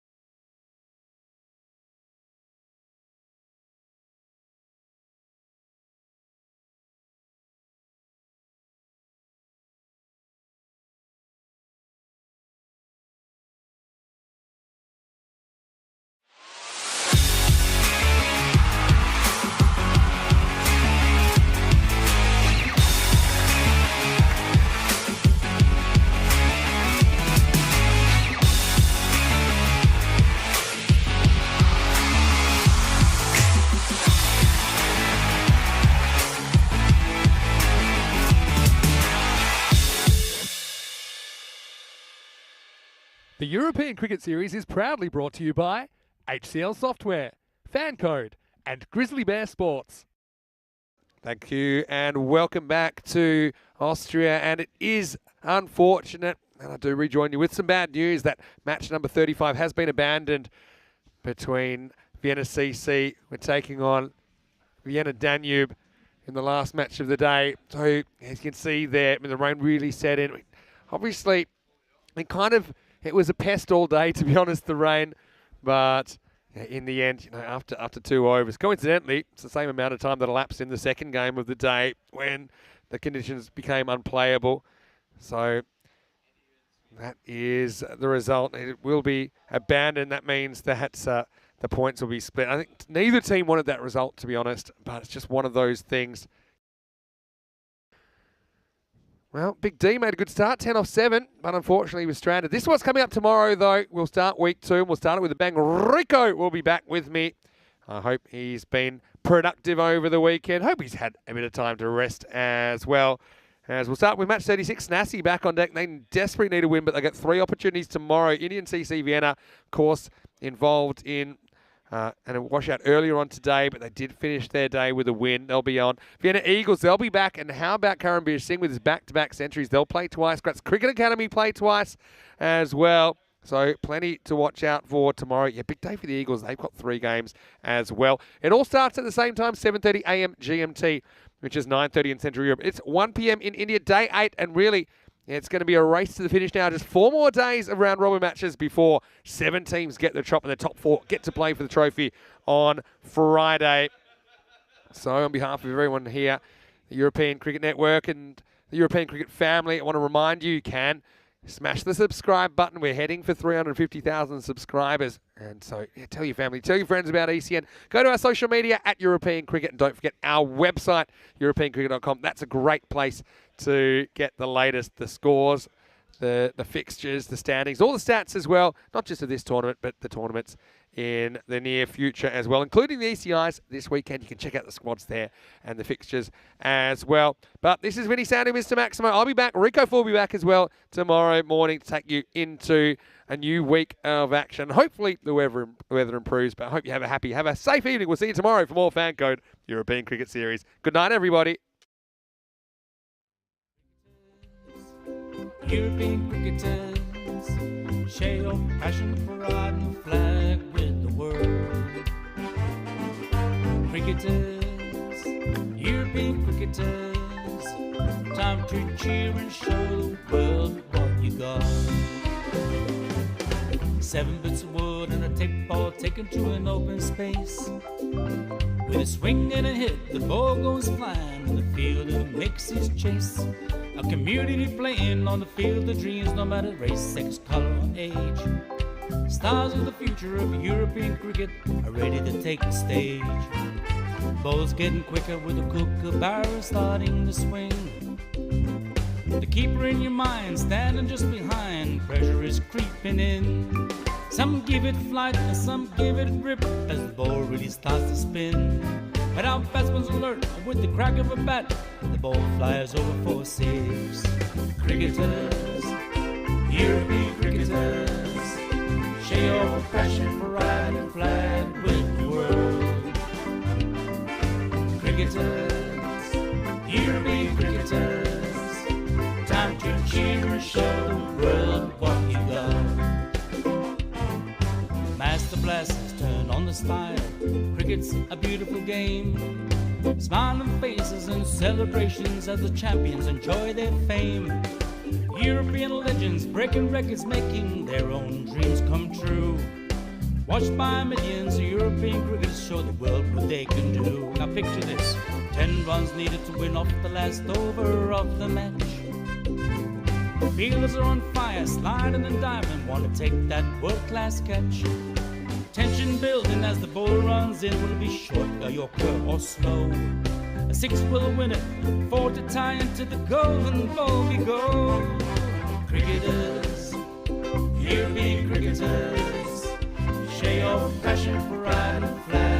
The European Cricket Series is proudly brought to you by HCL Software, Fan Code, and Grizzly Bear Sports. thank you, and welcome back to Austria. And it is unfortunate, and I do rejoin you with some bad news, that match number 35 has been abandoned between Vienna CC. We're taking on Vienna Danube in the last match of the day. So as you can see there, the rain really set in. Obviously, it was a pest all day, to be honest, the rain. But in the end, after 2 overs, coincidentally, it's the same amount of time that elapsed in the second game of the day when the conditions became unplayable. So that is the result. It will be abandoned. That means that the points will be split. I think neither team wanted that result, to be honest, but it's just one of those things. Well, Big D made a good start, 10 off 7, but unfortunately he was stranded. This is what's coming up tomorrow, though. We'll start week 2, and we'll start it with a bang. Rico will be back with me. I hope he's been productive over the weekend. Hope he's had a bit of time to rest as well. As we'll start with match 36, Snassi back on deck. They desperately need a win, but they get 3 opportunities tomorrow. Indian CC Vienna, of course, involved in and a washout earlier on today, but they did finish their day with a win. They'll be on. Vienna Eagles, they'll be back. And how about Karambir Singh with his back-to-back centuries? They'll play twice. Graz Cricket Academy play twice as well. So plenty to watch out for tomorrow. Yeah, big day for the Eagles. They've got 3 games as well. It all starts at the same time, 7:30 a.m. GMT, which is 9:30 in Central Europe. It's 1 p.m. in India, day 8, and really, it's going to be a race to the finish now. Just 4 more days of round-robin matches before 7 teams get the top, and the top 4 get to play for the trophy on Friday. So on behalf of everyone here, the European Cricket Network and the European Cricket family, I want to remind you can smash the subscribe button. We're heading for 350,000 subscribers. And so tell your family, tell your friends about ECN. Go to our social media at European Cricket. And don't forget our website, europeancricket.com. That's a great place to get the latest, the scores, the fixtures, the standings, all the stats as well. Not just of this tournament, but the tournaments in the near future as well, including the ECIs this weekend. You can check out the squads there and the fixtures as well. But this is Vinny Sandu, Mr. Maximo. I'll be back. Rico will be back as well tomorrow morning to take you into a new week of action. Hopefully the weather improves, but I hope you have a safe evening. We'll see you tomorrow for more Fan Code European Cricket Series. Good night, everybody. European cricketers, share your passion for riding the flag with the world. Cricketers, European cricketers, time to cheer and show the world what you got. 7 bits of wood and a tape ball taken to an open space. With a swing and a hit, the ball goes flying in the field and it makes his chase. A community playing on the field of dreams, no matter race, sex, color, or age. Stars of the future of European cricket are ready to take the stage. Ball's getting quicker with the kookaburra starting to swing. The keeper in your mind standing just behind, pressure is creeping in. Some give it flight and some give it rip as the ball really starts to spin. But our batsman's alert with the crack of a bat, the ball flies over for 6. Cricketers, European cricketers, share your passion for riding flag with the world. Cricketers, European cricketers, time to cheer and show the world what you got. Master blasters turn on the style. Cricket's a beautiful game. Smiling faces and celebrations as the champions enjoy their fame. European legends breaking records, making their own dreams come true. Watched by millions of European cricketers show the world what they can do. Now picture this, 10 runs needed to win off the last over of the match. Fielders are on fire, sliding and diving, want to take that world-class catch. Tension building as the ball runs in. Will it be short, a yorker, or slow? A 6 will win it, 4 to tie into the golden ball we go. Cricketers, European cricketers, share your passion for riding flag.